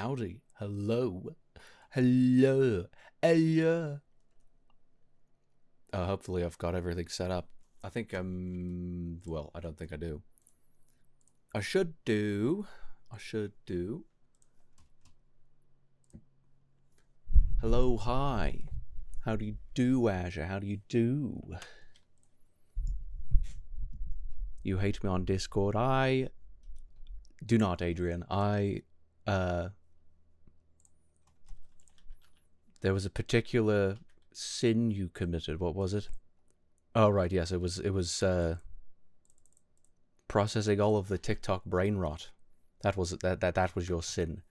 howdy, hello, hello, hello. Hopefully I've got everything set up. I think well, I don't think I do. I should do. Hello, hi. How do you do, Azure? How do you do? You hate me on Discord. I do not, Adrian. There was a particular sin you committed. What was it? Oh, right, yes, it was processing all of the TikTok brain rot. That was your sin.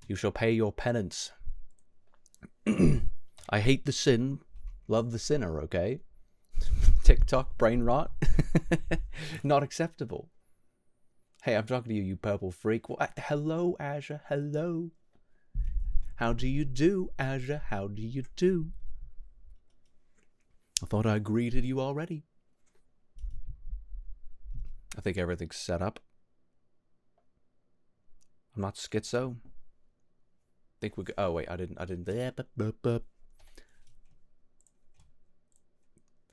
You shall pay your penance. I hate the sin, love the sinner, okay? TikTok brain rot? Not acceptable. Hey, I'm talking to you, you purple freak. Hello, Azure, hello. How do you do, Azure? How do you do? I thought I greeted you already. I think everything's set up. I'm not schizo. I think we. Oh wait, I didn't.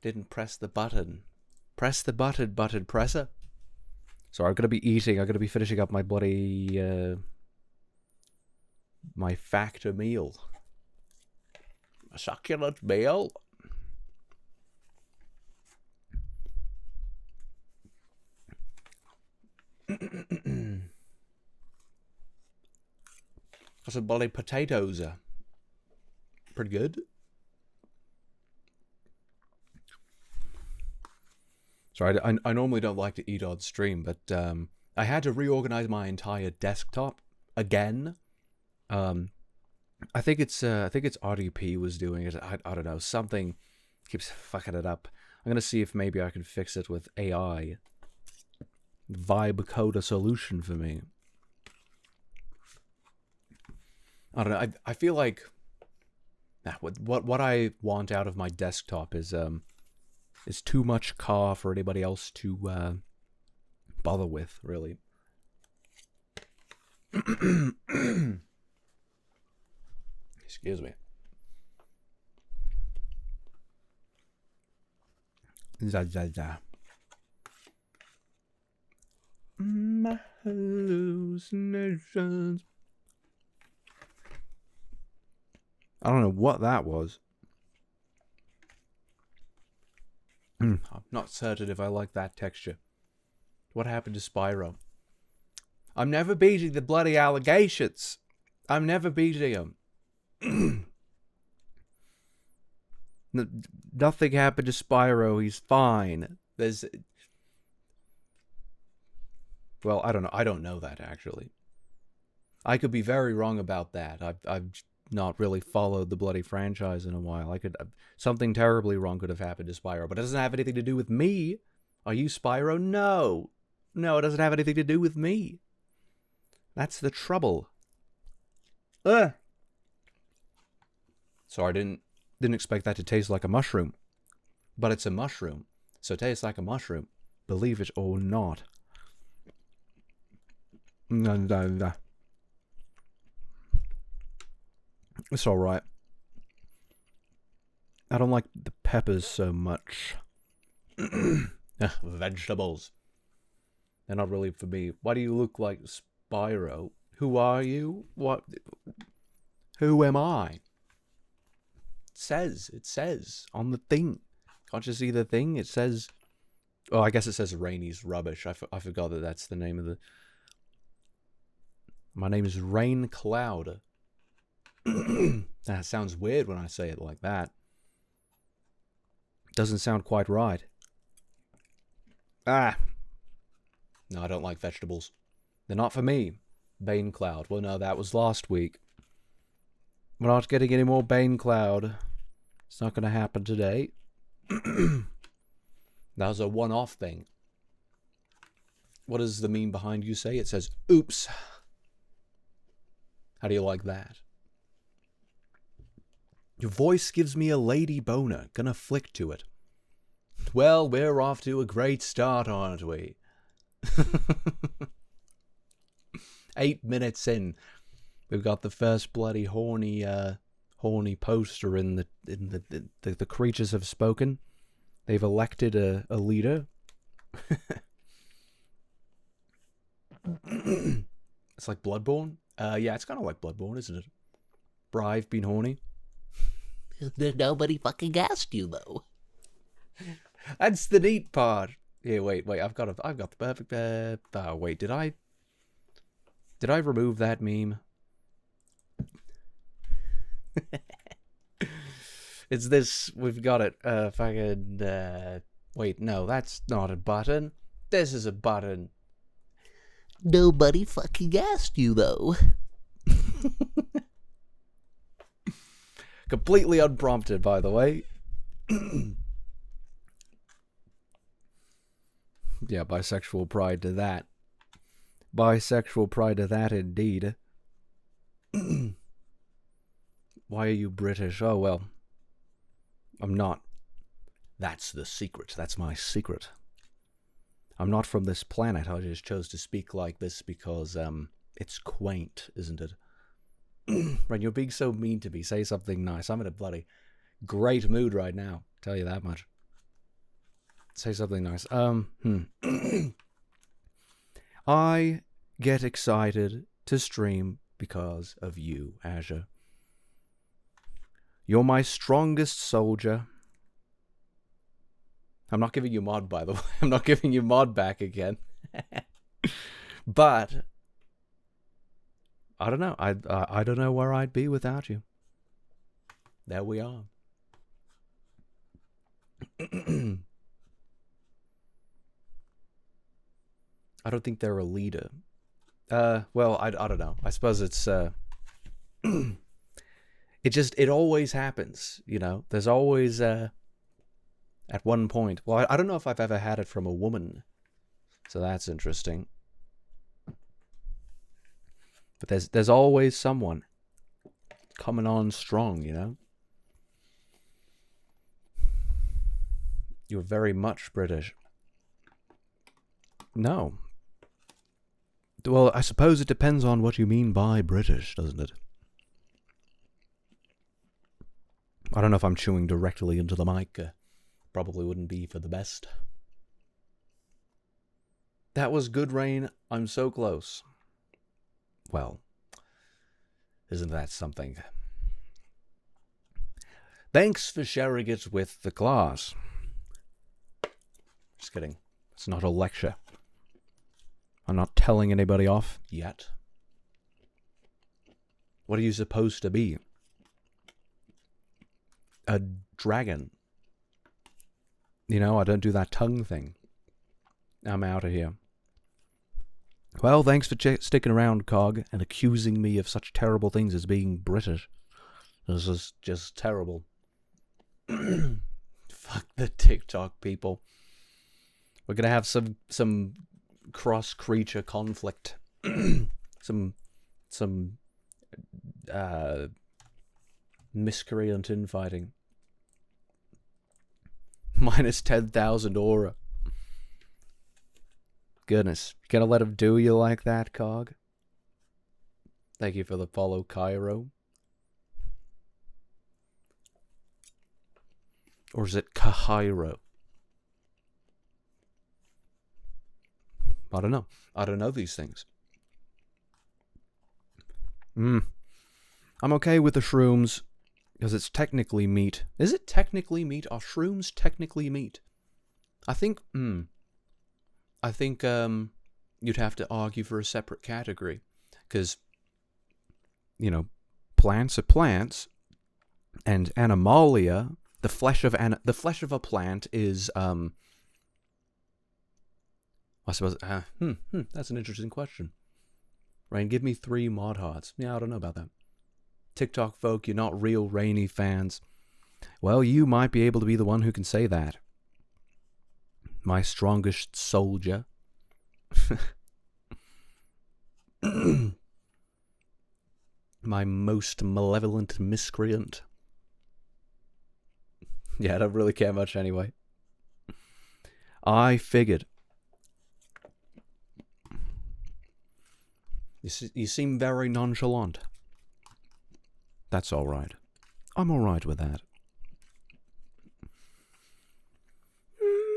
Didn't press the button. Press the button presser. So I'm gonna be eating. I'm gonna be finishing up my bloody my factor meal. A succulent meal. Got some bloody potatoes. Pretty good. Sorry, I normally don't like to eat on stream, but I had to reorganize my entire desktop again. I think it's RDP was doing it. I don't know. Something keeps fucking it up. I'm gonna see if maybe I can fix it with AI. Vibe code a solution for me. I don't know. I feel like what I want out of my desktop is too much car for anybody else to bother with, really. Excuse me. My hallucinations. I don't know what that was. I'm not certain if I like that texture. What happened to Spyro? I'm never beating the bloody allegations. I'm never beating them. Nothing happened to Spyro. He's fine. Well, I don't know. I don't know that, actually. I could be very wrong about that. I've not really followed the bloody franchise in a while. Something terribly wrong could have happened to Spyro, but it doesn't have anything to do with me. Are you Spyro? No. No, it doesn't have anything to do with me. That's the trouble. So I didn't expect that to taste like a mushroom. But it's a mushroom. So it tastes like a mushroom. Believe it or not. No. It's alright. I don't like the peppers so much. Vegetables. They're not really for me. Why do you look like Spyro? Who are you? What? Who am I? It says on the thing. Can't you see the thing? It says... Oh, I guess it says Rainy's Rubbish. I forgot that that's the name of the... My name is Rain Cloud. That sounds weird when I say it like that. Doesn't sound quite right. No, I don't like vegetables. They're not for me. Bane Cloud. Well, no, that was last week. We're not getting any more Bane Cloud. It's not going to happen today. That was a one-off thing. What does the meme behind you say? It says, oops. How do you like that? Your voice gives me a lady boner. Gonna flick to it. Well, we're off to a great start, aren't we? 8 minutes in. We've got the first bloody horny poster in the creatures have spoken. They've elected a leader. It's like Bloodborne. Yeah, it's kind of like Bloodborne, isn't it? Brive being horny. Nobody fucking asked you, though. That's the neat part. Here, wait. I've got the perfect. Oh, wait. Did I remove that meme? It's this. We've got it. Fucking. Wait, no, that's not a button. This is a button. Nobody fucking asked you, though. Completely unprompted, by the way. Yeah, bisexual pride to that. Bisexual pride to that, indeed. Why are you British? Oh, well. I'm not. That's the secret. That's my secret. I'm not from this planet. I just chose to speak like this because, it's quaint, isn't it? Ren, you're being so mean to me. Say something nice. I'm in a bloody great mood right now. Tell you that much. Say something nice. I get excited to stream because of you, Azure. You're my strongest soldier. I'm not giving you mod, by the way. I'm not giving you mod back again. But I don't know. I don't know where I'd be without you. There we are. I don't think they're a leader. Well, I don't know. I suppose it's it always happens, you know. There's always at one point. Well, I don't know if I've ever had it from a woman. So that's interesting. But there's always someone coming on strong, you know? You're very much British. No. Well, I suppose it depends on what you mean by British, doesn't it? I don't know if I'm chewing directly into the mic. Probably wouldn't be for the best. That was good, Rain. I'm so close. Well, isn't that something? Thanks for sharing it with the class. Just kidding. It's not a lecture. I'm not telling anybody off yet. What are you supposed to be? A dragon. You know, I don't do that tongue thing. I'm out of here. Well, thanks for sticking around, Cog, and accusing me of such terrible things as being British. This is just terrible. Fuck the TikTok people. We're gonna have some cross-creature conflict. some miscreant infighting. Minus 10,000 aura. Goodness. You gonna let him do you like that, Cog? Thank you for the follow, Cairo. Or is it Cairo? I don't know. I don't know these things. I'm okay with the shrooms, because it's technically meat. Is it technically meat? Are shrooms technically meat? I think you'd have to argue for a separate category, because, you know, plants are plants, and animalia, the flesh of a plant is I suppose. That's an interesting question. Rain, give me 3 mod hearts. Yeah, I don't know about that. TikTok folk, you're not real Rainy fans. Well, you might be able to be the one who can say that. My strongest soldier. My most malevolent miscreant. Yeah, I don't really care much anyway. I figured. You seem very nonchalant. That's alright. I'm alright with that.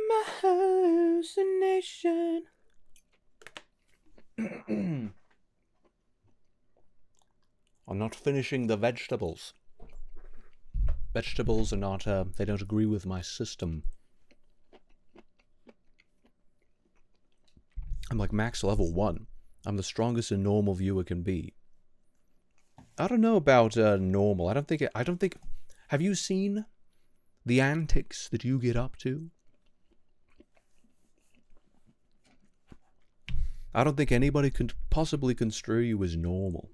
My hallucination. I'm not finishing the vegetables. Vegetables are not, they don't agree with my system. I'm like max level 1. I'm the strongest a normal viewer can be. I don't know about normal. I don't think. Have you seen the antics that you get up to? I don't think anybody could possibly construe you as normal.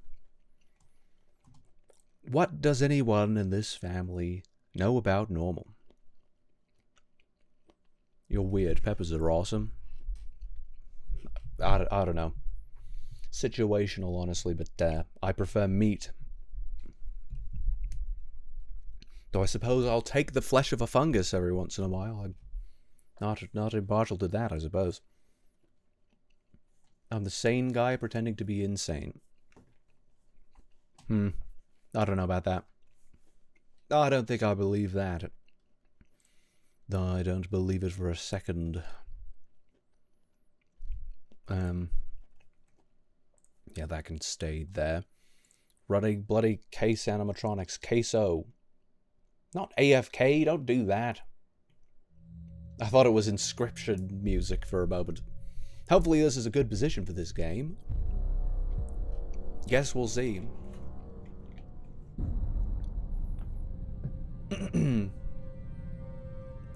What does anyone in this family know about normal? You're weird. Peppers are awesome. I don't know. Situational, honestly, but I prefer meat. Though I suppose I'll take the flesh of a fungus every once in a while. I'm not impartial to that, I suppose. I'm the sane guy pretending to be insane. I don't know about that. I don't think I believe that. I don't believe it for a second. Yeah, that can stay there. Running bloody case animatronics. Queso. Not AFK, don't do that. I thought it was Inscription music for a moment. Hopefully this is a good position for this game. Guess we'll see.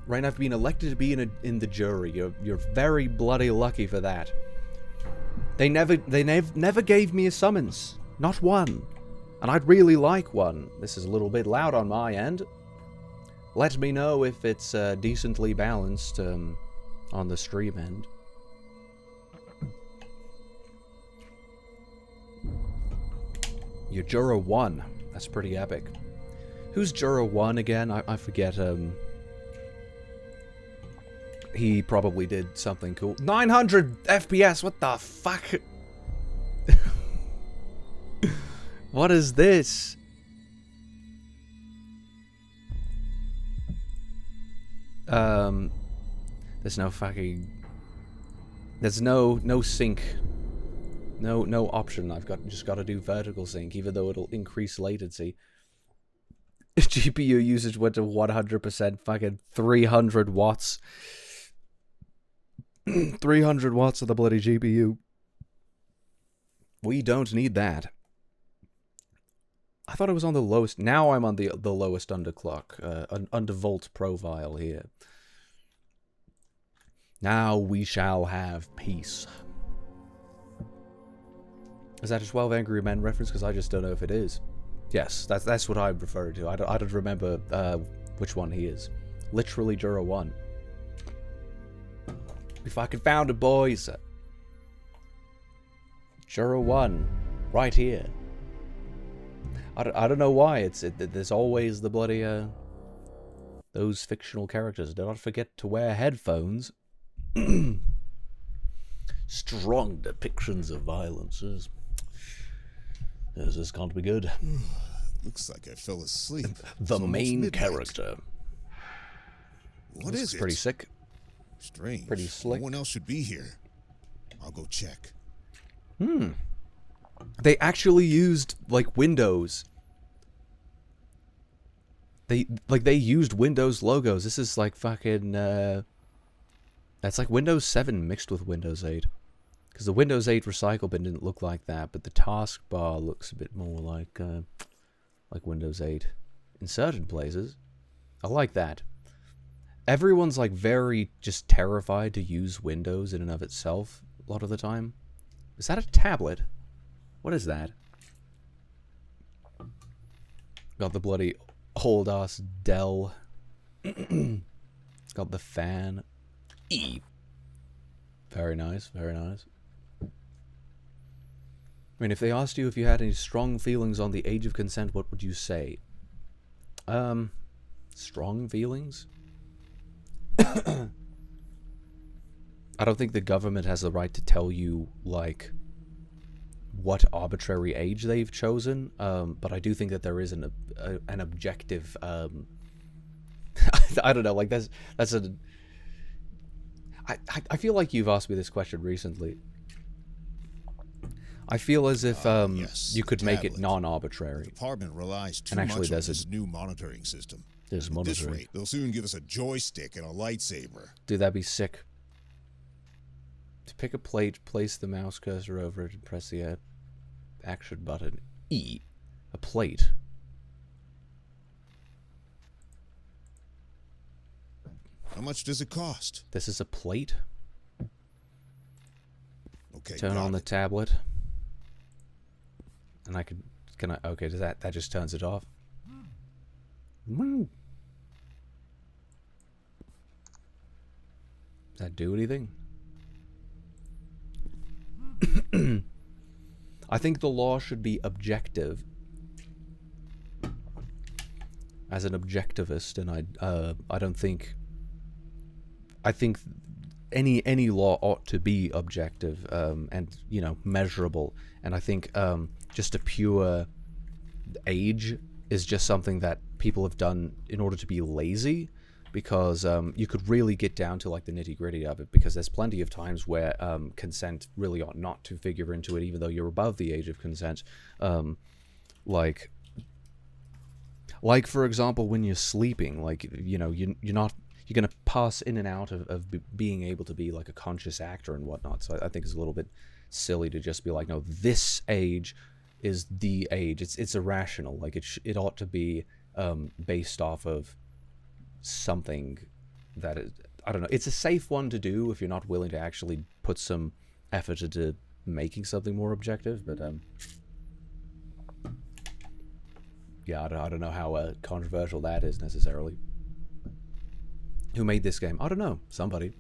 Right now, I've been elected to be in the jury. You're very bloody lucky for that. They never gave me a summons. Not one. And I'd really like one. This is a little bit loud on my end. Let me know if it's decently balanced on the stream end. You're Juror 1. That's pretty epic. Who's Juror 1 again? I forget. He probably did something cool. 900 FPS, what the fuck? What is this? There's no fucking... There's no sync. No option. I've just got to do vertical sync, even though it'll increase latency. GPU usage went to 100%, fucking 300 watts. 300 watts of the bloody GPU. We don't need that. I thought it was on the lowest. Now I'm on the lowest underclock, undervolt profile here. Now we shall have peace. Is that a 12 Angry Men reference? Because I just don't know if it is. Yes, that's what I refer to. I don't remember which one he is. Literally Juror 1. We fucking found it, boys. Juror 1. Right here. I don't know why. There's always the bloody, those fictional characters. Do not forget to wear headphones. Strong depictions of violence. This can't be good. Looks like I fell asleep. The main character. What is it? Pretty sick. Strange. Pretty slick. No one else should be here. I'll go check. They actually used like Windows. They used Windows logos. This is like fucking that's like Windows 7 mixed with Windows 8. Because the Windows 8 recycle bin didn't look like that, but the taskbar looks a bit more like Windows 8 in certain places. I like that. Everyone's like very just terrified to use Windows in and of itself a lot of the time. Is that a tablet? What is that? Got the bloody old ass Dell. Got the fan. E. Very nice, very nice. I mean, if they asked you if you had any strong feelings on the age of consent, what would you say? Strong feelings? I don't think the government has the right to tell you, like, what arbitrary age they've chosen, but I do think that there is an objective. I don't know, like that's a. I feel like you've asked me this question recently. I feel as if yes, you could make it tablet. non-arbitrary. The department relies too And actually, much on there's this new monitoring system. There's At this monitoring. rate, they'll soon give us a joystick and a lightsaber. Dude, that'd be sick. To pick a plate, place the mouse cursor over it, and press the action button. E. A plate. How much does it cost? This is a plate. Okay, Turn got on the it. tablet. And I can I, okay, does that just turns it off? Woo. Does that do anything? I think the law should be objective. As an objectivist, and I don't think. I think any law ought to be objective, and measurable. And I think just a pure age is just something that people have done in order to be lazy, because you could really get down to like the nitty-gritty of it, because there's plenty of times where consent really ought not to figure into it, even though you're above the age of consent. Like for example, when you're sleeping, like you're gonna pass in and out of being able to be like a conscious actor and whatnot. So I think it's a little bit silly to just be like, no, this age is the age. It's irrational. Like it ought to be based off of something that is, I don't know. It's a safe one to do if you're not willing to actually put some effort into making something more objective. But yeah, I don't know how controversial that is necessarily. Who made this game? I don't know. Somebody.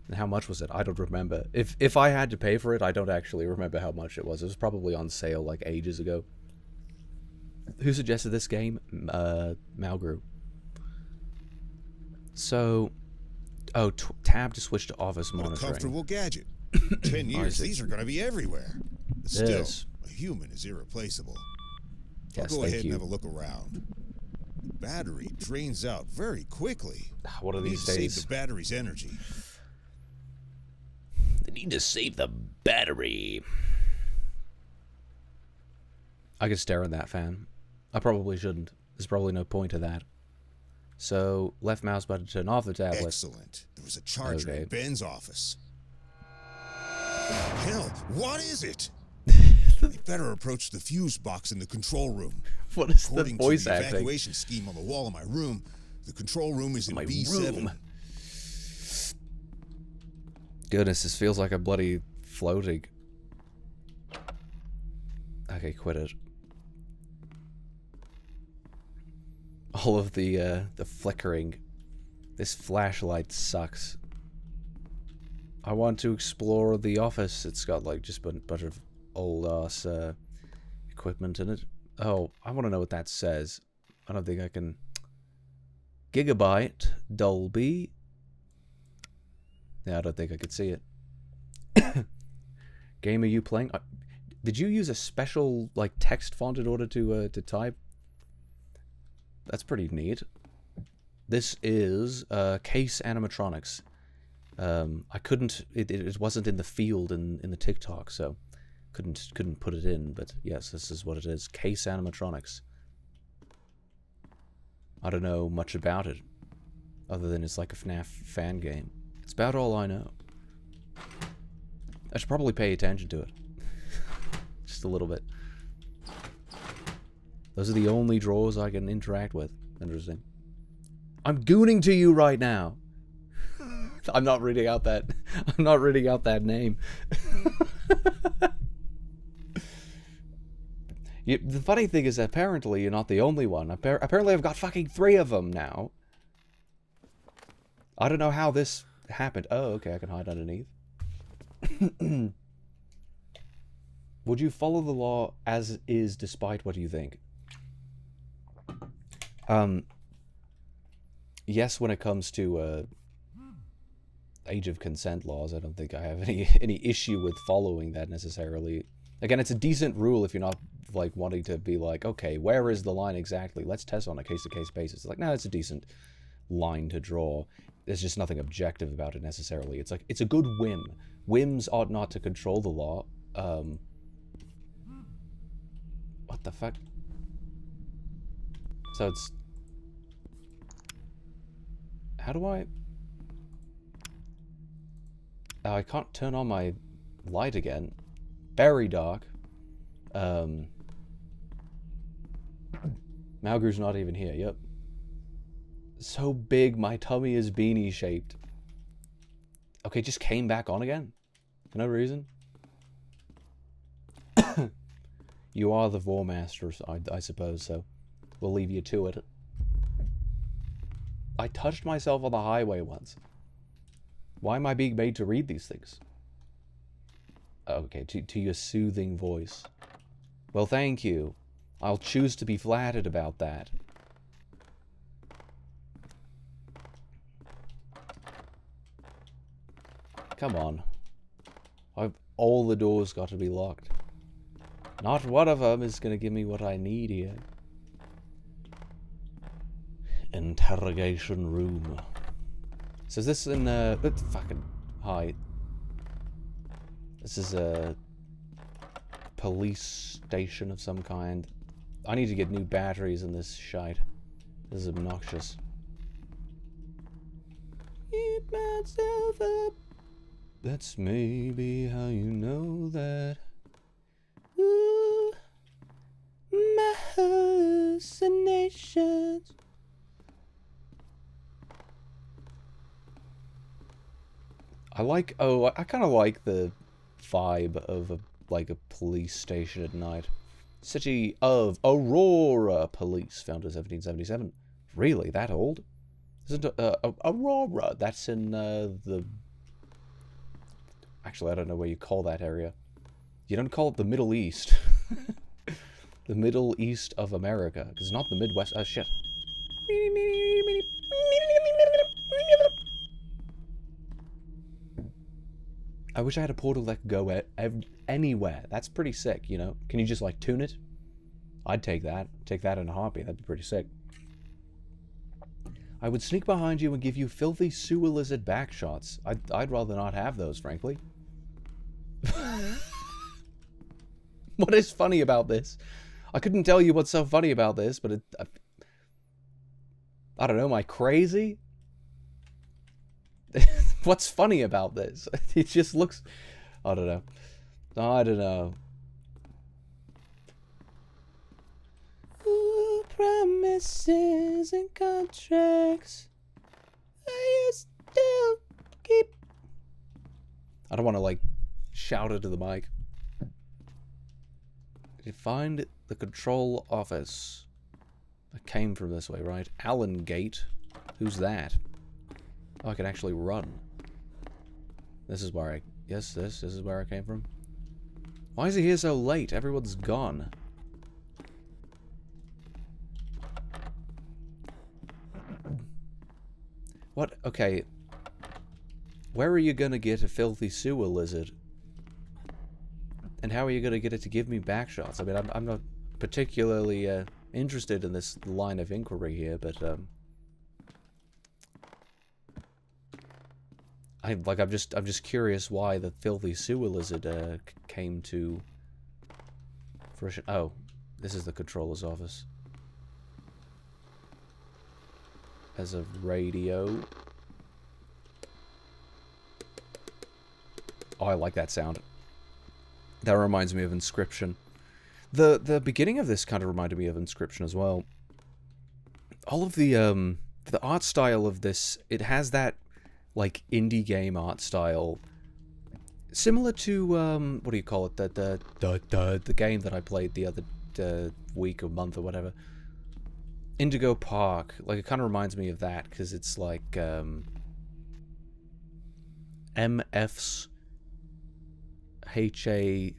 And how much was it? I don't remember. If I had to pay for it, I don't actually remember how much it was. It was probably on sale like ages ago. Who suggested this game? Malgrew. So, tab to switch to office What a monitoring. comfortable gadget. 10 years, these are going to be everywhere. But still, Yes. a human is irreplaceable. Yes, I'll go thank ahead you. and have a look around. The battery drains out very quickly. What are We need these to days? save the battery's energy. They need to save the battery. I could stare at that fan. I probably shouldn't. There's probably no point to that. So, left mouse button to turn off the tablet. Excellent. There was a charger Okay. in Ben's office. Hell, what is it? We better approach the fuse box in the control room. What is the According voice to the acting? evacuation scheme on the wall of my room, the control room is in My B7. room. Goodness, this feels like a bloody floating. Okay, quit it. All of the flickering. This flashlight sucks. I want to explore the office. It's got like just a bunch of old ass equipment in it. Oh, I want to know what that says. I don't think I can. Gigabyte Dolby. Yeah, I don't think I could see it. Game are you playing? Did you use a special like text font in order to type? That's pretty neat. This is Case Animatronics. I couldn't. It wasn't in the field in the TikTok, so couldn't put it in. But yes, this is what it is. Case Animatronics. I don't know much about it, other than it's like a FNAF fan game. It's about all I know. I should probably pay attention to it. Just a little bit. Those are the only drawers I can interact with. Interesting. I'm gooning to you right now. I'm not reading out that. I'm not reading out that name. The funny thing is, apparently you're not the only one. Apparently I've got fucking 3 of them now. I don't know how this happened. Oh, okay, I can hide underneath. Would you follow the law as is despite what you think? Yes, when it comes to age of consent laws, I don't think I have any issue with following that necessarily. Again, it's a decent rule if you're not, like, wanting to be like, okay, where is the line exactly? Let's test on a case-to-case basis. It's like, no, it's a decent line to draw. There's just nothing objective about it necessarily. It's like, it's a good whim. Whims ought not to control the law. What the fuck? So it's... How do I... Oh, I can't turn on my light again. Very dark. Malgru's not even here, yep. So big, my tummy is beanie shaped. Okay, just came back on again? For no reason? You are the Vormaster, I suppose, so we'll leave you to it. I touched myself on the highway once. Why am I being made to read these things? Okay, to your soothing voice. Well, thank you. I'll choose to be flattered about that. Come on. All the doors got to be locked. Not one of them is going to give me what I need here. Interrogation room. So is this in fucking hi. This is a police station of some kind. I need to get new batteries in this shite. This is obnoxious. Eat myself up. That's maybe how you know that. Ooh, my hallucinations. I kind of like the vibe of a police station at night. City of Aurora Police, founded in 1777. Really, that old? Isn't Aurora? That's in the... Actually, I don't know where you call that area. You don't call it the Middle East. The Middle East of America. Because it's not the Midwest. Oh, shit. I wish I had a portal that could go anywhere. That's pretty sick, you know? Can you just, like, tune it? I'd take that. Take that in a heartbeat. That'd be pretty sick. I would sneak behind you and give you filthy sewer lizard back shots. I'd rather not have those, frankly. What is funny about this? I couldn't tell you what's so funny about this, but I don't know, am I crazy? What's funny about this? It just looks... I don't know. I don't know. Ooh, promises and contracts I used to keep. I don't want to, like, shout it to the mic. You find the control office. I came from this way, right? Allen Gate. Who's that? Oh, I can actually run. This is where I... Yes, this is where I came from. Why is he here so late? Everyone's gone. What? Okay. Where are you gonna get a filthy sewer lizard? And how are you gonna get it to give me back shots? I mean, I'm not particularly interested in this line of inquiry here, but I'm just curious why the filthy sewer lizard came to fruition. Oh, this is the controller's office. As a radio. Oh, I like that sound. That reminds me of Inscription. The beginning of this kind of reminded me of Inscription as well. All of the art style of this, it has that, like, indie game art style, similar to what do you call it? The game that I played the other week or month or whatever, Indigo Park. Like, it kind of reminds me of that because it's like MF's HA.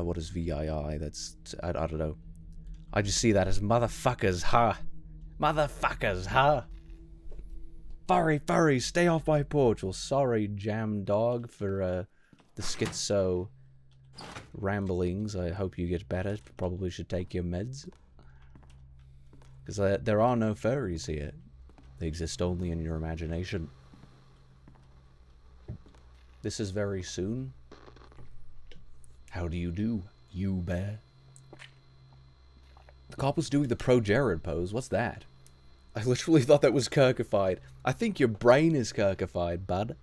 What is VII? That's I don't know. I just see that as motherfuckers, huh? Motherfuckers, huh? Furry, stay off my porch. Well, sorry, Jam Dog, for the schizo ramblings. I hope you get better. Probably should take your meds. Because there are no furries here. They exist only in your imagination. This is very soon. How do you do, you bear? The cop was doing the pro Jared pose. What's that? I literally thought that was Kirkified. I think your brain is Kirkified, bud.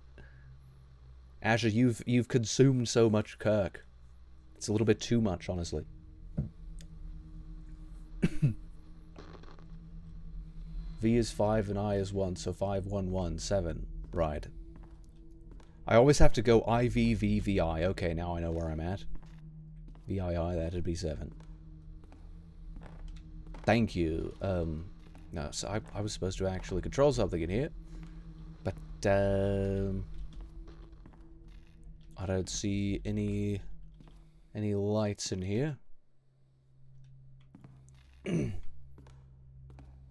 Azure, you've consumed so much Kirk. It's a little bit too much, honestly. V is 5 and I is 1, so 5, 1, 1, 7. Right. I always have to go IV, V, VI. Okay, now I know where I'm at. VII, that'd be 7. Thank you. No, so I was supposed to actually control something in here. But, I don't see any lights in here.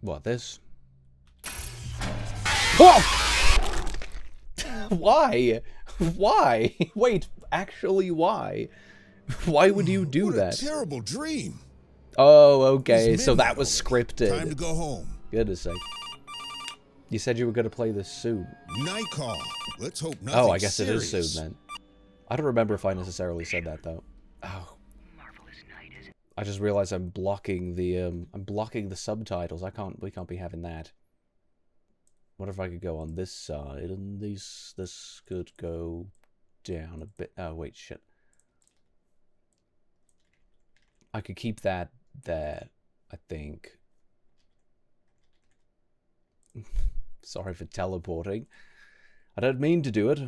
What, this? Oh! Why? Why? Wait, actually, why? Why would you do what that? A terrible dream. Oh, okay, It's so that midnight was already. scripted. Time to go home. Goodness sake. You said you were going to play this soon. Night call. Let's hope nothing Oh, I guess serious. it is soon then. I don't remember if I necessarily said that though. Oh. I just realized I'm blocking the subtitles. We can't be having that. What if I could go on this side and this could go down a bit. Oh wait, shit. I could keep that there, I think. Sorry for teleporting. I don't mean to do it.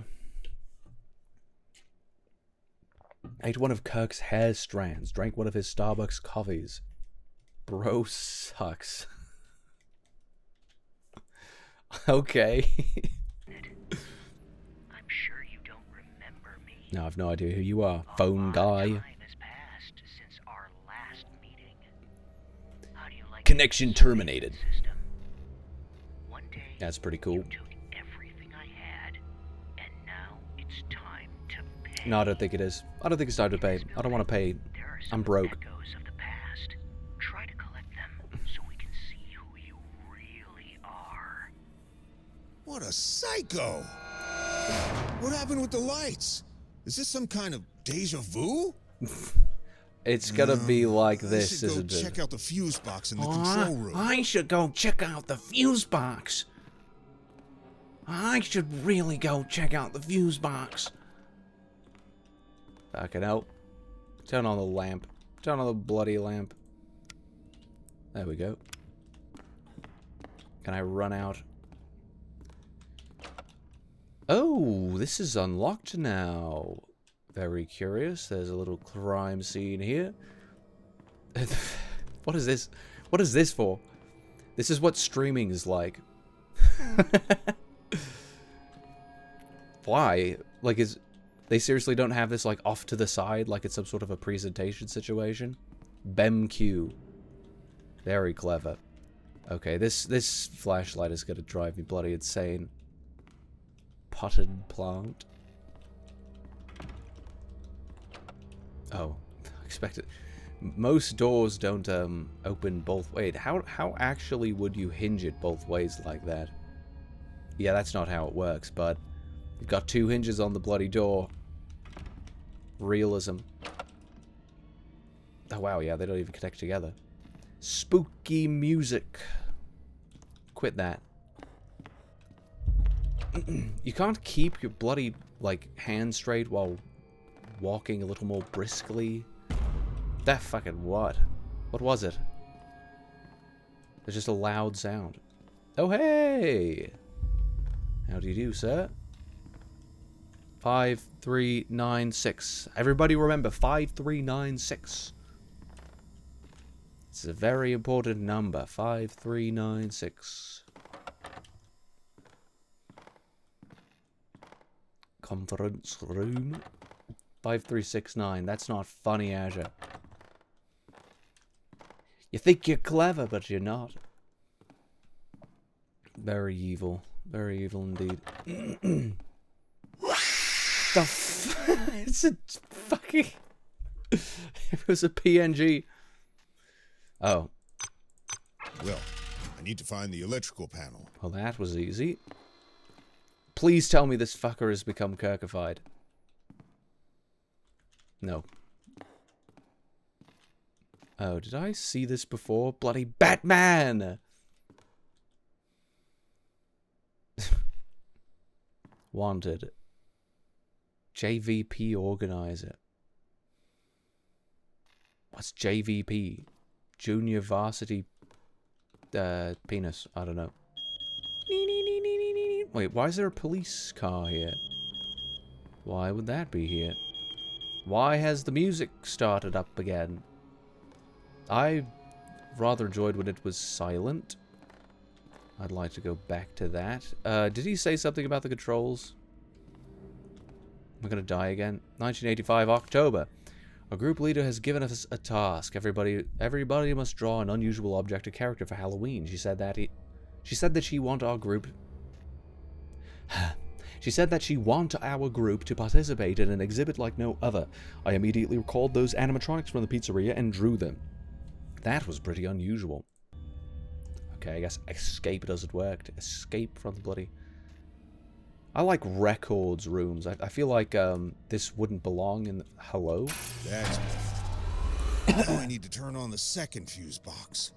Ate one of Kirk's hair strands. Drank one of his Starbucks coffees. Bro sucks. Okay. I'm sure you don't remember me. No, I've no idea who you are. Phone A lot of guy. time has passed since our last meeting. How do you like Connection the terminated. system? One day, That's pretty cool. you took everything I had, and now it's time to pay. No, I don't think it is. I don't think it's time to pay. I don't want to pay. There are I'm some broke. echoes of the past. Try to collect them so we can see who you really are. What a psycho! What happened with the lights? Is this some kind of deja vu? It's gonna be like this, I should isn't go it? check out the fuse box in the control room. I should go check out the fuse box. I should really go check out the fuse box. Fucking hell. Turn on the lamp. Turn on the bloody lamp. There we go. Can I run out? Oh, this is unlocked now. Very curious. There's a little crime scene here. What is this? What is this for? This is what streaming is like. Why? Like, they seriously don't have this, like, off to the side, like it's some sort of a presentation situation? BemQ. Very clever. Okay, this flashlight is gonna drive me bloody insane. Potted plant. Oh, expect it. Most doors don't open both ways. How actually would you hinge it both ways like that? Yeah, that's not how it works, but you've got two hinges on the bloody door. Realism. Oh wow, yeah, they don't even connect together. Spooky music. Quit that. You can't keep your bloody, like, hand straight while walking a little more briskly. That fucking what? What was it? There's just a loud sound. Oh, hey! How do you do, sir? 5396. Everybody remember, 5396. It's a very important number. 5396. Conference room. 5369. That's not funny, Azure. You think you're clever, but you're not. Very evil. Very evil indeed. It's a fucking... It was a PNG. Oh. Well, I need to find the electrical panel. Well, that was easy. Please tell me this fucker has become Kirkified. No. Oh, did I see this before? Bloody Batman! Wanted. JVP organizer. What's JVP? Junior Varsity Penis. I don't know. Wait, why is there a police car here? Why would that be here? Why has the music started up again? I rather enjoyed when it was silent. I'd like to go back to that. Did he say something about the controls? Am I gonna die again? 1985 October. A group leader has given us a task. Everybody must draw an unusual object or character for Halloween. She said that she want our group. She said that she want our group to participate in an exhibit like no other. I immediately recalled those animatronics from the pizzeria and drew them. That was pretty unusual. Okay, I guess escape doesn't work. Escape from the bloody... I like records rooms. I feel like this wouldn't belong in... Hello? That's now I need to turn on the second fuse box.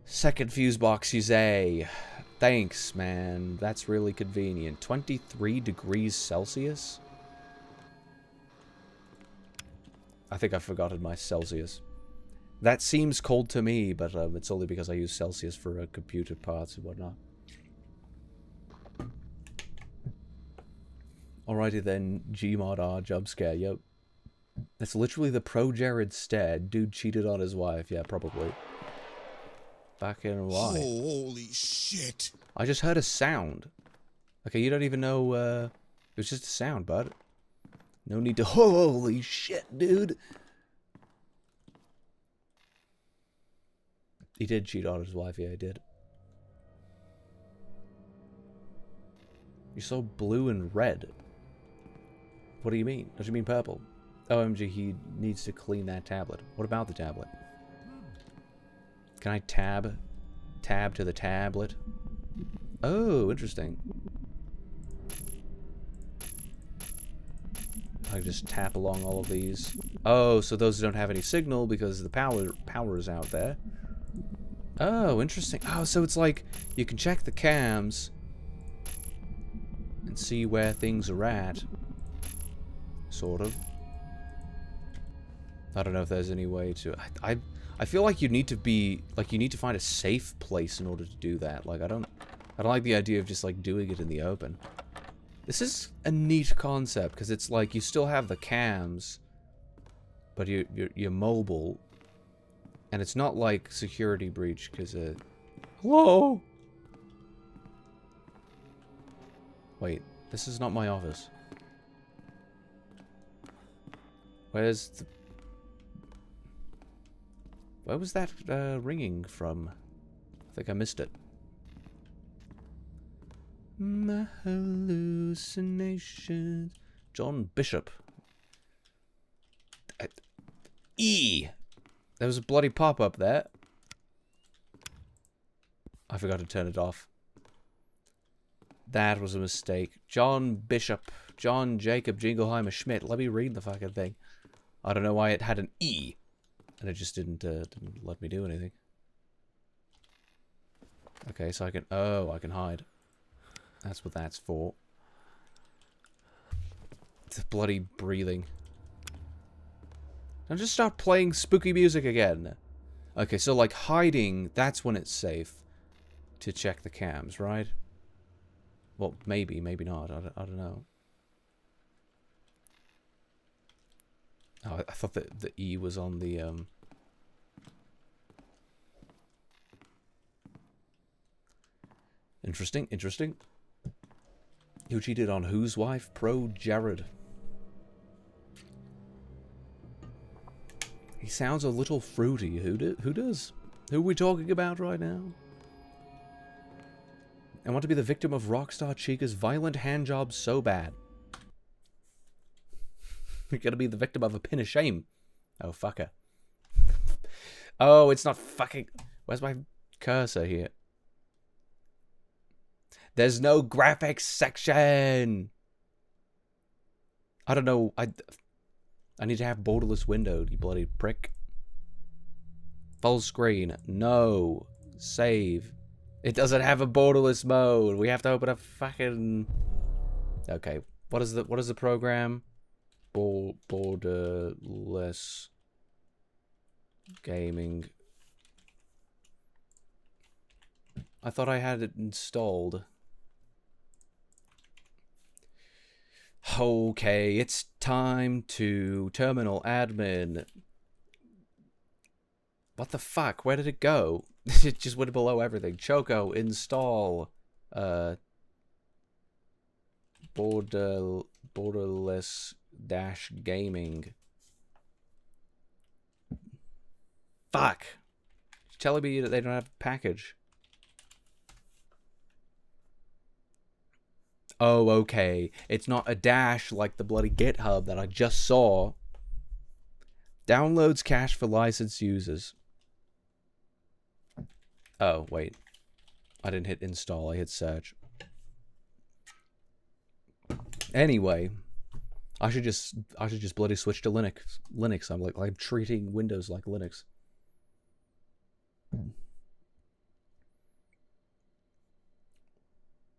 Second fuse box, you say. Thanks, man. That's really convenient. 23 degrees Celsius? I think I forgotten my Celsius. That seems cold to me, but it's only because I use Celsius for computer parts and whatnot. Alrighty then, Gmod R jump scare, yep. That's literally the pro Jared stare. Dude cheated on his wife, yeah, probably. Fucking why? Holy shit! I just heard a sound. Okay, you don't even know, it was just a sound, bud. No need to, holy shit, dude! He did cheat on his wife, yeah, he did. You're so blue and red. What do you mean? Don't you mean purple? OMG, he needs to clean that tablet. What about the tablet? Can I tab to the tablet? Oh, interesting. I can just tap along all of these. Oh, so those don't have any signal because the power is out there. Oh, interesting. Oh, so it's like you can check the cams and see where things are at. Sort of. I don't know if there's any way to... I feel like you need to find a safe place in order to do that. Like, I don't like the idea of just, like, doing it in the open. This is a neat concept, because it's like you still have the cams, but you're mobile. And it's not like security breach, because, Hello? Wait, this is not my office. Where's the... Where was that ringing from? I think I missed it. My hallucinations. John Bishop. E! There was a bloody pop-up there. I forgot to turn it off. That was a mistake. John Bishop. John Jacob Jingleheimer Schmidt. Let me read the fucking thing. I don't know why it had an E. And it just didn't let me do anything. Okay, so I can... Oh, I can hide. That's what that's for. The bloody breathing. Now just start playing spooky music again. Okay, so like hiding, that's when it's safe to check the cams, right? Well, maybe, maybe not. I don't know. Oh, I thought that the E was on the, Interesting, interesting. Who cheated on whose wife? Pro Jared. He sounds a little fruity. Who does? Who are we talking about right now? I want to be the victim of Rockstar Chica's violent handjob so bad. You're gonna be the victim of a pin of shame. Oh, fucker. Oh, it's not fucking... Where's my cursor here? There's no graphics section! I don't know. I need to have borderless windowed, you bloody prick. Full screen. No. Save. It doesn't have a borderless mode. We have to open a fucking... Okay. What is the program? Borderless gaming. I thought I had it installed. Okay, it's time to terminal admin. What the fuck? Where did it go? It just went below everything. Choco, install borderless dash gaming. Fuck. It's telling me that they don't have a package. Oh, okay. It's not a dash like the bloody GitHub that I just saw. Downloads cache for licensed users. Oh, wait. I didn't hit install, I hit search. Anyway, I should just bloody switch to Linux. I'm treating Windows like Linux.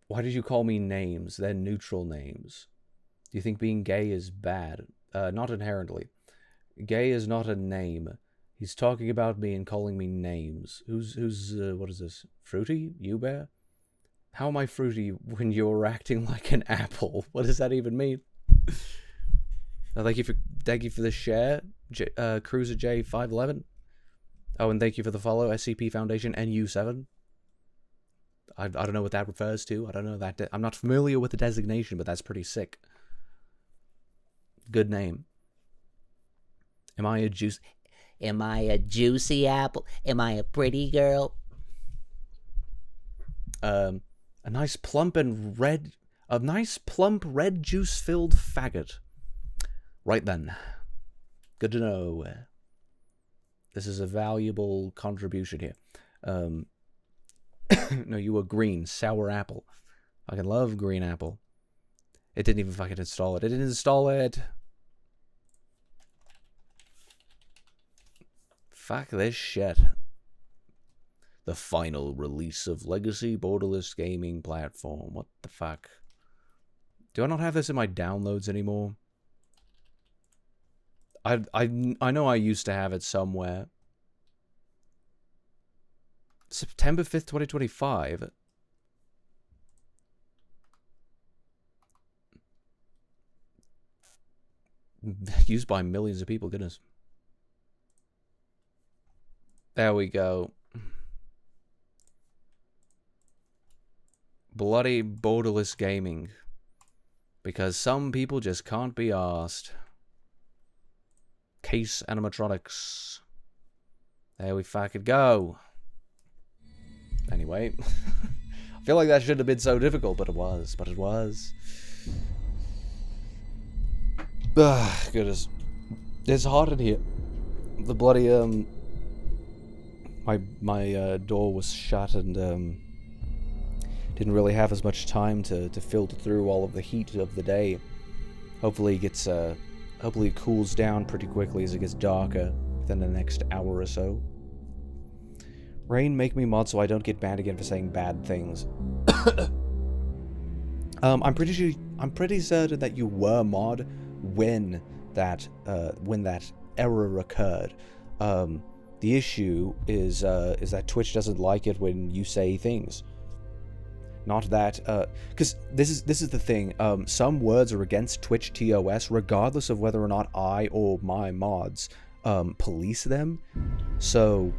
Why did you call me names? They're neutral names. Do you think being gay is bad? Not inherently. Gay is not a name. He's talking about me and calling me names. Who's what is this? Fruity? You bear? How am I fruity when you're acting like an apple? What does that even mean? Thank you for the share, Cruiser J511. Oh, and thank you for the follow, SCP Foundation NU7. I don't know what that refers to. I don't know that. I'm not familiar with the designation, but that's pretty sick. Good name. Am I a juicy apple? Am I a pretty girl? A nice plump red juice-filled faggot. Right then. Good to know. This is a valuable contribution here. No, you were green. Sour apple. I can love green apple. It didn't even fucking install it. It didn't install it. Fuck this shit. The final release of Legacy Borderless Gaming Platform. What the fuck? Do I not have this in my downloads anymore? I know I used to have it somewhere. September 5th, 2025. Used by millions of people, goodness. There we go. Bloody borderless gaming. Because some people just can't be arsed. Case animatronics. There we fucking go. Anyway. I feel like that shouldn't have been so difficult, but it was. Goodness. It's hot in here. The bloody, my door was shut and, didn't really have as much time to filter through all of the heat of the day. Hopefully it cools down pretty quickly as it gets darker within the next hour or so. Rain, make me mod so I don't get banned again for saying bad things. I'm pretty certain that you were mod when that error occurred. The issue is that Twitch doesn't like it when you say things. Not that, because this is the thing. Some words are against Twitch TOS, regardless of whether or not I or my mods police them. So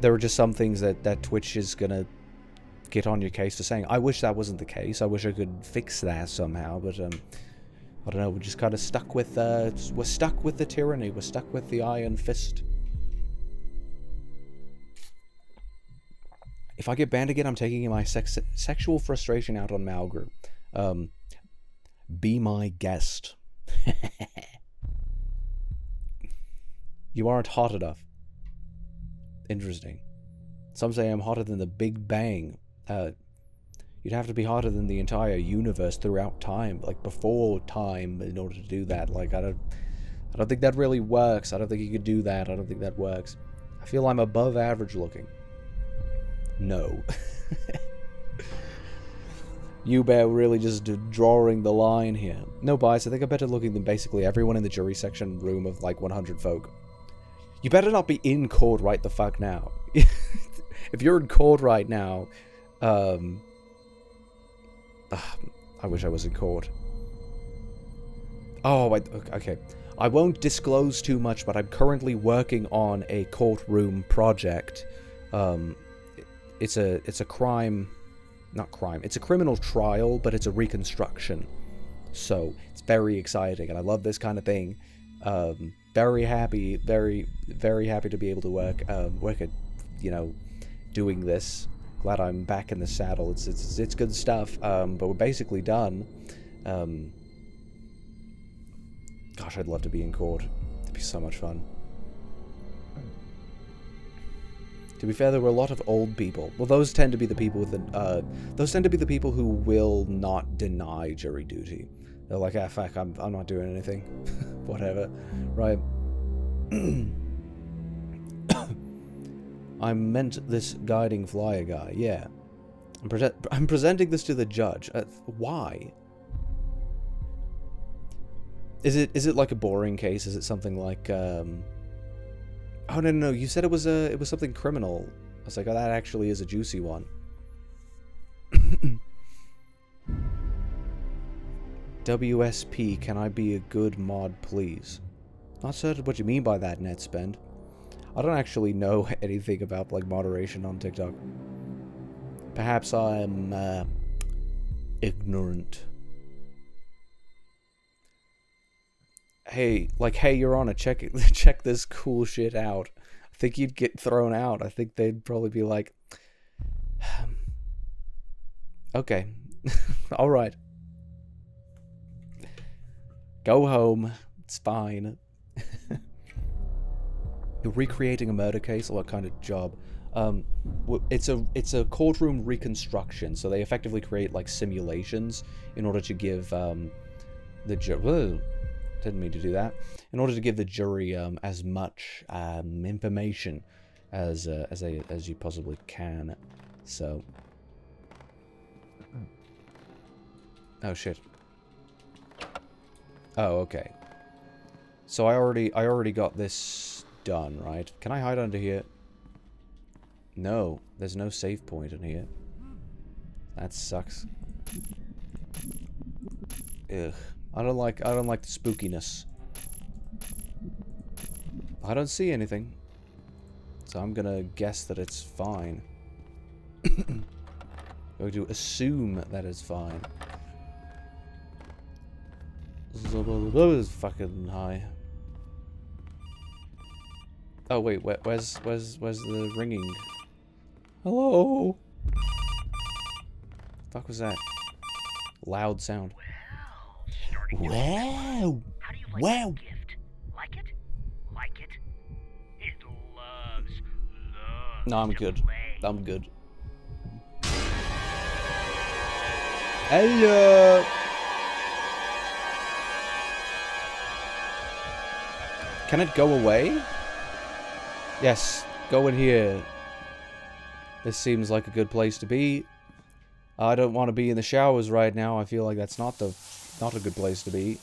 there are just some things that Twitch is gonna get on your case for saying. I wish that wasn't the case. I wish I could fix that somehow, but I don't know. We're just kind of stuck with we're stuck with the tyranny. We're stuck with the iron fist. If I get banned again, I'm taking my sexual frustration out on Malgru. Be my guest. You aren't hot enough. Interesting. Some say I'm hotter than the Big Bang. You'd have to be hotter than the entire universe throughout time, like before time, in order to do that. Like, I don't think that really works. I don't think you could do that. I don't think that works. I feel I'm above average looking. No. You bear really just drawing the line here. No bias, I think I'm better looking than basically everyone in the jury section room of like 100 folk. You better not be in court right the fuck now. If you're in court right now, I wish I was in court. Oh, okay. I won't disclose too much, but I'm currently working on a courtroom project. It's a crime, not crime. It's a criminal trial, but it's a reconstruction. So it's very exciting, and I love this kind of thing. Very happy, very happy to be able to work at, you know, doing this. Glad I'm back in the saddle. It's good stuff. But we're basically done. Gosh, I'd love to be in court. It'd be so much fun. To be fair, there were a lot of old people. Well, those tend to be the people with the those tend to be the people who will not deny jury duty. They're like, ah, fuck, I'm not doing anything. Whatever, right? I meant this guiding flyer guy. Yeah, I'm presenting this to the judge. Why? Is it like a boring case? Is it something like Oh no, you said it was something criminal. I was like, oh, that actually is a juicy one. WSP, can I be a good mod, please? Not certain what you mean by that, NetSpend. I don't actually know anything about like moderation on TikTok. Perhaps I'm ignorant. Hey, Your Honor, check this cool shit out. I think you'd get thrown out. I think they'd probably be like, okay, all right, go home. It's fine. You're recreating a murder case, or what kind of job? It's a courtroom reconstruction. So they effectively create like simulations in order to give the jury. Didn't mean to do that. In order to give the jury as much information as you possibly can. So. Oh shit. Oh, okay. So I already got this done, right? Can I hide under here? No, there's no save point in here. That sucks. Ugh. I don't like the spookiness. I don't see anything. So I'm gonna guess that it's fine. I'm going to assume that it's fine. Is fucking high. Oh wait, where's the ringing? Hello? Fuck was that? Loud sound. Wow. How do you like Wow. that gift? Like it? Like it? It loves No, I'm to good. play. I'm good. Hey, can it go away? Yes, go in here. This seems like a good place to be. I don't want to be in the showers right now. I feel like that's not a good place to be.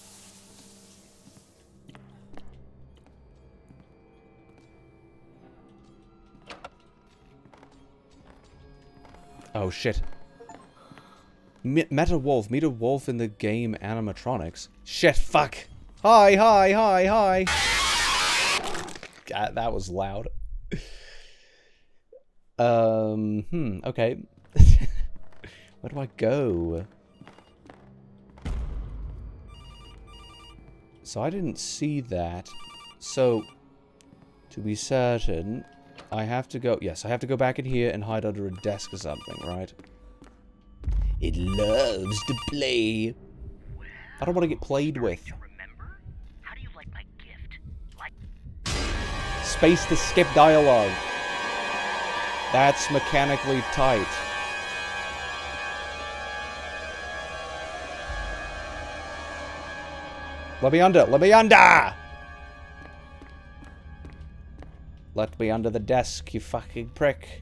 Oh shit. Meet a wolf in the game Animatronics. Shit, fuck. Hi. God, that was loud. Okay. Where do I go? So I didn't see that. So, to be certain, I have to go... Yes, I have to go back in here and hide under a desk or something, right? It loves to play. I don't want to get played with. You remember? How do you like my gift? Like space to skip dialogue. That's mechanically tight. Let me under! Let me under! Let me under the desk, you fucking prick.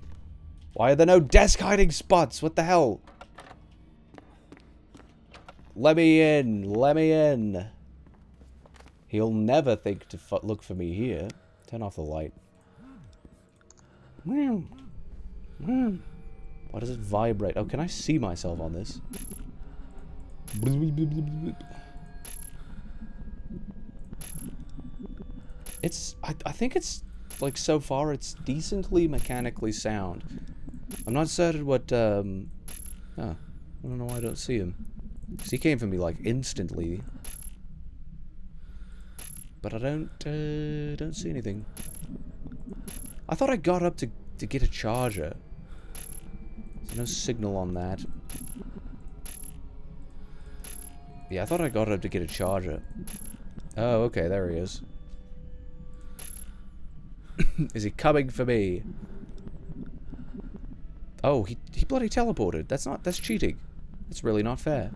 Why are there no desk hiding spots? What the hell? Let me in. Let me in. He'll never think to look for me here. Turn off the light. Why does it vibrate? Oh, can I see myself on this? It's... I think it's... Like, so far, it's decently mechanically sound. I'm not certain what, Oh, I don't know why I don't see him. Because he came for me, like, instantly. But I don't see anything. I thought I got up to get a charger. There's no signal on that. Yeah, I thought I got up to get a charger. Oh, okay, there he is. Is he coming for me? Oh, he bloody teleported. That's cheating. That's really not fair.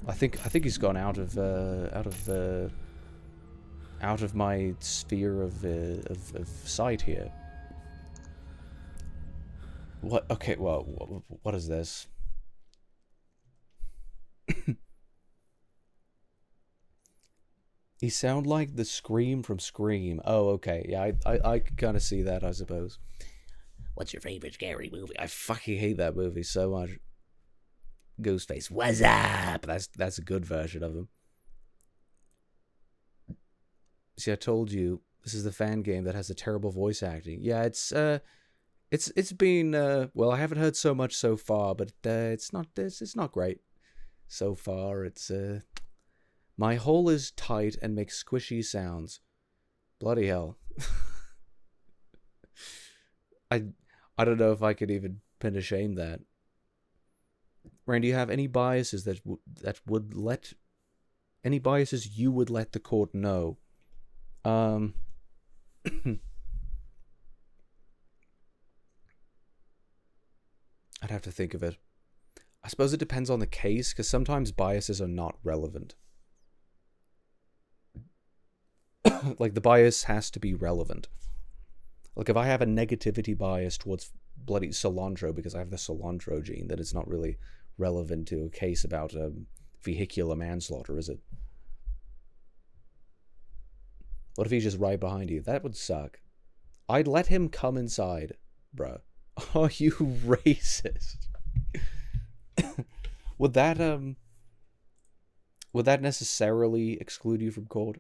I think he's gone out of my sphere of sight here. What? Okay, well, what is this? He sound like the Scream from Scream. Oh, okay. Yeah, I could kind of see that, I suppose. What's your favorite scary movie? I fucking hate that movie so much. Ghostface, what's up? That's a good version of him. See, I told you this is the fan game that has the terrible voice acting. Yeah, it's been well, I haven't heard so much so far, but it's not great so far. It's my hole is tight and makes squishy sounds. Bloody hell. I don't know if I could even pin to shame that. Randy, do you have any biases that would let any biases you would let the court know? I'd have to think of it. I suppose it depends on the case, because sometimes biases are not relevant. Like, the bias has to be relevant. Like, if I have a negativity bias towards bloody cilantro because I have the cilantro gene, then it's not really relevant to a case about vehicular manslaughter, is it? What if he's just right behind you? That would suck. I'd let him come inside, bruh. Are you racist? Would that necessarily exclude you from court?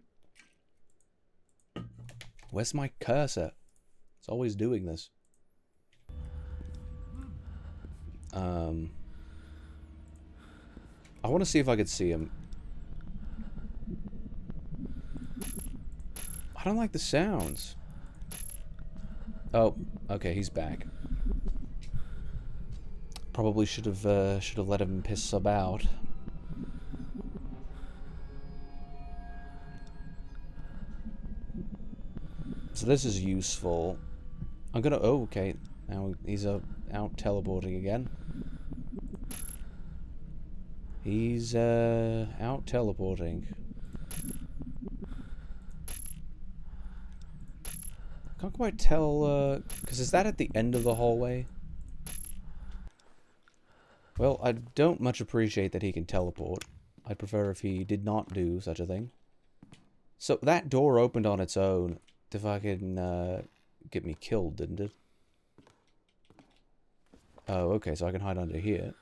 Where's my cursor? It's always doing this. I want to see if I could see him. I don't like the sounds. Oh, okay, he's back. Probably should have let him piss about. So this is useful. I'm gonna. Oh, okay. Now he's out teleporting again. He's out teleporting. Can't quite tell. Because is that at the end of the hallway? Well, I don't much appreciate that he can teleport. I'd prefer if he did not do such a thing. So that door opened on its own to fucking get me killed, didn't it? Oh, okay, so I can hide under here.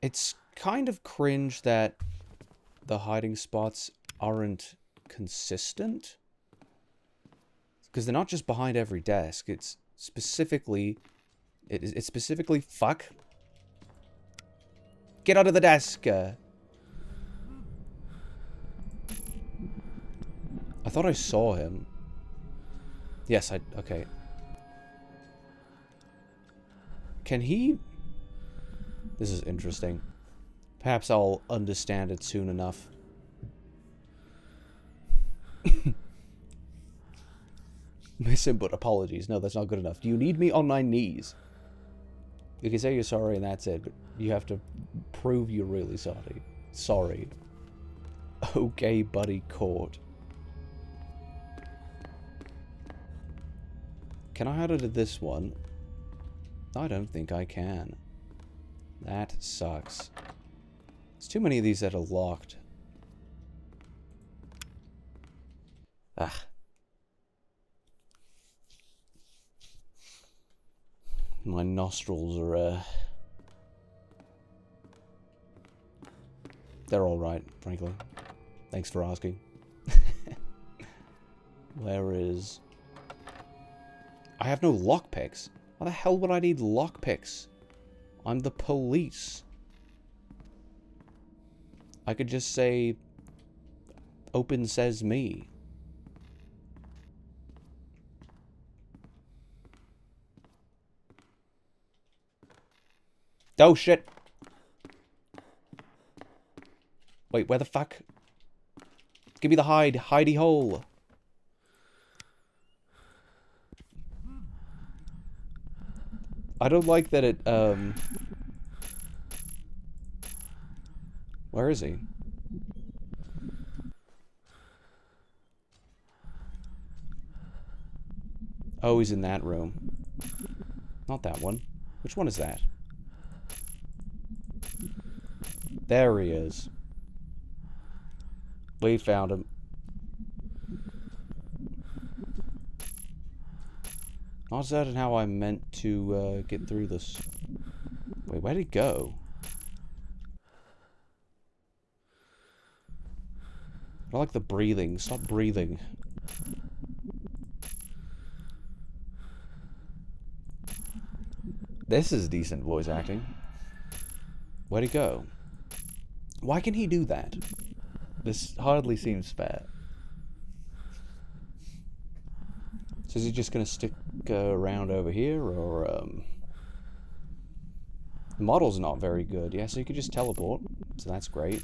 It's kind of cringe that the hiding spots aren't consistent. Because they're not just behind every desk. It's specifically... It's specifically... Fuck. Get under the desk! I thought I saw him. Yes, okay. Can he... This is interesting. Perhaps I'll understand it soon enough. Missing but apologies. No, that's not good enough. Do you need me on my knees? You can say you're sorry and that's it, but you have to prove you're really sorry. Sorry. Okay, buddy, court. Can I add it to this one? I don't think I can. That sucks. There's too many of these that are locked. Ah. My nostrils are, they're alright, frankly. Thanks for asking. Where is... I have no lockpicks. Why the hell would I need lockpicks? I'm the police. I could just say... Open says me. Oh shit! Wait, where the fuck? Give me the hidey hole. I don't like that it, where is he? Oh, he's in that room. Not that one. Which one is that? There he is. We found him. Not certain how I meant to get through this. Wait, where'd he go? I like the breathing. Stop breathing. This is decent voice acting. Where'd he go? Why can he do that? This hardly seems fair. So is he just gonna stick around over here, or the model's not very good. Yeah, so you could just teleport, so that's great.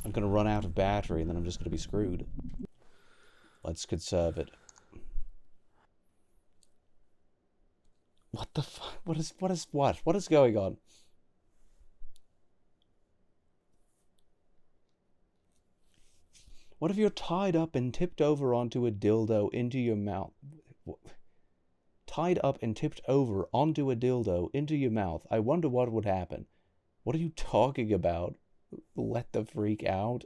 I'm gonna run out of battery, and then I'm just gonna be screwed. Let's conserve it. What the fuck? What is going on? What if you're tied up and tipped over onto a dildo into your mouth? Tied up and tipped over onto a dildo into your mouth. I wonder what would happen. What are you talking about? Let the freak out.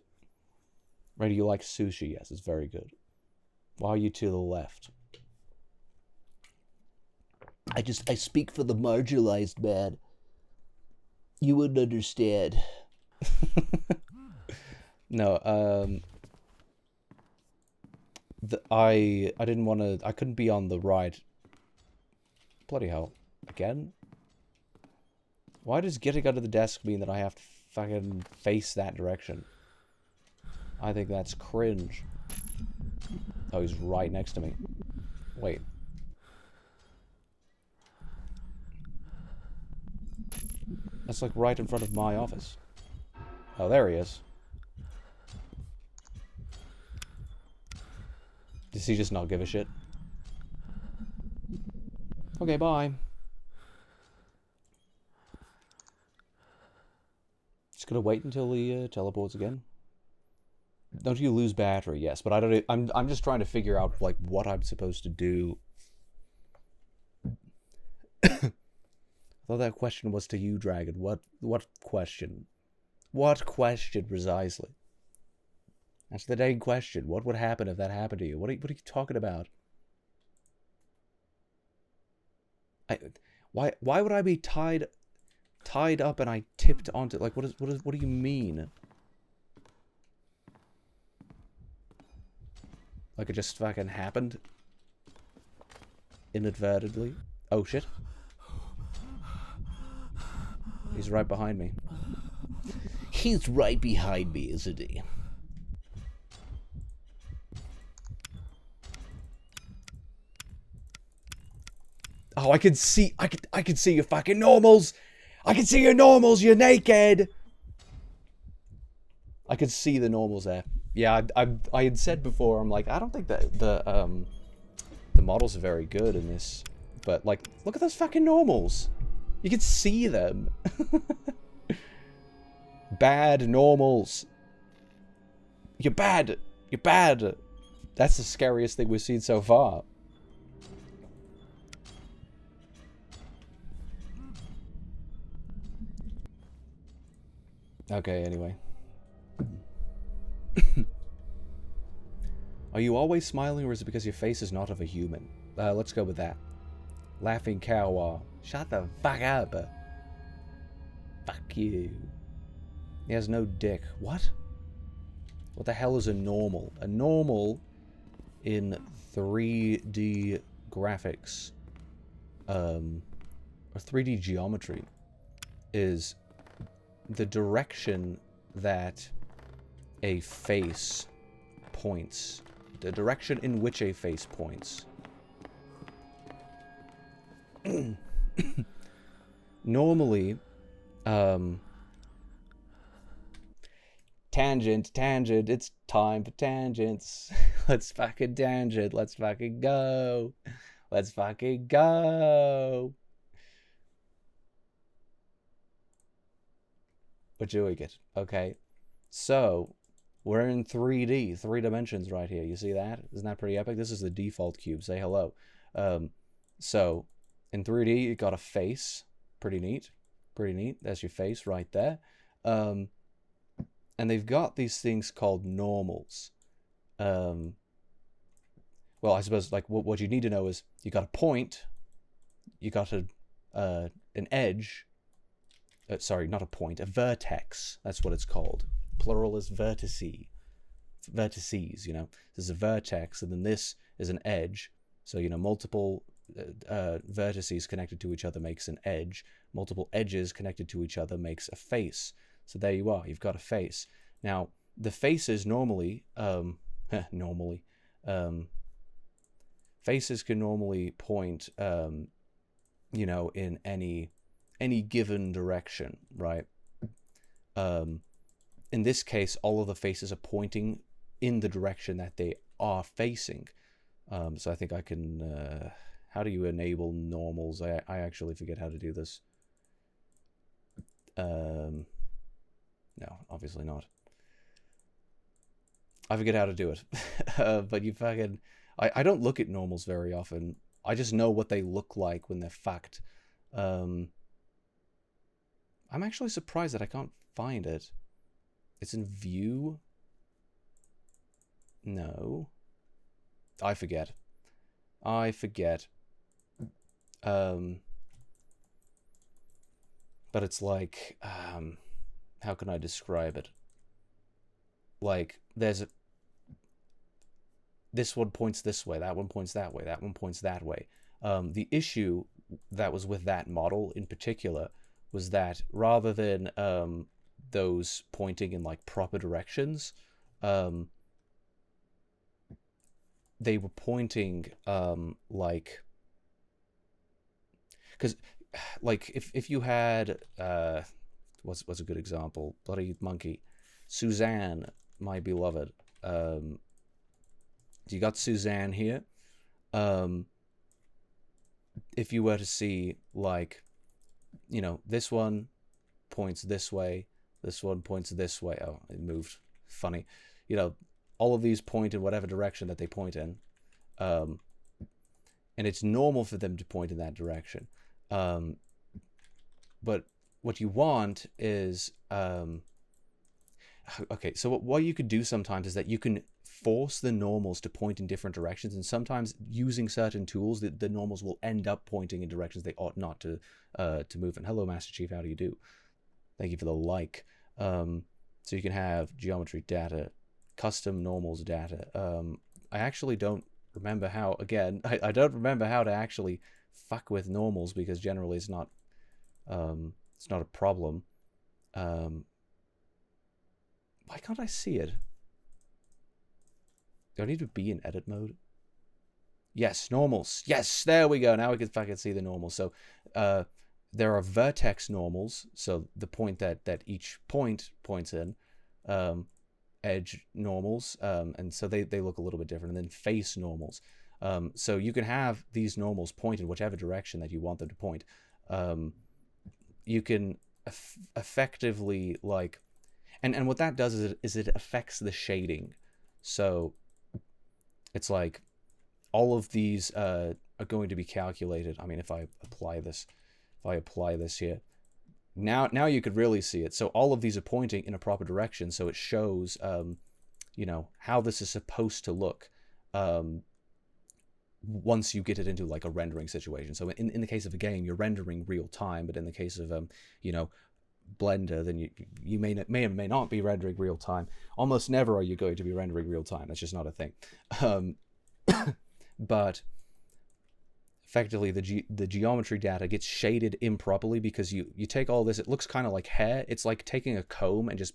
Right, do you like sushi? Yes, it's very good. Why are you to the left? I speak for the marginalized, man. You wouldn't understand. No, I didn't want to... I couldn't be on the right. Bloody hell. Again? Why does getting under the desk mean that I have to fucking face that direction? I think that's cringe. Oh, he's right next to me. Wait. That's like right in front of my office. Oh, there he is. Does he just not give a shit? Okay, bye. Just gonna wait until he teleports again. Don't you lose battery? Yes, but I don't. I'm just trying to figure out like what I'm supposed to do. I thought that question was to you, Dragon. What question? What question precisely? That's the dang question. What would happen if that happened to you? What are you talking about? Why would I be tied up and I tipped onto, like, what do you mean? Like it just fucking happened? Inadvertently? Oh shit. He's right behind me. He's right behind me, isn't he? Oh, I can see your fucking normals. I can see your normals, you're naked! I could see the normals there. Yeah, I had said before, I'm like, I don't think that the models are very good in this. But, like, look at those fucking normals! You can see them! Bad normals! You're bad! You're bad! That's the scariest thing we've seen so far. Okay, anyway. Are you always smiling, or is it because your face is not of a human? Let's go with that. Laughing cow. Shut the fuck up. Fuck you. He has no dick. What? What the hell is a normal? A normal in 3D graphics, or 3D geometry, is the direction that a face points. The direction in which a face points. Normally, tangent, it's time for tangents. Let's fucking tangent, let's fucking go. Let's fucking go. We're doing it. Okay. So, we're in 3D, 3 dimensions right here. You see that? Isn't that pretty epic? This is the default cube. Say hello. So, in 3D, you got a face. Pretty neat. Pretty neat. That's your face right there. And they've got these things called normals. Well, I suppose, like, what you need to know is you got a point, you got an edge. Sorry, not a point, a vertex. That's what it's called. Plural is vertices, you know. There's a vertex, and then this is an edge. So, you know, multiple vertices connected to each other makes an edge. Multiple edges connected to each other makes a face. So there you are. You've got a face. Now, the faces normally, faces can normally point, you know, in any given direction, right? In this case, all of the faces are pointing in the direction that they are facing. So I think I can, how do you enable normals? I actually forget how to do this. No, obviously not. I forget how to do it. But you fucking, I don't look at normals very often. I just know what they look like when they're fucked. I'm actually surprised that I can't find it. It's in view? No. I forget. But it's like, how can I describe it? Like, there's this one points this way, that one points that way, that one points that way. The issue that was with that model in particular was that rather than those pointing in like proper directions, they were pointing like, because like if you had what's a good example? Bloody monkey, Suzanne, my beloved. You got Suzanne here. If you were to see, like, you know, this one points this way, this one points this way. Oh, it moved. Funny. You know, all of these point in whatever direction that they point in. And it's normal for them to point in that direction. But what you want is, okay, so what you could do sometimes is that you can force the normals to point in different directions, and sometimes using certain tools, the normals will end up pointing in directions they ought not to move in. Hello, Master Chief, how do you do? Thank you for the like. So you can have geometry data, custom normals data. I actually don't remember how, again, I don't remember how to actually fuck with normals, because generally it's not a problem. Why can't I see it? Do I need to be in edit mode? Yes, normals. Yes, there we go. Now we can fucking see the normals. So there are vertex normals, so the point that each point points in, edge normals, and so they look a little bit different, and then face normals. So you can have these normals point in whichever direction that you want them to point. You can effectively, like, and what that does is it affects the shading. So it's like all of these are going to be calculated. I mean, if I apply this here, now you could really see it. So all of these are pointing in a proper direction, so it shows you know, how this is supposed to look once you get it into like a rendering situation. So in the case of a game, you're rendering real time, but in the case of you know, Blender, then you may or may not be rendering real time. Almost never are you going to be rendering real time. That's just not a thing. But effectively, the geometry data gets shaded improperly because you take all this. It looks kind of like hair. It's like taking a comb and just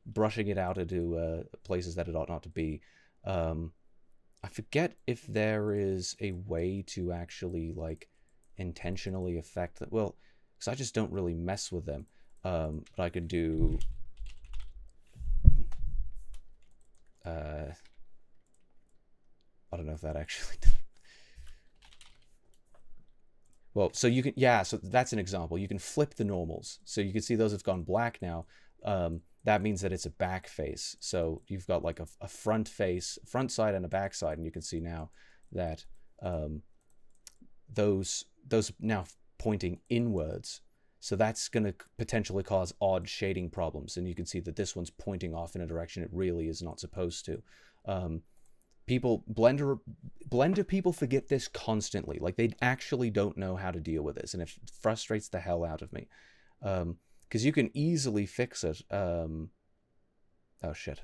brushing it out into places that it ought not to be. I forget if there is a way to actually like intentionally affect that. Well, because I just don't really mess with them. But I could do I don't know if that actually well, so you can, yeah, so that's an example. You can flip the normals. So you can see those have gone black now. That means that it's a back face. So you've got like a front face, front side and a back side, and you can see now that those now pointing inwards. So that's going to potentially cause odd shading problems. And you can see that this one's pointing off in a direction it really is not supposed to. Blender people forget this constantly. Like, they actually don't know how to deal with this, and it frustrates the hell out of me. Because you can easily fix it. Oh shit,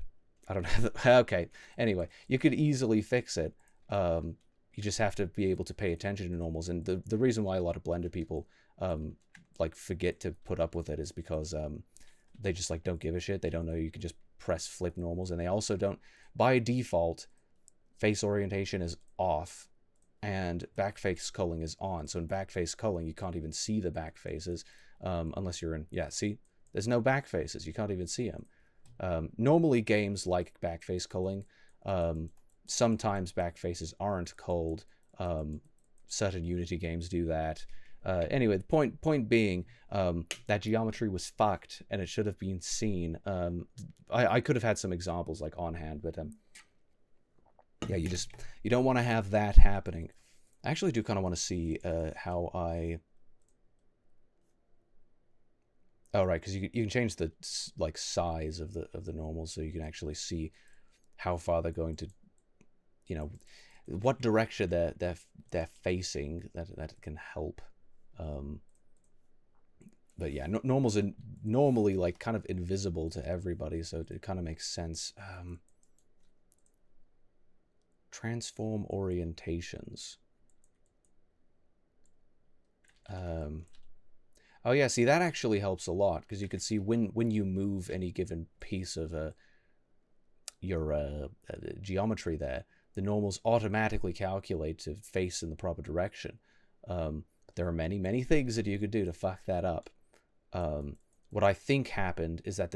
I don't have the, okay. Anyway, you could easily fix it. You just have to be able to pay attention to normals, and the reason why a lot of Blender people like forget to put up with it is because they just like don't give a shit. They don't know you can just press flip normals, and they also don't, by default, face orientation is off and back face culling is on. So in back face culling, you can't even see the back faces unless you're in, yeah, see, there's no back faces. You can't even see them. Normally games like back face culling, sometimes back faces aren't culled. Certain Unity games do that. Anyway, the point being, that geometry was fucked and it should have been seen. I could have had some examples like on hand, but yeah, you don't want to have that happening. I actually do kind of want to see how I. Oh right, because you can change the like size of the normals, so you can actually see how far they're going to, you know, what direction they're facing. That can help. But yeah, normals are normally like kind of invisible to everybody, so it kind of makes sense. Transform orientations. Oh yeah, see, that actually helps a lot, because you can see when you move any given piece of your geometry there, the normals automatically calculate to face in the proper direction. There are many things that you could do to fuck that up. What I think happened is that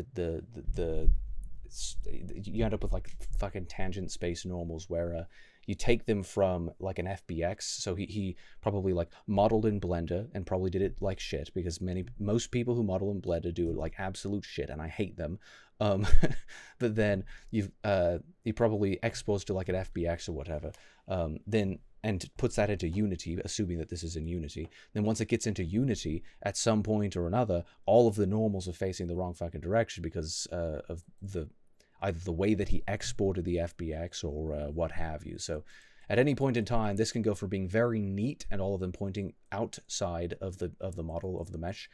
you end up with like fucking tangent space normals where you take them from like an FBX. So he probably like modeled in Blender and probably did it like shit, because most people who model in Blender do it like absolute shit, and I hate them. But then he probably exports to like an FBX or whatever. And puts that into Unity, assuming that this is in Unity. Then once it gets into Unity, at some point or another, all of the normals are facing the wrong fucking direction because of either the way that he exported the FBX or what have you. So at any point in time, this can go from being very neat and all of them pointing outside of the model of the mesh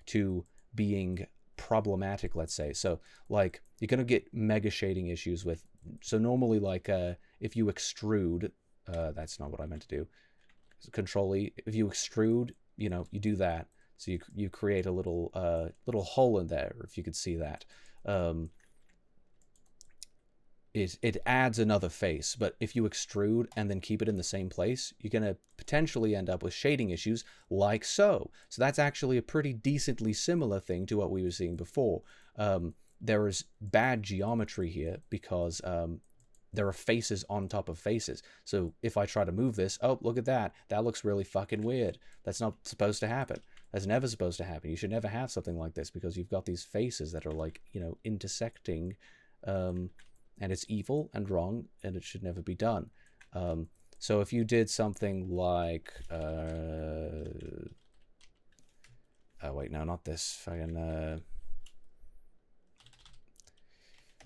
to being problematic, let's say. So like you're going to get mega shading issues with, so normally like if you extrude, that's not what I meant to do. Control-E, if you extrude, you know, you do that. So you create a little hole in there, if you could see that. it adds another face. But if you extrude and then keep it in the same place, you're going to potentially end up with shading issues like so. So that's actually a pretty decently similar thing to what we were seeing before. There is bad geometry here because there are faces on top of faces. So if I try to move this, oh, look at that. That looks really fucking weird. That's not supposed to happen. That's never supposed to happen. You should never have something like this because you've got these faces that are like, you know, intersecting, and it's evil and wrong, and it should never be done. So if you did something like, oh wait, no, not this. Fucking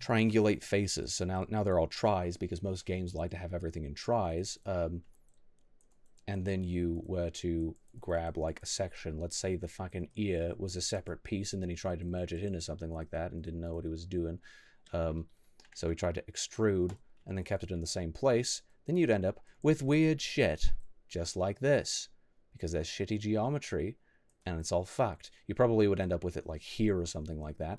triangulate faces. So now they're all tries because most games like to have everything in tries. And then you were to grab like a section. Let's say the fucking ear was a separate piece, and then he tried to merge it into something like that and didn't know what he was doing. So he tried to extrude and then kept it in the same place. Then you'd end up with weird shit, just like this, because there's shitty geometry and it's all fucked. You probably would end up with it like here or something like that.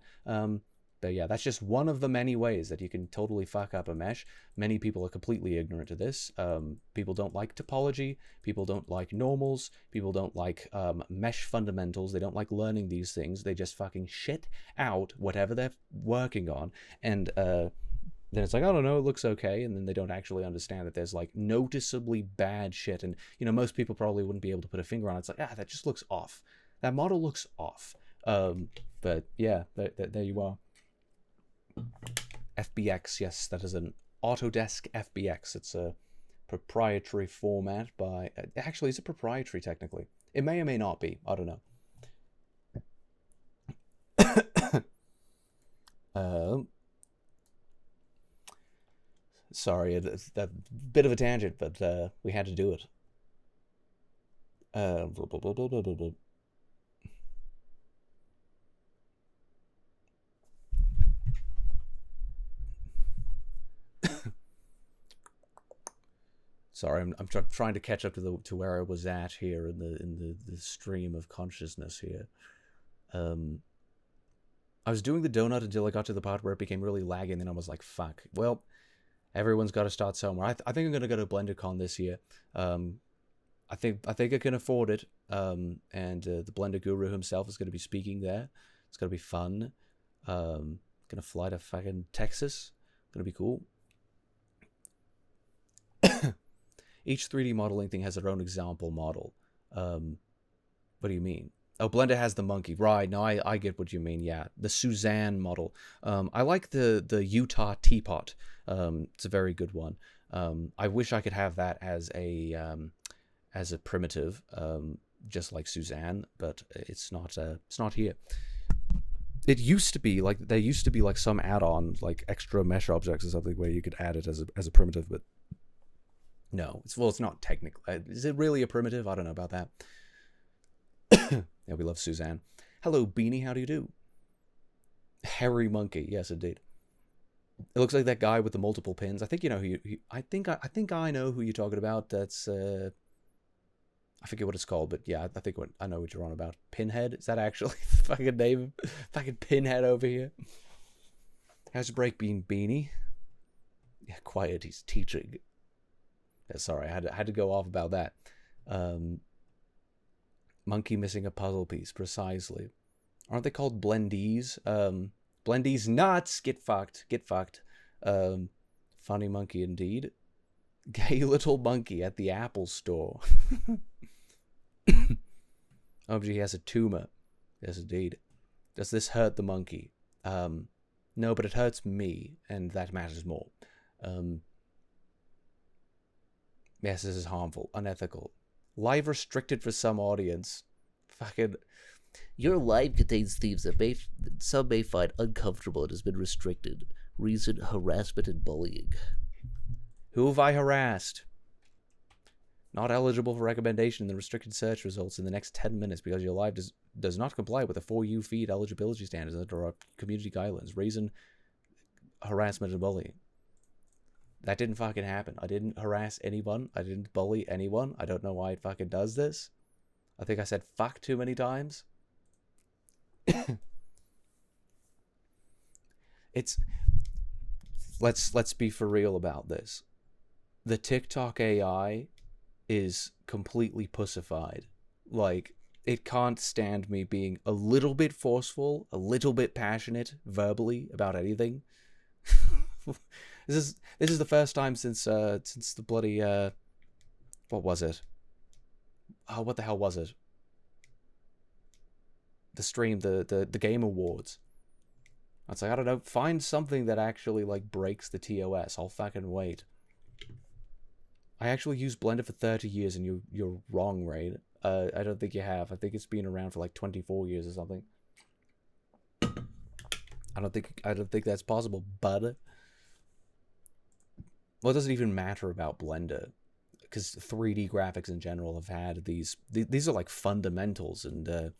But yeah, that's just one of the many ways that you can totally fuck up a mesh. Many people are completely ignorant to this. People don't like topology. People don't like normals. People don't like mesh fundamentals. They don't like learning these things. They just fucking shit out whatever they're working on. And then it's like, I don't know, it looks okay. And then they don't actually understand that there's like noticeably bad shit. And, you know, most people probably wouldn't be able to put a finger on it. It's like, that just looks off. That model looks off. But yeah, there you are. FBX, yes, that is an Autodesk FBX. It's a proprietary format by... actually, is it proprietary, technically? It may or may not be. I don't know. Sorry, that bit of a tangent, but we had to do it. Sorry, I'm trying to catch up to where I was at here in the stream of consciousness here. I was doing the donut until I got to the part where it became really laggy, and then I was like, fuck. Well, everyone's got to start somewhere. I think I'm gonna go to BlenderCon this year. I think I can afford it. And the Blender Guru himself is gonna be speaking there. It's gonna be fun. Gonna fly to fucking Texas. Gonna be cool. Each 3D modeling thing has their own example model. What do you mean? Oh, Blender has the monkey. Right, no, I get what you mean, yeah. The Suzanne model. I like the Utah teapot. It's a very good one. I wish I could have that as a primitive, just like Suzanne, but it's not here. It used to be, like, there used to be, like, some add-on, like, extra mesh objects or something where you could add it as a primitive, but no. It's not technically. Is it really a primitive? I don't know about that. Yeah, we love Suzanne. Hello, Beanie. How do you do? Hairy monkey. Yes, indeed. It looks like that guy with the multiple pins. I think you know who you... I think I know who you're talking about. That's... I forget what it's called, but yeah, I know what you're on about. Pinhead? Is that actually the fucking name? Fucking Pinhead over here. How's your break being, Beanie? Yeah, quiet. He's teaching. Yeah, sorry, I had to go off about that. Monkey missing a puzzle piece, precisely. Aren't they called blendies? Blendies nuts! Get fucked. Get fucked. Funny monkey indeed. Gay little monkey at the Apple store. Oh, he has a tumor. Yes, indeed. Does this hurt the monkey? No, but it hurts me, and that matters more. Yes, this is harmful, unethical. Live restricted for some audience. Fucking... Your live contains themes that some may find uncomfortable and has been restricted. Reason, harassment, and bullying. Who have I harassed? Not eligible for recommendation in the restricted search results in the next 10 minutes because your live does not comply with the For You feed eligibility standards under our community guidelines. Reason, harassment, and bullying. That didn't fucking happen. I didn't harass anyone. I didn't bully anyone. I don't know why it fucking does this. I think I said fuck too many times. let's be for real about this. The TikTok AI is completely pussified. Like, it can't stand me being a little bit forceful, a little bit passionate verbally about anything. This is the first time since the bloody what was it? Oh, what the hell was it? The stream, the Game Awards. I'd say, I don't know, find something that actually like breaks the TOS. I'll fucking wait. I actually used Blender for 30 years, and you're wrong, Raid. I don't think you have. I think it's been around for like 24 years or something. I don't think that's possible, bud. Well, it doesn't even matter about Blender, because 3D graphics in general have had these are like fundamentals, and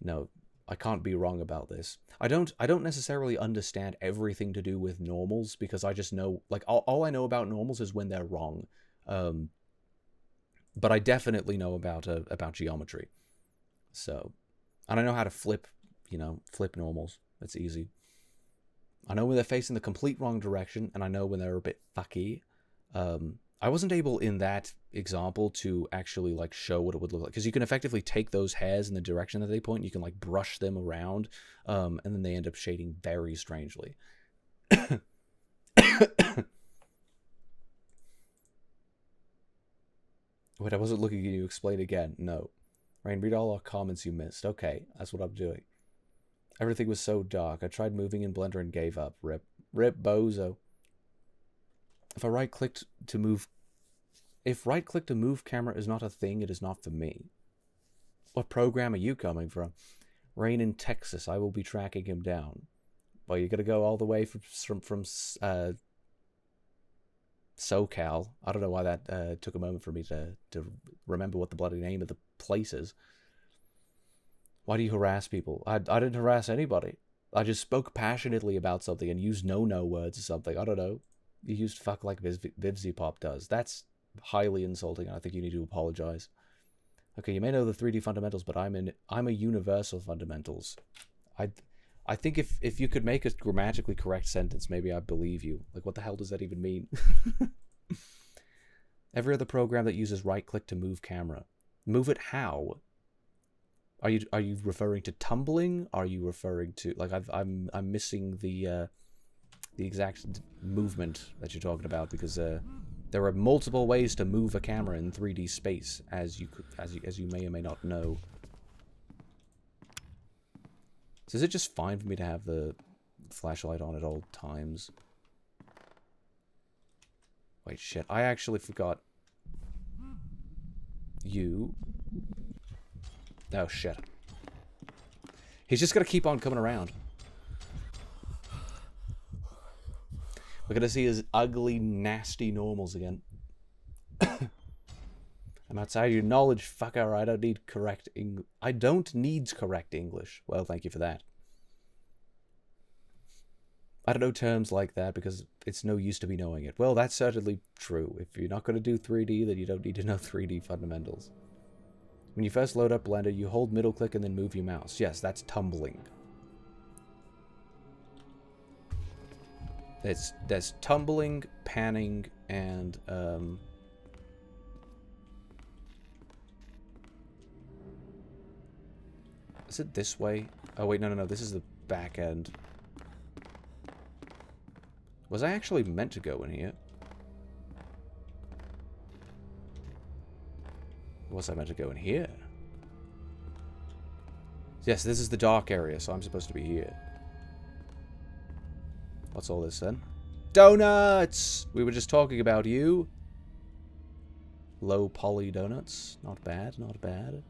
no, I can't be wrong about this. I don't necessarily understand everything to do with normals, because I just know, like, all I know about normals is when they're wrong. But I definitely know about geometry. So, and I know how to flip normals. It's easy. I know when they're facing the complete wrong direction, and I know when they're a bit fucky. I wasn't able in that example to actually like show what it would look like, because you can effectively take those hairs in the direction that they point, you can like brush them around, and then they end up shading very strangely. Wait, I wasn't looking at you. Explain again. No. Rain, read all our comments you missed. Okay, that's what I'm doing. Everything was so dark. I tried moving in Blender and gave up. Rip. Rip, bozo. If right-click to move camera is not a thing, it is not for me. What program are you coming from? Rain in Texas. I will be tracking him down. Well, you're gonna go all the way from SoCal. I don't know why that took a moment for me to remember what the bloody name of the place is. Why do you harass people? I didn't harass anybody. I just spoke passionately about something and used no words or something. I don't know. You used fuck like Vivzipop does. That's highly insulting, and I think you need to apologize. Okay, you may know the 3D fundamentals, but I'm a universal fundamentals. I think if you could make a grammatically correct sentence, maybe I'd believe you. Like, what the hell does that even mean? Every other program that uses right-click to move camera. Move it how? Are you referring to tumbling? Are you referring to, like, I'm missing the exact movement that you're talking about, because there are multiple ways to move a camera in 3D space, as you may or may not know. So is it just fine for me to have the flashlight on at all times? Wait, shit. I actually forgot. You. Oh, shit. He's just gonna keep on coming around. We're gonna see his ugly, nasty normals again. I'm outside your knowledge, fucker. I don't need correct English. I don't need correct English. Well, thank you for that. I don't know terms like that because it's no use to me knowing it. Well, that's certainly true. If you're not going to do 3D, then you don't need to know 3D fundamentals. When you first load up Blender, you hold middle click and then move your mouse. Yes, that's tumbling. There's tumbling, panning, and is it this way? Oh wait, no, this is the back end. Was I actually meant to go in here? Was I meant to go in here? Yes, this is the dark area, so I'm supposed to be here. What's all this then? Donuts! We were just talking about you. Low poly donuts. Not bad, not bad.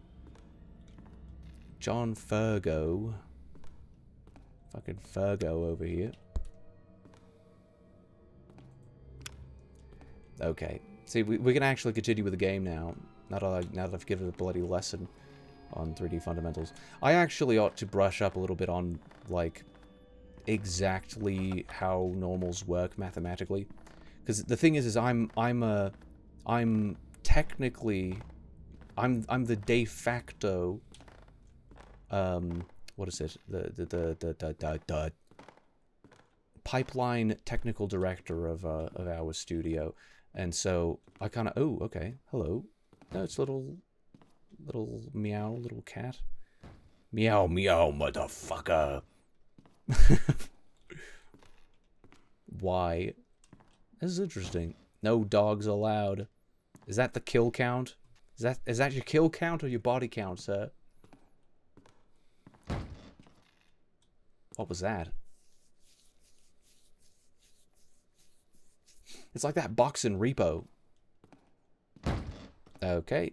John Fergo. Fucking Fergo over here. Okay. See, we can actually continue with the game now. Now that I've given a bloody lesson on 3D fundamentals. I actually ought to brush up a little bit on, like, exactly how normals work mathematically. Because the thing is I'm technically... I'm the de facto... what is it? The pipeline technical director of our studio, and so I kind of, oh, okay, hello. No, it's little meow, little cat. Meow, meow, motherfucker. Why? This is interesting. No dogs allowed. Is that the kill count? Is that your kill count or your body count, sir? What was that? It's like that box in Repo. Okay.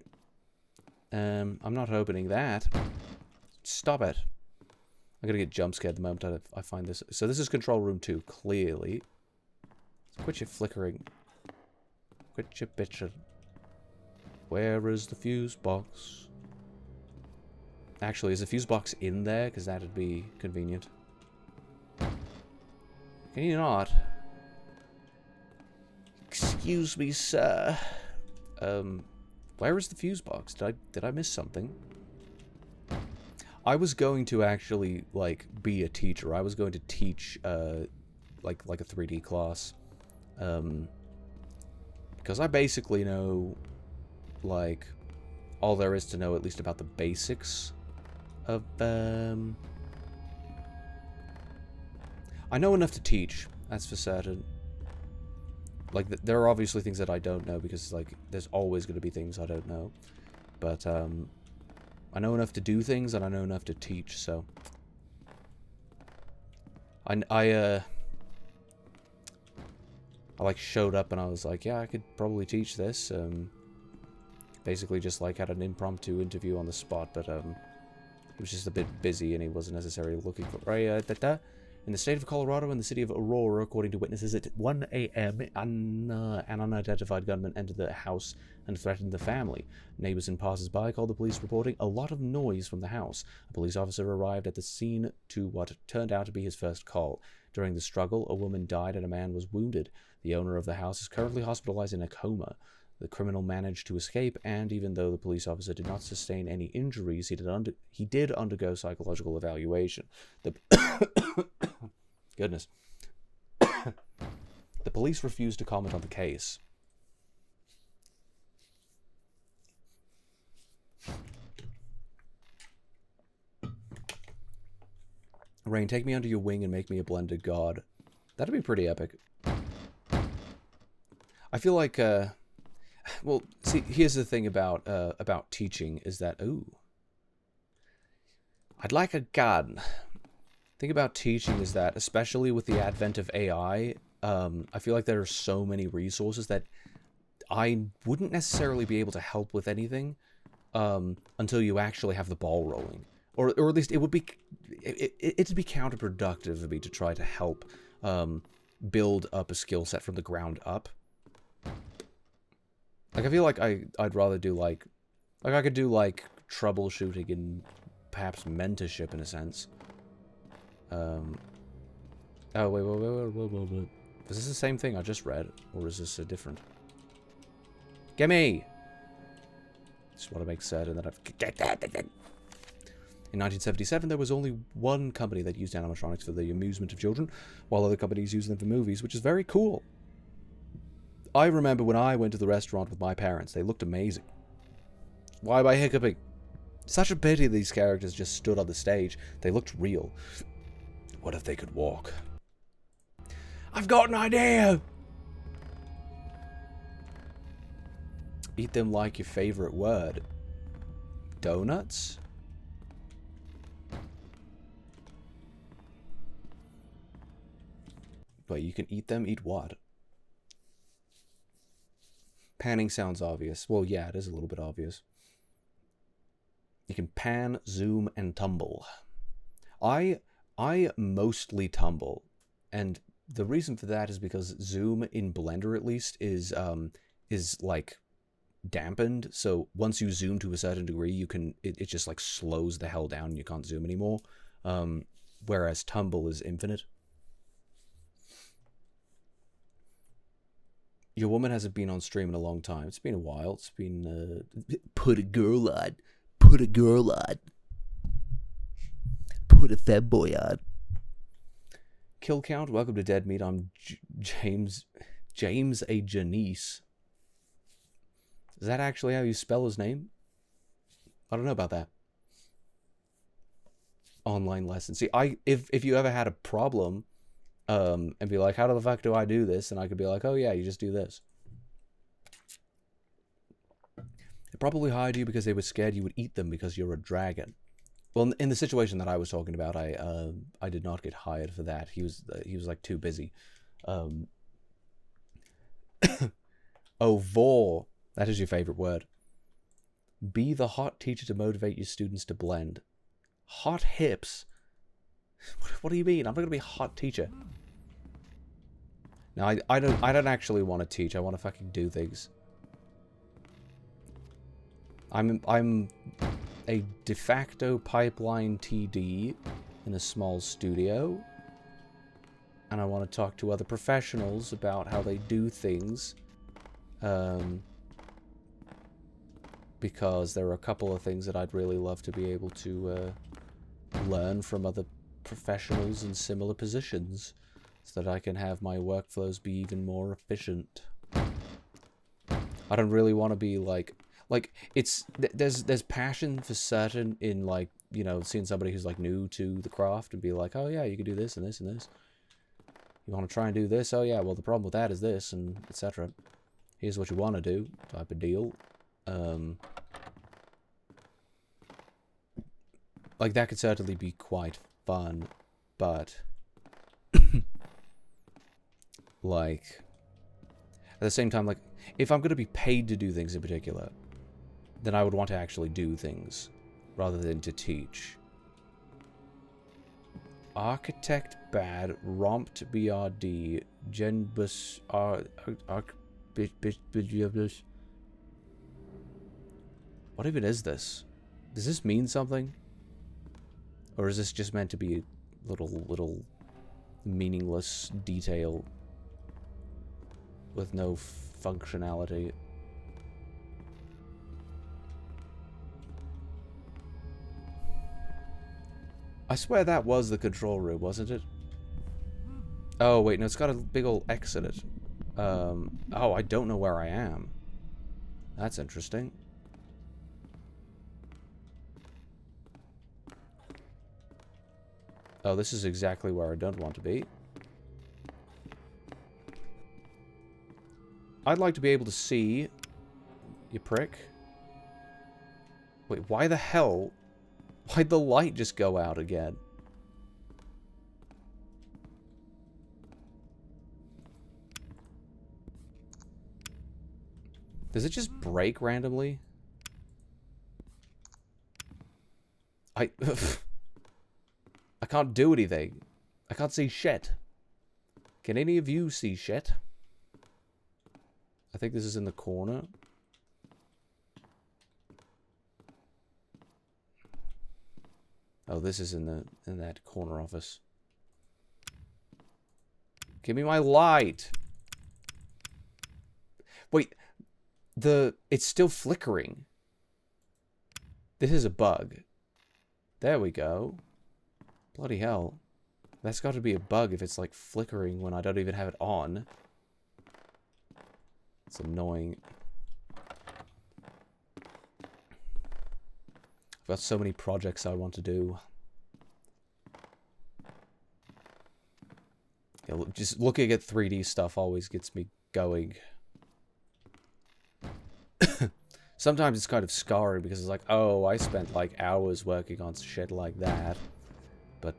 I'm not opening that. Stop it. I'm gonna get jump scared the moment I find this. So this is control room 2, clearly. Quit your flickering. Quit your bitching. Where is the fuse box? Actually, is the fuse box in there? Because that'd be convenient. Can you not? Excuse me, sir. Where is the fuse box? Did I miss something? I was going to actually, like, be a teacher. I was going to teach, like a 3D class. Because I basically know, like, all there is to know, at least about the basics of, I know enough to teach, that's for certain. Like, there are obviously things that I don't know, because, like, there's always going to be things I don't know. But, I know enough to do things, and I know enough to teach, so... I like, showed up, and I was like, yeah, I could probably teach this, basically just, like, had an impromptu interview on the spot, but, he was just a bit busy, and he wasn't necessarily looking for... In the state of Colorado and the city of Aurora, according to witnesses, at 1 a.m., an unidentified gunman entered the house and threatened the family. Neighbors and passers-by called the police, reporting a lot of noise from the house. A police officer arrived at the scene to what turned out to be his first call. During the struggle, a woman died and a man was wounded. The owner of the house is currently hospitalized in a coma. The criminal managed to escape, and even though the police officer did not sustain any injuries, he did undergo psychological evaluation. Goodness. The police refused to comment on the case. Rain, take me under your wing and make me a blended god. That'd be pretty epic. I feel like, well, see, here's the thing about teaching is that, ooh, I'd like a gun. The thing about teaching is that, especially with the advent of AI, I feel like there are so many resources that I wouldn't necessarily be able to help with anything until you actually have the ball rolling. Or at least it'd be counterproductive of me to try to help build up a skill set from the ground up. Like, I feel like I'd rather do, like I could do, like, troubleshooting and perhaps mentorship in a sense. Oh, wait. Is this the same thing I just read? Or is this a different? Gimme! Just want to make certain that I've... In 1977, there was only one company that used animatronics for the amusement of children, while other companies used them for movies, which is very cool. I remember when I went to the restaurant with my parents, they looked amazing. Why am I hiccuping? Such a pity these characters just stood on the stage. They looked real. What if they could walk? I've got an idea! Eat them like your favorite word. Donuts? Wait, you can eat them? Eat what? Panning sounds obvious. Well, yeah, it is a little bit obvious. You can pan, zoom, and tumble. I mostly tumble, and the reason for that is because zoom in Blender at least is like dampened. So once you zoom to a certain degree, you can it just like slows the hell down. And you can't zoom anymore. Whereas tumble is infinite. Your woman hasn't been on stream in a long time. It's been a while. It's been put a girl on. Put a girl on. Put a femboy on. Kill count. Welcome to Dead Meat. I'm James A. Janice. Is that actually how you spell his name? I don't know about that. Online lesson. See, if you ever had a problem, and be like, how the fuck do I do this? And I could be like, oh yeah, you just do this. They probably hired you because they were scared you would eat them because you're a dragon. Well, in the situation that I was talking about, I did not get hired for that. He was like too busy. Oh, vor. That is your favorite word. Be the hot teacher to motivate your students to blend. Hot hips? What do you mean? I'm not gonna be a hot teacher. No, I don't actually want to teach. I want to fucking do things. I'm a de facto pipeline TD in a small studio, and I want to talk to other professionals about how they do things, because there are a couple of things that I'd really love to be able to learn from other professionals in similar positions, so that I can have my workflows be even more efficient. I don't really want to be like it's there's passion for certain in, like, you know, seeing somebody who's like new to the craft and be like, oh yeah, you can do this and this and this. You want to try and do this? Oh yeah, well the problem with that is this, and etc. Here's what you want to do, type of deal. Like, that could certainly be quite fun, but like, at the same time, like, if I'm going to be paid to do things in particular, then I would want to actually do things rather than to teach. Architect bad, romped BRD, genbus what even is this? Does this mean something? Or is this just meant to be a little meaningless detail with no functionality? I swear that was the control room, wasn't it? Oh, wait, no, it's got a big old X in it. Oh, I don't know where I am. That's interesting. Oh, this is exactly where I don't want to be. I'd like to be able to see... You prick. Wait, why the hell... Why'd the light just go out again? Does it just break randomly? I can't do anything. I can't see shit. Can any of you see shit? I think this is in the corner. Oh, this is in that corner office. Give me my light. Wait, it's still flickering. This is a bug. There we go. Bloody hell. That's got to be a bug if it's like flickering when I don't even have it on. It's annoying. I've got so many projects I want to do. Yeah, just looking at 3D stuff always gets me going. Sometimes it's kind of scarring because it's like, oh, I spent like hours working on shit like that. But,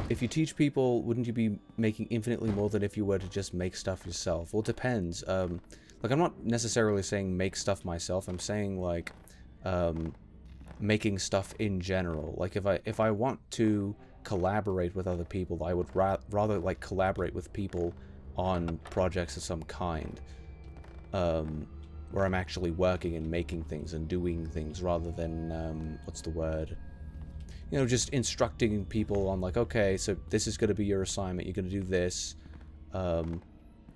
if you teach people, wouldn't you be making infinitely more than if you were to just make stuff yourself? Well, it depends. Like, I'm not necessarily saying make stuff myself. I'm saying, like, making stuff in general. Like, if I want to collaborate with other people, I would rather, like, collaborate with people on projects of some kind. Where I'm actually working and making things and doing things rather than, what's the word? You know, just instructing people on, like, okay, so this is going to be your assignment, you're going to do this,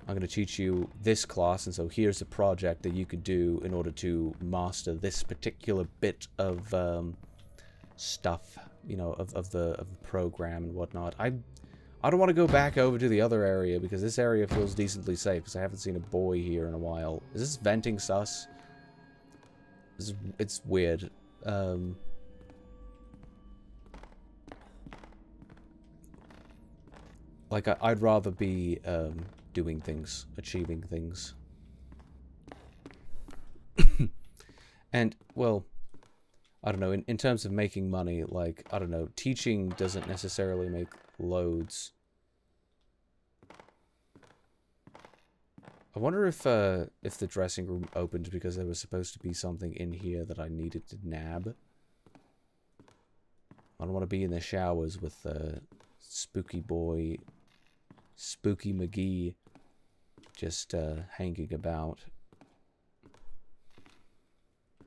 I'm going to teach you this class, and so here's a project that you could do in order to master this particular bit of stuff, you know, of the program and whatnot. I don't want to go back over to the other area because this area feels decently safe because I haven't seen a boy here in a while. Is this venting sus? It's weird. Like, I'd rather be doing things, achieving things. And, well, I don't know, in terms of making money, like, I don't know, teaching doesn't necessarily make loads. I wonder if the dressing room opened because there was supposed to be something in here that I needed to nab. I don't want to be in the showers with Spooky Boy, Spooky McGee, just hanging about.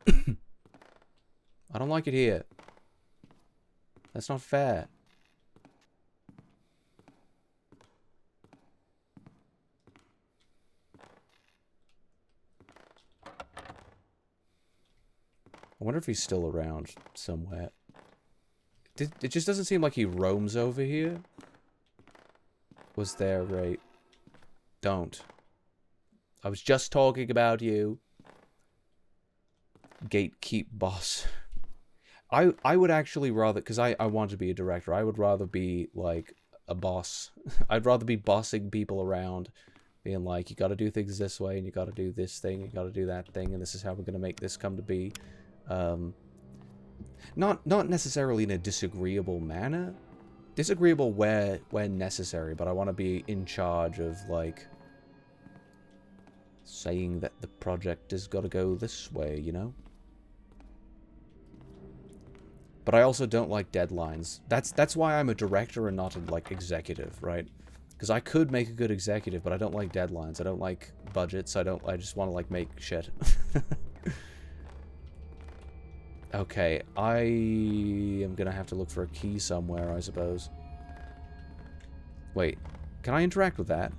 I don't like it here. That's not fair. I wonder if he's still around somewhere. It just doesn't seem like he roams over here. Was there a... Don't. I was just talking about you. Gatekeep boss. I would actually rather... Because I want to be a director. I would rather be, like, a boss. I'd rather be bossing people around. Being like, you gotta do things this way, and you gotta do this thing, you gotta do that thing, and this is how we're gonna make this come to be. Not necessarily in a disagreeable manner. Disagreeable where necessary, but I want to be in charge of, like, saying that the project has got to go this way, you know? But I also don't like deadlines. That's why I'm a director and not a, like, executive, right? Because I could make a good executive, but I don't like deadlines. I don't like budgets. I just want to, like, make shit. Okay, I am gonna have to look for a key somewhere, I suppose. Wait, can I interact with that?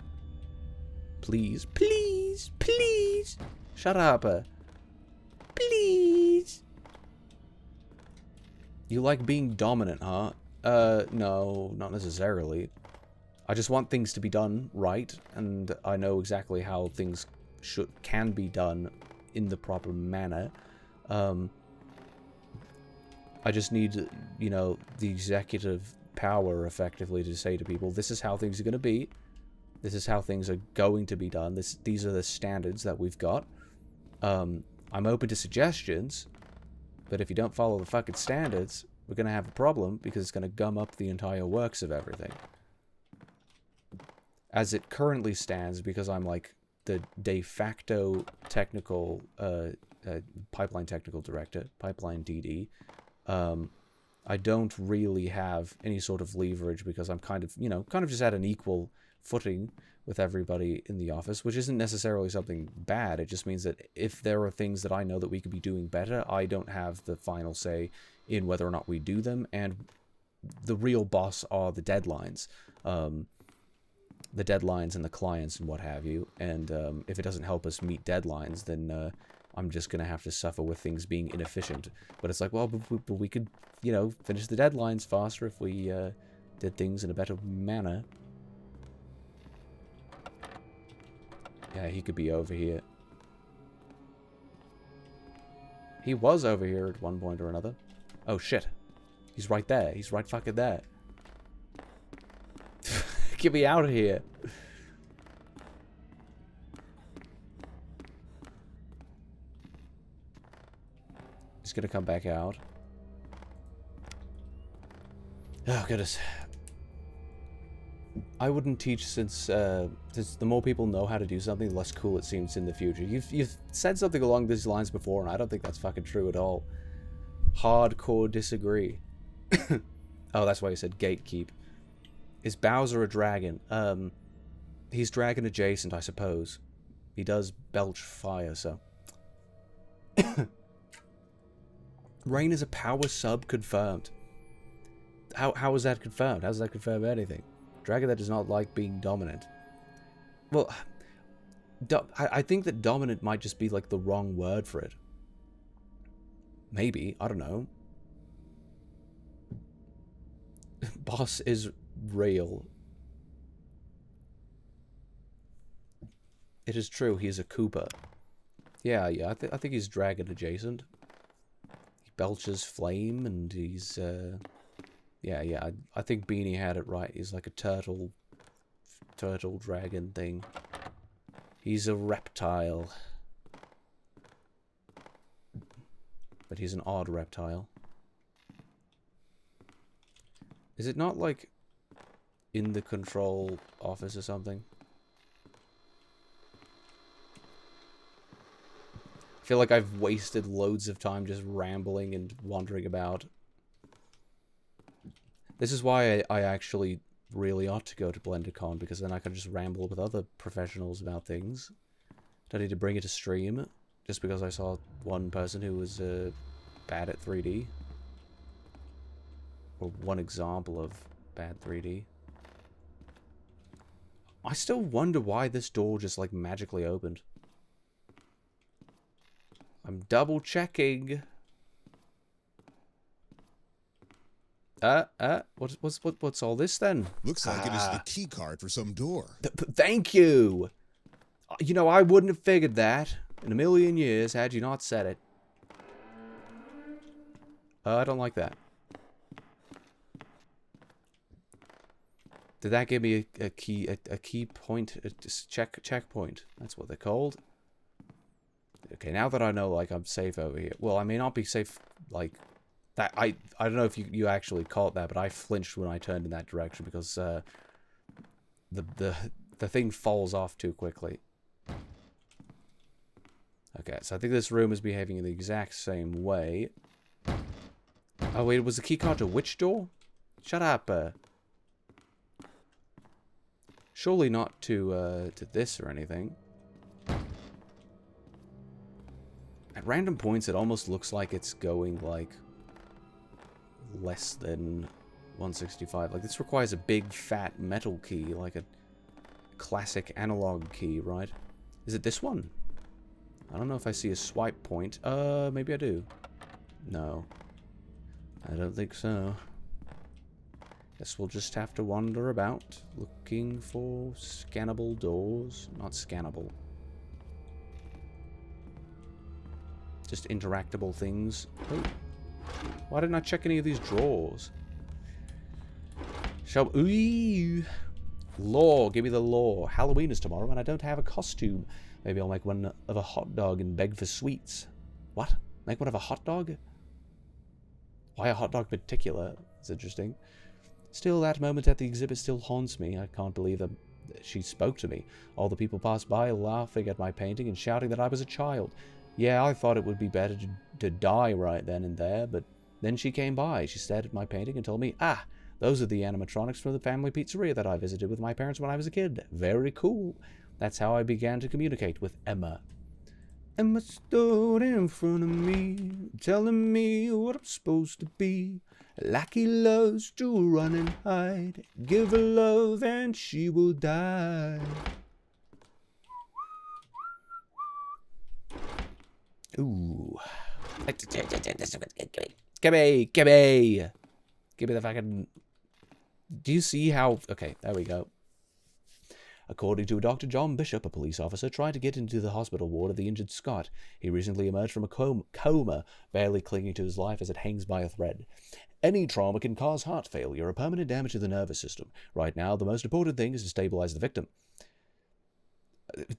Please, please, please! Shut up, please! You like being dominant, huh? No, not necessarily. I just want things to be done right, and I know exactly how things can be done in the proper manner. I just need, you know, the executive power, effectively, to say to people, this is how things are going to be. This is how things are going to be done. These are the standards that we've got. I'm open to suggestions, but if you don't follow the fucking standards, we're going to have a problem, because it's going to gum up the entire works of everything. As it currently stands, because I'm, like, the de facto technical, pipeline technical director, pipeline DD, I don't really have any sort of leverage because I'm kind of, you know, just at an equal footing with everybody in the office, which isn't necessarily something bad. It just means that if there are things that I know that we could be doing better, I don't have the final say in whether or not we do them, and the real boss are the deadlines. The deadlines and the clients and what have you, and if it doesn't help us meet deadlines, then I'm just going to have to suffer with things being inefficient. But it's like, well, but we could, you know, finish the deadlines faster if we did things in a better manner. Yeah, he could be over here. He was over here at one point or another. Oh, shit. He's right there. He's right fucking there. Get me out of here. He's gonna come back out. Oh, goodness. I wouldn't teach since the more people know how to do something, the less cool it seems in the future. You've said something along these lines before, and I don't think that's fucking true at all. Hardcore disagree. Oh, that's why you said gatekeep. Is Bowser a dragon? He's dragon adjacent, I suppose. He does belch fire, so. Rain is a power sub confirmed. How is that confirmed? How does that confirm anything? Dragon that does not like being dominant. Well, I think that dominant might just be like the wrong word for it. Maybe, I don't know. Boss is real. It is true, he's a Koopa. Yeah, I think he's dragon adjacent. He belches flame, and he's, yeah, I think Beanie had it right. He's like a turtle dragon thing. He's a reptile. But he's an odd reptile. Is it not, like, in the control office or something? I feel like I've wasted loads of time just rambling and wandering about. This is why I actually really ought to go to BlenderCon, because then I can just ramble with other professionals about things. Don't need to bring it to stream, just because I saw one person who was bad at 3D. Or one example of bad 3D. I still wonder why this door just, like, magically opened. I'm double checking. What's all this then? Looks like it is the key card for some door. Thank you. You know, I wouldn't have figured that in a million years had you not said it. I don't like that. Did that give me a key point? Checkpoint. That's what they're called. Okay, now that I know, like, I'm safe over here. Well, I may not be safe, like, that. I don't know if you actually call it that, but I flinched when I turned in that direction because the thing falls off too quickly. Okay, so I think this room is behaving in the exact same way. Oh wait, was the keycard to which door? Shut up. Surely not to this or anything. At random points, it almost looks like it's going, like, less than 165. Like, this requires a big, fat metal key, like a classic analog key, right? Is it this one? I don't know if I see a swipe point. Maybe I do. No. I don't think so. Guess we'll just have to wander about, looking for scannable doors. Not scannable. Just interactable things. Oh. Why didn't I check any of these drawers? Ooh. Law. Give me the law. Halloween is tomorrow and I don't have a costume. Maybe I'll make one of a hot dog and beg for sweets. What? Make one of a hot dog? Why a hot dog in particular? It's interesting. Still, that moment at the exhibit still haunts me. I can't believe that she spoke to me. All the people passed by laughing at my painting and shouting that I was a child. Yeah, I thought it would be better to die right then and there, but then she came by. She stared at my painting and told me, "Ah, those are the animatronics from the family pizzeria that I visited with my parents when I was a kid. Very cool." That's how I began to communicate with Emma. Emma stood in front of me, telling me what I'm supposed to be. Like he loves to run and hide. Give her love and she will die. Ooh. Gimme! Give me the fucking... Do you see how... Okay, there we go. According to Dr. John Bishop, a police officer tried to get into the hospital ward of the injured Scott. He recently emerged from a coma, barely clinging to his life as it hangs by a thread. Any trauma can cause heart failure or permanent damage to the nervous system. Right now, the most important thing is to stabilize the victim.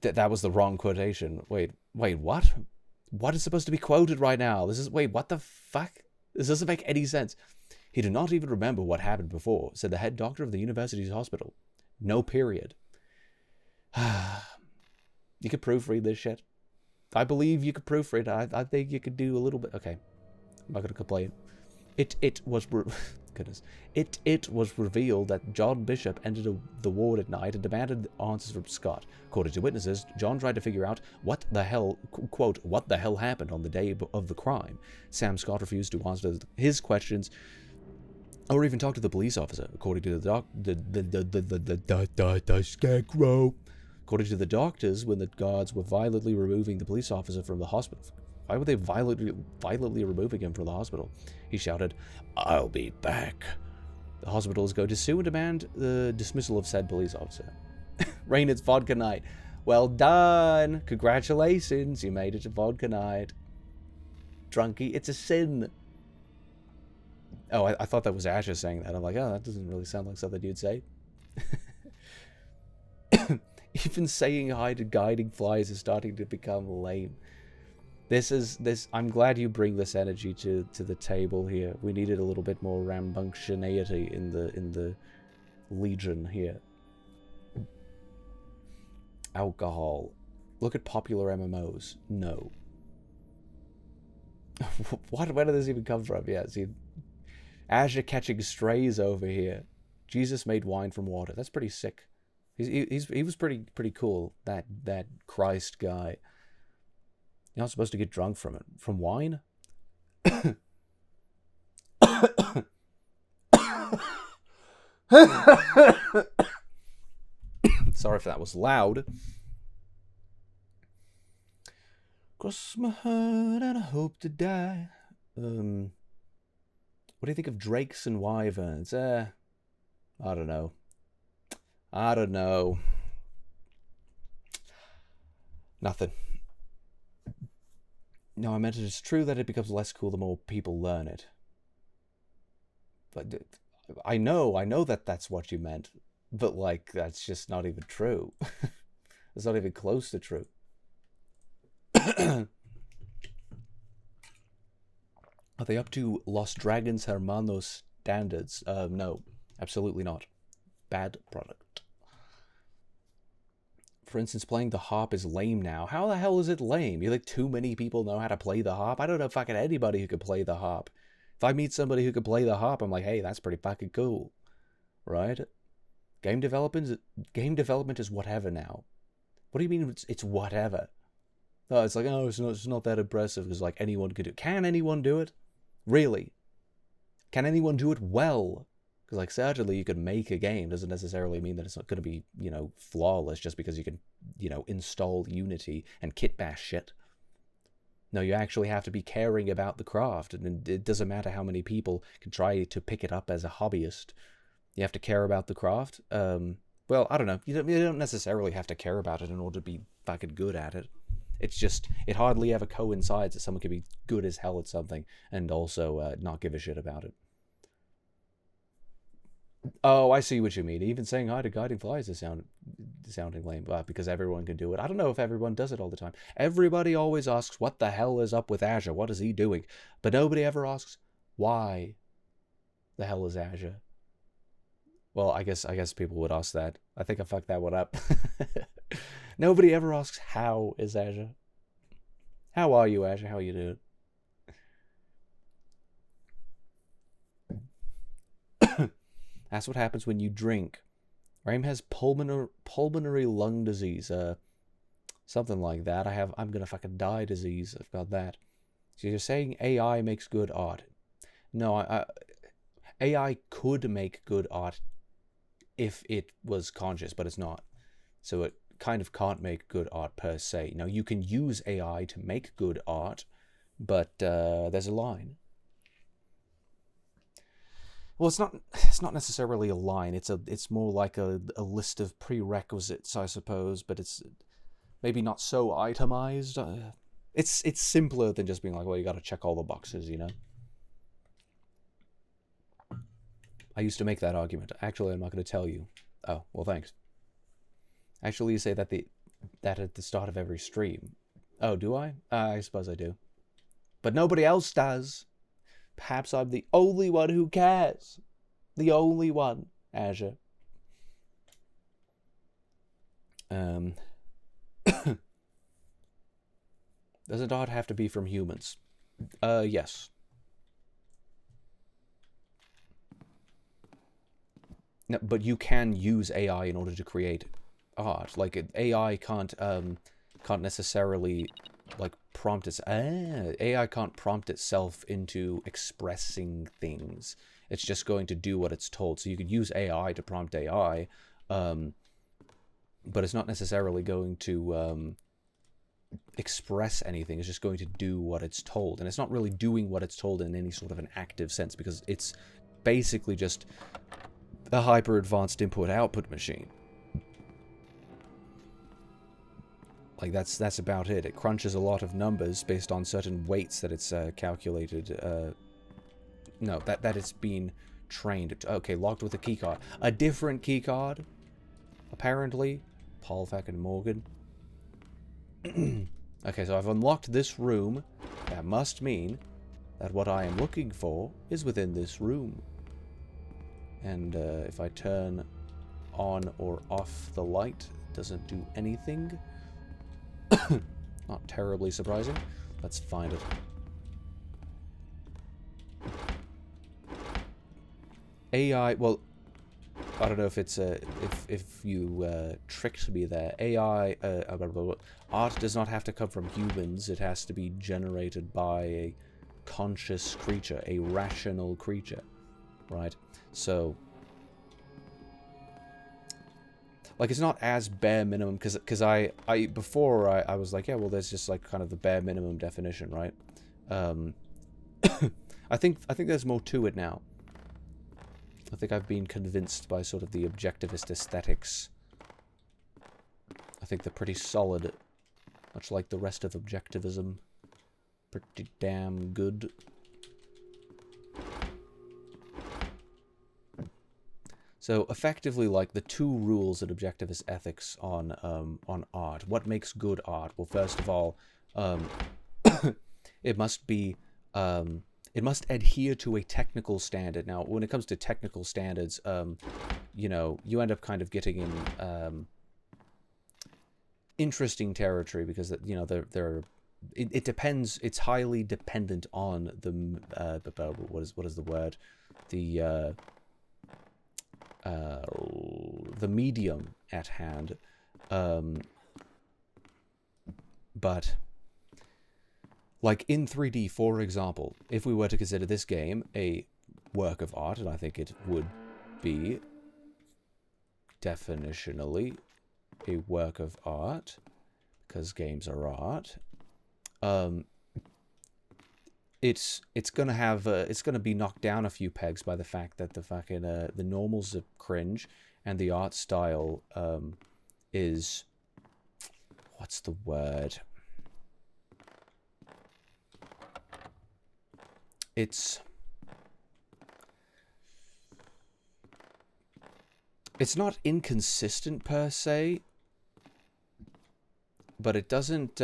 That was the wrong quotation. Wait, what? What is supposed to be quoted right now? Wait, what the fuck? This doesn't make any sense. He did not even remember what happened before, said the head doctor of the university's hospital. No period. You could proofread this shit. I believe you could proofread. I think you could do a little bit. Okay, I'm not gonna complain. It was revealed that John Bishop entered the ward at night and demanded answers from Scott. According to witnesses, John tried to figure out what the hell, quote, what the hell happened on the day of the crime. Sam Scott refused to answer his questions or even talk to the police officer. According to the scarecrow. According to the doctors, when the guards were violently removing the police officer from the hospital. Why were they violently removing him from the hospital? He shouted, "I'll be back." The hospital is going to sue and demand the dismissal of said police officer. Rain, it's vodka night. Well done. Congratulations. You made it to vodka night. Drunkie, it's a sin. Oh, I thought that was Asher saying that. I'm like, oh, that doesn't really sound like something you'd say. Even saying hi to guiding flies is starting to become lame. I'm glad you bring this energy to the table here. We needed a little bit more rambunctionality in the Legion here. Alcohol. Look at popular MMOs. No. Where did this even come from? Yeah, see, Azure catching strays over here. Jesus made wine from water. That's pretty sick. He was pretty cool. That Christ guy. You're not supposed to get drunk from it. From wine? Sorry if that was loud. Cross my heart and I hope to die. What do you think of drakes and wyverns? I don't know. Nothing. No, I meant it's true that it becomes less cool the more people learn it. But I know that that's what you meant. But, like, that's just not even true. It's not even close to true. Are they up to Los Dragons Hermanos standards? No, absolutely not. Bad product. For instance, playing the harp is lame now. How the hell is it lame? You think too many people know how to play the harp? I don't know fucking anybody who could play the harp. If I meet somebody who could play the harp, I'm like, hey, that's pretty fucking cool. Right? Game development is whatever now. What do you mean it's whatever? Oh, it's like, oh, it's not that impressive because, like, anyone could do it. Can anyone do it? Really? Can anyone do it well? Because, like, certainly you could make a game. Doesn't necessarily mean that it's not going to be, you know, flawless just because you can, you know, install Unity and kit bash shit. No, you actually have to be caring about the craft. And it doesn't matter how many people can try to pick it up as a hobbyist. You have to care about the craft. Well, I don't know. You don't necessarily have to care about it in order to be fucking good at it. It's just, it hardly ever coincides that someone can be good as hell at something and also not give a shit about it. Oh, I see what you mean. Even saying hi to guiding flies is sounding lame because everyone can do it. I don't know if everyone does it all the time. Everybody always asks, what the hell is up with Azure? What is he doing? But nobody ever asks, why the hell is Azure? Well, I guess people would ask that. I think I fucked that one up. Nobody ever asks, how is Azure? How are you, Azure? How are you doing? That's what happens when you drink. Raim has pulmonary lung disease. Something like that. I'm gonna fucking die disease. I've got that. So you're saying AI makes good art? No, AI could make good art if it was conscious, but it's not. So it kind of can't make good art per se. Now, you can use AI to make good art, but there's a line. Well, it's not necessarily a line. It's more like a list of prerequisites, I suppose, but it's maybe not so itemized. It's simpler than just being like, well, you got to check all the boxes, you know. I used to make that argument. Actually, I'm not going to tell you. Oh, well, thanks. Actually, you say that at the start of every stream. Oh, do I? I suppose I do. But nobody else does. Perhaps I'm the only one who cares. The only one, Azure. Doesn't art have to be from humans? Yes. No, but you can use AI in order to create art. Like, AI can't necessarily, like, prompt its... AI can't prompt itself into expressing things. It's just going to do what it's told. So you could use AI to prompt AI, but it's not necessarily going to express anything. It's just going to do what it's told, and it's not really doing what it's told in any sort of an active sense, because it's basically just a hyper-advanced input-output machine. Like, that's about it. It crunches a lot of numbers based on certain weights that it's calculated. No, that it's been trained. Okay, locked with a keycard. A different keycard, apparently. Paul fucking Morgan. Okay, so I've unlocked this room. That must mean that what I am looking for is within this room. And if I turn on or off the light, it doesn't do anything. Not terribly surprising. Let's find it. AI, well, I don't know if it's if you tricked me there. AI, art does not have to come from humans. It has to be generated by a conscious creature, a rational creature, right? So, like, it's not as bare minimum, because I before I was like, yeah, well, there's just like kind of the bare minimum definition, right? I think there's more to it now. I think I've been convinced by sort of the objectivist aesthetics. I think they're pretty solid, much like the rest of objectivism. Pretty damn good. So effectively, like, the two rules in objectivist ethics on art. What makes good art? Well, first of all, it must be it must adhere to a technical standard. Now, when it comes to technical standards, you know, you end up kind of getting in interesting territory, because you know it depends. It's highly dependent on the what is the word? The medium at hand, but like in 3D, for example, if we were to consider this game a work of art, and I think it would be definitionally a work of art, because games are art, it's gonna have it's gonna be knocked down a few pegs by the fact that the fucking the normals are cringe, and the art style is, what's the word? It's not inconsistent per se, but it doesn't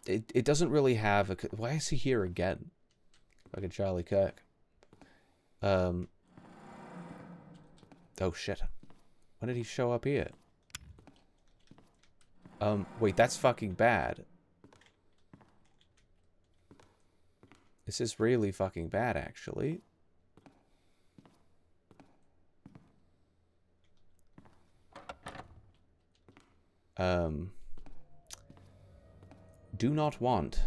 it doesn't really have a... Why is he here again? Like a Charlie Kirk. Oh shit. When did he show up here? Wait, that's fucking bad. This is really fucking bad, actually. Do not want.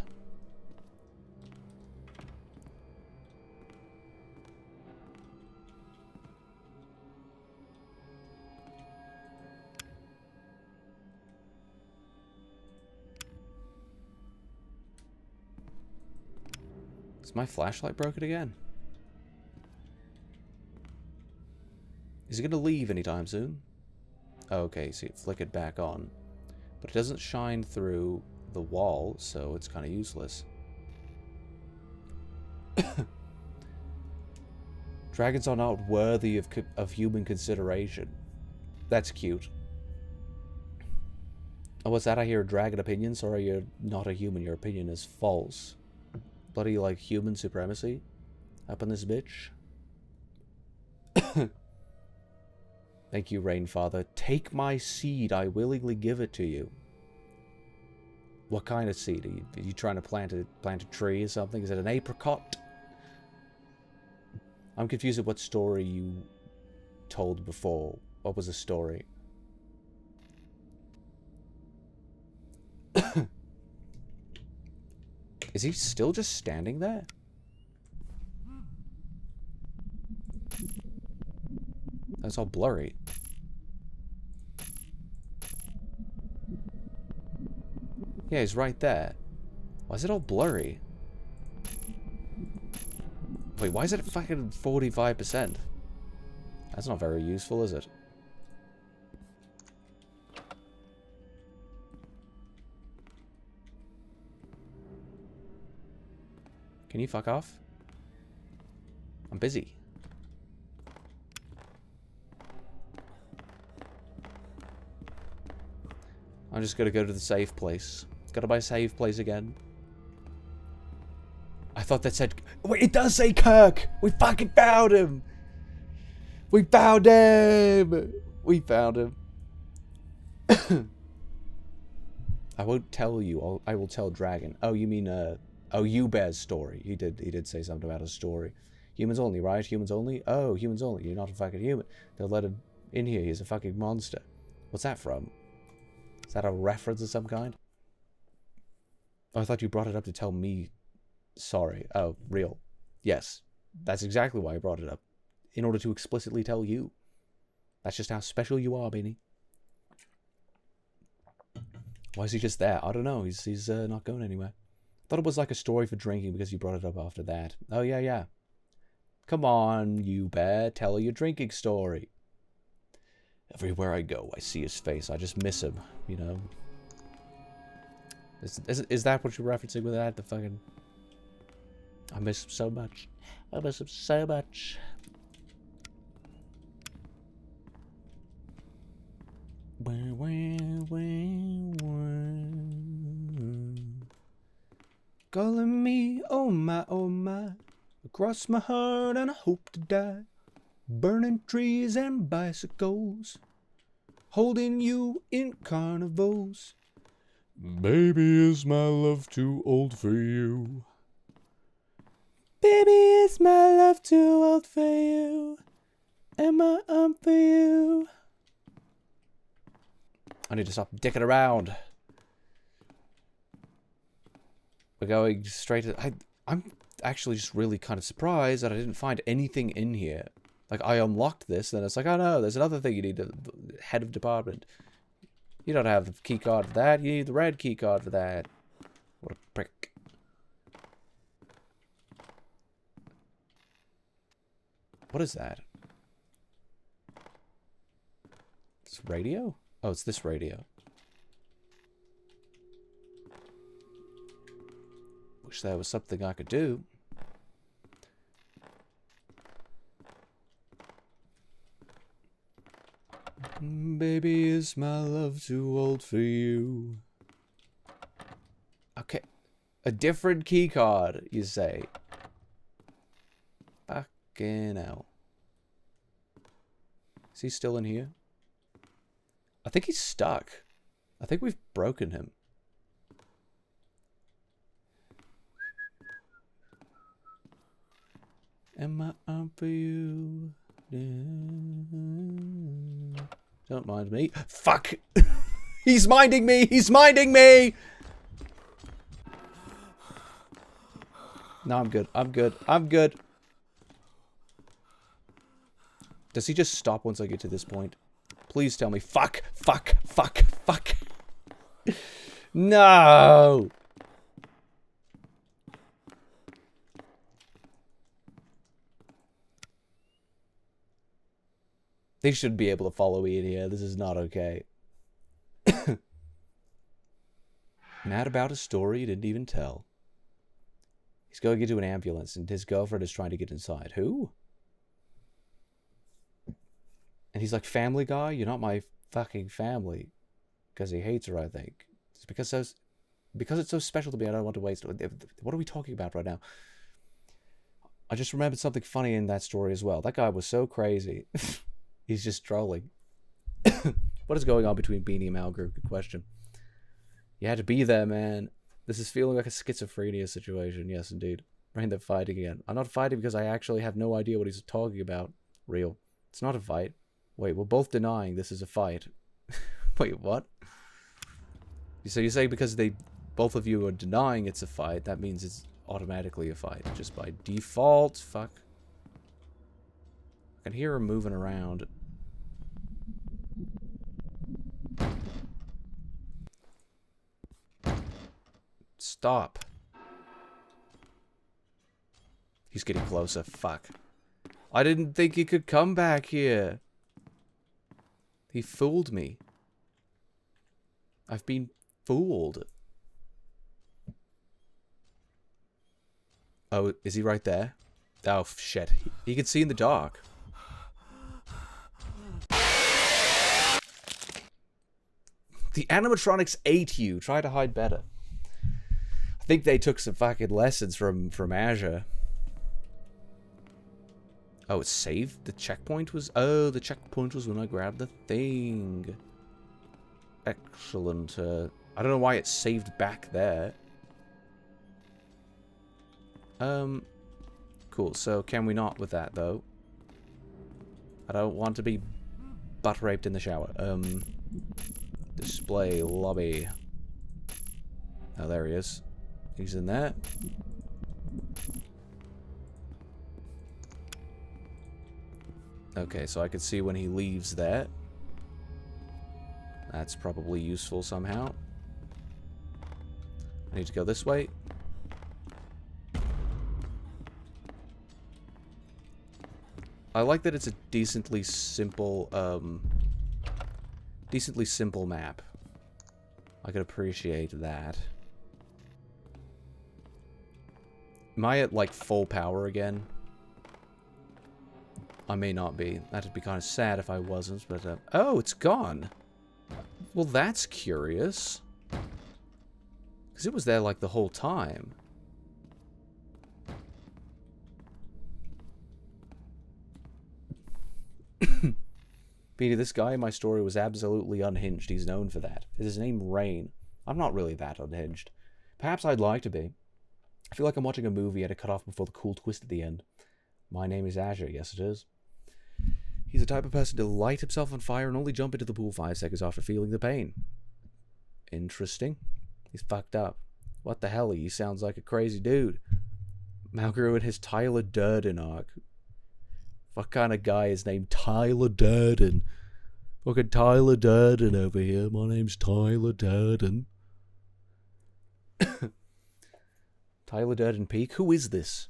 Is my flashlight broken again? Is it going to leave anytime soon? Oh, okay, so you flick it back on. But it doesn't shine through the wall, so it's kind of useless. Dragons are not worthy of human consideration. That's cute. Oh, what's that? I hear a dragon opinion. Sorry, you're not a human. Your opinion is false. Bloody, like, human supremacy up in this bitch. Thank you, Rainfather. Take my seed. I willingly give it to you. What kind of seed? Are you trying to plant a tree or something? Is it an apricot? I'm confused at what story you told before. What was the story? Is he still just standing there? That's all blurry. Yeah, he's right there. Why is it all blurry? Wait, why is it fucking 45%? That's not very useful, is it? Can you fuck off? I'm busy. I'm just gonna go to the save place. Gotta buy save place again. I thought that said... Wait, it does say Kirk! We fucking found him! We found him! We found him. I won't tell you. I will tell Dragon. Oh, you mean, oh, U-Bear's story. He did say something about his story. Humans only, right? Humans only? Oh, humans only. You're not a fucking human. They'll let him in here. He's a fucking monster. What's that from? Is that a reference of some kind? Oh, I thought you brought it up to tell me. Sorry. Oh, real. Yes. That's exactly why I brought it up. In order to explicitly tell you. That's just how special you are, Beanie. Why is he just there? I don't know. He's not going anywhere. Thought it was like a story for drinking because you brought it up after that. Oh, yeah, yeah. Come on, you bear. Tell your drinking story. Everywhere I go, I see his face. I just miss him, you know. Is that what you're referencing with that? The fucking... I miss him so much. I miss him so much. Calling me, oh my, across my heart and I hope to die. Burning trees and bicycles, holding you in carnivals. Baby, is my love too old for you? Baby, is my love too old for you? Am I on for you? I need to stop dicking around. We're going straight to... I'm actually just really kind of surprised that I didn't find anything in here. Like, I unlocked this, and then it's like, oh no, there's another thing you need, the head of department. You don't have the key card for that, you need the red key card for that. What a prick. What is that? It's radio? Oh, it's this radio. Wish there was something I could do. Baby, is my love too old for you? Okay. A different key card, you say. Fucking hell. Is he still in here? I think he's stuck. I think we've broken him. Am I on for you? Don't mind me. Fuck! He's minding me! He's minding me! No, I'm good. I'm good. I'm good. Does he just stop once I get to this point? Please tell me. Fuck! Fuck! Fuck! Fuck! No! They should be able to follow me in here. This is not okay. Mad about a story he didn't even tell. He's going into an ambulance and his girlfriend is trying to get inside. Who? And he's like, Family Guy? You're not my fucking family. Because he hates her, I think. It's because it's so special to me, I don't want to waste it. What are we talking about right now? I just remembered something funny in that story as well. That guy was so crazy. He's just trolling. What is going on between Beanie and Malgroup? Good question. You had to be there, man. This is feeling like a schizophrenia situation. Yes, indeed. Right, they're fighting again. I'm not fighting because I actually have no idea what he's talking about. Real. It's not a fight. Wait, we're both denying this is a fight. Wait, what? So you say because both of you are denying it's a fight, that means it's automatically a fight. Just by default. Fuck. I can hear her moving around. Stop. He's getting closer. Fuck. I didn't think he could come back here. He fooled me. I've been fooled. Oh, is he right there? Oh, shit. He can see in the dark. The animatronics ate you. Try to hide better. I think they took some fucking lessons from Azure. Oh, it saved? The checkpoint was... Oh, the checkpoint was when I grabbed the thing. Excellent. I don't know why it saved back there. Cool. So, can we not with that, though? I don't want to be butt raped in the shower. Display lobby. Oh, there he is. He's in there. Okay, so I can see when he leaves there. That's probably useful somehow. I need to go this way. I like that it's a decently simple map. I could appreciate that. Am I at, like, full power again? I may not be. That'd be kind of sad if I wasn't, but, oh, it's gone! Well, that's curious. Because it was there, like, the whole time. Beanie, this guy in my story was absolutely unhinged. He's known for that. Is his name Rain? I'm not really that unhinged. Perhaps I'd like to be. I feel like I'm watching a movie at a cutoff before the cool twist at the end. My name is Azure. Yes, it is. He's the type of person to light himself on fire and only jump into the pool 5 seconds after feeling the pain. Interesting. He's fucked up. What the hell? He sounds like a crazy dude. Malgrew and his Tyler Durden arc. What kind of guy is named Tyler Durden? Fucking Tyler Durden over here. My name's Tyler Durden. Tyler Durden Peak? Who is this?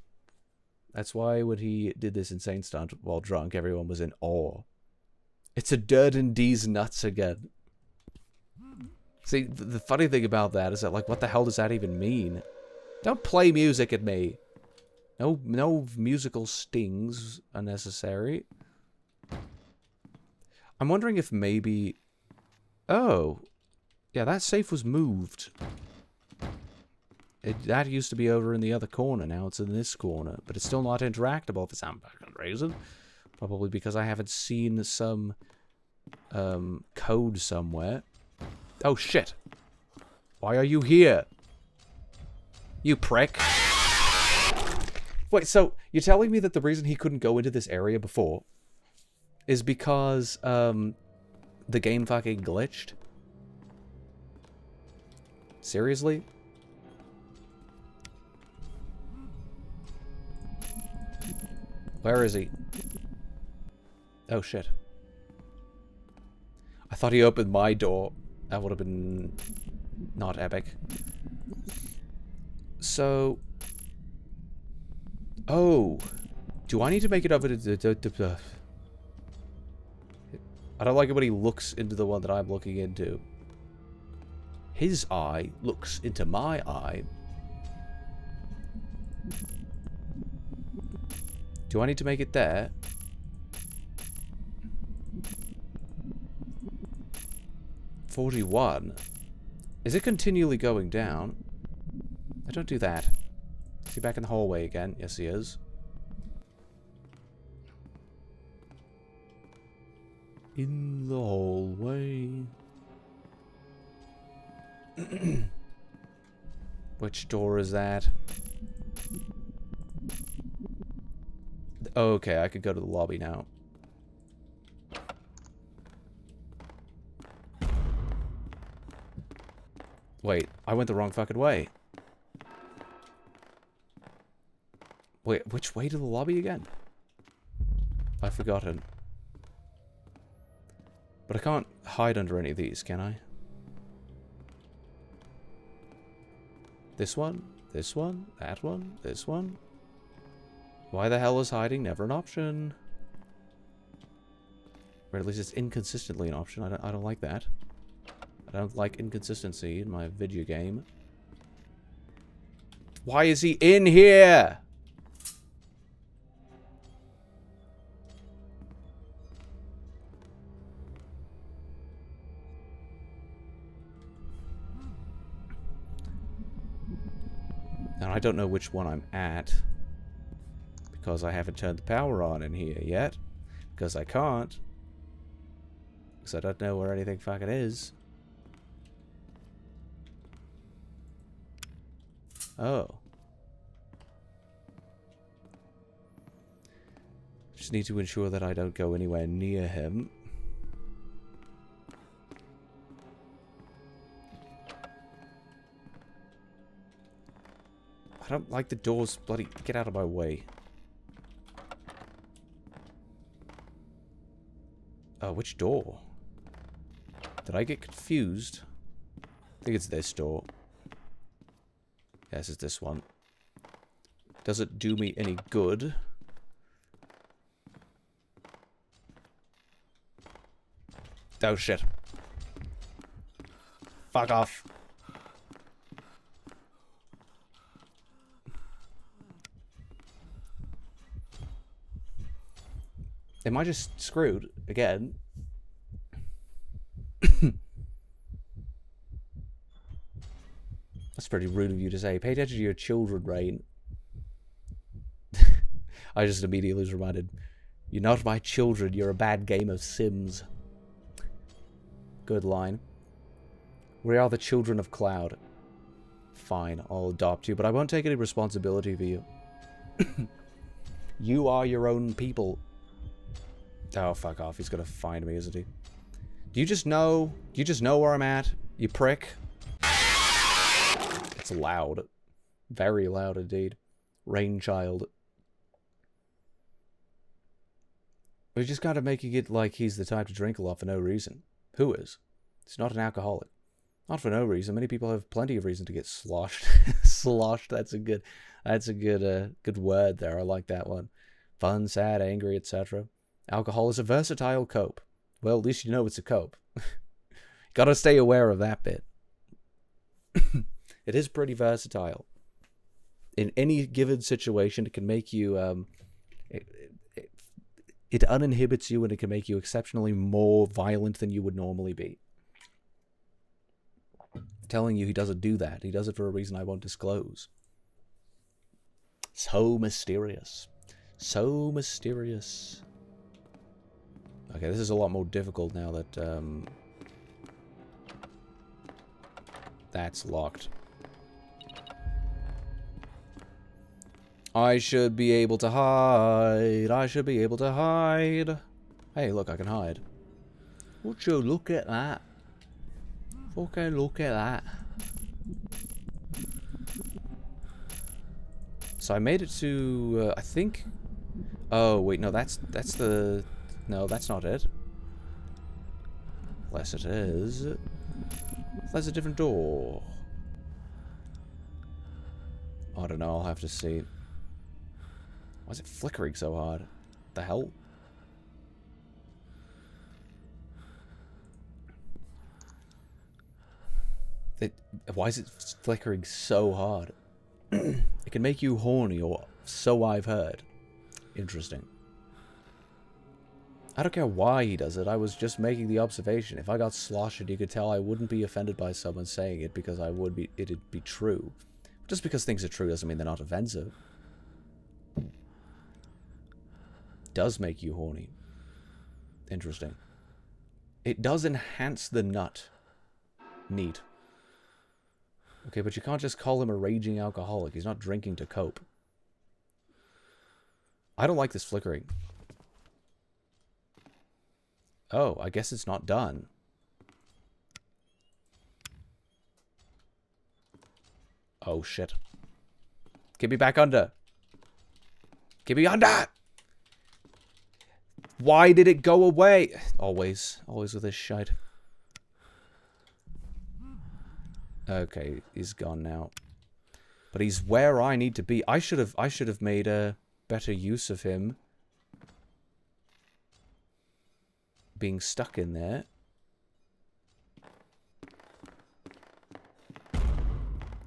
That's why when he did this insane stunt while drunk, everyone was in awe. It's a Durden D's nuts again. See, the funny thing about that is that, like, what the hell does that even mean? Don't play music at me. No musical stings are necessary. I'm wondering if maybe... Oh. Yeah, that safe was moved. That used to be over in the other corner. Now it's in this corner. But it's still not interactable for some fucking reason. Probably because I haven't seen some code somewhere. Oh, shit. Why are you here? You prick. Wait, so you're telling me that the reason he couldn't go into this area before is because the game fucking glitched? Seriously? Where is he? Oh, shit. I thought he opened my door. That would have been not epic. So... Oh. Do I need to make it over to... I don't like it when he looks into the one that I'm looking into. His eye looks into my eye. Do I need to make it there? $41. Is it continually going down? I don't do that. Is he back in the hallway again? Yes, he is. In the hallway. Which door is that? Okay, I could go to the lobby now. Wait, I went the wrong fucking way. Wait, which way to the lobby again? I've forgotten. But I can't hide under any of these, can I? This one, that one, this one. Why the hell is hiding never an option? Or at least it's inconsistently an option. I don't like that. I don't like inconsistency in my video game. Why is he in here? And I don't know which one I'm at. Because I haven't turned the power on in here yet. Because I can't. Because I don't know where anything fucking is. Oh. Just need to ensure that I don't go anywhere near him. I don't like the doors. Bloody get out of my way. Oh, which door? Did I get confused? I think it's this door. Yes, it's this one. Does it do me any good? Oh, shit. Fuck off. Am I just screwed again? That's pretty rude of you to say. Pay attention to your children, Rain. I just immediately was reminded. You're not my children. You're a bad game of Sims. Good line. We are the children of Cloud. Fine, I'll adopt you, but I won't take any responsibility for you. You are your own people. Oh, fuck off. He's gonna find me, isn't he? Do you just know? Do you just know where I'm at? You prick. It's loud. Very loud indeed. Rain child. We're just kind of making it like he's the type to drink a lot for no reason. Who is? He's not an alcoholic. Not for no reason. Many people have plenty of reason to get sloshed. Sloshed. That's a good good word there. I like that one. Fun, sad, angry, etc. Alcohol is a versatile cope. Well, at least you know it's a cope. Gotta stay aware of that bit. It is pretty versatile. In any given situation, it can make you, it uninhibits you and it can make you exceptionally more violent than you would normally be. I'm telling you, he doesn't do that. He does it for a reason I won't disclose. So mysterious. So mysterious. Okay, this is a lot more difficult now that, that's locked. I should be able to hide. I should be able to hide. Hey, look, I can hide. Would you look at that? Fucking look at that. So I made it to, I think... Oh, wait, no, that's the... No, that's not it. Unless it is. There's a different door. I don't know, I'll have to see. Why is it flickering so hard? The hell? Why is it flickering so hard? It can make you horny, or so I've heard. Interesting. I don't care why he does it, I was just making the observation. If I got sloshed, you could tell I wouldn't be offended by someone saying it because it'd be true. Just because things are true doesn't mean they're not offensive. Does make you horny. Interesting. It does enhance the nut. Neat. Okay, but you can't just call him a raging alcoholic. He's not drinking to cope. I don't like this flickering. Oh, I guess it's not done. Oh, shit. Get me back under. Get me under! Why did it go away? Always. Always with this shite. Okay, he's gone now. But he's where I need to be. I should have made a better use of him being stuck in there.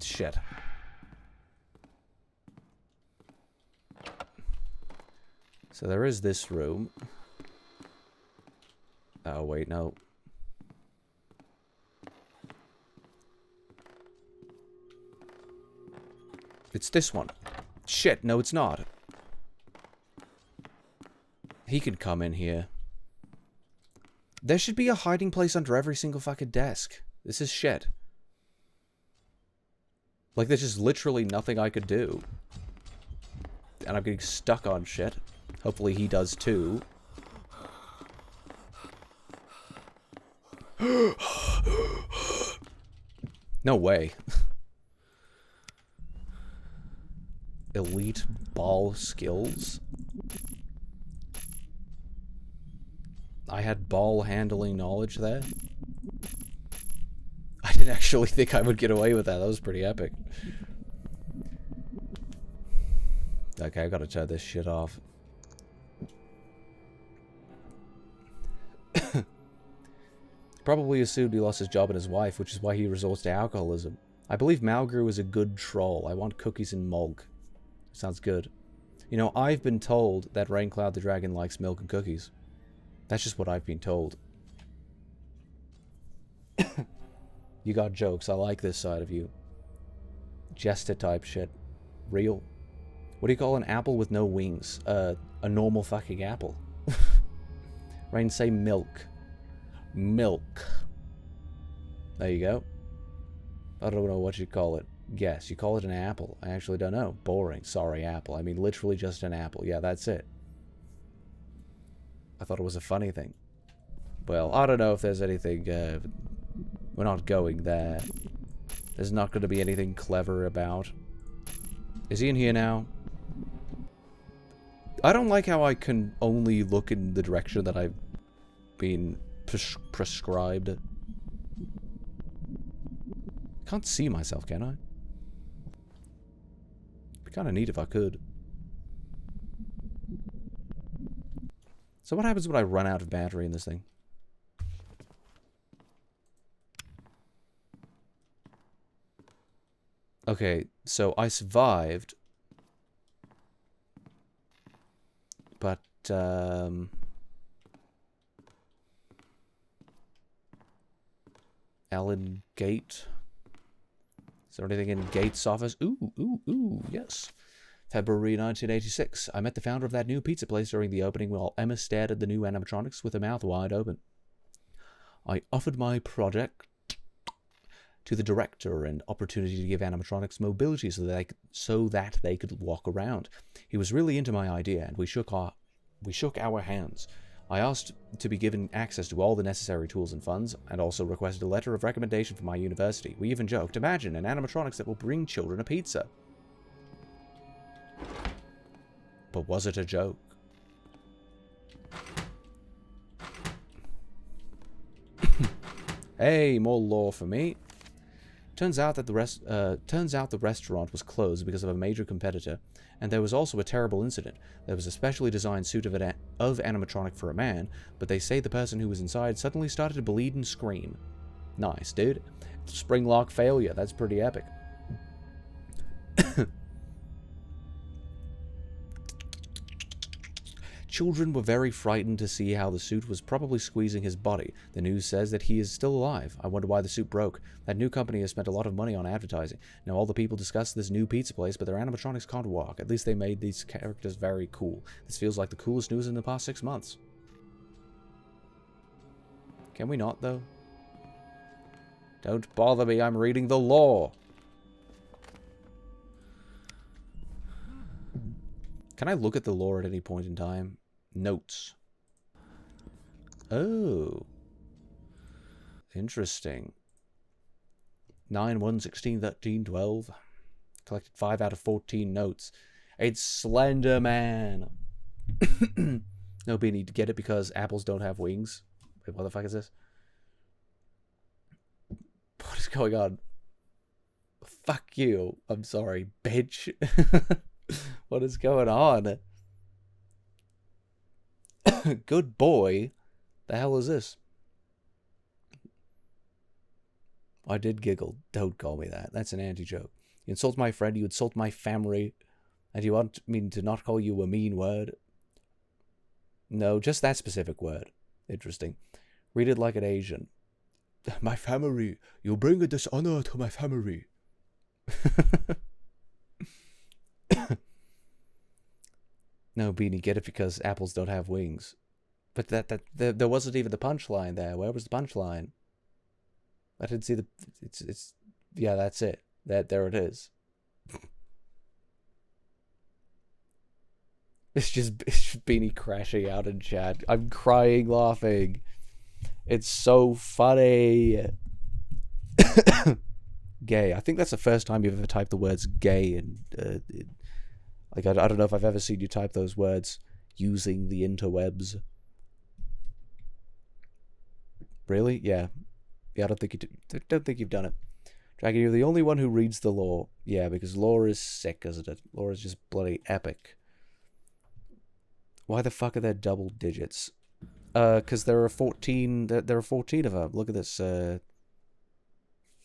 Shit. So there is this room. Oh, wait, no. It's this one. Shit, no, it's not. He could come in here. There should be a hiding place under every single fucking desk. This is shit. Like, there's just literally nothing I could do. And I'm getting stuck on shit. Hopefully he does too. No way. Elite ball skills. I had ball handling knowledge there. I didn't actually think I would get away with that. That was pretty epic. Okay, I gotta turn this shit off. Probably assumed he lost his job and his wife, which is why he resorts to alcoholism. I believe Malgrew is a good troll. I want cookies and Mulg. Sounds good. You know, I've been told that Raincloud the Dragon likes milk and cookies. That's just what I've been told. You got jokes. I like this side of you. Jester type shit. Real. What do you call an apple with no wings? A normal fucking apple. Rain, say milk. Milk. There you go. I don't know what you call it. Guess. You call it an apple. I actually don't know. Boring. Sorry, apple. I mean, literally just an apple. Yeah, that's it. I thought it was a funny thing. Well, I don't know if there's anything... we're not going there. There's not going to be anything clever about. Is he in here now? I don't like how I can only look in the direction that I've been prescribed. Can't see myself, can I? Be kind of neat if I could. So what happens when I run out of battery in this thing? Okay, so I survived. But, Alan Gate. Is there anything in Gate's office? Ooh, yes. February 1986. I met the founder of that new pizza place during the opening while Emma stared at the new animatronics with her mouth wide open. I offered my project to the director an opportunity to give animatronics mobility so that they could walk around. He was really into my idea, and we shook our hands. I asked to be given access to all the necessary tools and funds, and also requested a letter of recommendation from my university. We even joked, imagine an animatronics that will bring children a pizza. But was it a joke? Hey, more lore for me. Turns out the restaurant was closed because of a major competitor, and there was also a terrible incident. There was a specially designed suit of animatronic for a man, but they say the person who was inside suddenly started to bleed and scream. Nice, dude. Spring lock failure. That's pretty epic. Children were very frightened to see how the suit was probably squeezing his body. The news says that he is still alive. I wonder why the suit broke. That new company has spent a lot of money on advertising. Now all the people discuss this new pizza place, but their animatronics can't walk. At least they made these characters very cool. This feels like the coolest news in the past 6 months. Can we not, though? Don't bother me, I'm reading the lore. Can I look at the lore at any point in time? Notes. Oh. Interesting. 9, 1, 16, 13, 12. Collected 5 out of 14 notes. It's Slender Man. No, but you need to get it because apples don't have wings. Wait, what the fuck is this? What is going on? Fuck you. I'm sorry, bitch. What is going on? Good boy. The hell is this? I did giggle. Don't call me that. That's an anti-joke. You insult my friend, you insult my family, and you want me to not call you a mean word? No, just that specific word. Interesting. Read it like an Asian. My family. You bring a dishonor to my family. No, Beanie, get it because apples don't have wings. But there wasn't even the punchline there. Where was the punchline? I didn't see the... It's yeah, that's it. There it is. It's just Beanie crashing out in chat. I'm crying laughing. It's so funny. Gay. I think that's the first time you've ever typed the words gay in... like, I don't know if I've ever seen you type those words using the interwebs. Really? Yeah. Yeah, I don't think you've done it. Dragon, you're the only one who reads the lore. Yeah, because lore is sick, isn't it? Lore is just bloody epic. Why the fuck are there double digits? Because there are 14. There are 14 of them. Look at this.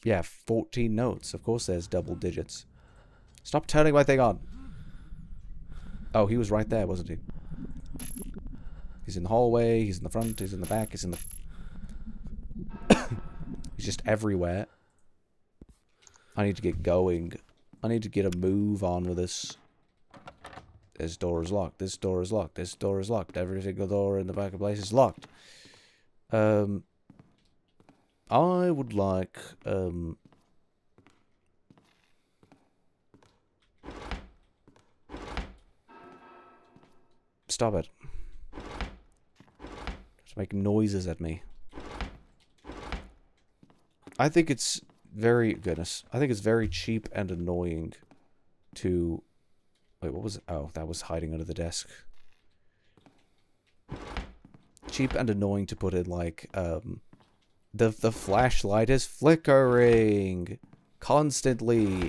Yeah, 14 notes. Of course, there's double digits. Stop turning my thing on. Oh, he was right there, wasn't he? He's in the hallway. He's in the front. He's in the back. He's in the. He's just everywhere. I need to get going. I need to get a move on with this. This door is locked. This door is locked. This door is locked. Every single door in the back of the place is locked. I would like, Stop it. Just make noises at me. I think it's very... Goodness. I think it's very cheap and annoying to... Wait, what was it? Oh, that was hiding under the desk. Cheap and annoying to put in, like, the flashlight is flickering constantly.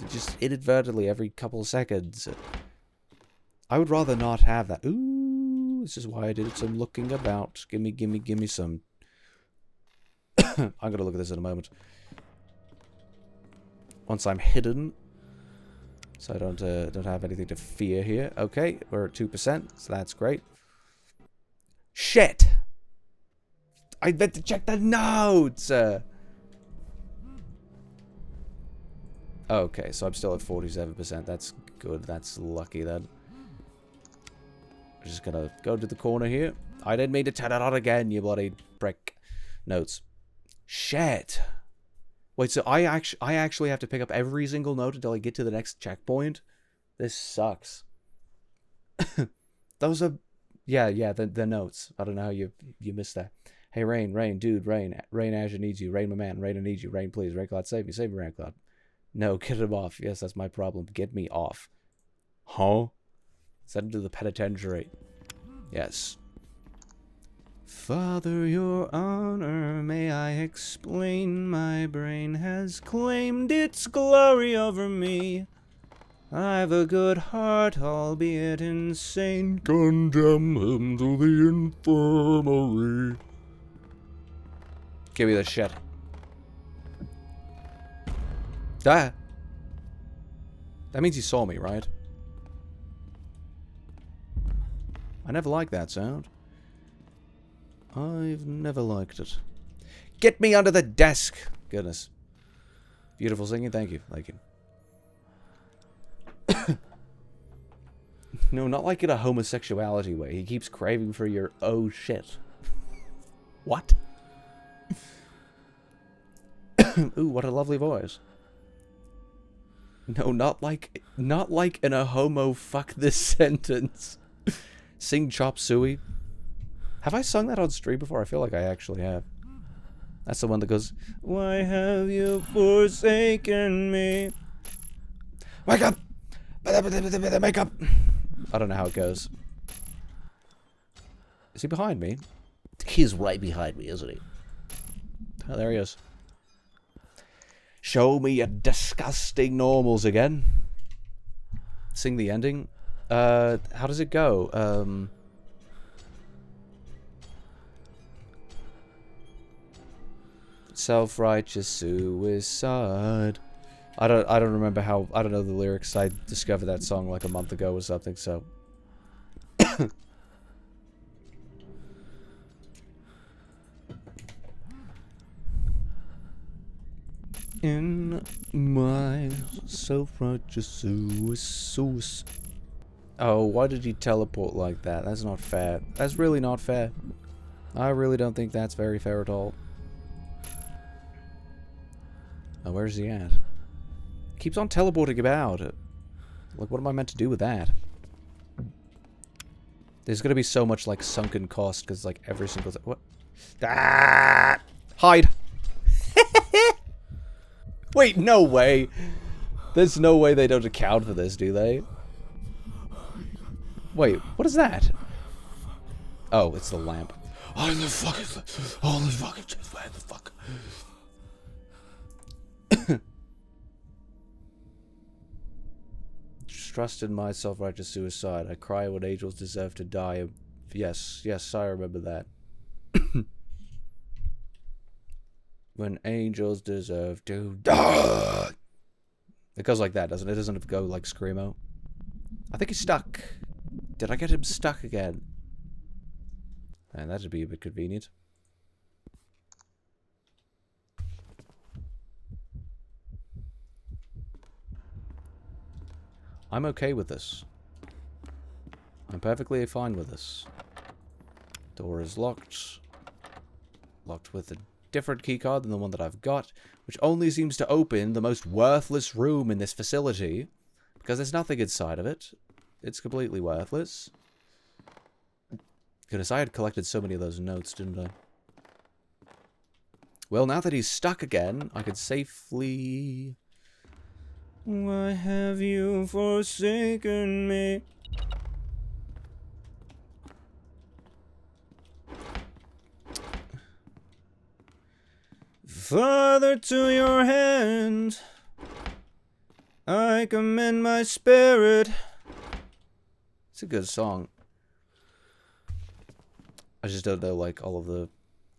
Just inadvertently every couple of seconds. I would rather not have that. Ooh, this is why I did some looking about. Gimme some. I'm gonna look at this in a moment. Once I'm hidden. So I don't have anything to fear here. Okay, we're at 2%, so that's great. Shit! I meant to check the notes! Okay, so I'm still at 47%. That's good. That's lucky then. I'm just gonna go to the corner here. I didn't mean to turn it on again, you bloody prick. Notes. Shit! Wait, so I actually have to pick up every single note until I get to the next checkpoint? This sucks. Those are... Yeah, the notes. I don't know how you missed that. Hey, Rain, dude, Rain, Azure needs you. Rain, my man, Rain, I need you. Rain, please. Raincloud, save me, Raincloud. No, get him off. Yes, that's my problem. Get me off. Huh? Send him to the penitentiary. Yes. Father, your honor, may I explain? My brain has claimed its glory over me. I've a good heart, albeit insane. Condemn him to the infirmary. Give me the shit. Ah. That means he saw me, right? I never liked that sound. I've never liked it. Get me under the desk! Goodness. Beautiful singing, thank you. Thank you. No, not like in a homosexuality way. He keeps craving for your oh shit. What? Ooh, what a lovely voice. No, not like in a homo fuck this sentence. Sing chop suey. Have I sung that on stream before? I feel like I actually have. That's the one that goes, why have you forsaken me? Wake up! Wake up! I don't know how it goes. Is he behind me? He's right behind me, isn't he? Oh, there he is. Show me your disgusting normals again. Sing the ending. How does it go? Self-righteous suicide. I don't remember how. I don't know the lyrics. I discovered that song like a month ago or something. So. In my self-righteous suicide. Oh, why did he teleport like that? That's not fair. That's really not fair. I really don't think that's very fair at all. Oh, where's he at? Keeps on teleporting about. Like, what am I meant to do with that? There's gonna be so much, like, sunken cost, because, like, every single... What? Ah! Hide! Wait, no way! There's no way they don't account for this, do they? Wait, what is that? Oh, it's the lamp. Oh, the fuck is that? Oh, the fuck is that? Where the fuck? Trust in my self-righteous suicide. I cry when angels deserve to die. Yes, yes, I remember that. When angels deserve to die. It goes like that, doesn't it? It doesn't go like Screamo. I think he's stuck. Did I get him stuck again? And that'd be a bit convenient. I'm okay with this. I'm perfectly fine with this. Door is locked. Locked with a different keycard than the one that I've got, which only seems to open the most worthless room in this facility, because there's nothing inside of it. It's completely worthless. Goodness, I had collected so many of those notes, didn't I? Well, now that he's stuck again, I could safely... Why have you forsaken me? Father, to your hand I commend my spirit. It's a good song. I just don't know, like, all of the...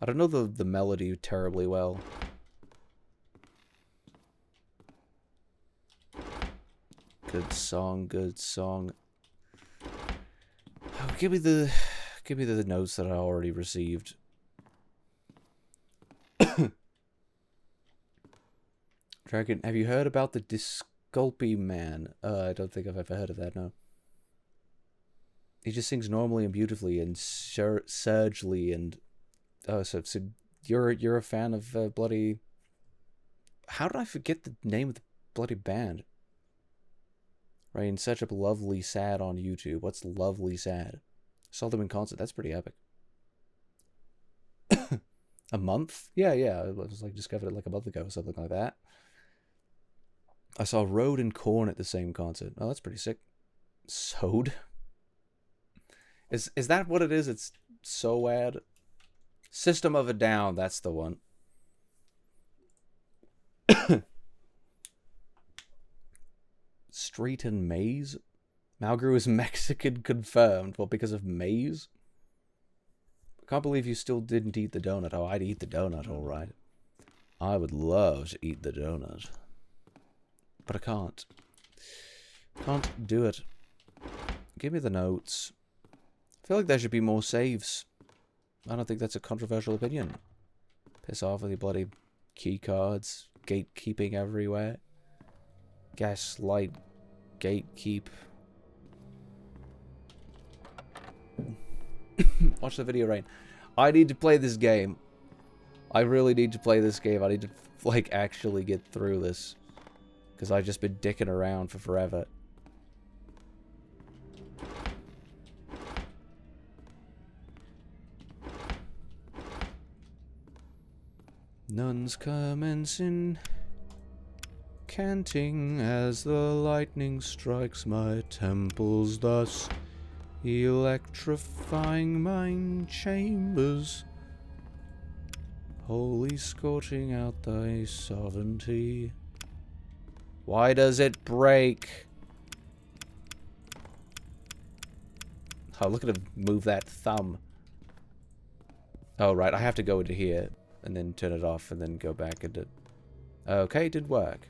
I don't know the melody terribly well. Good song, good song. Oh, give me the notes that I already received. Dragon, have you heard about the Disculpy Man? I don't think I've ever heard of that, no. He just sings normally and beautifully and surgily and... Oh, so you're a fan of bloody... How did I forget the name of the bloody band? Right, in Such a Lovely Sad on YouTube. What's Lovely Sad? Saw them in concert. That's pretty epic. A month? Yeah. I was like discovered it like a month ago or something like that. I saw Road and Korn at the same concert. Oh, that's pretty sick. Sode? Is that what it is? It's so bad. System of a Down, that's the one. Street and Maze? Malgrew is Mexican confirmed. Well, because of Maze? I can't believe you still didn't eat the donut. Oh, I'd eat the donut, alright. I would love to eat the donut. But I can't. Can't do it. Give me the notes. I feel like there should be more saves. I don't think that's a controversial opinion. Piss off with your bloody keycards. Gatekeeping everywhere. Gaslight. Gatekeep. Watch the video, Rain. I need to play this game. I really need to play this game. I need to, like, actually get through this. Because I've just been dicking around for forever. Nuns commencing, canting as the lightning strikes my temples thus, electrifying mine chambers, wholly scorching out thy sovereignty. Why does it break? Oh, look at him move that thumb. Oh, right. I have to go into here and then turn it off and then go back into... Okay, it did work.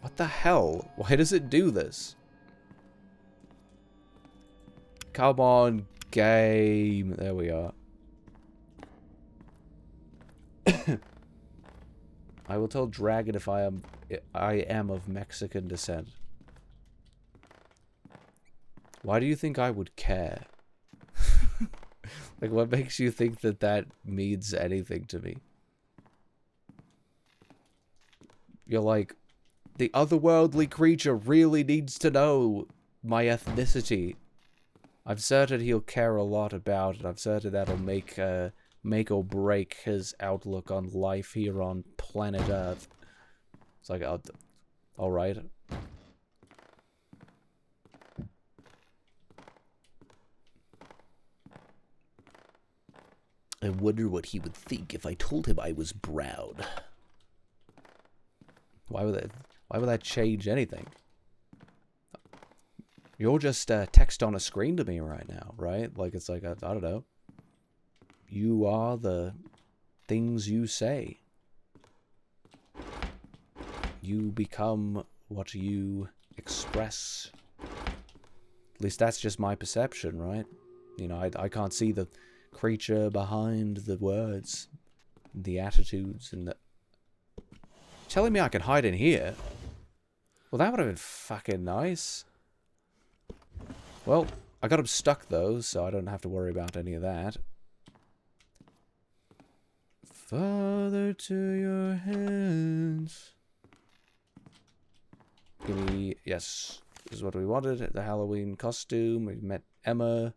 What the hell? Why does it do this? Come on, game. There we are. I will tell Dragon if I am of Mexican descent. Why do you think I would care? Like, what makes you think that that means anything to me? You're like, the otherworldly creature really needs to know my ethnicity. I'm certain he'll care a lot about it. I'm certain that'll make or break his outlook on life here on planet Earth. It's like, alright. I wonder what he would think if I told him I was brown. Why would that change anything? You're just text on a screen to me right now, right? Like, it's like, I don't know. You are the things you say. You become what you express. At least that's just my perception, right? You know, I can't see the creature behind the words, the attitudes, and the... Telling me I can hide in here? Well, that would have been fucking nice. Well, I got him stuck, though, so I don't have to worry about any of that. Father, to your hands. Give me... Yes, this is what we wanted. The Halloween costume. We met Emma.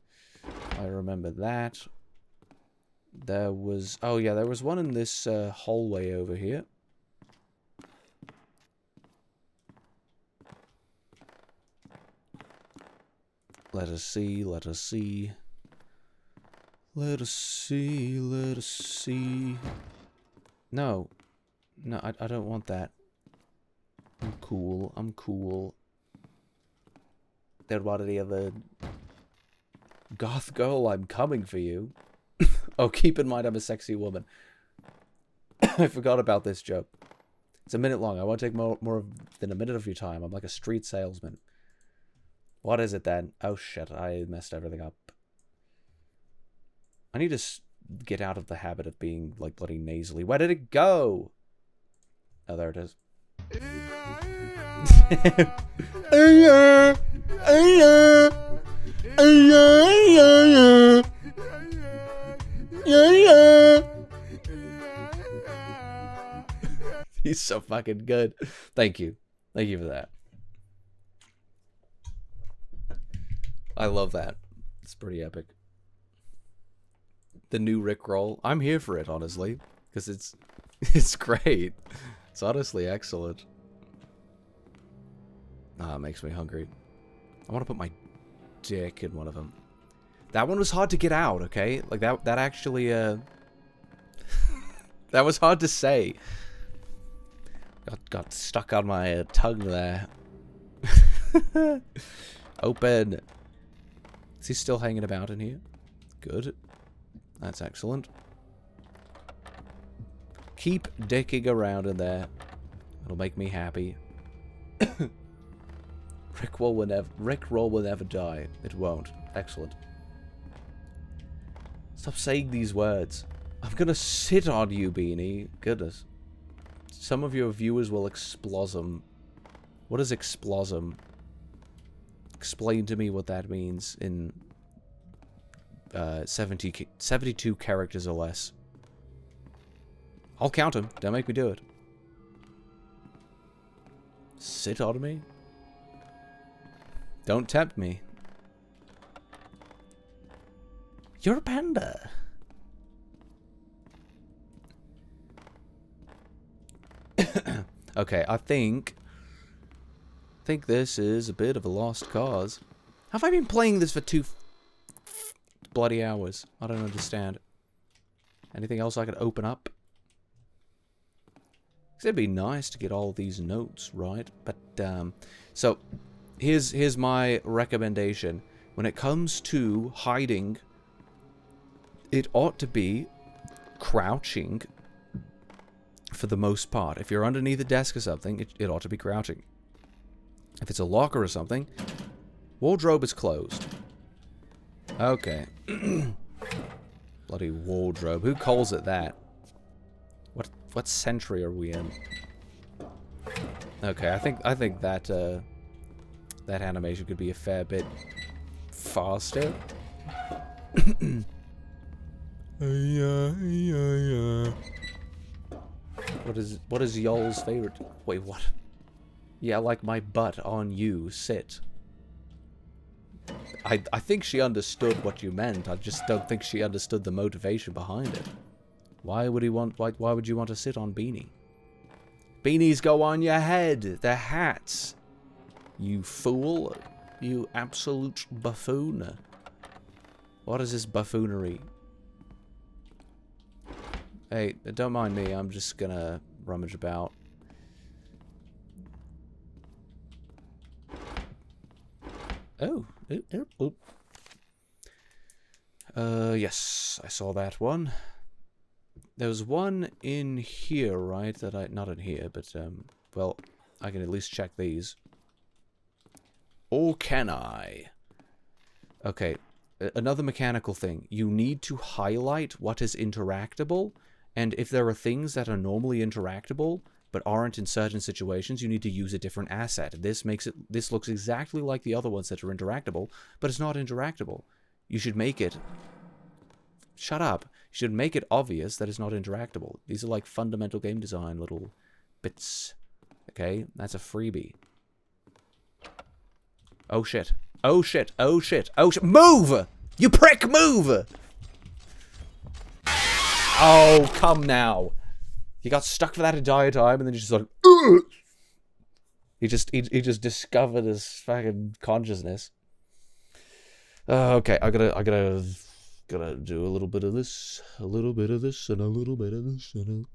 I remember that. There was... Oh, yeah, there was one in this hallway over here. Let us see, let us see. Let us see, let us see. No. No, I don't want that. I'm cool, I'm cool. Don't want any other... Goth girl, I'm coming for you. Oh, keep in mind I'm a sexy woman. I forgot about this joke. It's a minute long. I won't take more than a minute of your time. I'm like a street salesman. What is it then? Oh shit, I messed everything up. I need to get out of the habit of being like bloody nasally. Where did it go? Oh, there it is. He's so fucking good. Thank you. Thank you for that. I love that. It's pretty epic. The new Rickroll. I'm here for it, honestly. Because it's great. It's honestly excellent. Ah, it makes me hungry. I want to put my dick in one of them. That one was hard to get out, okay? Like, that actually, that was hard to say. Got stuck on my tongue there. Open. Is he still hanging about in here? Good. That's excellent. Keep dicking around in there. It'll make me happy. Rickroll will never die. It won't. Excellent. Stop saying these words. I'm gonna sit on you, Beanie. Goodness. Some of your viewers will explosm. What is explosm? Explain to me what that means in 72 characters or less. I'll count them. Don't make me do it. Sit on me? Don't tempt me. You're a panda. Okay, I think this is a bit of a lost cause. Have I been playing this for 2 bloody hours? I don't understand. Anything else I could open up? It'd be nice to get all these notes right, but so here's my recommendation. When it comes to hiding, it ought to be crouching for the most part. If you're underneath a desk or something, it ought to be crouching. If it's a locker or something, wardrobe is closed. Okay. Bloody wardrobe. Who calls it that? What century are we in? Okay, I think that that animation could be a fair bit faster. What is y'all's favorite? Wait, what? Yeah, like my butt on you. Sit. I think she understood what you meant. I just don't think she understood the motivation behind it. Why would why would you want to sit on Beanie? Beanies go on your head. They're hats. You fool. You absolute buffoon. What is this buffoonery? Hey, don't mind me. I'm just gonna rummage about. Oh. Yes, I saw that one. There was one in here, right? That not in here, but well, I can at least check these. Or can I? Okay, another mechanical thing. You need to highlight what is interactable, and if there are things that are normally interactable but aren't in certain situations, you need to use a different asset. This looks exactly like the other ones that are interactable, but it's not interactable. You should make it... Shut up. You should make it obvious that it's not interactable. These are like fundamental game design little bits. Okay, that's a freebie. Oh shit. Oh shit. Oh shit. Oh shit. Move! You prick, move! Oh, come now. He got stuck for that entire time, and then he just like, ugh! He just discovered his fucking consciousness. Okay, I gotta do a little bit of this, a little bit of this, and a little bit of this, and a...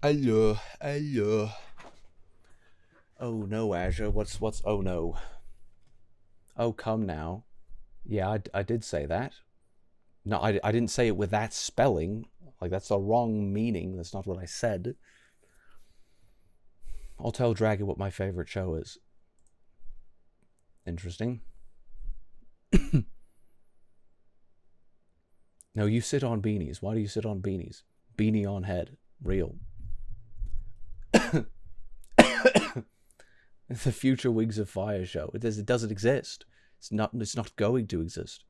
Hello. Oh no, Azure. What's? Oh no. Oh, come now. Yeah, I did say that. No, I didn't say it with that spelling. Like, that's the wrong meaning. That's not what I said. I'll tell Dragon what my favorite show is. Interesting. No, you sit on beanies. Why do you sit on beanies? Beanie on head. Real. The future Wings of Fire show. It doesn't exist. It's not going to exist.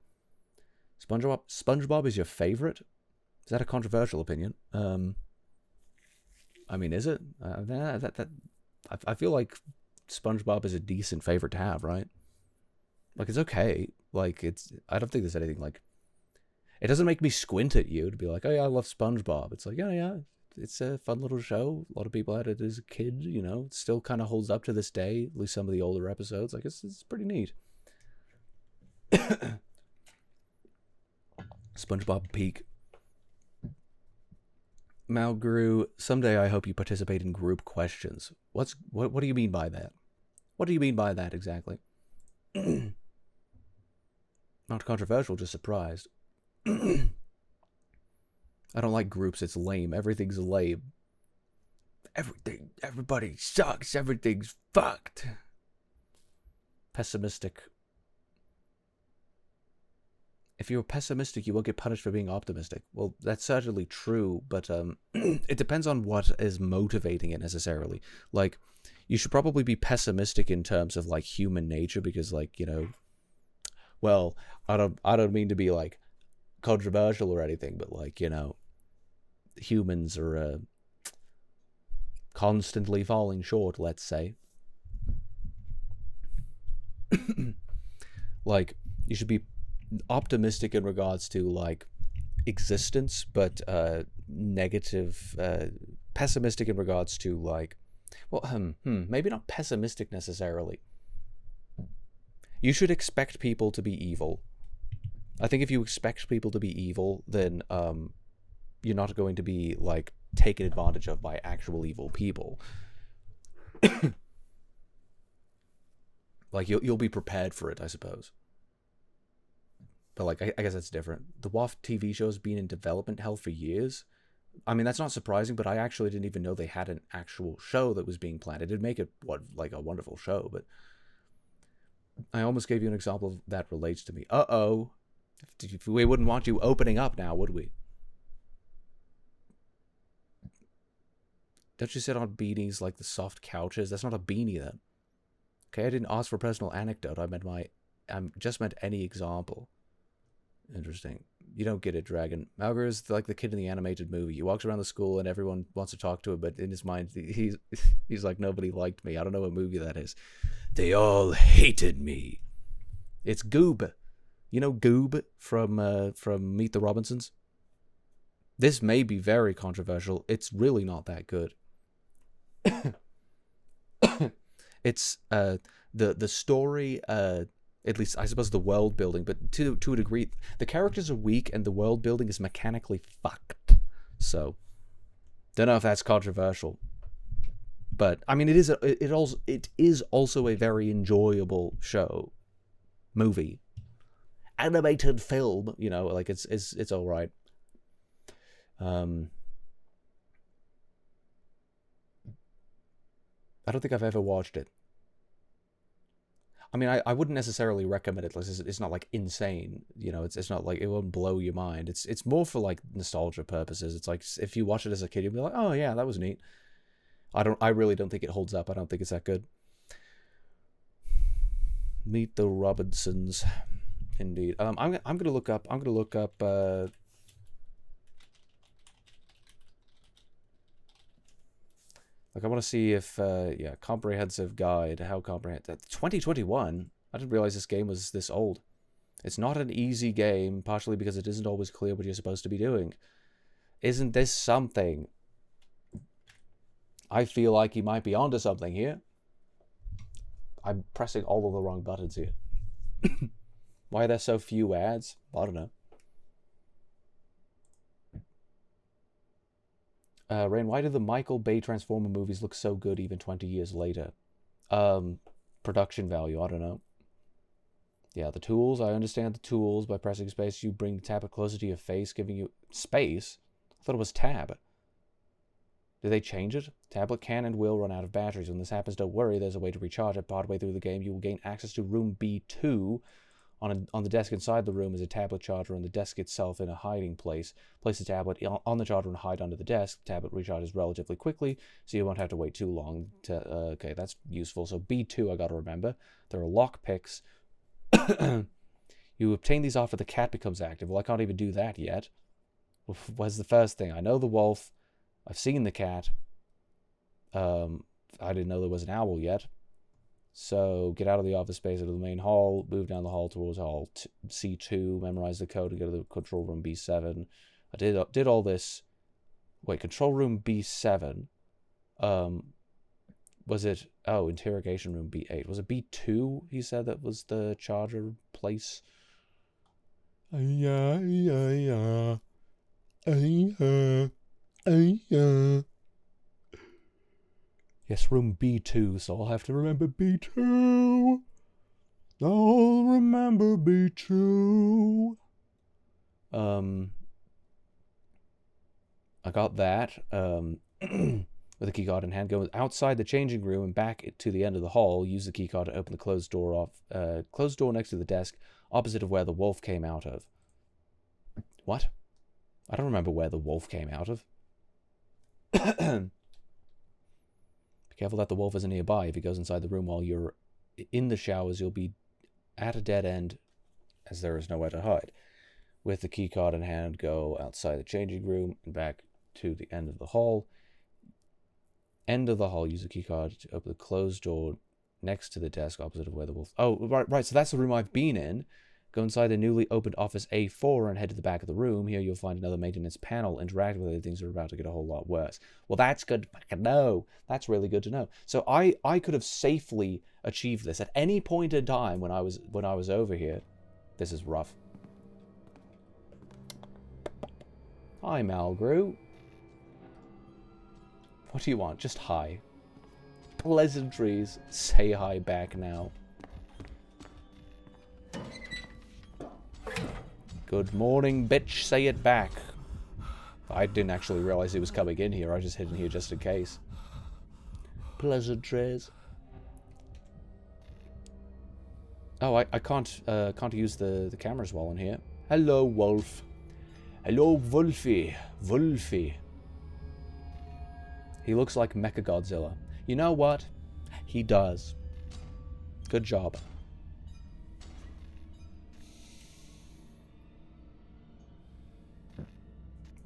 SpongeBob is your favorite? Is that a controversial opinion? I mean, is it? I feel like SpongeBob is a decent favorite to have, right? Like, it's okay. Like, I don't think there's anything like... It doesn't make me squint at you to be like, oh yeah, I love SpongeBob. It's like, yeah, it's a fun little show. A lot of people had it as a kid, you know. It still kind of holds up to this day, at least some of the older episodes. Like, it's pretty neat. SpongeBob Peak. Malguru, someday I hope you participate in group questions. What do you mean by that? What do you mean by that exactly? Not controversial, just surprised. I don't like groups, it's lame. Everything's lame. Everybody sucks. Everything's fucked. Pessimistic. If you're pessimistic, you will get punished for being optimistic. Well, that's certainly true, but it depends on what is motivating it necessarily. Like, you should probably be pessimistic in terms of like human nature, because like, you know, well, I don't mean to be like controversial or anything, but like, you know, humans are constantly falling short, let's say. Like, you should be optimistic in regards to like existence, but negative, pessimistic in regards to like, well, maybe not pessimistic necessarily. You should expect people to be evil. I think if you expect people to be evil, then you're not going to be like taken advantage of by actual evil people. Like, you'll be prepared for it, I suppose. But like, I guess that's different. The WAF TV show has been in development hell for years. I mean, that's not surprising, but I actually didn't even know they had an actual show that was being planned. It did make it like a wonderful show, but I almost gave you an example that relates to me. Uh-oh. We wouldn't want you opening up now, would we? Don't you sit on beanies like the soft couches? That's not a beanie then. Okay, I didn't ask for a personal anecdote. I just meant any example. Interesting. You don't get it, Dragon. Malgur is like the kid in the animated movie. He walks around the school and everyone wants to talk to him, but in his mind, he's like, nobody liked me. I don't know what movie that is. They all hated me. It's Goob. You know Goob from Meet the Robinsons? This may be very controversial. It's really not that good. It's the story, at least I suppose the world building, but to a degree, the characters are weak and the world building is mechanically fucked. So, don't know if that's controversial, but I mean, it is also a very enjoyable movie, animated film. You know, like it's all right. I don't think I've ever watched it. I mean, I wouldn't necessarily recommend it. It's not like insane, you know. It's not like it won't blow your mind. It's more for like nostalgia purposes. It's like if you watch it as a kid, you'll be like, oh yeah, that was neat. I really don't think it holds up. I don't think it's that good. Meet the Robinsons, indeed. I'm gonna look up. Like, I want to see if, yeah, comprehensive guide, how comprehensive. 2021? I didn't realize this game was this old. It's not an easy game, partially because it isn't always clear what you're supposed to be doing. Isn't this something? I feel like he might be onto something here. I'm pressing all of the wrong buttons here. Why are there so few ads? I don't know. Rain, why do the Michael Bay Transformer movies look so good even 20 years later? Production value, I don't know. Yeah, the tools, I understand the tools. By pressing space, you bring the tablet closer to your face, giving you space. I thought it was tab. Did they change it? Tablet can and will run out of batteries. When this happens, don't worry, there's a way to recharge it. Partway through the game, you will gain access to room B2. On the desk inside the room is a tablet charger, and the desk itself in a hiding place. Place the tablet on the charger and hide under the desk. The tablet recharges relatively quickly, so you won't have to wait too long. Okay, that's useful. So B2, I got to remember. There are lock picks. You obtain these after the cat becomes active. Well, I can't even do that yet. What's the first thing? I know the wolf. I've seen the cat. I didn't know there was an owl yet. So get out of the office space into the main hall, move down the hall towards hall C2, memorize the code, and go to the control room B7. I did all this. Wait, control room B7. Was it? Oh, interrogation room B8. Was it B2? He said that was the charger place. Yes, room B2, so I'll have to remember B2. I'll remember B2. I got that. With a keycard in hand, go outside the changing room and back to the end of the hall. Use the keycard to open the closed door next to the desk, opposite of where the wolf came out of. What? I don't remember where the wolf came out of. Be careful that the wolf isn't nearby. If he goes inside the room while you're in the showers, you'll be at a dead end, as there is nowhere to hide. With the keycard in hand, go outside the changing room and back to the end of the hall. End of the hall, use the keycard to open the closed door next to the desk opposite of where the wolf... Oh, right, so that's the room I've been in. Go inside the newly opened office A4 and head to the back of the room. Here you'll find another maintenance panel. Interact with it, things are about to get a whole lot worse. Well, that's good to know. That's really good to know. So I could have safely achieved this at any point in time when I was over here. This is rough. Hi, Malgrew. What do you want? Just hi. Pleasantries. Say hi back now. Good morning, bitch. Say it back. I didn't actually realize he was coming in here. I just hid in here just in case. Pleasantries. Oh, I can't use the cameras while in here. Hello, wolf. Hello, Wolfie. Wolfie. He looks like Mechagodzilla. You know what? He does. Good job.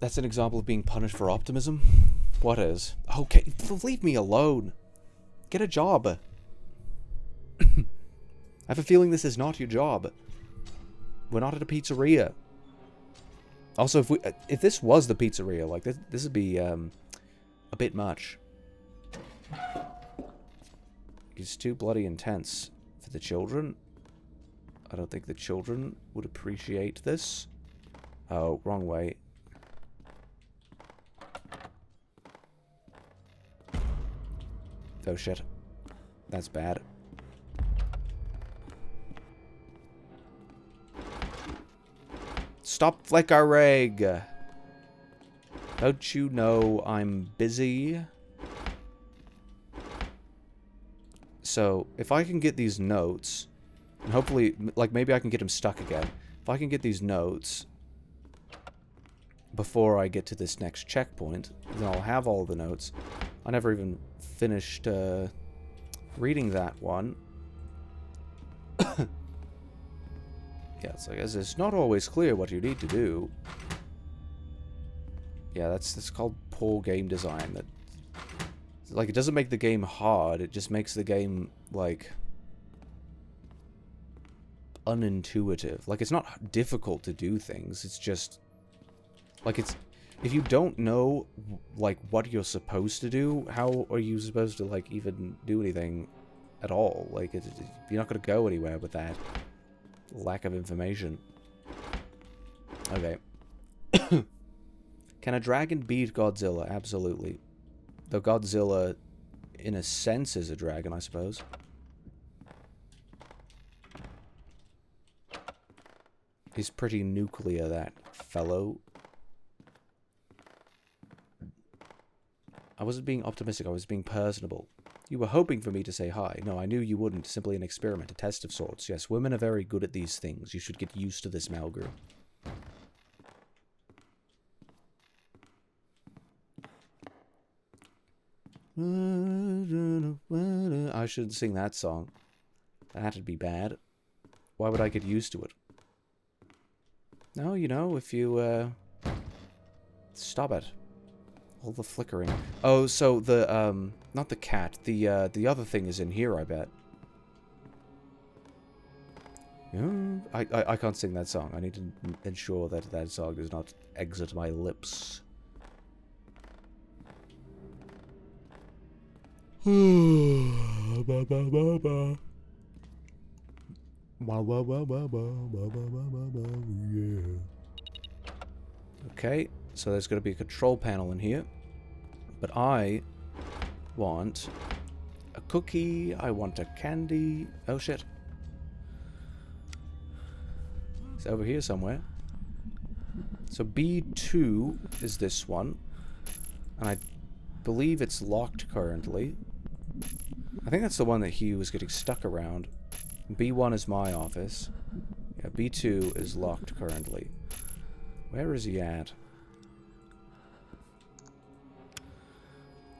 That's an example of being punished for optimism? What is? Okay, leave me alone. Get a job. I have a feeling this is not your job. We're not at a pizzeria. Also, if this was the pizzeria, like this would be a bit much. It's too bloody intense for the children. I don't think the children would appreciate this. Oh, wrong way. Oh shit. That's bad. Stop flickering! Don't you know I'm busy? So, if I can get these notes, and hopefully, like, maybe I can get him stuck again. If I can get these notes before I get to this next checkpoint, then I'll have all the notes. I never even finished reading that one. Yeah, it's like, as it's not always clear what you need to do. Yeah, that's called poor game design. That, like, it doesn't make the game hard, it just makes the game, like, unintuitive. Like, it's not difficult to do things, it's just, like, it's, if you don't know, like, what you're supposed to do, how are you supposed to, like, even do anything at all? Like, you're not going to go anywhere with that. Lack of information. Okay. Can a dragon beat Godzilla? Absolutely. Though Godzilla, in a sense, is a dragon, I suppose. He's pretty nuclear, that fellow. I wasn't being optimistic, I was being personable. You were hoping for me to say hi. No, I knew you wouldn't. Simply an experiment, a test of sorts. Yes, women are very good at these things. You should get used to this, Malgrew. I shouldn't sing that song. That'd be bad. Why would I get used to it? No, you know, if you, stop it. All the flickering. Oh, so the, not the cat. The other thing is in here, I bet. Yeah, I can't sing that song. I need to ensure that that song does not exit my lips. Okay, so there's going to be a control panel in here. But I want a cookie. I want a candy. Oh, shit. It's over here somewhere. So B2 is this one. And I believe it's locked currently. I think that's the one that he was getting stuck around. B1 is my office. Yeah, B2 is locked currently. Where is he at?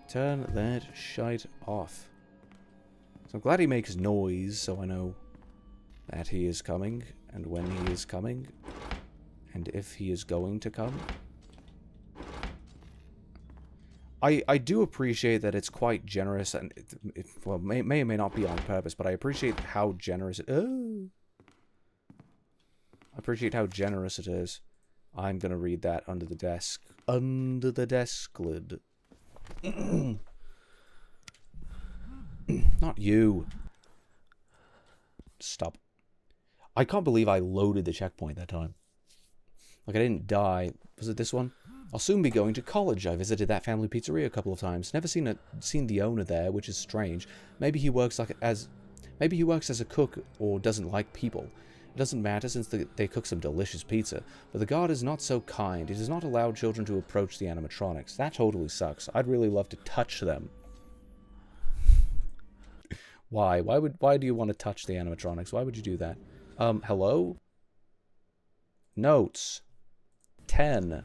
Turn that shite off. So I'm glad he makes noise so I know that he is coming and when he is coming and if he is going to come. I do appreciate that it's quite generous and well, may or may not be on purpose, but I appreciate how generous it I appreciate how generous it is. I'm gonna read that under the desk. Under the desk lid. Not you. Stop. I can't believe I loaded the checkpoint that time. Like, I didn't die. Was it this one? I'll soon be going to college. I visited that family pizzeria a couple of times. Never seen the owner there, which is strange. Maybe he works as a cook or doesn't like people. It doesn't matter since they cook some delicious pizza. But the guard is not so kind. He does not allow children to approach the animatronics. That totally sucks. I'd really love to touch them. Why? Why do you want to touch the animatronics? Why would you do that? Hello? Notes. 10.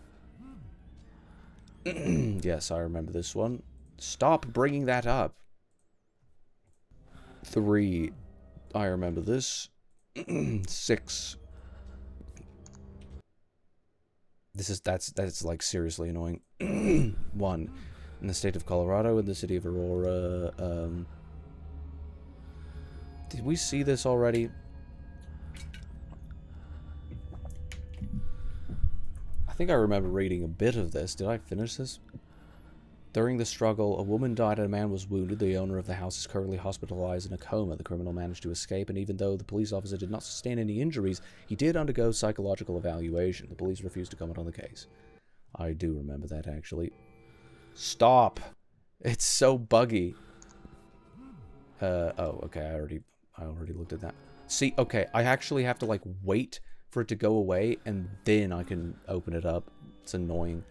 Yes, I remember this one. Stop bringing that up. 3. I remember this. 6. That's like seriously annoying. 1. In the state of Colorado, in the city of Aurora. Did we see this already? I think I remember reading a bit of this. Did I finish this? During the struggle, a woman died and a man was wounded. The owner of the house is currently hospitalized in a coma. The criminal managed to escape, and even though the police officer did not sustain any injuries, he did undergo psychological evaluation. The police refused to comment on the case. I do remember that, actually. Stop! It's so buggy. Oh, okay, I already looked at that. See, okay, I actually have to, like, wait for it to go away, and then I can open it up. It's annoying.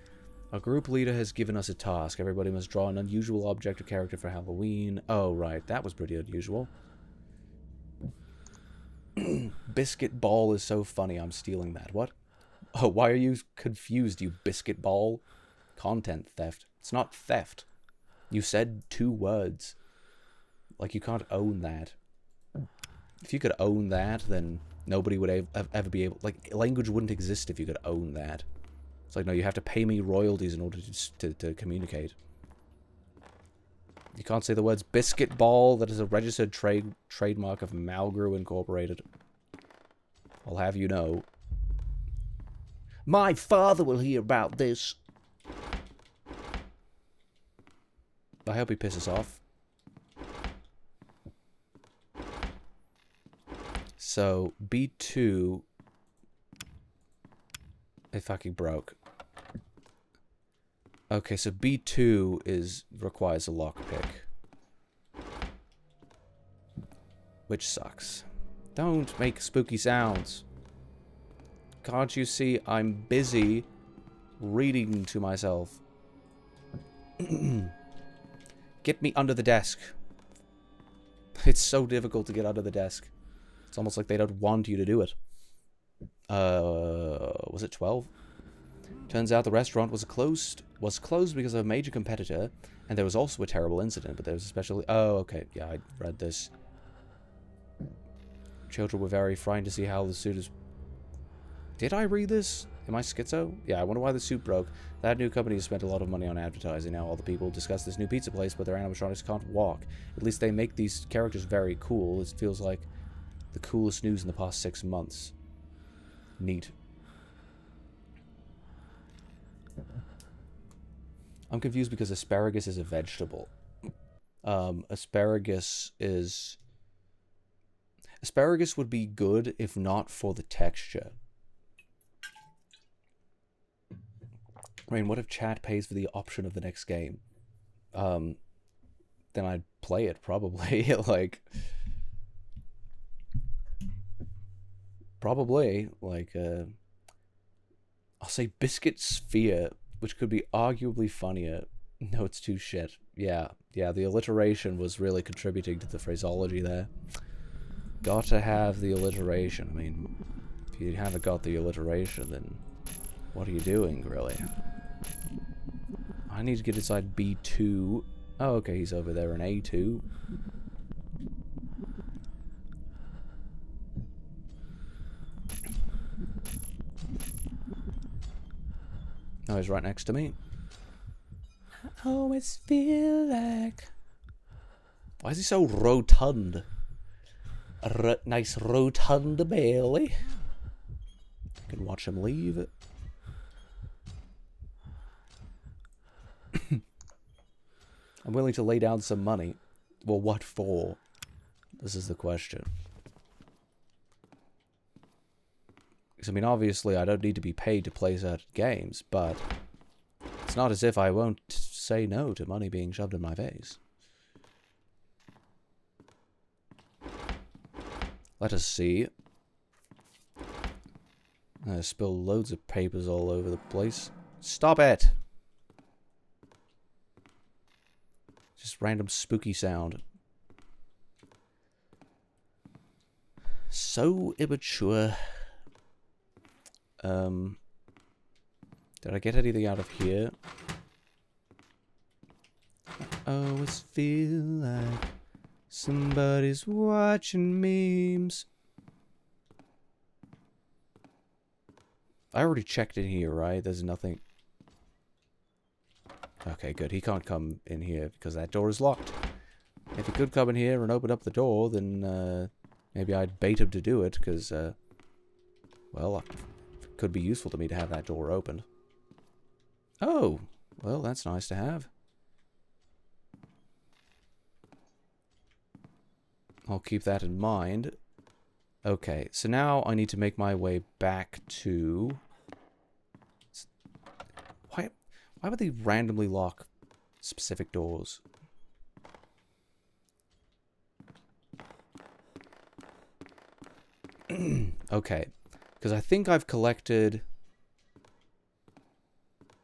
Our group leader has given us a task. Everybody must draw an unusual object or character for Halloween. Oh, right, that was pretty unusual. Biscuit ball is so funny, I'm stealing that. What? Oh, why are you confused, you biscuit ball? Content theft. It's not theft. You said 2 words. Like, you can't own that. If you could own that, then nobody would ever be able... Like, language wouldn't exist if you could own that. It's like, no, you have to pay me royalties in order to communicate. You can't say the words biscuit ball. That is a registered trademark of Malgrew Incorporated. I'll have you know. My father will hear about this. I hope he pisses off. So, B2... It fucking broke. Okay, so B2 requires a lockpick. Which sucks. Don't make spooky sounds. Can't you see I'm busy reading to myself? Get me under the desk. It's so difficult to get under the desk. It's almost like they don't want you to do it. Was it 12? Turns out the restaurant was closed because of a major competitor, and there was also a terrible incident, but there was especially... Oh, okay, yeah, I read this. Children were very frightened to see how the suit is... Did I read this? Am I schizo? Yeah, I wonder why the suit broke. That new company has spent a lot of money on advertising. Now all the people discuss this new pizza place, but their animatronics can't walk. At least they make these characters very cool. It feels like the coolest news in the past 6 months. Neat. I'm confused because asparagus is a vegetable. Asparagus is... Asparagus would be good if not for the texture. I mean, what if chat pays for the option of the next game? Then I'd play it, probably. like... Probably, like, I'll say Biscuit Sphere, which could be arguably funnier. No, it's too shit. Yeah, the alliteration was really contributing to the phraseology there. Got to have the alliteration. I mean, if you haven't got the alliteration, then what are you doing, really? I need to get inside B2. Oh, okay, he's over there in A2. Oh, he's right next to me. I always feel like... Why is he so rotund? Nice rotund belly. You can watch him leave. I'm willing to lay down some money. Well, what for? This is the question. Because, I mean, obviously I don't need to be paid to play certain games, but it's not as if I won't say no to money being shoved in my face. Let us see. I spilled loads of papers all over the place. Stop it! Just random spooky sound. So immature. Did I get anything out of here? I always feel like somebody's watching memes. I already checked in here, right? There's nothing. Okay, good. He can't come in here because that door is locked. If he could come in here and open up the door, then maybe I'd bait him to do it, because, well, it could be useful to me to have that door opened. Oh, well, that's nice to have. I'll keep that in mind. Okay, so now I need to make my way back to... Why would they randomly lock specific doors? Okay, because I think I've collected...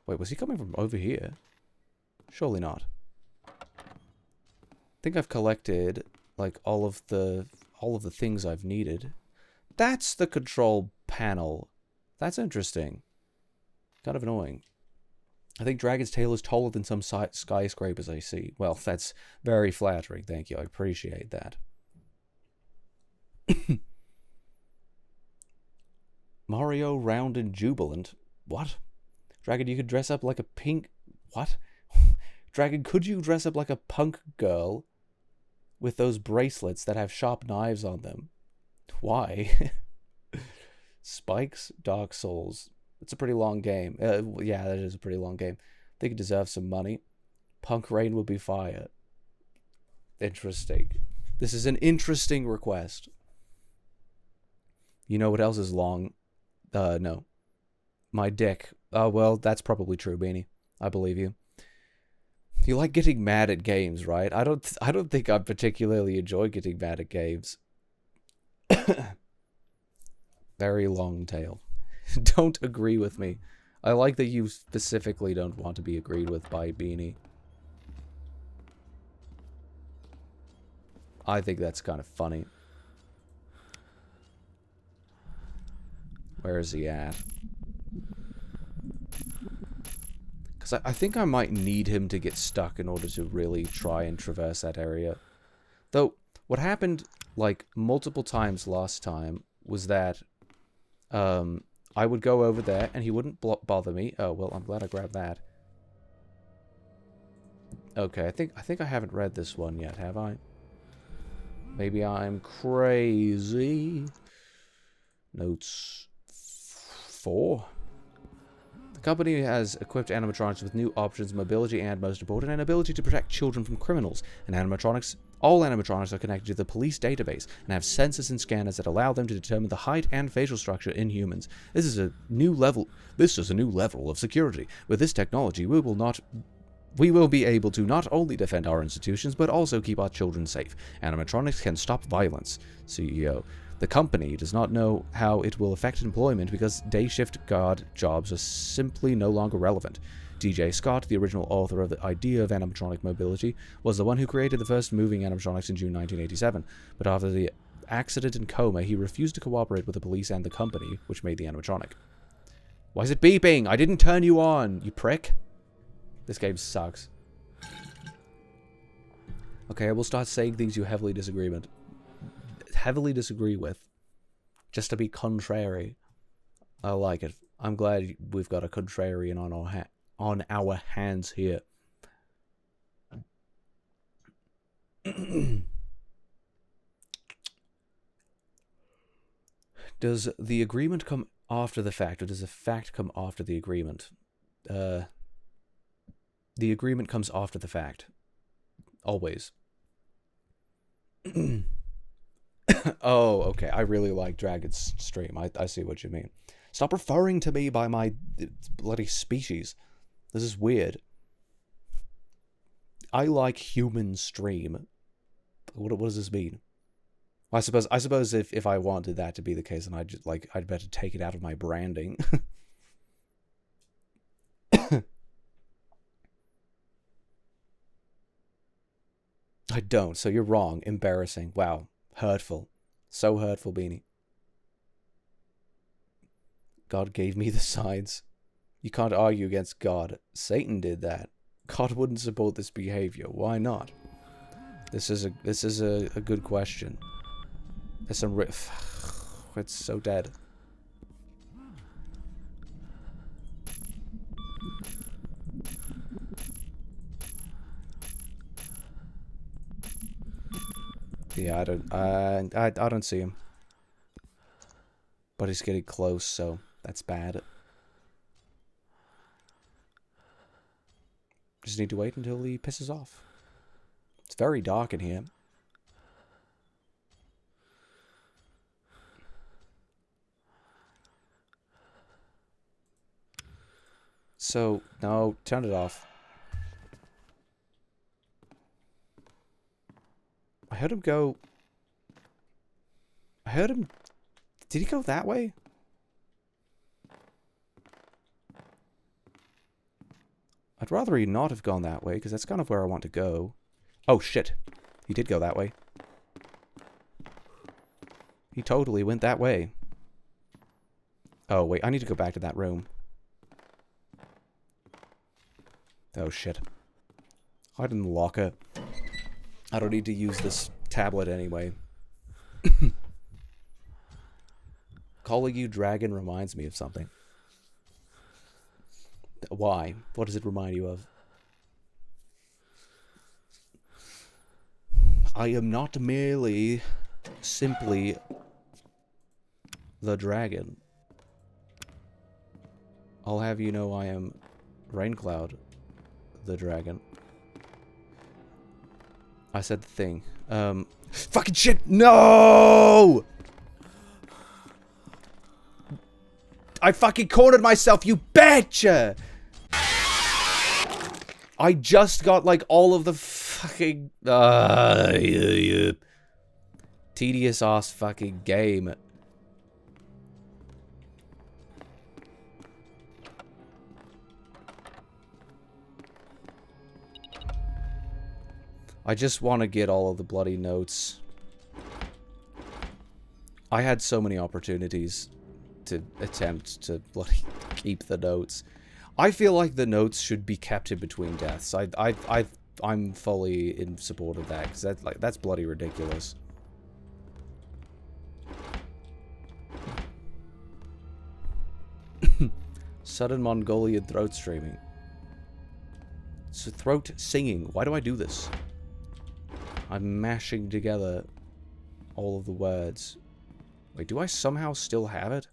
Wait, was he coming from over here? Surely not. I think I've collected like all of the things I've needed. That's the control panel. That's interesting. Kind of annoying. I think Dragon's Tail is taller than some skyscrapers I see. Well, that's very flattering. Thank you. I appreciate that. Mario round and jubilant. What? Dragon, you could dress up like a pink... What? Dragon, could you dress up like a punk girl with those bracelets that have sharp knives on them? Why? Spikes, Dark Souls. It's a pretty long game. Yeah, that is a pretty long game. I think it deserves some money. Punk Rain would be fire. Interesting. This is an interesting request. You know what else is long? No. My dick. Oh, well, that's probably true, Beanie. I believe you. You like getting mad at games, right? I don't think I particularly enjoy getting mad at games. Very long tail. Don't agree with me. I like that you specifically don't want to be agreed with by Beanie. I think that's kind of funny. Where is he at? Because I think I might need him to get stuck in order to really try and traverse that area. Though, what happened, like, multiple times last time was that, I would go over there and he wouldn't bother me. Oh, well, I'm glad I grabbed that. Okay, I think I haven't read this one yet, have I? Maybe I'm crazy. Notes 4. The company has equipped animatronics with new options, mobility and, most important, an ability to protect children from criminals. An animatronics All animatronics are connected to the police database and have sensors and scanners that allow them to determine the height and facial structure in humans. This is a new level of security. With this technology, we will be able to not only defend our institutions, but also keep our children safe. Animatronics can stop violence. CEO. The company does not know how it will affect employment because day shift guard jobs are simply no longer relevant. DJ Scott, the original author of the idea of animatronic mobility, was the one who created the first moving animatronics in June 1987, but after the accident and coma, he refused to cooperate with the police and the company, which made the animatronic. Why is it beeping? I didn't turn you on, you prick. This game sucks. Okay, I will start saying things you heavily disagree with, just to be contrary. I like it. I'm glad we've got a contrarian on our hands here. Does the agreement come after the fact, or does the fact come after the agreement? The agreement comes after the fact. Always. Oh, okay. I really like Dragon's stream. I see what you mean. Stop referring to me by my bloody species. This is weird. I like human stream. What does this mean? I suppose if I wanted that to be the case, then I'd better take it out of my branding. I don't, so you're wrong. Embarrassing. Wow. Hurtful. So hurtful, Beanie. God gave me the signs. You can't argue against God. Satan did that. God wouldn't support this behavior. Why not? This is a good question. There's some it's so dead. Yeah, I don't see him. But he's getting close, so that's bad. Just need to wait until he pisses off. It's very dark in here. So, no, turn it off. I heard him go... Did he go that way? I'd rather he not have gone that way, because that's kind of where I want to go. Oh, shit. He did go that way. He totally went that way. Oh, wait. I need to go back to that room. Oh, shit. Hide in the locker. I don't need to use this tablet anyway. Calling you dragon reminds me of something. Why? What does it remind you of? I am not merely simply the dragon. I'll have you know I am Raincloud, the dragon. I said the thing. Fucking shit! No! I fucking cornered myself, you bitch! I just got, like, all of the fucking... tedious-ass fucking game. I just want to get all of the bloody notes. I had so many opportunities to attempt to bloody keep the notes. I feel like the notes should be kept in between deaths. I'm fully in support of that, because that's bloody ridiculous. Sudden Mongolian throat streaming. So throat singing. Why do I do this? I'm mashing together all of the words. Wait, do I somehow still have it?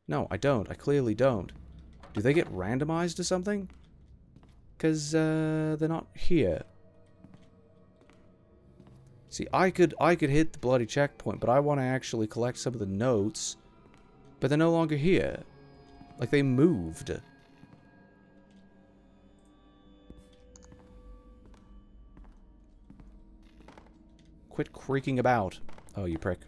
No, I don't. I clearly don't. Do they get randomized or something? Because, they're not here. See, I could hit the bloody checkpoint, but I want to actually collect some of the notes. But they're no longer here. Like, they moved. Quit creaking about. Oh, you prick.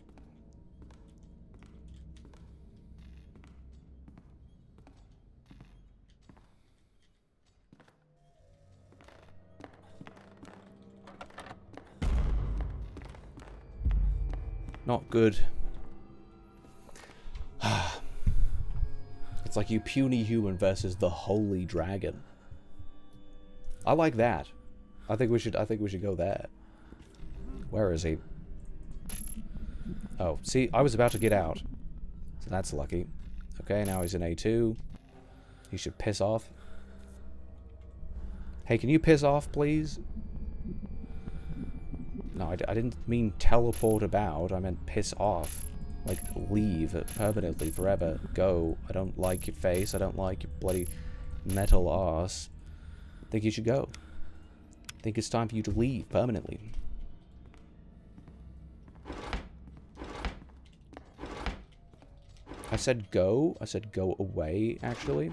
Not good. It's like you puny human versus the holy dragon. I like that. I think we should go there. Where is he? Oh, see, I was about to get out. So that's lucky. Okay, now he's in A2. He should piss off. Hey, can you piss off, please? No, I didn't mean teleport about. I meant piss off. Like, leave permanently, forever. Go. I don't like your face. I don't like your bloody metal ass. I think you should go. I think it's time for you to leave permanently. I said go. I said go away, actually.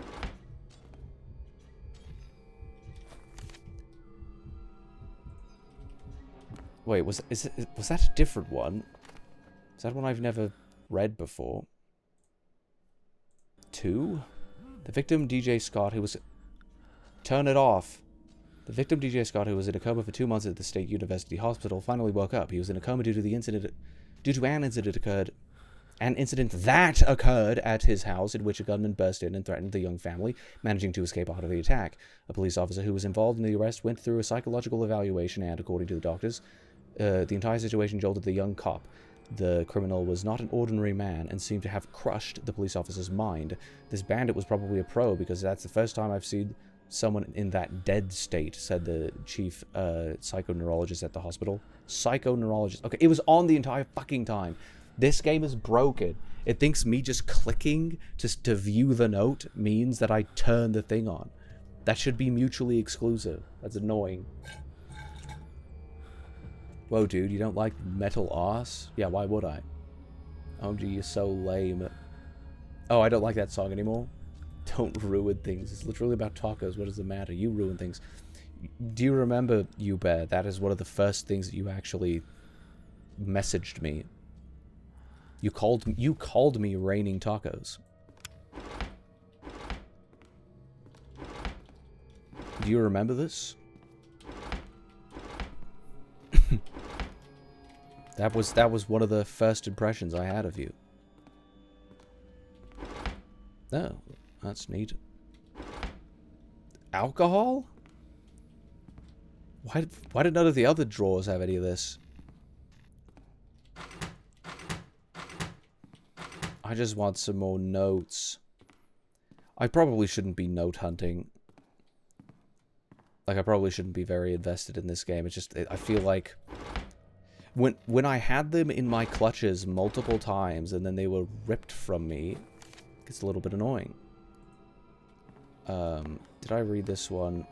Wait, was that a different one? Is that one I've never read before? 2? The victim, DJ Scott, who was... Turn it off. The victim, DJ Scott, who was in a coma for 2 months at the State University Hospital, finally woke up. He was in a coma due to an incident that occurred at his house, in which a gunman burst in and threatened the young family, managing to escape out of the attack. A police officer who was involved in the arrest went through a psychological evaluation and, according to the doctors, the entire situation jolted the young cop. The criminal was not an ordinary man and seemed to have crushed the police officer's mind. This bandit was probably a pro, because that's the first time I've seen someone in that dead state, said the chief psychoneurologist at the hospital. Psychoneurologist. Okay, it was on the entire fucking time. This game is broken. It thinks me just clicking to view the note means that I turn the thing on. That should be mutually exclusive. That's annoying. Whoa, dude, you don't like metal ass? Yeah, why would I? OMG, you're so lame. Oh, I don't like that song anymore. Don't ruin things. It's literally about tacos. What does it matter? You ruin things. Do you remember, you bear? That is one of the first things that you actually messaged me. You called me raining tacos. Do you remember this? That was one of the first impressions I had of you. Oh, that's neat. Alcohol? Why did none of the other drawers have any of this? I just want some more notes. I probably shouldn't be note hunting. Like, I probably shouldn't be very invested in this game. It's just, I feel like when I had them in my clutches multiple times and then they were ripped from me, it gets a little bit annoying. Did I read this one?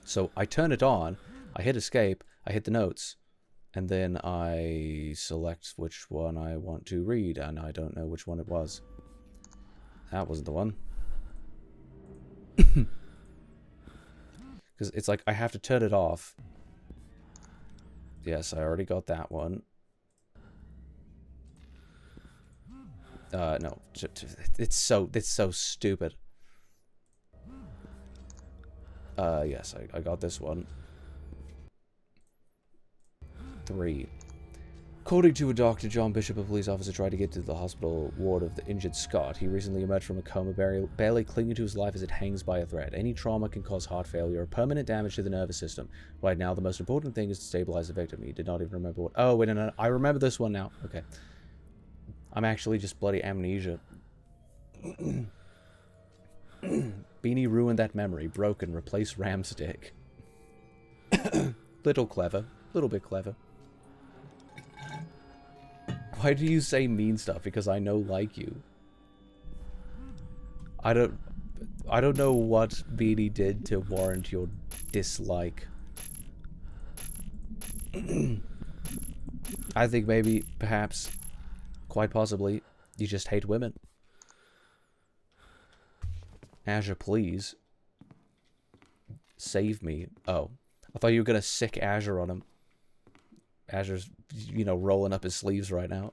So I turn it on, I hit escape, I hit the notes, and then I select which one I want to read, and I don't know which one it was. That wasn't the one. Because it's like I have to turn it off. Yes, I already got that one. No, it's so stupid. Yes, I got this one. 3. According to a doctor, John Bishop, a police officer, tried to get to the hospital ward of the injured Scott. He recently emerged from a coma, barely clinging to his life as it hangs by a thread. Any trauma can cause heart failure or permanent damage to the nervous system. Right now, the most important thing is to stabilize the victim. He did not even remember what... Oh, wait, no. I remember this one now. Okay. I'm actually just bloody amnesia. Beanie ruined that memory. Broken. Replace RAM stick. Little clever. Little bit clever. Why do you say mean stuff? Because I know like you. I don't know what Beanie did to warrant your dislike. I think maybe, perhaps, quite possibly, you just hate women. Azure, please. Save me. Oh. I thought you were gonna sick Azure on him. Azure's, you know, rolling up his sleeves right now.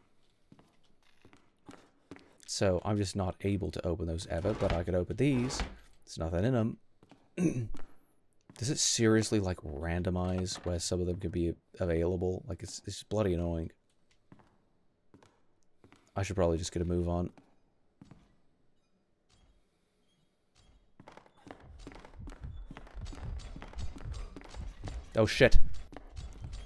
So, I'm just not able to open those ever, but I could open these. There's nothing in them. Does it seriously, like, randomize where some of them could be available? Like, it's bloody annoying. I should probably just get a move on. Oh, shit.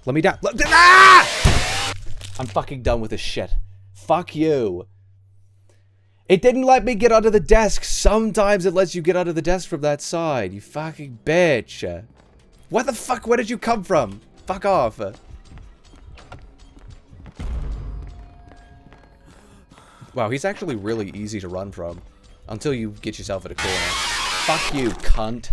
Let me down. Ah! I'm fucking done with this shit. Fuck you. It didn't let me get under the desk. Sometimes it lets you get under the desk from that side. You fucking bitch. What the fuck? Where did you come from? Fuck off. Wow, he's actually really easy to run from. Until you get yourself in a corner. Fuck you, cunt.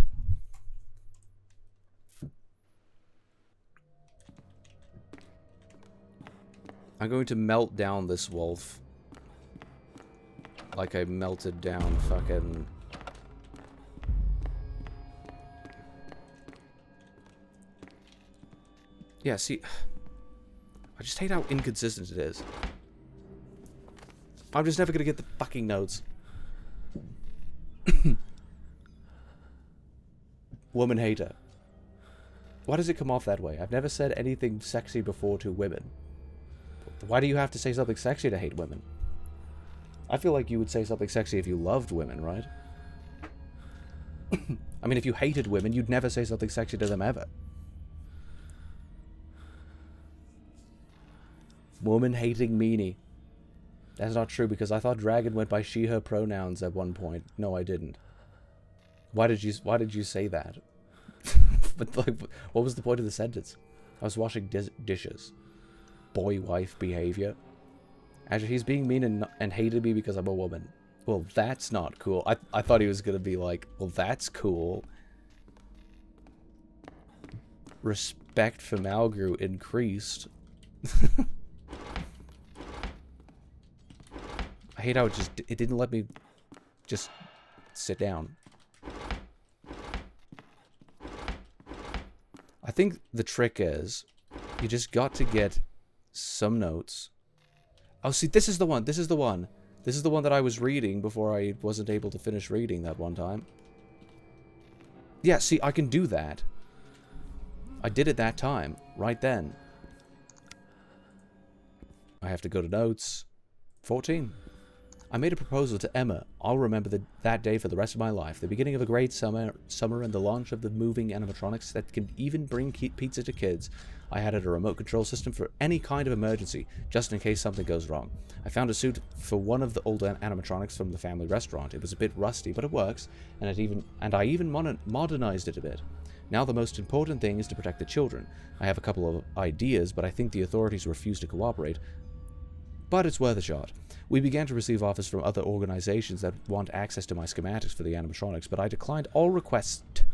I'm going to melt down this wolf. Like I melted down fucking... Yeah, see... I just hate how inconsistent it is. I'm just never gonna get the fucking notes. Woman hater. Why does it come off that way? I've never said anything sexy before to women. Why do you have to say something sexy to hate women? I feel like you would say something sexy if you loved women, right? I mean, if you hated women, you'd never say something sexy to them ever. Woman-hating meanie. That's not true, because I thought Dragon went by she, her pronouns at one point. No, I didn't. Why did you say that? But, like, what was the point of the sentence? I was washing dishes. Boy-wife behavior. Actually, he's being mean and hated me because I'm a woman. Well, that's not cool. I thought he was gonna be like, well, that's cool. Respect for Malgru increased. I hate how it didn't let me just sit down. I think the trick is you just got to get some notes. Oh, see, this is the one. This is the one. This is the one that I was reading before I wasn't able to finish reading that one time. Yeah, see, I can do that. I did it that time, right then. I have to go to notes. 14. I made a proposal to Emma. I'll remember that day for the rest of my life. The beginning of a great summer and the launch of the moving animatronics that can even bring pizza to kids. I had a remote control system for any kind of emergency, just in case something goes wrong. I found a suit for one of the old animatronics from the family restaurant. It was a bit rusty, but it works, and I even modernized it a bit. Now the most important thing is to protect the children. I have a couple of ideas, but I think the authorities refuse to cooperate. But it's worth a shot. We began to receive offers from other organizations that want access to my schematics for the animatronics, but I declined all requests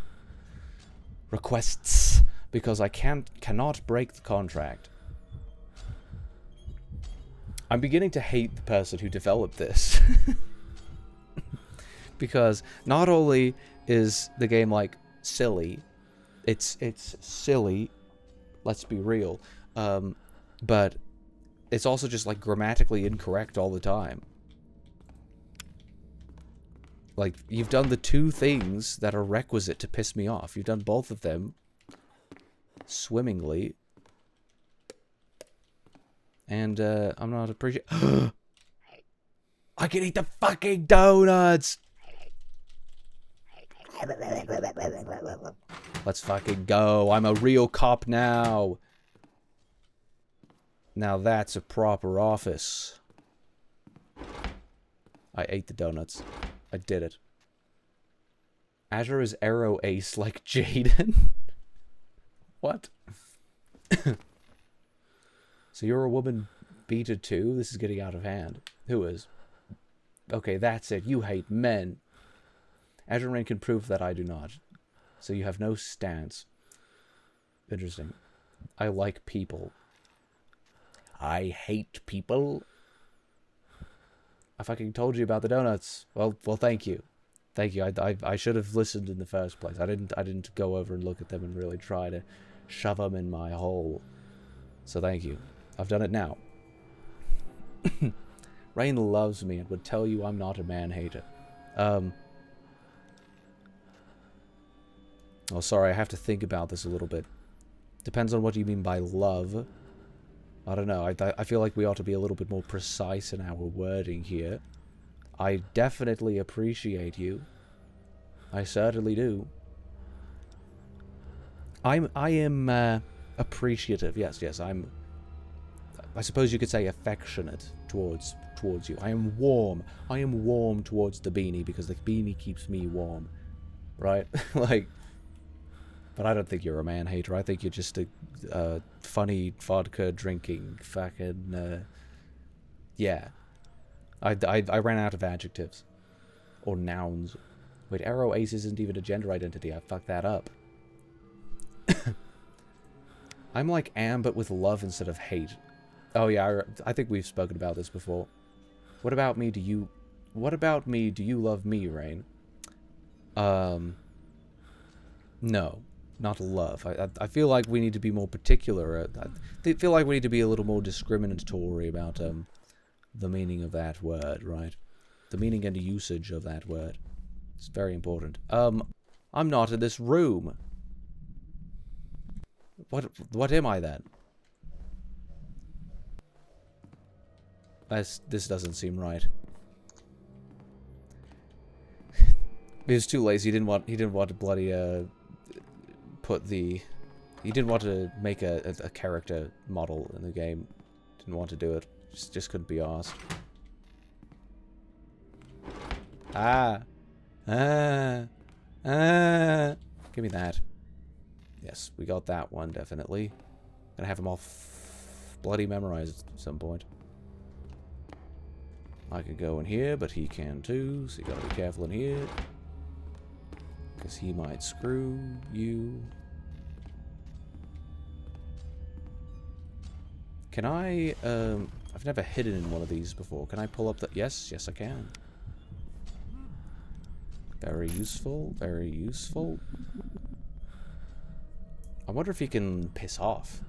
because I cannot break the contract. I'm beginning to hate the person who developed this. Because not only is the game, like, silly, it's silly, let's be real, but it's also just, like, grammatically incorrect all the time. Like, you've done the two things that are requisite to piss me off. You've done both of them swimmingly. And, I'm not appreciating... I can eat the fucking donuts! Let's fucking go. I'm a real cop now. Now that's a proper office. I ate the donuts. I did it. Azure is arrow ace like Jaden. What? So you're a woman beater too? This is getting out of hand. Who is? Okay, that's it. You hate men. Azure Rain can prove that I do not. So you have no stance. Interesting. I like people. I hate people. I fucking told you about the donuts. Well, thank you. Thank you. I should have listened in the first place. I didn't go over and look at them and really try to shove them in my hole. So thank you. I've done it now. Rain loves me and would tell you I'm not a man-hater. Oh, sorry, I have to think about this a little bit. Depends on what you mean by love. I don't know. I feel like we ought to be a little bit more precise in our wording here. I definitely appreciate you. I certainly do. I am appreciative. Yes, I suppose you could say affectionate towards you. I am warm. I am warm towards the beanie because the beanie keeps me warm. Right? Like, but I don't think you're a man-hater. I think you're just a funny vodka-drinking fucking, yeah. I ran out of adjectives. Or nouns. Wait, Arrow Ace isn't even a gender identity. I fucked that up. I'm like Am, but with love instead of hate. Oh yeah, I think we've spoken about this before. What about me do you love me, Rain? No. Not love. I feel like we need to be more particular. I feel like we need to be a little more discriminatory about the meaning of that word, right? The meaning and usage of that word. It's very important. I'm not in this room. What am I then? This doesn't seem right. He was too lazy. He didn't want to bloody he didn't want to make a character model in the game. Didn't want to do it. Just couldn't be asked. Give me that. Yes, we got that one, definitely. Gonna have them all bloody memorized at some point. I could go in here, but he can too, so you gotta be careful in here. Because he might screw you. Can I, I've never hidden in one of these before. Can I pull up the... Yes, I can. Very useful, very useful. I wonder if he can piss off.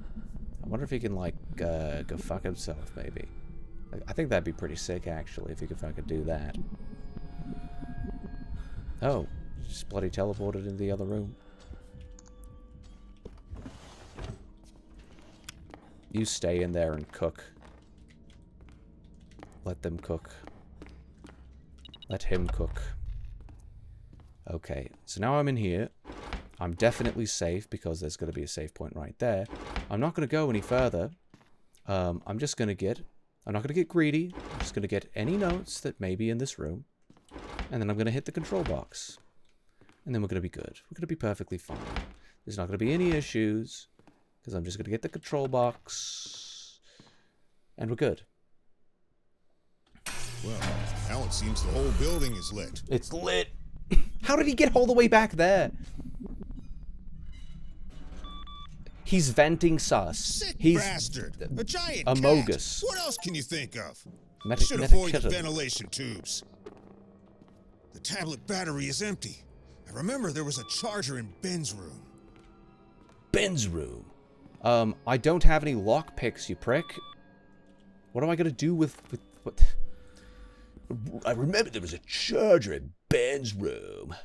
I wonder if he can, like, go fuck himself, maybe. I think that'd be pretty sick, actually, if he could fucking do that. Oh, just bloody teleported into the other room. You stay in there and cook. Let them cook. Let him cook. Okay, so now I'm in here. I'm definitely safe because there's going to be a save point right there. I'm not going to go any further. I'm not going to get greedy. I'm just going to get any notes that may be in this room. And then I'm going to hit the control box. And then we're going to be good. We're going to be perfectly fine. There's not going to be any issues. Because I'm just going to get the control box. And we're good. Well, now it seems the whole building is lit. It's lit. How did he get all the way back there? He's venting sus. Sick He's bastard. A giant a cat. mogus. What else can you think of? Meta- Should avoid the Metakitten. ventilation tubes. The tablet battery is empty. I remember there was a charger in Ben's room. Ben's room. I don't have any lockpicks, you prick. What am I gonna do with what? I remember there was a charger in Ben's room.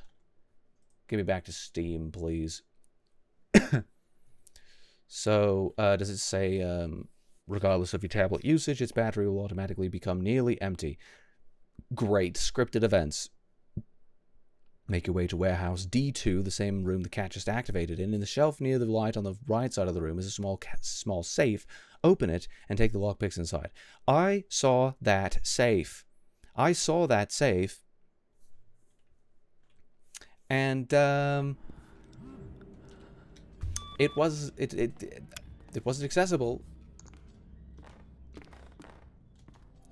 Give me back to Steam, please. So, does it say, regardless of your tablet usage, its battery will automatically become nearly empty? Great. Scripted events. Make your way to warehouse D2, the same room the cat just activated in. In the shelf near the light on the right side of the room is a small safe. Open it and take the lockpicks inside. I saw that safe. I saw that safe. And, it wasn't accessible.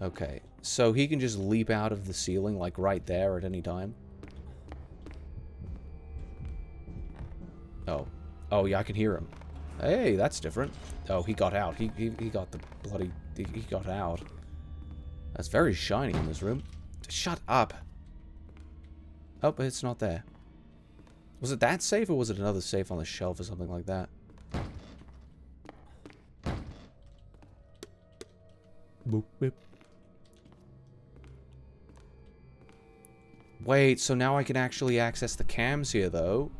Okay, so he can just leap out of the ceiling, like, right there at any time. Oh, yeah, I can hear him. Hey, that's different. Oh, he got out. He got the bloody... He got out. That's very shiny in this room. Shut up. Oh, it's not there. Was it that safe, or was it another safe on the shelf or something like that? Boop, boop. Wait, so now I can actually access the cams here, though?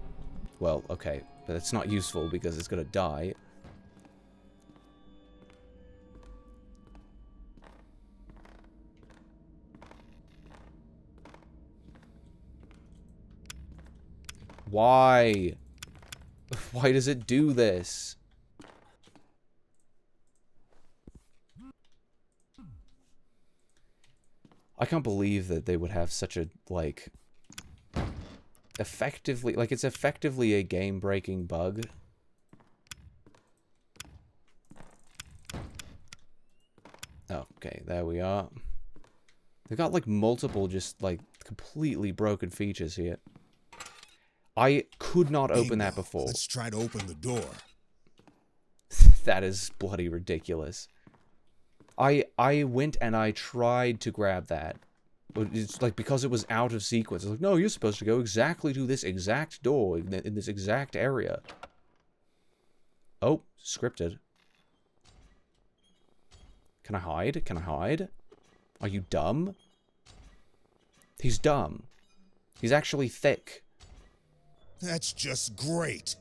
Well, okay, but it's not useful because it's gonna die. Why? Why does it do this? I can't believe that they would have such a, like, effectively, like, it's effectively a game-breaking bug. Oh, okay, there we are. They've got, like, multiple just, like, completely broken features here. I could not open that before. Let's try to open the door. That is bloody ridiculous. I went and I tried to grab that. But it's like, because it was out of sequence. It's like, no, you're supposed to go exactly to this exact door in this exact area. Oh, scripted. Can I hide? Can I hide? Are you dumb? He's dumb. He's actually thick. That's just great.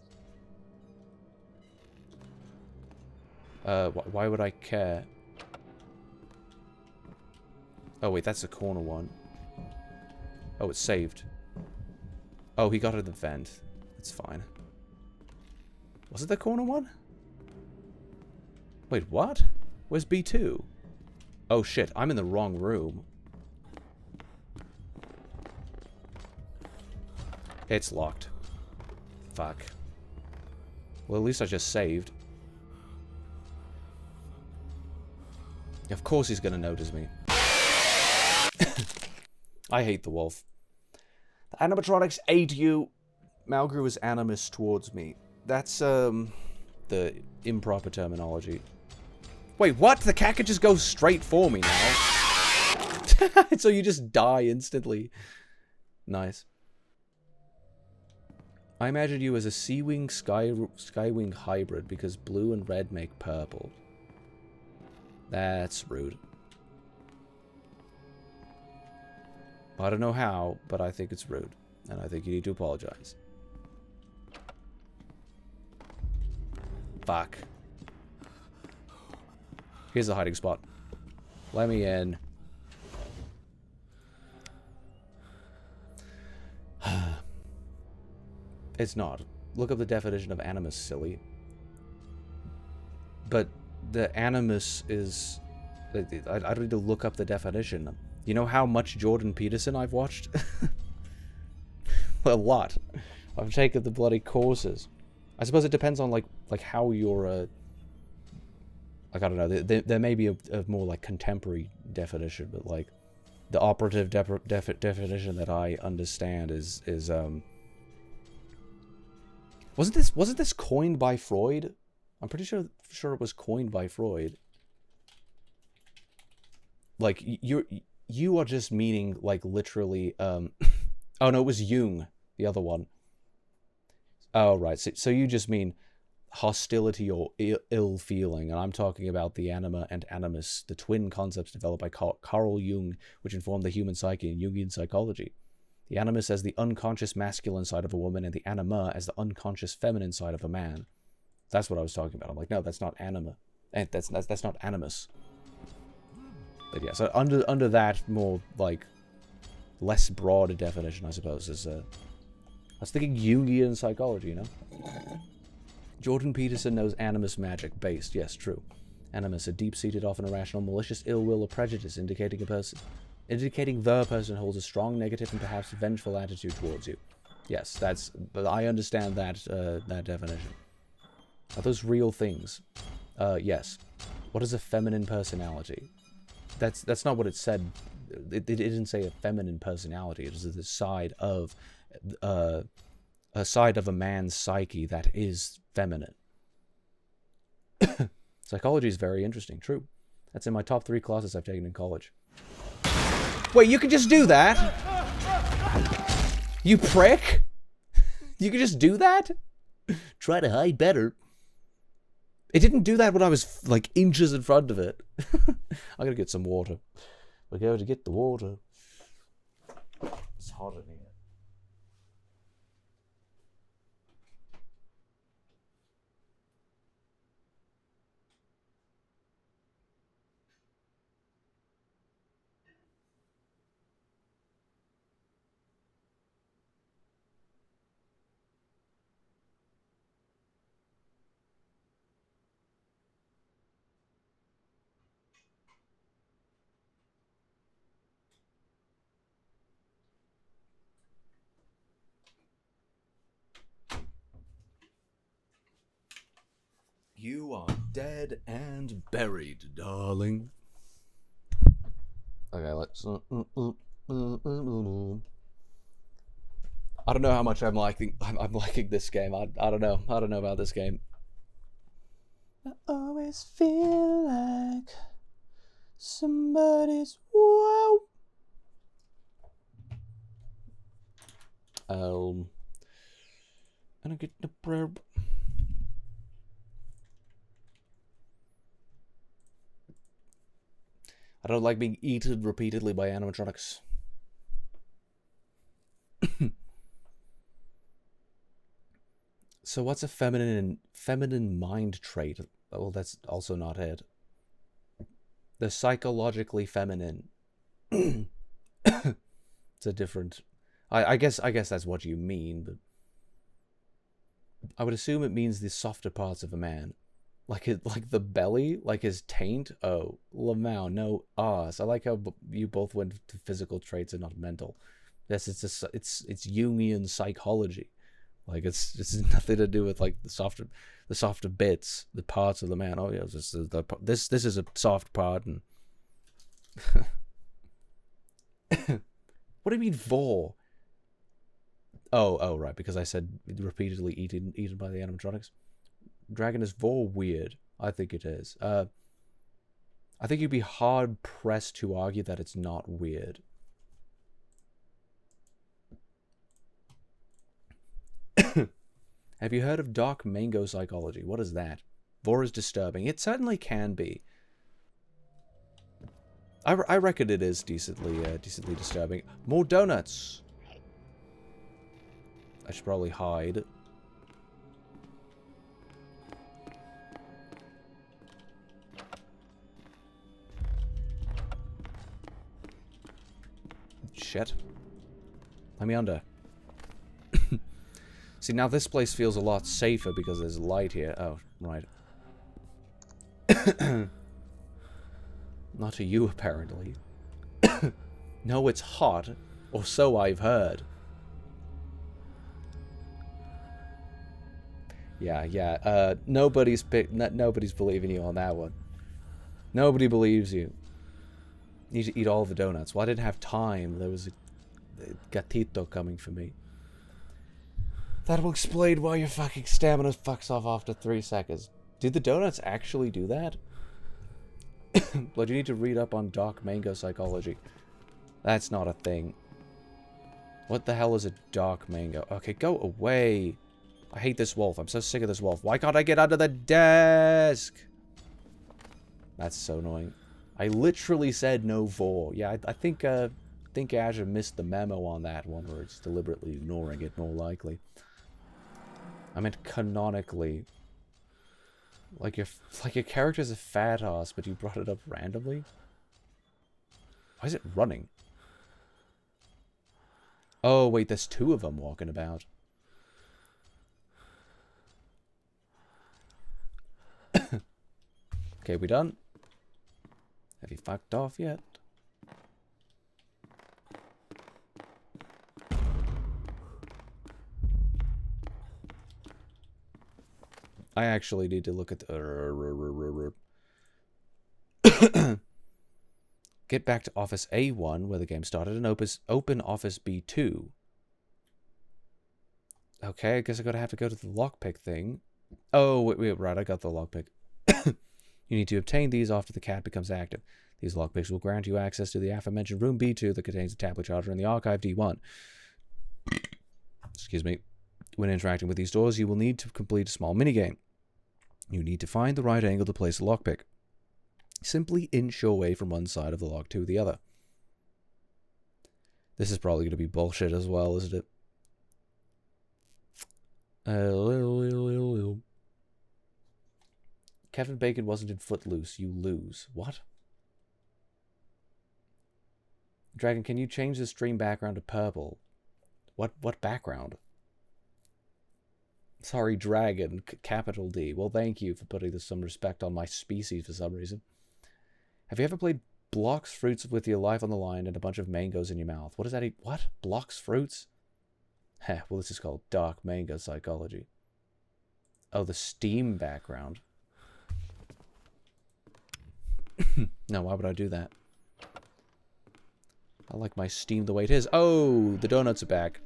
Why would I care? Oh, wait, that's the corner one. Oh, it's saved. Oh, he got it in the vent. That's fine. Was it the corner one? Wait, what? Where's B2? Oh, shit, I'm in the wrong room. It's locked. Fuck. Well, at least I just saved. Of course he's gonna notice me. I hate the wolf. The animatronics ate you. Malgrew is animus towards me. That's, the improper terminology. Wait, what? The cat could just go straight for me now. So you just die instantly. Nice. I imagined you as a Sea-Wing Skywing hybrid because blue and red make purple. That's rude. I don't know how, but I think it's rude. And I think you need to apologize. Fuck. Here's the hiding spot. Let me in. It's not. Look up the definition of animus, silly. But the animus is... I don't need to look up the definition. You know how much Jordan Peterson I've watched? A lot. I've taken the bloody courses. I suppose it depends on, like how you're, like, I don't know. There may be a more, like, contemporary definition, but, like, the operative definition that I understand is wasn't this coined by Freud? I'm pretty sure it was coined by Freud. Like, you are just meaning, like, literally, oh no, it was Jung, the other one. Oh, right, so you just mean hostility or ill feeling, and I'm talking about the anima and animus, the twin concepts developed by Carl Jung, which informed the human psyche and Jungian psychology. The animus as the unconscious masculine side of a woman, and the anima as the unconscious feminine side of a man. That's what I was talking about. I'm like, no, that's not anima. And that's not animus. But yeah, so under that more, like, less broad definition, I suppose, is I was thinking Jungian psychology, you know? Jordan Peterson knows animus magic based. Yes, true. Animus, a deep-seated, often irrational, malicious ill will or prejudice, indicating the person holds a strong, negative, and perhaps vengeful attitude towards you. Yes, I understand that that definition. Are those real things? Yes. What is a feminine personality? That's not what it said. It didn't say a feminine personality. It is the side of a side of a man's psyche that is feminine. Psychology is very interesting. True. That's in my top 3 classes I've taken in college. Wait, you can just do that? You prick? You can just do that? Try to hide better. It didn't do that when I was, like, inches in front of it. I gotta get some water. We're going to get the water. It's hot in here. You are dead and buried, darling. Okay, let's... I don't know how much I'm liking this game. I don't know. I don't know about this game. I always feel like somebody's... Whoa! And I get the prayer... I don't like being eaten repeatedly by animatronics. So what's a feminine mind trait? Well, that's also not it. The psychologically feminine. It's a different... I guess that's what you mean, but I would assume it means the softer parts of a man. Like the belly, like his taint. Oh, Lamau, no ass. I like how you both went to physical traits and not mental. Yes, it's Jungian psychology. Like it's nothing to do with like the softer bits, the parts of the man. Oh yeah, this is a soft part. And what do you mean vor? Oh right, because I said repeatedly eaten by the animatronics. Dragon is vor weird. I think it is. I think you'd be hard pressed to argue that it's not weird. Have you heard of dark mango psychology? What is that? Vor is disturbing. It certainly can be. I reckon it is decently disturbing. More donuts. I should probably hide. Shit. Let me under. See, now this place feels a lot safer because there's light here. Oh, right. Not to you, apparently. No, it's hot. Or so I've heard. Yeah. Nobody's believing you on that one. Nobody believes you. Need to eat all the donuts. Well, I didn't have time. There was a gatito coming for me. That will explain why your fucking stamina fucks off after 3 seconds. Did the donuts actually do that? But you need to read up on dark mango psychology. That's not a thing. What the hell is a dark mango? Okay, go away. I hate this wolf. I'm so sick of this wolf. Why can't I get under the desk? That's so annoying. I literally said no vor. Yeah, I think Azure missed the memo on that one, or it's deliberately ignoring it, more likely. I meant canonically. Like your character's a fat ass, but you brought it up randomly? Why is it running? Oh, wait, there's 2 of them walking about. Okay, we done? Have you fucked off yet? I actually need to look at the... Get back to Office A1, where the game started, and open Office B2. Okay, I guess I'm gonna have to go to the lockpick thing. Oh, wait, right, I got the lockpick. You need to obtain these after the cat becomes active. These lockpicks will grant you access to the aforementioned room B2 that contains the tablet charger and the archive D1. Excuse me. When interacting with these doors, you will need to complete a small minigame. You need to find the right angle to place a lockpick. Simply inch your way from one side of the lock to the other. This is probably going to be bullshit as well, isn't it? Kevin Bacon wasn't in Footloose. You lose. What? Dragon, can you change the stream background to purple? What background? Sorry, Dragon. Capital D. Well, thank you for putting some respect on my species for some reason. Have you ever played Blocks Fruits with your life on the line and a bunch of mangoes in your mouth? What does that eat? What? Blocks Fruits? Heh, well, this is called Dark Mango Psychology. Oh, the Steam background. No, why would I do that? I like my Steam the way it is. Oh, the donuts are back.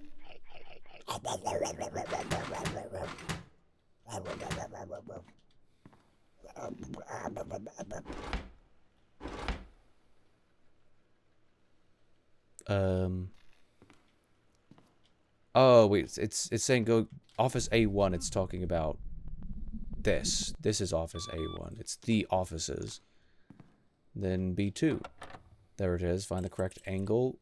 Oh, wait, it's saying go Office A1. It's talking about this. This is Office A1. It's the offices. Then B2. There it is. Find the correct angle.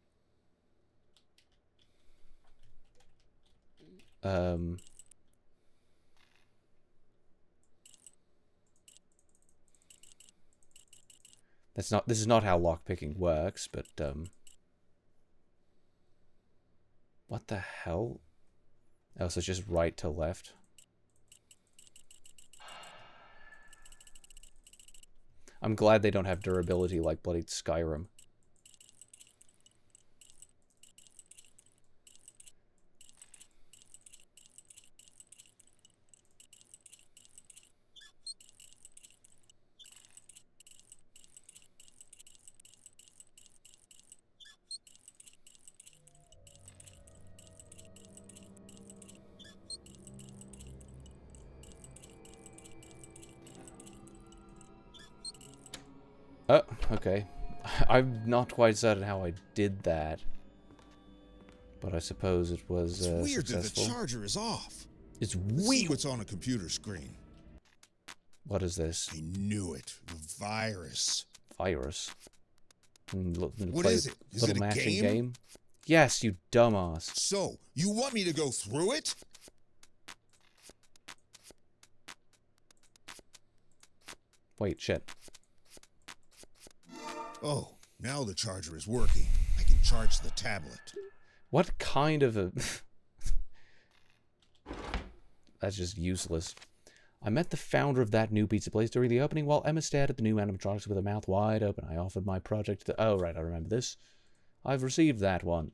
This is not how lockpicking works, but what the hell? Oh, so it's just right to left. I'm glad they don't have durability like bloody Skyrim. Oh, okay. I'm not quite certain how I did that. But I suppose it was It's weird successful. that the charger is off. It's Let's see weird. what's on a computer screen. What is this? I knew it. The virus. Virus? What is it? Is Little it a matching game? Yes, you dumbass. So, you want me to go through it? Wait, shit. Oh, now the charger is working. I can charge the tablet. What kind of a... That's just useless. I met the founder of that new pizza place during the opening while Emma stared at the new animatronics with her mouth wide open. I offered my project to... Oh, right, I remember this. I've received that one.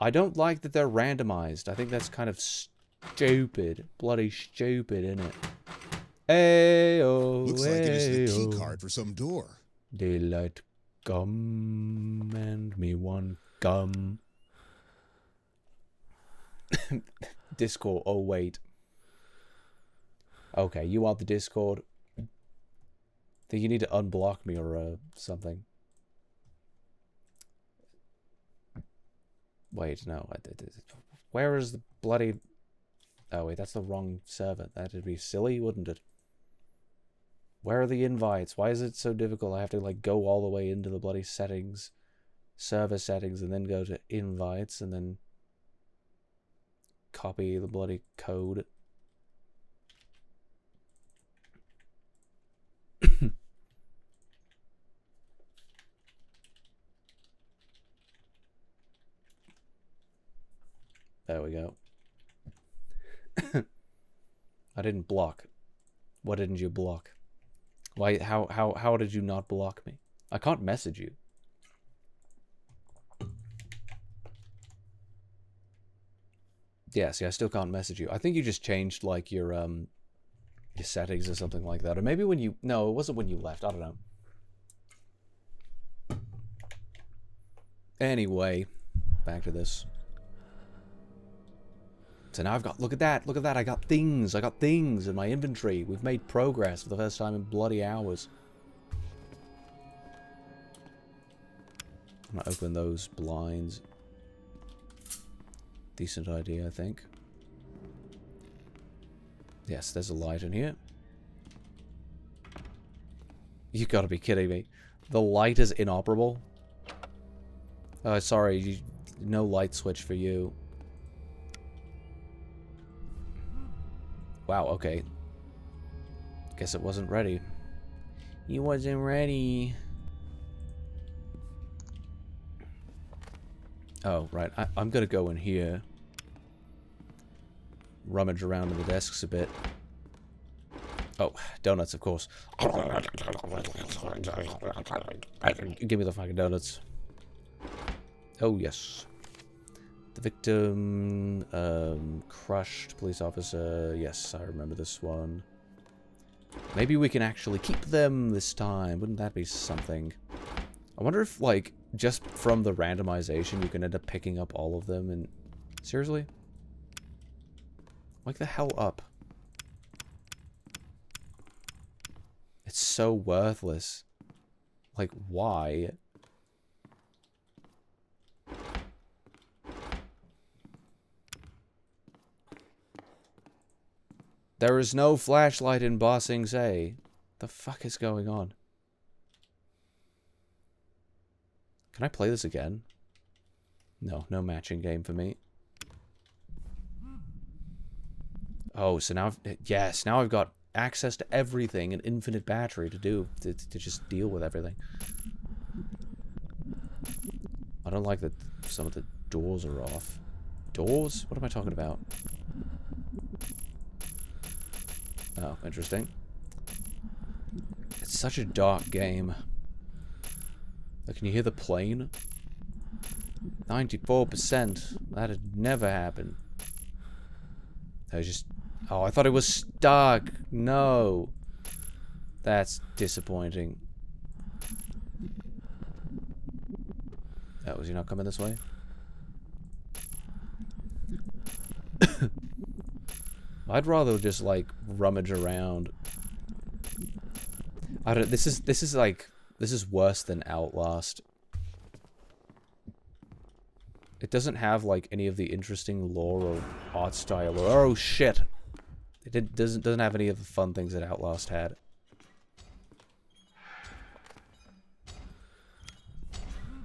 I don't like that they're randomized. I think that's kind of stupid. Bloody stupid, isn't it? Ayo, Looks like it is the key ayo. card for some door. Daylight gum and me one gum. Discord. Oh, wait. Okay, you want the Discord? Think you need to unblock me or something. Wait, no. Where is the bloody... Oh, wait, that's the wrong server. That'd be silly, wouldn't it? Where are the invites? Why is it so difficult? I have to, like, go all the way into the bloody settings, server settings, and then go to invites, and then copy the bloody code. There we go. I didn't block. What didn't you block? Why? How did you not block me? I can't message you. Yeah, see, I still can't message you. I think you just changed like your settings or something like that, or maybe when you... No, it wasn't when you left. I don't know. Anyway, back to this. So now I've got, look at that, I got things in my inventory. We've made progress for the first time in bloody hours. I'm gonna open those blinds. Decent idea, I think. Yes, there's a light in here. You gotta be kidding me. The light is inoperable? Sorry, no light switch for you. Wow, okay. Guess it wasn't ready. He wasn't ready. Oh, right. I'm gonna go in here. Rummage around in the desks a bit. Oh, donuts, of course. Give me the fucking donuts. Oh, yes. The victim, crushed police officer. Yes, I remember this one. Maybe we can actually keep them this time. Wouldn't that be something? I wonder if, like, just from the randomization, you can end up picking up all of them and... Seriously? Wake the hell up. It's so worthless. Like, why? There is no flashlight in Ba Sing Se. The fuck is going on? Can I play this again? No, no matching game for me. Oh, so now, yes, now I've got access to everything and infinite battery to just deal with everything. I don't like that some of the doors are off. Doors? What am I talking about? Oh, interesting. It's such a dark game. Like, can you hear the plane? 94%. That'd never happen. I was just... Oh, I thought it was stuck. No. That's disappointing. Oh, was he not coming this way? I'd rather just, like, rummage around. I don't... This is like... This is worse than Outlast. It doesn't have, like, any of the interesting lore or art style or... Oh, shit! It doesn't have any of the fun things that Outlast had.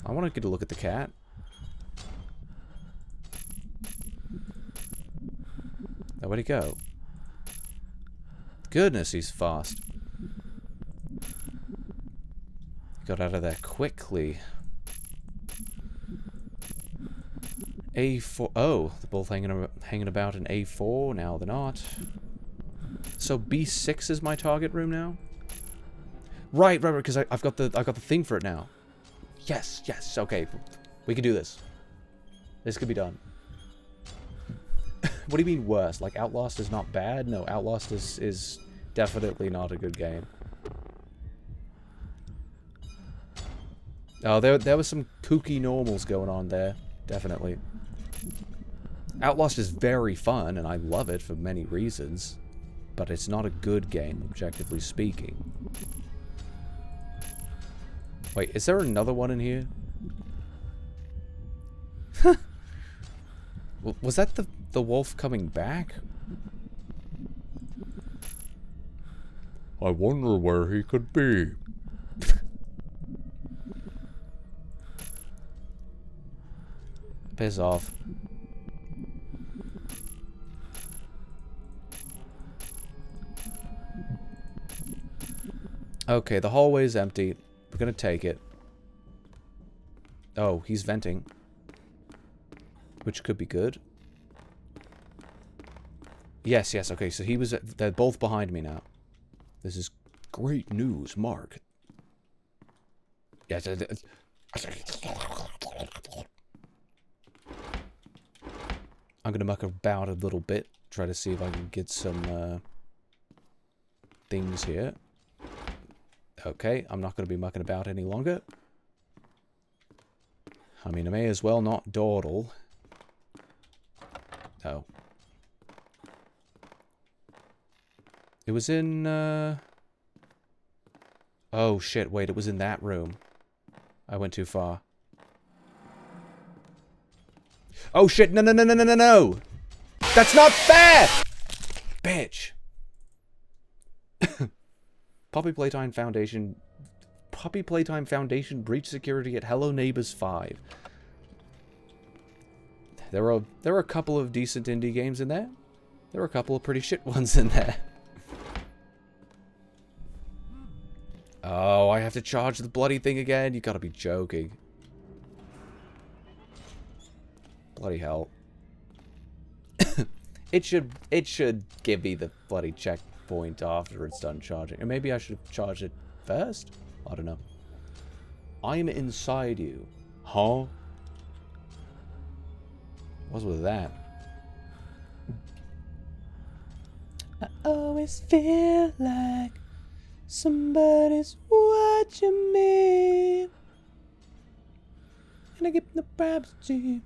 I want to get a look at the cat. Oh, where'd he go? Goodness, he's fast. Got out of there quickly. A4. Oh, they're both hanging about in A4. Now they're not. So B6 is my target room now. Right, because I've got the thing for it now. Yes, yes. Okay, we can do this. This could be done. What do you mean worse? Like Outlast is not bad? No, Outlast is definitely not a good game. Oh, there was some kooky normals going on there. Definitely. Outlast is very fun, and I love it for many reasons. But it's not a good game, objectively speaking. Wait, is there another one in here? Was that the wolf coming back? I wonder where he could be. Piss off. Okay, the hallway's empty. We're gonna take it. Oh, he's venting. Which could be good. Yes, yes, okay, so they're both behind me now. This is great news, Mark. Yes, I'm gonna muck about a little bit, try to see if I can get some things here. Okay, I'm not gonna be mucking about any longer. I mean, I may as well not dawdle. Oh. It was in, Oh, shit, wait, it was in that room. I went too far. Oh, shit, no, no, no, no, no, no, no! That's not fair! Bitch. Poppy Playtime Foundation breach security at Hello Neighbors 5. There were a couple of decent indie games in there. There were a couple of pretty shit ones in there. Oh, I have to charge the bloody thing again? You gotta be joking. Bloody hell. It should give me the bloody checkpoint after it's done charging. Or maybe I should have charged it first? I don't know. I'm inside you. Huh? What's with that? I always feel like somebody's watching me. And I get the privacy.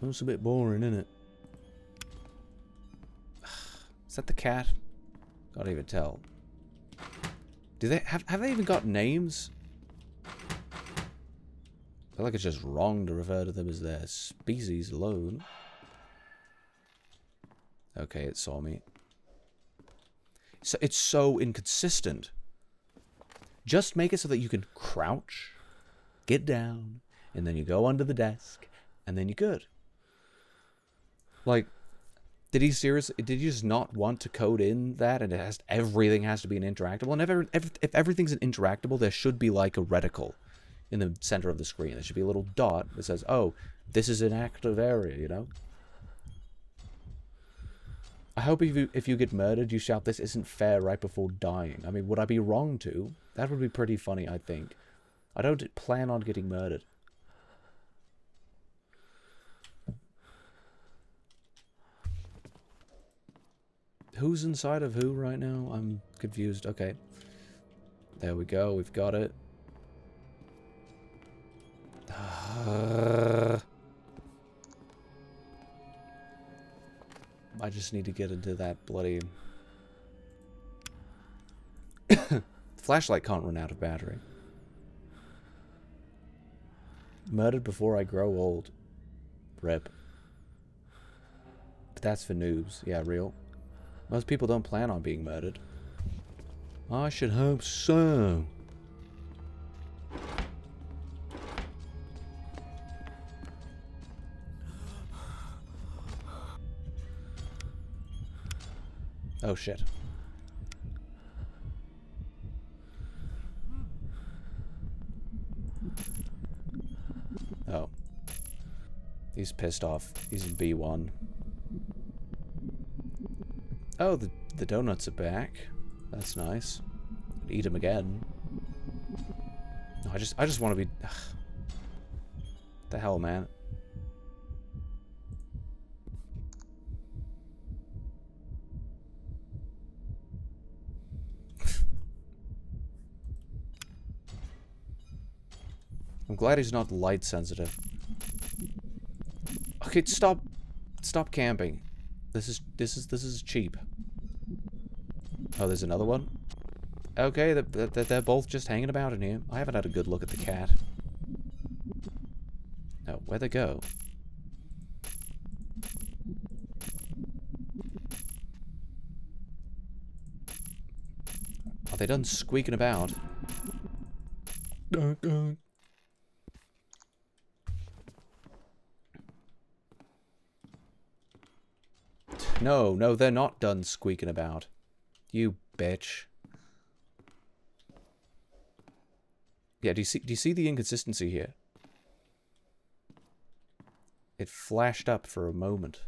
That's a bit boring, isn't it? Is that the cat? Can't even tell. Do they have they even got names? I feel like it's just wrong to refer to them as their species alone. Okay, it saw me. So it's so inconsistent. Just make it so that you can crouch, get down, and then you go under the desk, and then you're good. Like, did he just not want to code in that, and everything has to be an interactable? And if everything's an interactable, there should be like a reticle in the center of the screen. There should be a little dot that says, "Oh, this is an active area," you know? I hope if you get murdered, you shout, "This isn't fair," right before dying. I mean, would I be wrong to? That would be pretty funny, I think. I don't plan on getting murdered. Who's inside of who right now? I'm confused. Okay. There we go. We've got it. I just need to get into that bloody... Flashlight can't run out of battery. Murdered before I grow old. Rip. But that's for noobs. Yeah, real. Most people don't plan on being murdered. I should hope so. Oh shit. Oh. He's pissed off. He's in B1. Oh, the donuts are back. That's nice. Eat them again. No, I just want to be... Ugh. The hell, man. I'm glad he's not light sensitive. Okay, stop camping. This is cheap. Oh, there's another one? Okay, they're both just hanging about in here. I haven't had a good look at the cat. Oh, where'd they go? Are they done squeaking about? No, they're not done squeaking about. You bitch. Yeah, do you see the inconsistency here? It flashed up for a moment.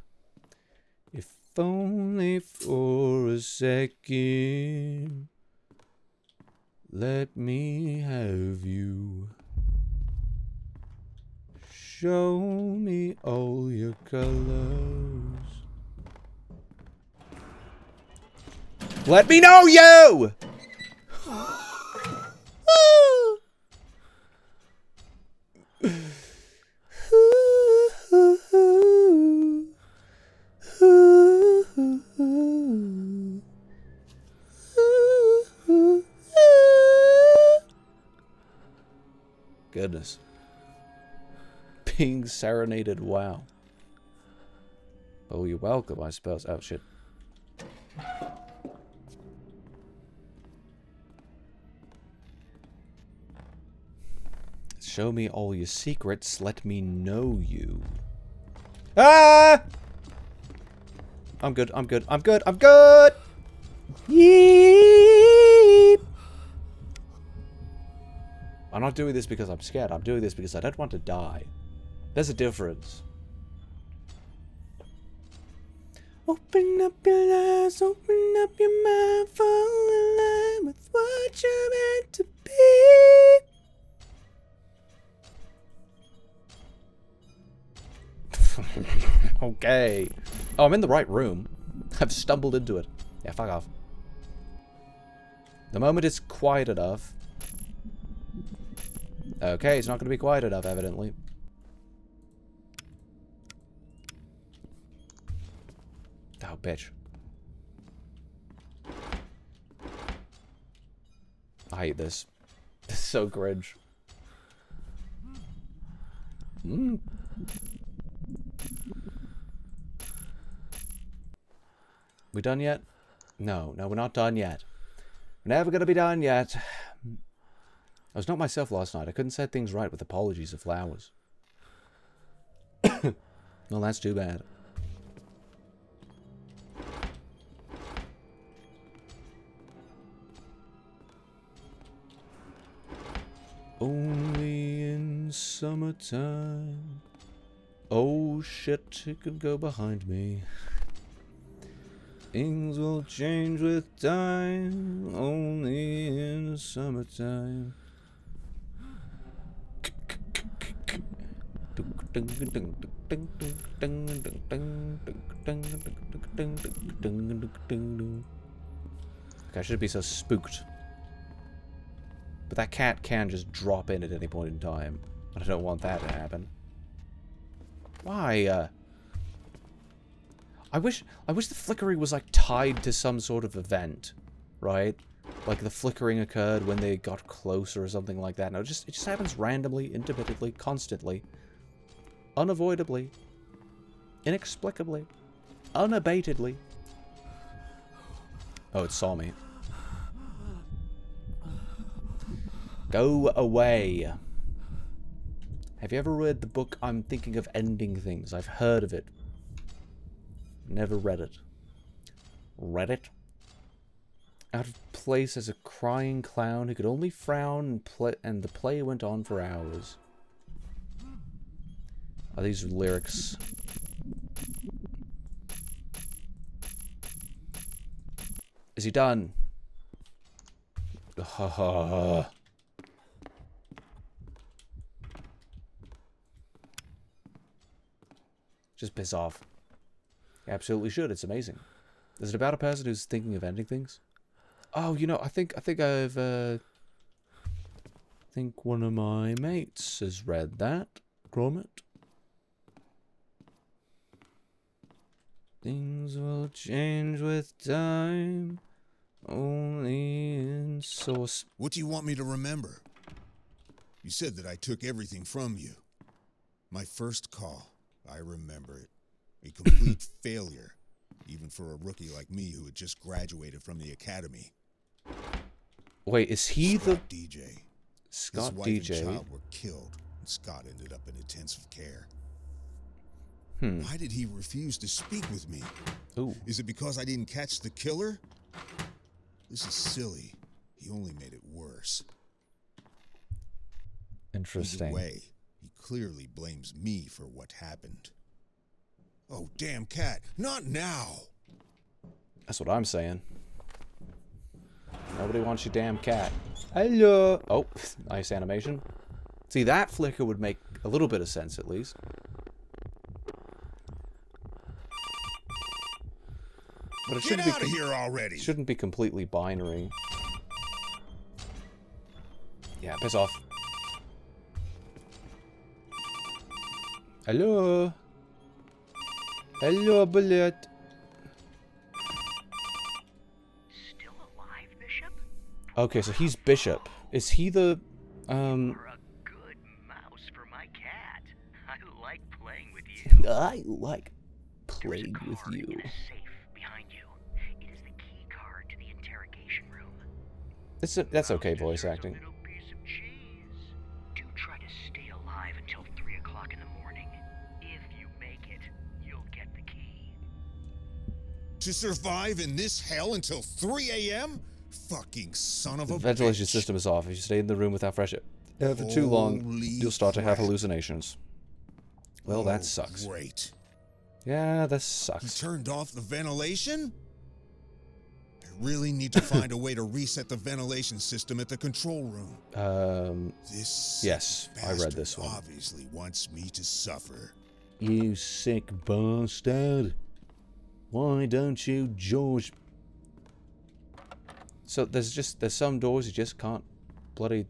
If only for a second, let me have you. Show me all your colors. Let me know, you! Goodness. Being serenaded, wow. Oh, you're welcome, I suppose. Oh, shit. Show me all your secrets, let me know you. Ah! I'm good, I'm good, I'm good, I'm good! Yeep! I'm not doing this because I'm scared, I'm doing this because I don't want to die. There's a difference. Open up your eyes, open up your mind, fall in line with what you're meant to be. Okay. Oh, I'm in the right room. I've stumbled into it. Yeah, fuck off. The moment it's quiet enough. Okay, it's not going to be quiet enough, evidently. Oh, bitch. I hate this. This is so cringe. Mm. We done yet? No, we're not done yet. We're never gonna be done yet. I was not myself last night. I couldn't set things right with apologies of flowers. Well, that's too bad. Only in summertime. Oh shit, it could go behind me. Things will change with time, only in the summertime. I should be so spooked. But that cat can just drop in at any point in time. I don't want that to happen. Why, I wish the flickering was like tied to some sort of event, right? Like the flickering occurred when they got closer or something like that. No, it just happens randomly, intermittently, constantly, unavoidably, inexplicably, unabatedly. Oh, it saw me. Go away. Have you ever read the book I'm Thinking of Ending Things? I've heard of it. Never read it. Read it? Out of place as a crying clown who could only frown and the play went on for hours. Are these lyrics? Is he done? Just piss off. You absolutely should. It's amazing. Is it about a person who's thinking of ending things? Oh, you know, I think I've think one of my mates has read that. Gromit. Things will change with time. Only in source. What do you want me to remember? You said that I took everything from you. My first call. I remember it. A complete failure, even for a rookie like me who had just graduated from the academy. Wait, is he Scott the DJ? Scott His wife DJ? and child were killed, and Scott ended up in intensive care. Hmm. Why did he refuse to speak with me? Ooh. Is it because I didn't catch the killer? This is silly. He only made it worse. Interesting. Either way, he clearly blames me for what happened. Oh, damn cat. Not now. That's what I'm saying. Nobody wants your damn cat. Hello. Oh, nice animation. See, that flicker would make a little bit of sense, at least. But it Get shouldn't out of here already! shouldn't be completely binary. Yeah, piss off. Hello? Hello, bullet. Still alive, Bishop? Okay, so he's Bishop. Is he the, You're a good mouse for my cat. I like playing with you. I like There's a playing with card you. in a safe behind you. It is the key card to the interrogation room. that's okay voice Deserves acting. A little piece of cheese. Do try to stay alive until 3 o'clock in the morning. If you make it, you'll get the key. To survive in this hell until 3 a.m.? Fucking son of The a ventilation bitch. system is off. If you stay in the room without fresh air for too long, Holy you'll start to have crap. hallucinations. Well, that Oh, sucks. Great. Yeah, this He sucks. turned off the ventilation? I really need to find a way to reset the ventilation system at the control room. This sick Yes, I read bastard this one. obviously wants me to suffer. You sick bastard. Why don't you, George? So there's some doors you just can't bloody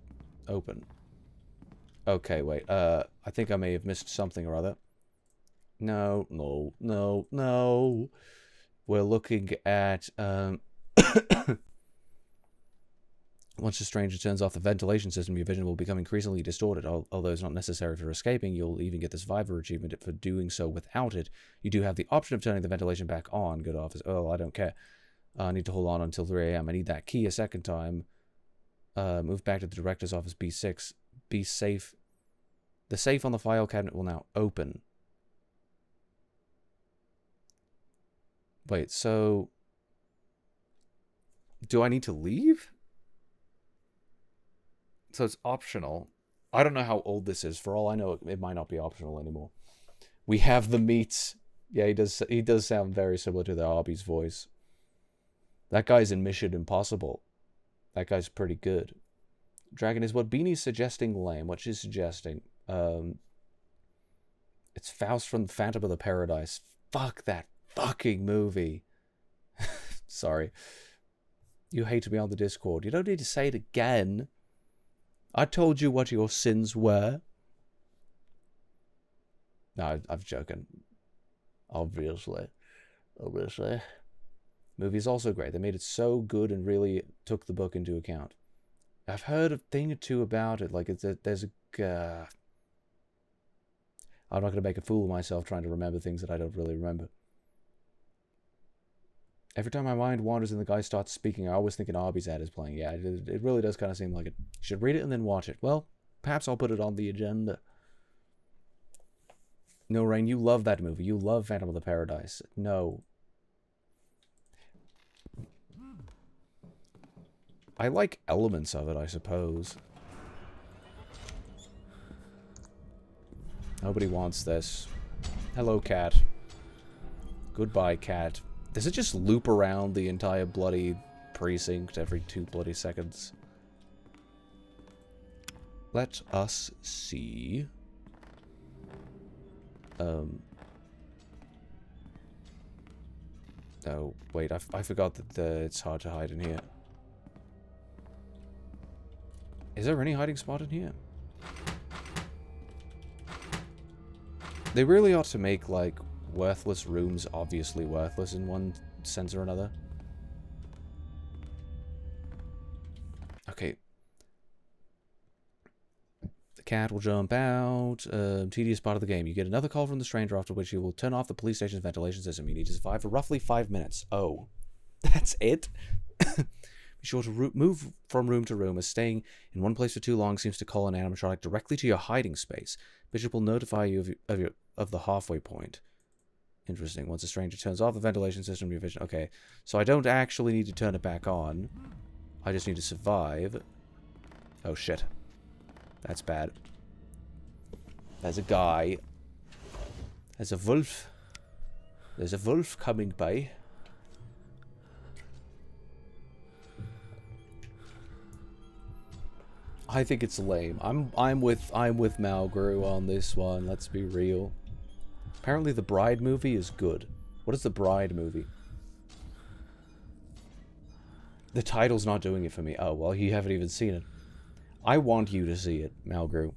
open. Okay, wait. I think I may have missed something or other. No. We're looking at once a stranger turns off the ventilation system, your vision will become increasingly distorted. Although it's not necessary for escaping, you'll even get the survivor achievement for doing so without it. You do have the option of turning the ventilation back on. Good office. Oh, I don't care. I need to hold on until 3 a.m. I need that key a second time. Move back to the director's office, B6. Be safe. The safe on the file cabinet will now open. Wait, so... do I need to leave? So it's optional. I don't know how old this is. For all I know, it might not be optional anymore. We have the meats. Yeah, he does sound very similar to the Arby's voice. That guy's in Mission Impossible. That guy's pretty good. Dragon, is what Beanie's suggesting lame? What she's suggesting? It's Faust from Phantom of the Paradise. Fuck that fucking movie. Sorry. You hate me on the Discord. You don't need to say it again. I told you what your sins were. No, I'm joking. Obviously. Movie's also great. They made it so good and really took the book into account. I've heard a thing or two about it. Like, there's a... I'm not going to make a fool of myself trying to remember things that I don't really remember. Every time my mind wanders and the guy starts speaking, I always think an Arby's ad is playing. Yeah, it really does kind of seem like it. You should read it and then watch it. Well, perhaps I'll put it on the agenda. No, Rain, you love that movie. You love Phantom of the Paradise. No. I like elements of it, I suppose. Nobody wants this. Hello, cat. Goodbye, cat. Does it just loop around the entire bloody precinct every 2 bloody seconds? Let us see. Oh, wait, I forgot that it's hard to hide in here. Is there any hiding spot in here? They really ought to make, like, worthless rooms obviously worthless in one sense or another. Okay. The cat will jump out. Tedious part of the game. You get another call from the stranger, after which you will turn off the police station's ventilation system. You need to survive for roughly 5 minutes. Oh. That's it? Be sure to move from room to room, as staying in one place for too long seems to call an animatronic directly to your hiding space. Bishop will notify you of the halfway point. Interesting. Once a stranger turns off the ventilation system, your vision... Okay, so I don't actually need to turn it back on. I just need to survive. Oh, shit. That's bad. There's a guy. There's a wolf. There's a wolf coming by. I think it's lame. I'm with Malgrew on this one. Let's be real. Apparently, the Bride movie is good. What is the Bride movie? The title's not doing it for me. Oh, well, you haven't even seen it. I want you to see it, Malgrew.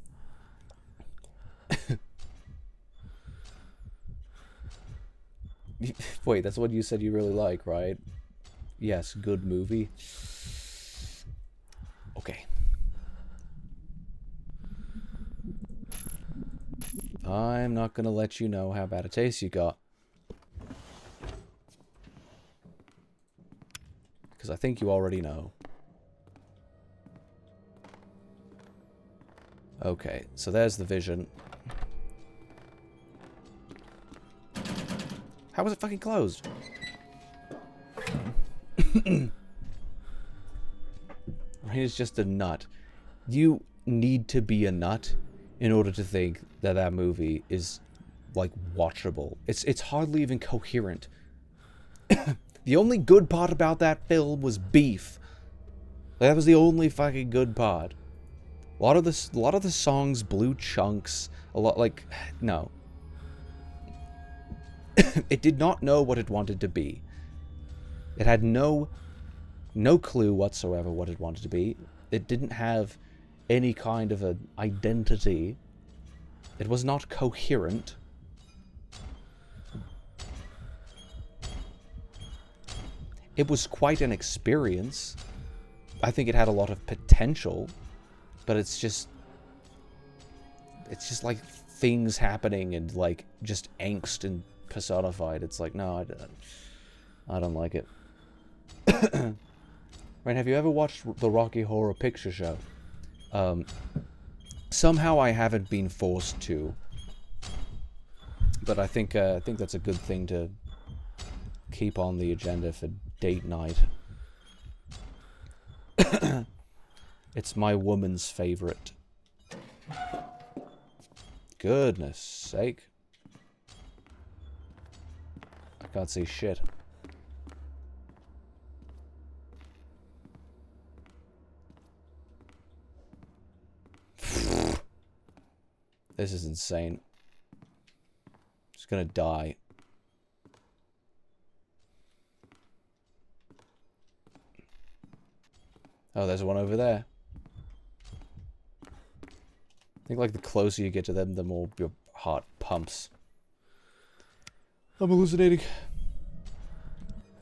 Wait, that's what you said you really like, right? Yes, good movie. Okay. I'm not gonna let you know how bad a taste you got. Because I think you already know. Okay, so there's the vision. How was it fucking closed? He's just a nut. You need to be a nut in order to think that that movie is, like, watchable. It's hardly even coherent. The only good part about that film was beef. That was the only fucking good part. A lot of the songs blew chunks. A lot, like, no. It did not know what it wanted to be. It had no clue whatsoever what it wanted to be. It didn't have any kind of an identity. It was not coherent. It was quite an experience. I think it had a lot of potential, but it's just like things happening and like just angst and personified. It's like, no, I don't like it. Right, have you ever watched the Rocky Horror Picture Show? Somehow I haven't been forced to, but I think that's a good thing to keep on the agenda for date night. It's my woman's favorite. Goodness sake. I can't see shit. This is insane. Just gonna die. Oh, there's one over there. I think, like, the closer you get to them, the more your heart pumps. I'm hallucinating.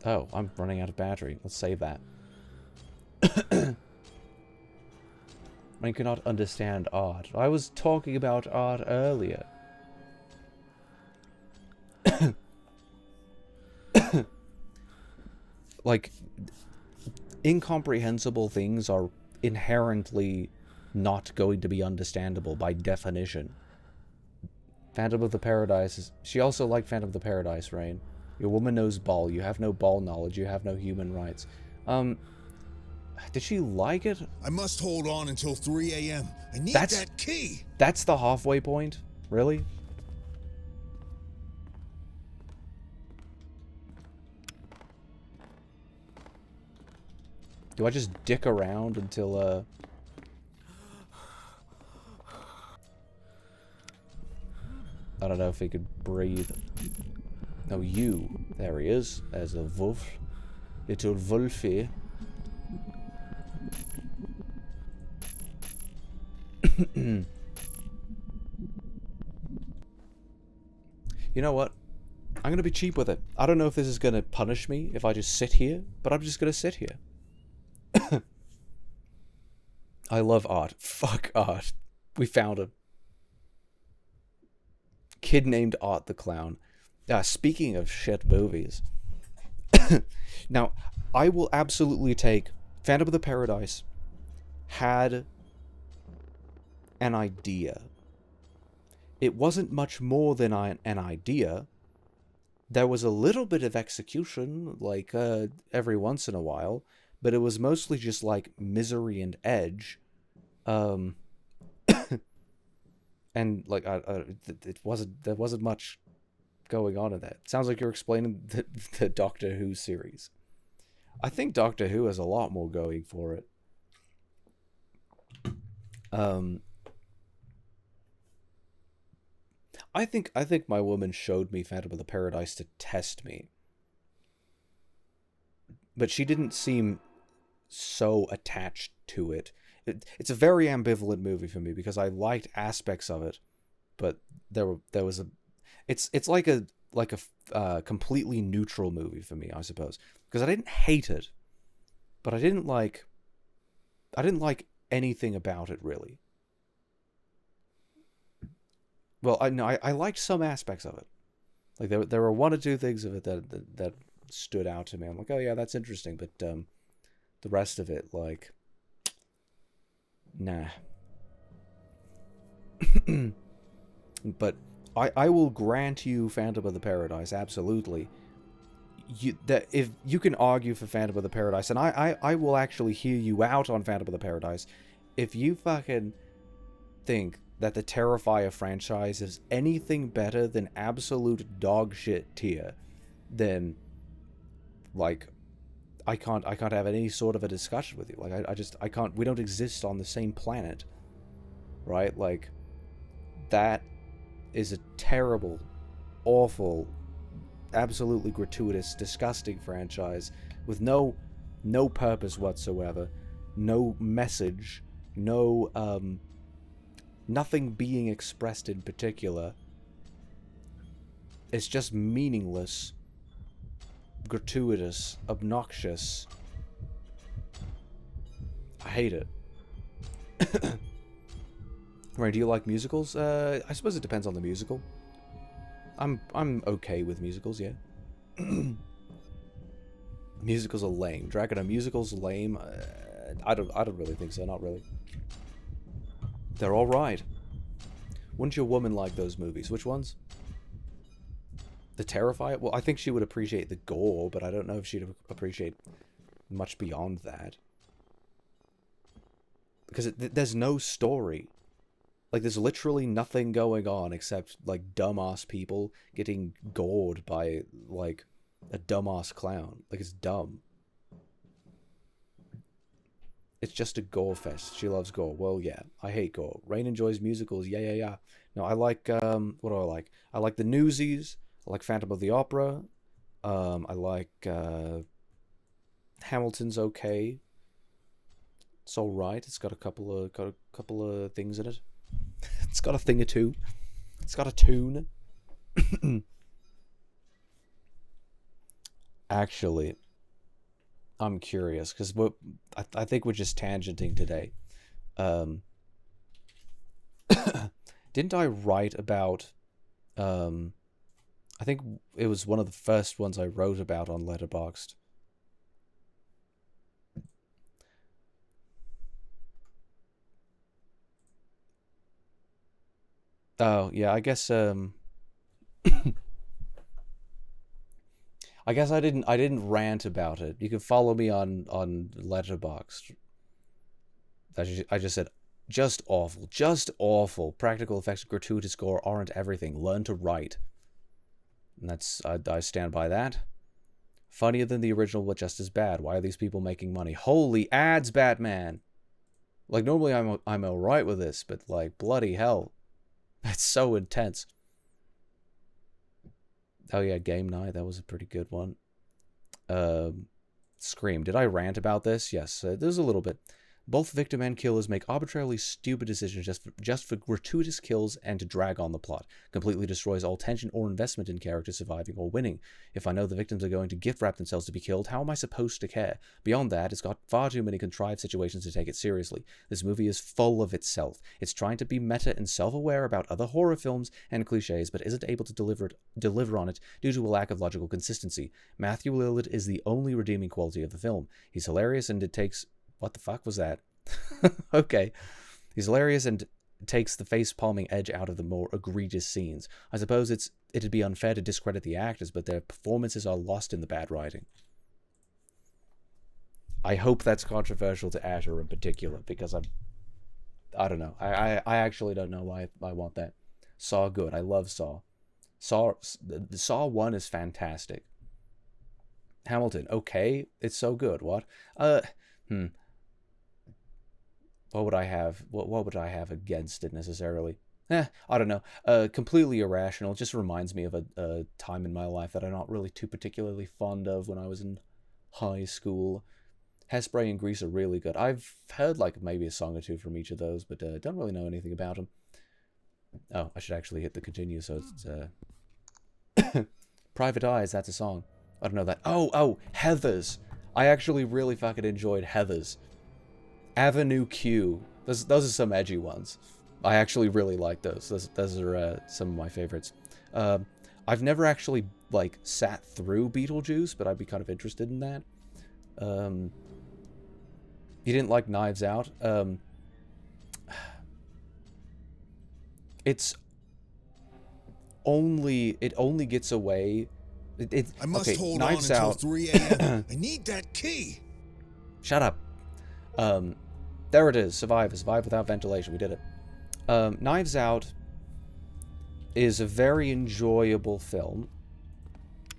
Oh, I'm running out of battery. Let's save that. I cannot understand art. I was talking about art earlier. Like, incomprehensible things are inherently not going to be understandable by definition. Phantom of the Paradise is... She also liked Phantom of the Paradise, Rain. Your woman knows ball. You have no ball knowledge. You have no human rights. Did she like it? I must hold on until 3 a.m. I need that key. That's the halfway point? Really? Do I just dick around until, I don't know if he could breathe. No, you. There he is. There's a wolf. Little wolfie. You know what? I'm gonna be cheap with it. I don't know if this is gonna punish me if I just sit here, but I'm just gonna sit here. I love art. Fuck art. We found him. Kid named Art the Clown. Speaking of shit movies. Now, I will absolutely take Phantom of the Paradise had an idea. It wasn't much more than an idea. There was a little bit of execution, like, every once in a while, but it was mostly just, like, misery and edge. And, like, there wasn't much going on in that. Sounds like you're explaining the Doctor Who series. I think Doctor Who has a lot more going for it. I think my woman showed me Phantom of the Paradise to test me. But she didn't seem so attached to it. It's a very ambivalent movie for me because I liked aspects of it, but there was a it's like a completely neutral movie for me, I suppose, because I didn't hate it, but I didn't like anything about it really. Well, I liked some aspects of it. Like there were one or two things of it that stood out to me. I'm like, oh yeah, that's interesting, but the rest of it, like, nah. But I will grant you Phantom of the Paradise, absolutely. That if you can argue for Phantom of the Paradise, and I will actually hear you out on Phantom of the Paradise, if you fucking think that the Terrifier franchise is anything better than absolute dog shit tier, then like I can't have any sort of a discussion with you. Like I can't. We don't exist on the same planet, right? Like that is a terrible, awful, absolutely gratuitous, disgusting franchise with no purpose whatsoever, no message, no nothing being expressed in particular. It's just meaningless, gratuitous, obnoxious. I hate it. Right, do you like musicals? I suppose it depends on the musical. I'm okay with musicals, yeah. Musicals are lame. Dragon, are musicals lame? I don't really think so, not really. They're alright. Wouldn't your woman like those movies? Which ones? The Terrifier? Well, I think she would appreciate the gore, but I don't know if she'd appreciate much beyond that. Because there's no story. Like, there's literally nothing going on except, like, dumbass people getting gored by, like, a dumbass clown. Like, it's dumb. It's just a gore fest. She loves gore. Well, yeah, I hate gore. Rain enjoys musicals. Yeah. No, I like, what do I like? I like the Newsies. I like Phantom of the Opera. I like, Hamilton's okay. It's alright. It's got a couple of things in it. It's got a thing or two. It's got a tune. Actually, I'm curious because I think we're just tangenting today. Didn't I write about? I think it was one of the first ones I wrote about on letterboxd. Oh yeah, I guess I guess I didn't rant about it. You can follow me on letterboxd. I just said just awful. Practical effects, gratuitous gore aren't everything. Learn to write. And that's I stand by that. Funnier than the original, but just as bad. Why are these people making money? Holy ads, Batman! Like normally I'm alright with this, but like bloody hell. That's so intense. Oh yeah, Game Night. That was a pretty good one. Scream. Did I rant about this? Yes, there's a little bit. Both victim and killers make arbitrarily stupid decisions just for gratuitous kills and to drag on the plot. Completely destroys all tension or investment in characters surviving or winning. If I know the victims are going to gift wrap themselves to be killed, how am I supposed to care? Beyond that, it's got far too many contrived situations to take it seriously. This movie is full of itself. It's trying to be meta and self-aware about other horror films and cliches, but isn't able to deliver on it due to a lack of logical consistency. Matthew Lillard is the only redeeming quality of the film. He's hilarious and it takes... What the fuck was that? Okay. He's hilarious and takes the face-palming edge out of the more egregious scenes. I suppose it'd be unfair to discredit the actors, but their performances are lost in the bad writing. I hope that's controversial to Asher in particular, because I don't know. I actually don't know why I want that. Saw good. I love Saw. Saw 1 is fantastic. Hamilton, okay. It's so good. What? What would I have? What would I have against it necessarily? I don't know. Completely irrational. It just reminds me of a time in my life that I'm not really too particularly fond of when I was in high school. Hairspray and Grease are really good. I've heard like maybe a song or two from each of those, but don't really know anything about them. Oh, I should actually hit the continue so it's Private Eyes, that's a song. I don't know that. Oh, Heathers. I actually really fucking enjoyed Heathers. Avenue Q. Those are some edgy ones. I actually really like those. Those are some of my favorites. I've never actually like sat through Beetlejuice, but I'd be kind of interested in that. You didn't like Knives Out? It only gets away. I must okay, hold Knives on until Out. 3 a.m. I need that key. Shut up. There it is. Survive without ventilation. We did it. Knives Out is a very enjoyable film,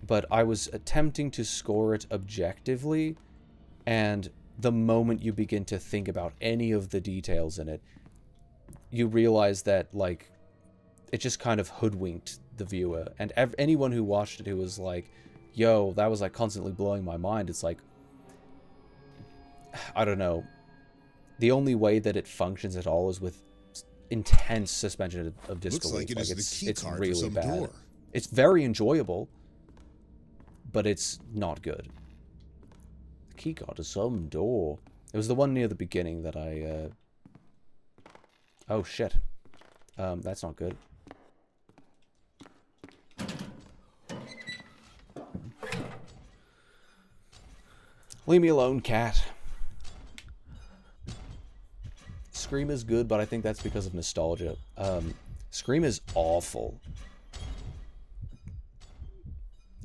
but I was attempting to score it objectively, and the moment you begin to think about any of the details in it, you realize that, like, it just kind of hoodwinked the viewer. And anyone who watched it who was like, yo, that was, like, constantly blowing my mind, it's like, I don't know. The only way that it functions at all is with intense suspension of disbelief. Looks like it is the key card really for some bad. door. It's very enjoyable, but it's not good. The key card to some door. It was the one near the beginning that I... Oh, shit. That's not good. Leave me alone, cat. Scream is good, but I think that's because of nostalgia. Scream is awful.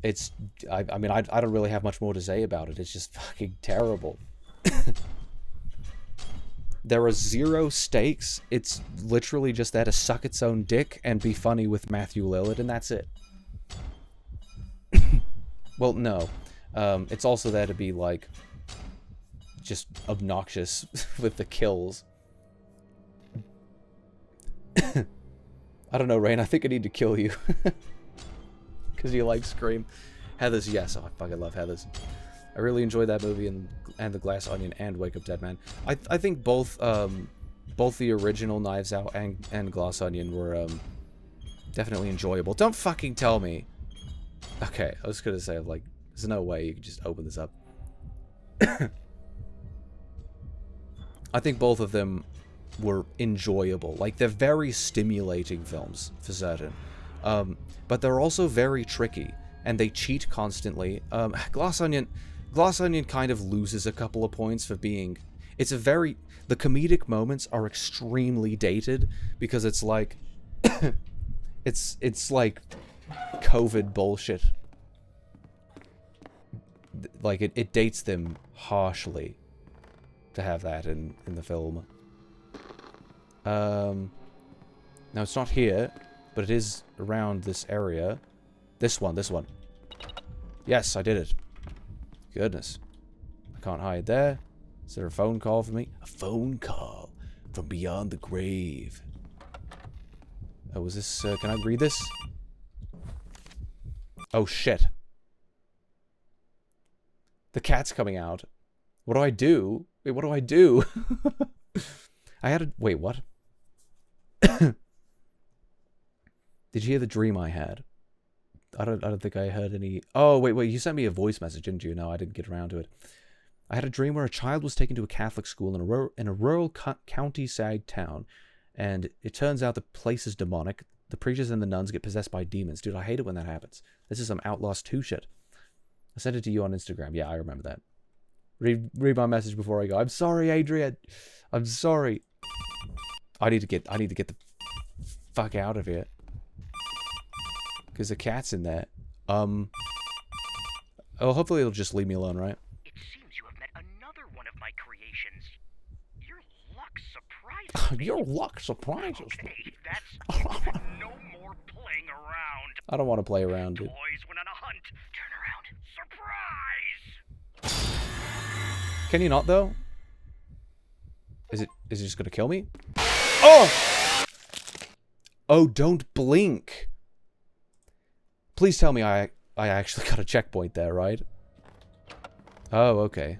It's... I mean, I don't really have much more to say about it. It's just fucking terrible. There are zero stakes. It's literally just there to suck its own dick and be funny with Matthew Lillard, and that's it. Well, no. It's also there to be, like, just obnoxious with the kills. I don't know, Rain. I think I need to kill you. Because you like Scream. Heathers, yes. Oh, I fucking love Heathers. I really enjoyed that movie and The Glass Onion and Wake Up Dead Man. I think both the original Knives Out and Glass Onion were definitely enjoyable. Don't fucking tell me. Okay, I was gonna say, like, there's no way you can just open this up. I think both of them were enjoyable. Like, they're very stimulating films, for certain. But they're also very tricky, and they cheat constantly. Glass Onion kind of loses a couple of points for being... It's a very... The comedic moments are extremely dated, because it's like... it's like COVID bullshit. Like, it dates them harshly to have that in the film. Now, it's not here, but it is around this area. This one. Yes, I did it. Goodness. I can't hide there. Is there a phone call for me? A phone call from beyond the grave. Oh, is this... can I read this? Oh, shit. The cat's coming out. What do I do? Wait, what do I do? I had a... Wait, what? Did you hear the dream I had? I don't think I heard any... Oh, wait, you sent me a voice message, didn't you? No, I didn't get around to it. I had a dream where a child was taken to a Catholic school in a rural county-side town, and it turns out the place is demonic. The preachers and the nuns get possessed by demons. Dude, I hate it when that happens. This is some Outlaws 2 shit. I sent it to you on Instagram. Yeah, I remember that. Read my message before I go. I'm sorry, Adrian. I'm sorry. I need to get the fuck out of here. Because the cat's in there. Oh, hopefully it'll just leave me alone, right? It seems you have met another one of my creations. Your luck surprises me. Your luck surprises me. Okay, that's it. No more playing around. I don't want to play around, dude. Boys went on a hunt. Turn around. Surprise! Can you not, though? Is it just gonna kill me? Oh! Oh, don't blink. Please tell me I actually got a checkpoint there, right? Oh, okay.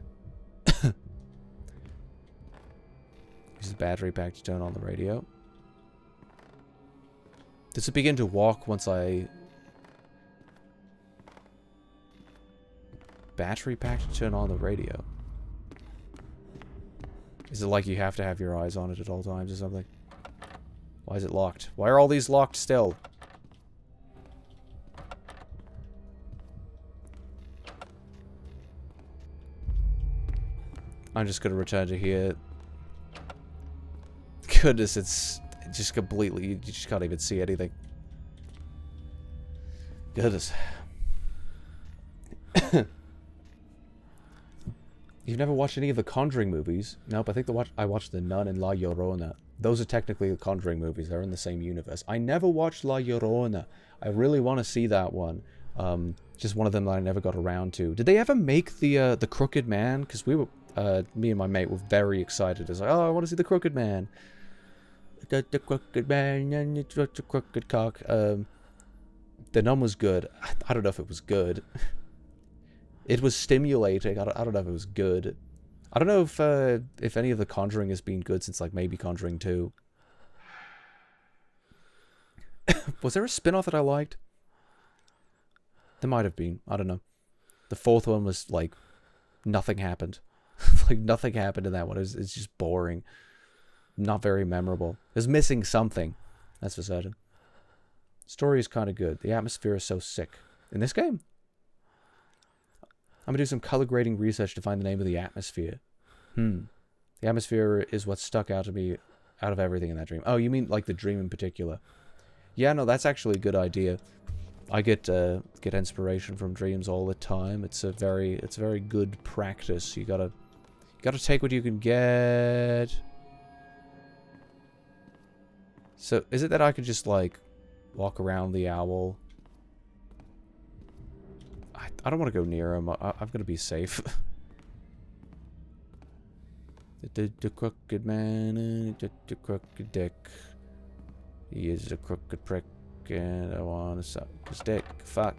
Use the battery pack to turn on the radio. Does it begin to walk once I... Battery pack to turn on the radio? Is it like you have to have your eyes on it at all times or something? Why is it locked? Why are all these locked still? I'm just gonna return to here. Goodness, it's just completely... You just can't even see anything. Goodness. You've never watched any of the Conjuring movies? Nope, I think I watched The Nun and La Llorona. Those are technically the Conjuring movies. They're in the same universe. I never watched La Llorona. I really want to see that one. Just one of them that I never got around to. Did they ever make the Crooked Man? Because we were... me and my mate were very excited. It's like, oh, I want to see the Crooked Man. The Crooked Man and the Crooked Cock. The Nun was good. I don't know if it was good. It was stimulating. I don't know if it was good. I don't know if any of the Conjuring has been good since, like, maybe Conjuring 2. Was there a spin-off that I liked? There might have been. I don't know. The fourth one was, like, nothing happened. Like, nothing happened in that one. It's just boring. Not very memorable. It was missing something. That's for certain. Story is kind of good. The atmosphere is so sick. In this game? I'm going to do some color grading research to find the name of the atmosphere. The atmosphere is what stuck out to me out of everything in that dream. Oh, you mean like the dream in particular? Yeah, no, that's actually a good idea. I get inspiration from dreams all the time. It's a very good practice. You gotta take what you can get. So, is it that I could just, like, walk around the owl? I don't want to go near him. I'm gonna be safe. The crooked man, the crooked dick. He is a crooked prick, and I want to suck his dick. Fuck.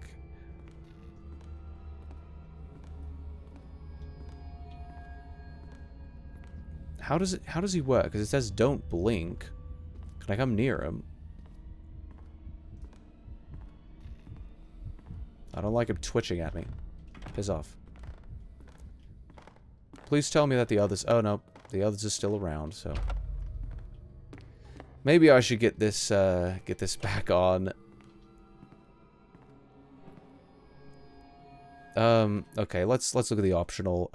How does he work? Because it says don't blink. Can I come near him? I don't like him twitching at me. Piss off. Please tell me that the others... Oh, no. The others are still around, so... Maybe I should get this back on. Okay, let's look at the optional.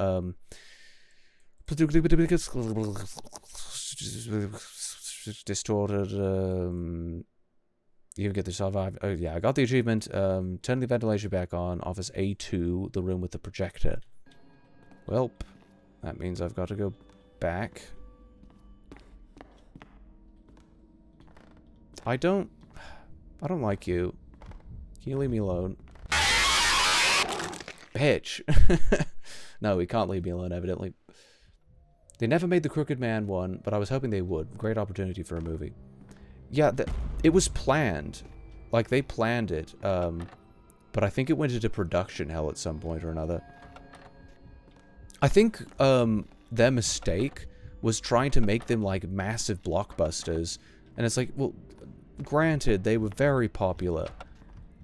Distorted, you get to survive. Oh, yeah, I got the achievement. Turn the ventilation back on. Office A2, the room with the projector. Welp. That means I've got to go back. I don't like you. Can you leave me alone? Bitch. No, we can't leave me alone, evidently. They never made the Crooked Man one, but I was hoping they would. Great opportunity for a movie. Yeah, it was planned. Like, they planned it. But I think it went into production hell at some point or another. I think their mistake was trying to make them, like, massive blockbusters. And it's like, well, granted, they were very popular.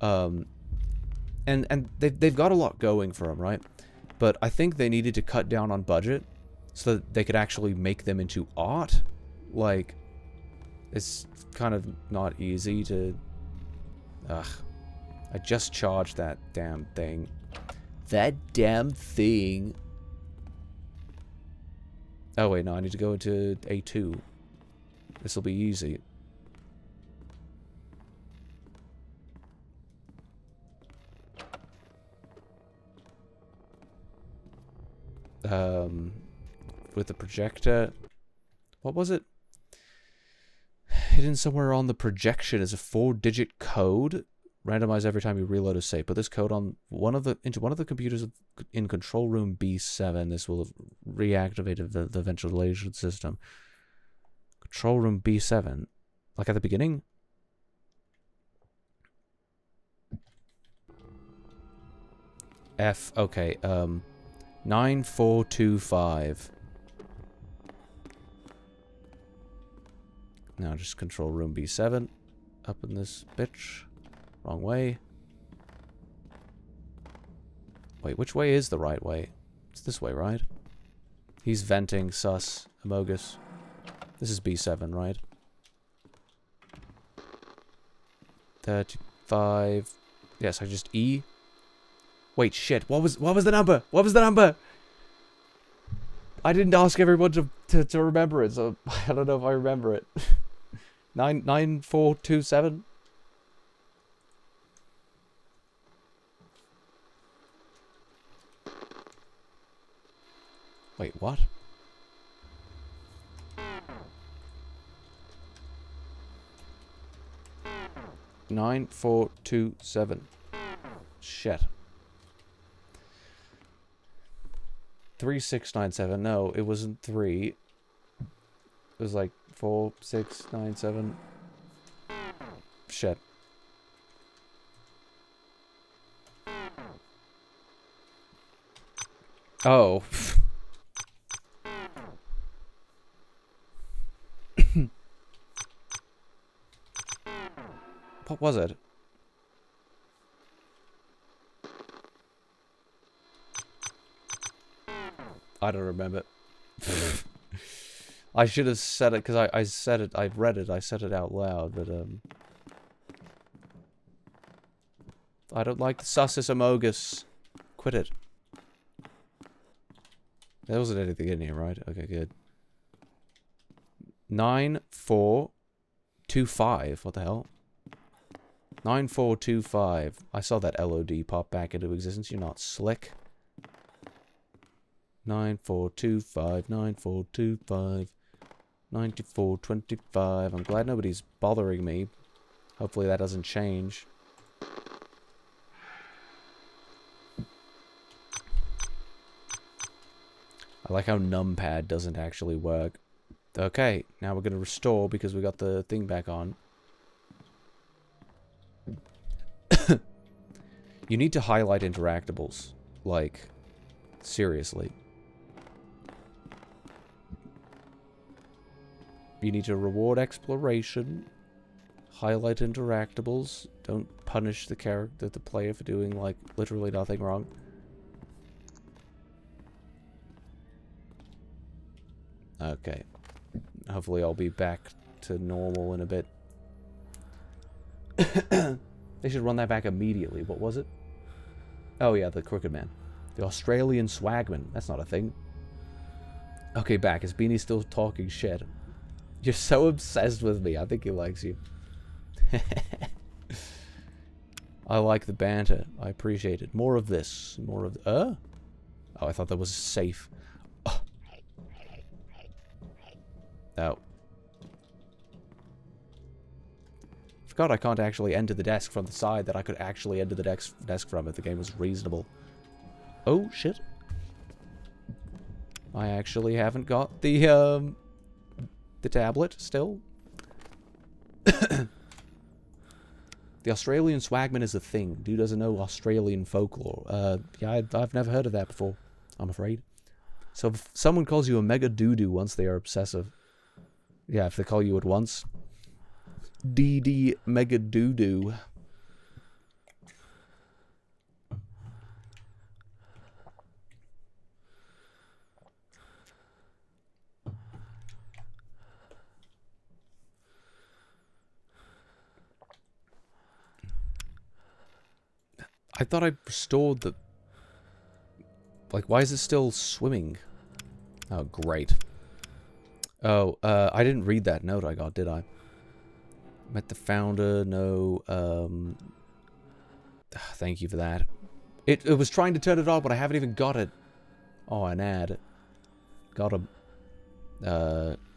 And they've got a lot going for them, right? But I think they needed to cut down on budget so that they could actually make them into art. Like, it's kind of not easy to... Ugh. I just charged that damn thing. That damn thing. Oh, wait, no, I need to go into A2. This'll be easy. With the projector. What was it? Hidden somewhere on the projection is a 4-digit code. Randomized every time you reload a save. Put this code on into one of the computers in control room B7. This will have reactivated the ventilation system. Control room B7. Like at the beginning? F. Okay. 9425. Now just control room B7. Up in this bitch. Wrong way. Wait, which way is the right way? It's this way, right? He's venting, sus, Amogus. This is B7, right? 35. Yes, I just E. Wait, shit. What was the number? What was the number? I didn't ask everyone to remember it, so I don't know if I remember it. 9427. Wait, what? Nine, 4, 2, 7. Shit. 3697. No, it wasn't 3. It was like 4, 6, 9, 7. Shit. Oh. What was it? I don't remember. I should have said it because I said it. I read it. I said it out loud, but I don't like the Sussus Amogus. Quit it. There wasn't anything in here, right? Okay, good. 9425. What the hell? 9425. I saw that LOD pop back into existence. You're not slick. 9425, 9425, 9425. I'm glad nobody's bothering me. Hopefully that doesn't change. I like how numpad doesn't actually work. Okay, now we're going to restore because we got the thing back on. You need to highlight interactables. Like, seriously. You need to reward exploration. Highlight interactables. Don't punish the character, the player, for doing, like, literally nothing wrong. Okay. Hopefully I'll be back to normal in a bit. They should run that back immediately. What was it? Oh yeah, the Crooked Man. The Australian Swagman. That's not a thing. Okay, back. Is Beanie still talking shit? You're so obsessed with me. I think he likes you. I like the banter. I appreciate it. More of this. More of... Oh, I thought that was safe. Oh. Oh. Forgot I can't actually enter the desk from the side that I could actually enter the desk from if the game was reasonable. Oh, shit. I actually haven't got the tablet still. The Australian Swagman is a thing. Dude doesn't know Australian folklore. Yeah, I've never heard of that before, I'm afraid. So if someone calls you a mega doo-doo once, they are obsessive. Yeah, if they call you at once. DD mega doo-doo. I thought I restored the... Like, why is it still swimming? Oh, great. Oh, I didn't read that note I got, did I? Met the founder, no, thank you for that. It was trying to turn it on, but I haven't even got it. Oh, an ad. Got him.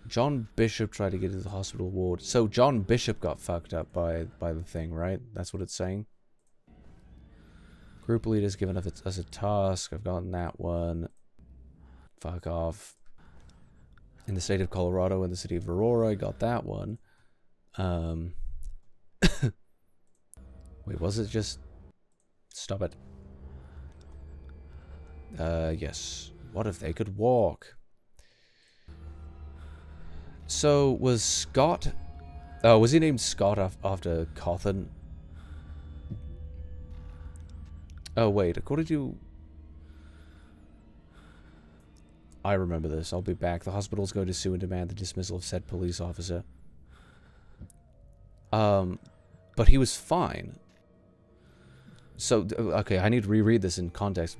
John Bishop tried to get into the hospital ward. So John Bishop got fucked up by the thing, right? That's what it's saying. Group leaders given us a task. I've gotten that one. Fuck off. In the state of Colorado and the city of Aurora, I got that one. Wait, was it just... Stop it. Yes. What if they could walk? So, was Scott Oh, was he named Scott after Cawthon? Oh, wait. According to... I remember this. I'll be back. The hospital's going to sue and demand the dismissal of said police officer. But he was fine. So, okay, I need to reread this in context.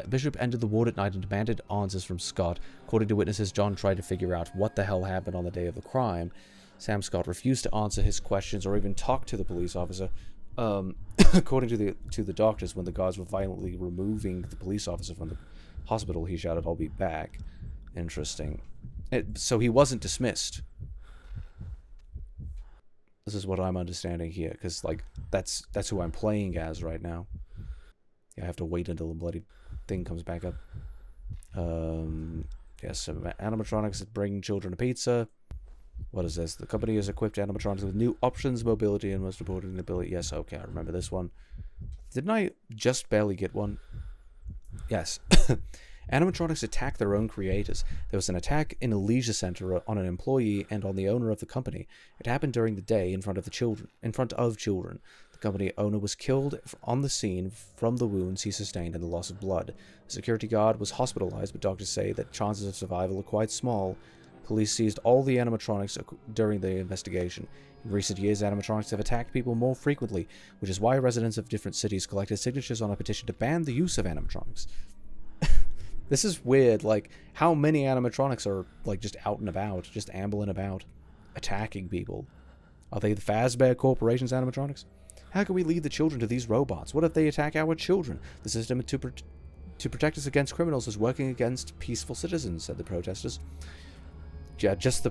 Bishop entered the ward at night and demanded answers from Scott. According to witnesses, John tried to figure out what the hell happened on the day of the crime. Sam Scott refused to answer his questions or even talk to the police officer. According to the doctors, when the guards were violently removing the police officer from the hospital, he shouted, "I'll be back." Interesting. So he wasn't dismissed. This is what I'm understanding here, because, like, that's who I'm playing as right now. Yeah, I have to wait until the bloody thing comes back up. Yes, so animatronics that bring children a pizza. What is this? The company has equipped animatronics with new options, mobility, and most important ability. Yes, okay, I remember this one. Didn't I just barely get one? Yes. Animatronics attack their own creators. There was an attack in a leisure center on an employee and on the owner of the company. It happened during the day in front of children. The company owner was killed on the scene from the wounds he sustained and the loss of blood. A security guard was hospitalized, but doctors say that chances of survival are quite small. Police seized all the animatronics during the investigation. In recent years, animatronics have attacked people more frequently, which is why residents of different cities collected signatures on a petition to ban the use of animatronics. This is weird, like, how many animatronics are, like, just out and about, just ambling about, attacking people? Are they the Fazbear Corporation's animatronics? How can we leave the children to these robots? What if they attack our children? The system to protect us against criminals is working against peaceful citizens, said the protesters. Yeah, just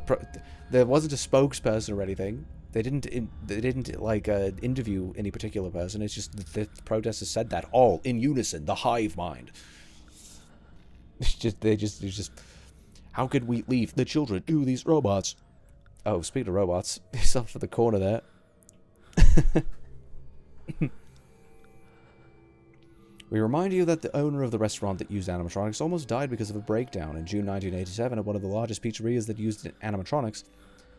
there wasn't a spokesperson or anything. They didn't interview any particular person. It's just the protesters said that all in unison, the hive mind. It's just, how could we leave the children to these robots? Oh, speaking of robots, he's off for the corner there. We remind you that the owner of the restaurant that used animatronics almost died because of a breakdown in June 1987 at one of the largest pizzerias that used animatronics.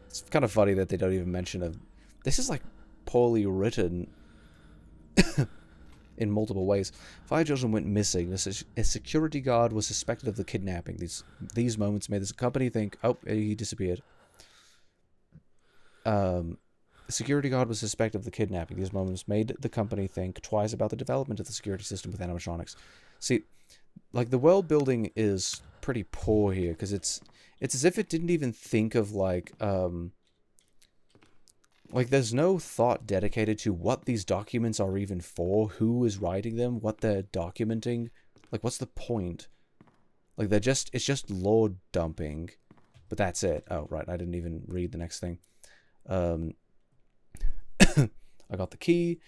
It's kind of funny that they don't even mention a... This is, like, poorly written in multiple ways. 5 children went missing. A security guard was suspected of the kidnapping. These moments made this company think, oh, he disappeared. A security guard was suspected of the kidnapping. These moments made the company think twice about the development of the security system with animatronics. See, like, the world building is pretty poor here, because it's as if it didn't even think of, like, there's no thought dedicated to what these documents are even for, who is writing them, what they're documenting. Like, what's the point? Like, it's just lore dumping, but that's it. Oh, right, I didn't even read the next thing. I got the key.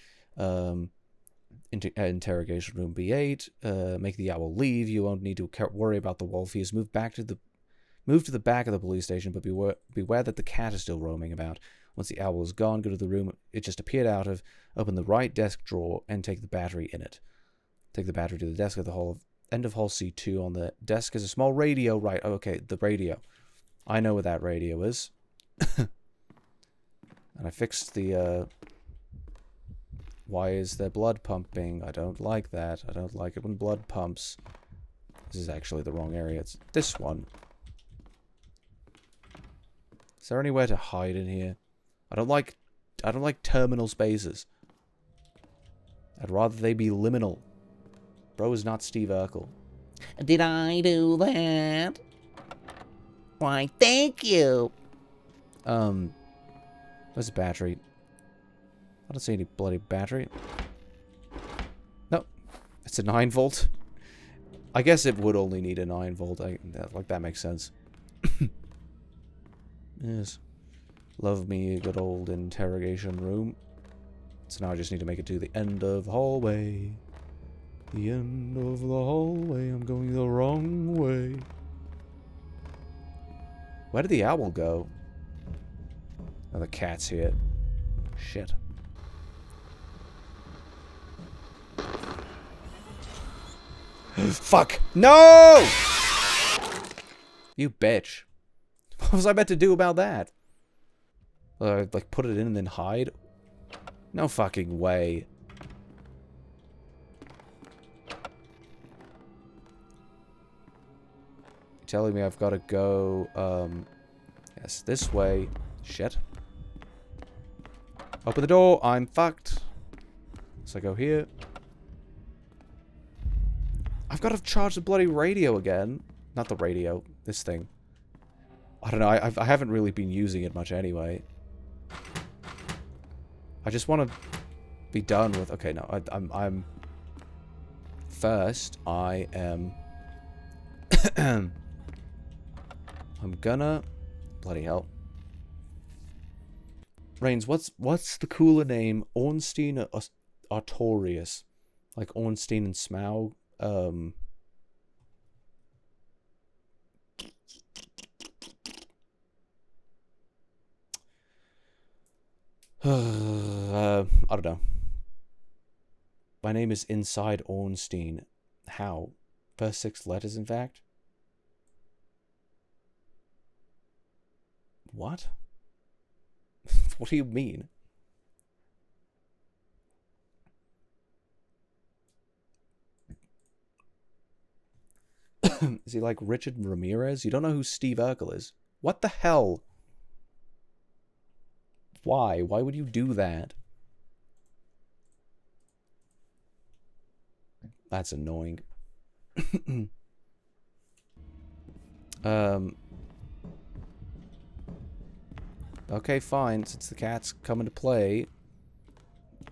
Interrogation room B8. Make the owl leave. You won't need to worry about the wolf. He has moved to the back of the police station, but beware that the cat is still roaming about. Once the owl is gone, go to the room it just appeared out of, open the right desk drawer, and take the battery in it. Take the battery to the desk at the end of hall C2. On the desk is a small radio. Right, okay, the radio. I know where that radio is. And I fixed the, why is there blood pumping? I don't like that. I don't like it when blood pumps. This is actually the wrong area. It's this one. Is there anywhere to hide in here? I don't like terminal spaces. I'd rather they be liminal. Bro is not Steve Urkel. Did I do that? Why, thank you. Where's the battery? I don't see any bloody battery. No, it's a 9 volt. I guess it would only need a 9 volt. That makes sense. Yes. Love me a good old interrogation room. So now I just need to make it to the end of the hallway. The end of the hallway. I'm going the wrong way. Where did the owl go? Oh, the cat's here. Shit. Fuck! No! You bitch. What was I meant to do about that? Like, put it in and then hide? No fucking way. You're telling me I've got to go, yes, this way. Shit. Open the door. I'm fucked. So I go here. I've got to charge the bloody radio again. Not the radio. This thing. I don't know. I haven't really been using it much anyway. I just want to be done with... Okay, no. I'm... First, I am... I'm gonna... Bloody hell. Reigns, what's the cooler name? Ornstein or Artorius? Like Ornstein and Smaug? I don't know. My name is Inside Ornstein. How? First 6 letters, in fact? What? What do you mean? Is he like Richard Ramirez? You don't know who Steve Urkel is? What the hell? Why? Why would you do that? That's annoying. Okay, fine. Since the cat's coming to play,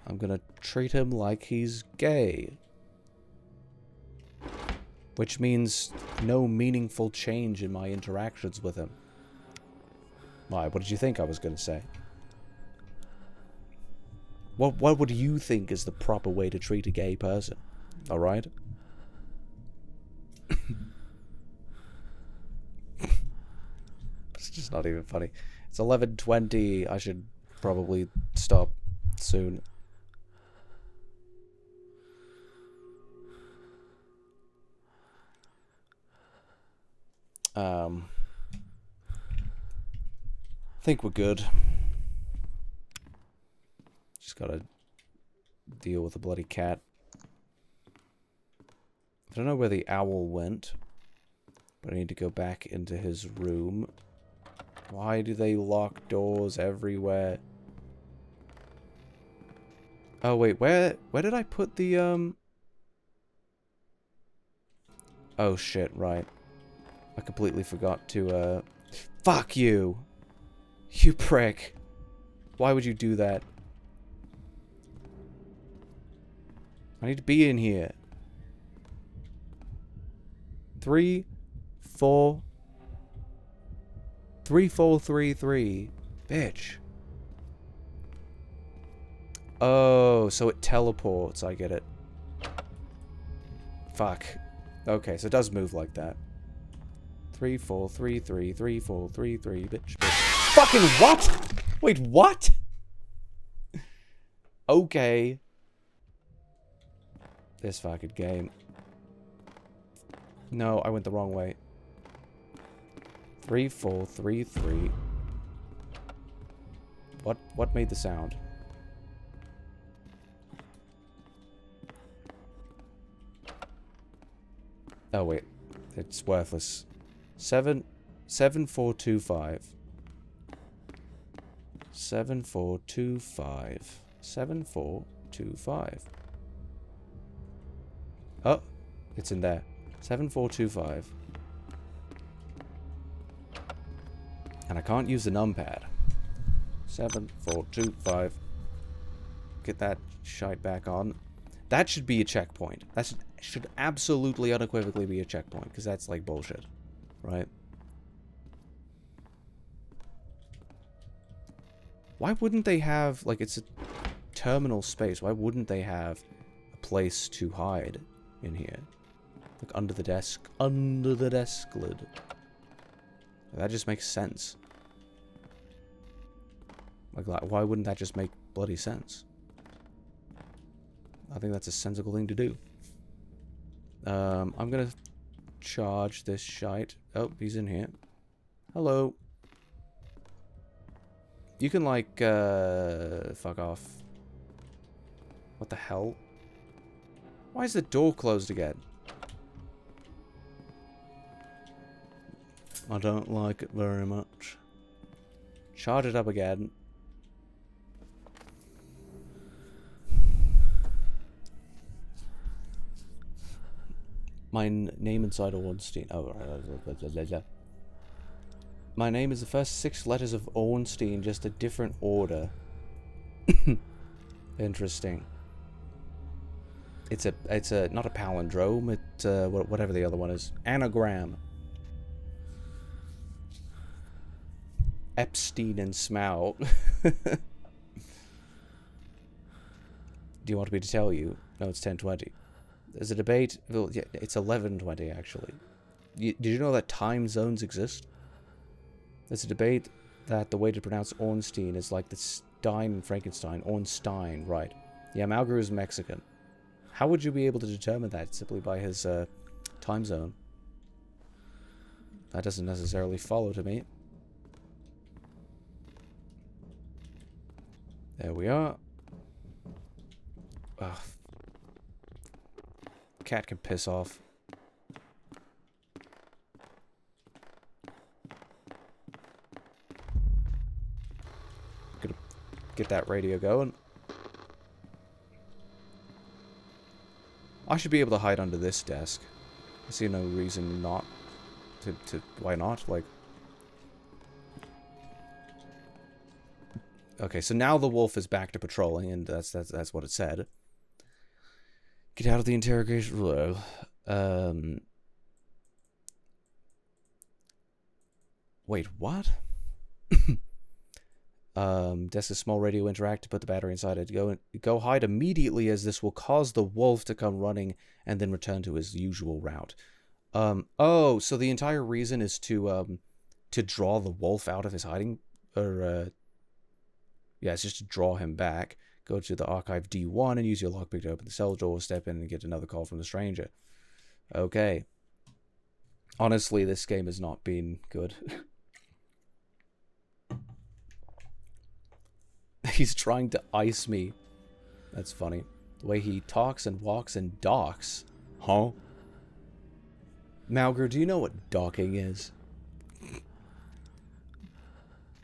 I'm gonna treat him like he's gay. Which means no meaningful change in my interactions with him. Why? What did you think I was gonna say? What would you think is the proper way to treat a gay person? Alright? It's just not even funny. It's 11:20. I should probably stop soon. I think we're good. Just gotta deal with the bloody cat. I don't know where the owl went, but I need to go back into his room. Why do they lock doors everywhere? Oh wait, where did I put the Oh shit, right. I completely forgot to fuck you. You prick. Why would you do that? I need to be in here. 3, 4, 3, 4, 3, 3. Bitch. Oh, so it teleports. I get it. Fuck. Okay, so it does move like that. 3, 4, 3, 3, 3, 4, 3, 3. Bitch. Fucking what? Wait, what? Okay. This fucking game. No, I went the wrong way. 3, 4, 3, 3. What made the sound? Oh wait, it's worthless. 7, 7, 4, 2, 5. 7, 4, 2, 5. 7, 4, 2, 5. Oh, it's in there. 7, 4, 2, 5. And I can't use the numpad. 7, 4, 2, 5. Get that shite back on. That should be a checkpoint. That should absolutely unequivocally be a checkpoint, because that's like bullshit. Right? Why wouldn't they have, like, it's a terminal space. Why wouldn't they have a place to hide in here? Like, under the desk lid. That just makes sense. Like, why wouldn't that just make bloody sense? I think that's a sensible thing to do. I'm gonna charge this shite. Oh, he's in here. Hello. You can, like, fuck off. What the hell? Why is the door closed again? I don't like it very much. Charge it up again. My name inside Ornstein. Oh, right. My name is the first 6 letters of Ornstein, just a different order. Interesting. It's a not a palindrome. It's whatever the other one is. Anagram. Epstein and Smout. Do you want me to tell you? No, it's 10:20. There's a debate. Well, yeah, it's 11:20 actually. Did you know that time zones exist? There's a debate that the way to pronounce Ornstein is like the Stein and Frankenstein. Ornstein, right? Yeah, Malgru is Mexican. How would you be able to determine that simply by his time zone? That doesn't necessarily follow to me. There we are. Ugh. Cat can piss off. Gonna get that radio going. I should be able to hide under this desk. I see no reason not to why not? Like, okay, so now the wolf is back to patrolling, and that's what it said. Get out of the interrogation room. Wait, what? Desk a small radio interactor, put the battery inside it. Go hide immediately, as this will cause the wolf to come running and then return to his usual route. Oh, so the entire reason is to draw the wolf out of his hiding, or yeah, it's just to draw him back. Go to the archive D1 and use your lockpick to open the cell door, step in and get another call from the stranger. Okay. Honestly, this game has not been good. He's trying to ice me. That's funny. The way he talks and walks and docks. Huh? Malgru, do you know what docking is?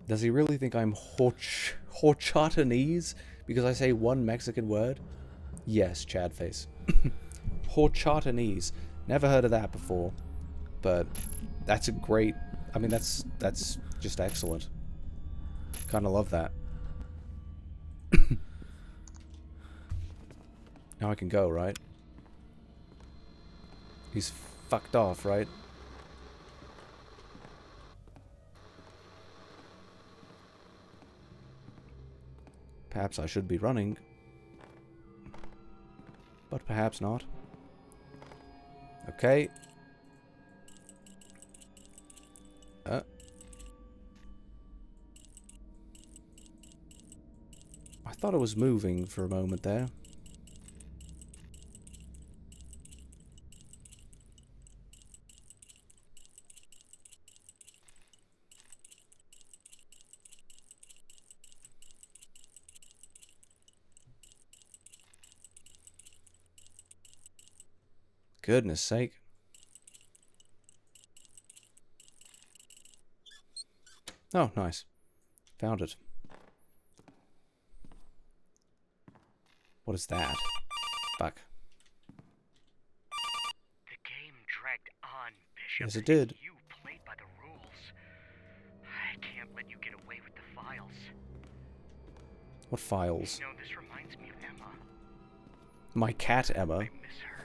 Does he really think I'm horchatanese? Because I say one Mexican word? Yes, Chadface. Horchatanese. Never heard of that before. But that's a great... I mean, that's just excellent. Kind of love that. Now I can go, right? He's fucked off, right? Perhaps I should be running. But perhaps not. Okay. I thought it was moving for a moment there. Goodness sake. Oh, nice. Found it. What is that? Fuck. The game dragged on, Bishop. Yes, it did. You played by the rules. I can't let you get away with the files. What files? You know, this reminds me of Emma. My cat, Emma. I miss her.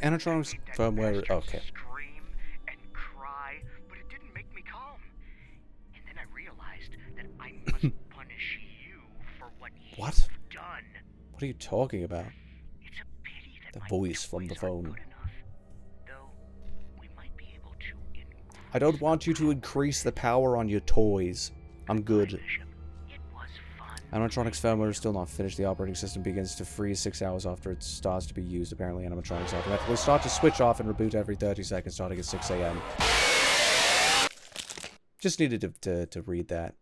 Animatronics firmware. Okay. Scream and cry, but it didn't make me calm. And then I realized that I must punish you for what What? you've done. What are you talking about? It's a pity that The my voice from the toys aren't phone. good enough. Though we might be able to I don't want you to increase the power on your toys. I'm good. Bishop. It was fun. Animatronics firmware is still not finished. The operating system begins to freeze 6 hours after it starts to be used. Apparently, animatronics automatically start to switch off and reboot every 30 seconds, starting at 6 a.m. Just needed to read that.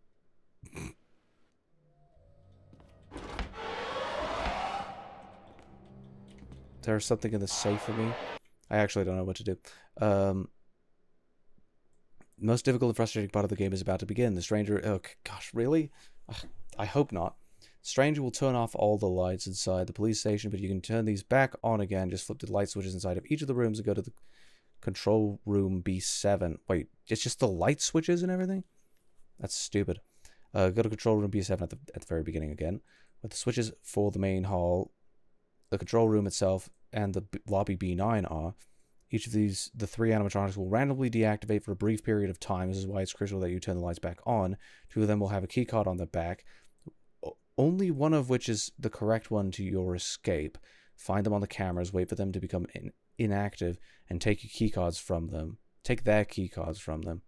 There's something in the safe for me. I actually don't know what to do. Most difficult and frustrating part of the game is about to begin. The stranger... Oh, gosh, really? Ugh, I hope not. The stranger will turn off all the lights inside the police station, but you can turn these back on again. Just flip the light switches inside of each of the rooms and go to the control room B7. Wait, it's just the light switches and everything? That's stupid. Go to control room B7 at the very beginning again. With the switches for the main hall, the control room itself, and the lobby B9 are. Each of these, the 3 animatronics will randomly deactivate for a brief period of time. This is why it's crucial that you turn the lights back on. 2 of them will have a keycard on the back, only one of which is the correct one to your escape. Find them on the cameras, wait for them to become inactive, and take your keycards from them. Take their keycards from them.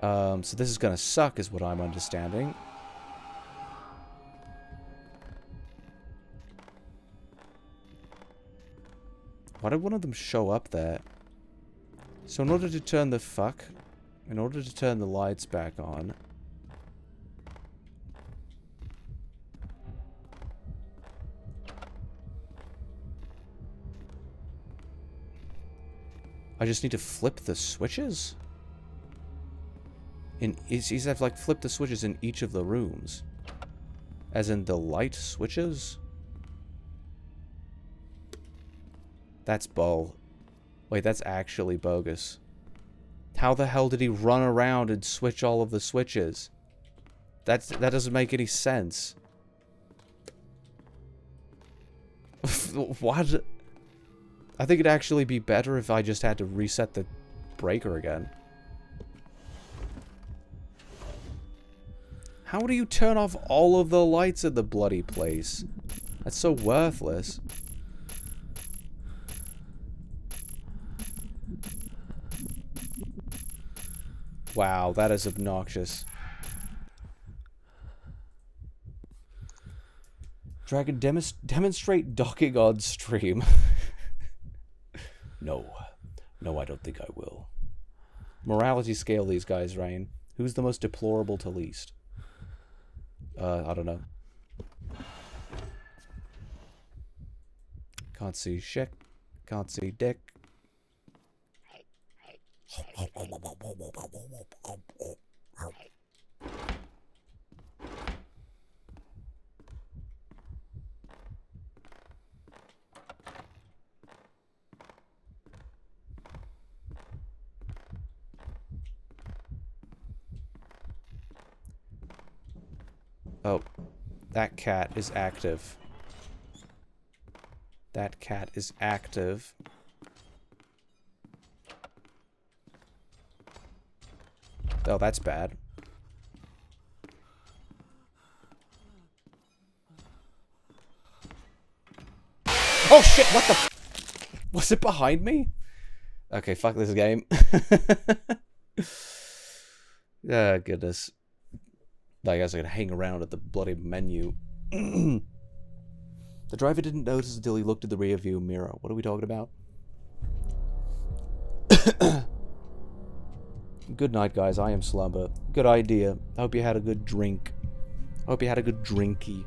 So this is gonna suck, is what I'm understanding. Why did one of them show up there? So in order to turn the lights back on... I just need to flip the switches? He's have like flip the switches in each of the rooms. As in the light switches? That's bull. Wait, that's actually bogus. How the hell did he run around and switch all of the switches? That doesn't make any sense. What? I think it'd actually be better if I just had to reset the breaker again. How do you turn off all of the lights in the bloody place? That's so worthless. Wow, that is obnoxious. Dragon, demonstrate docking on stream. No, I don't think I will. Morality scale these guys, Ryan. Who's the most deplorable to least? I don't know. Can't see shit. Can't see dick. Oh, that cat is active. That cat is active. Oh, that's bad. Oh shit, what the... Was it behind me? Okay, fuck this game. Oh, goodness. I guess I could hang around at the bloody menu. The driver didn't notice until he looked at the rear view mirror. What are we talking about? Good night, guys. I am Slumber. Good idea. I hope you had a good drink. I hope you had a good drinky.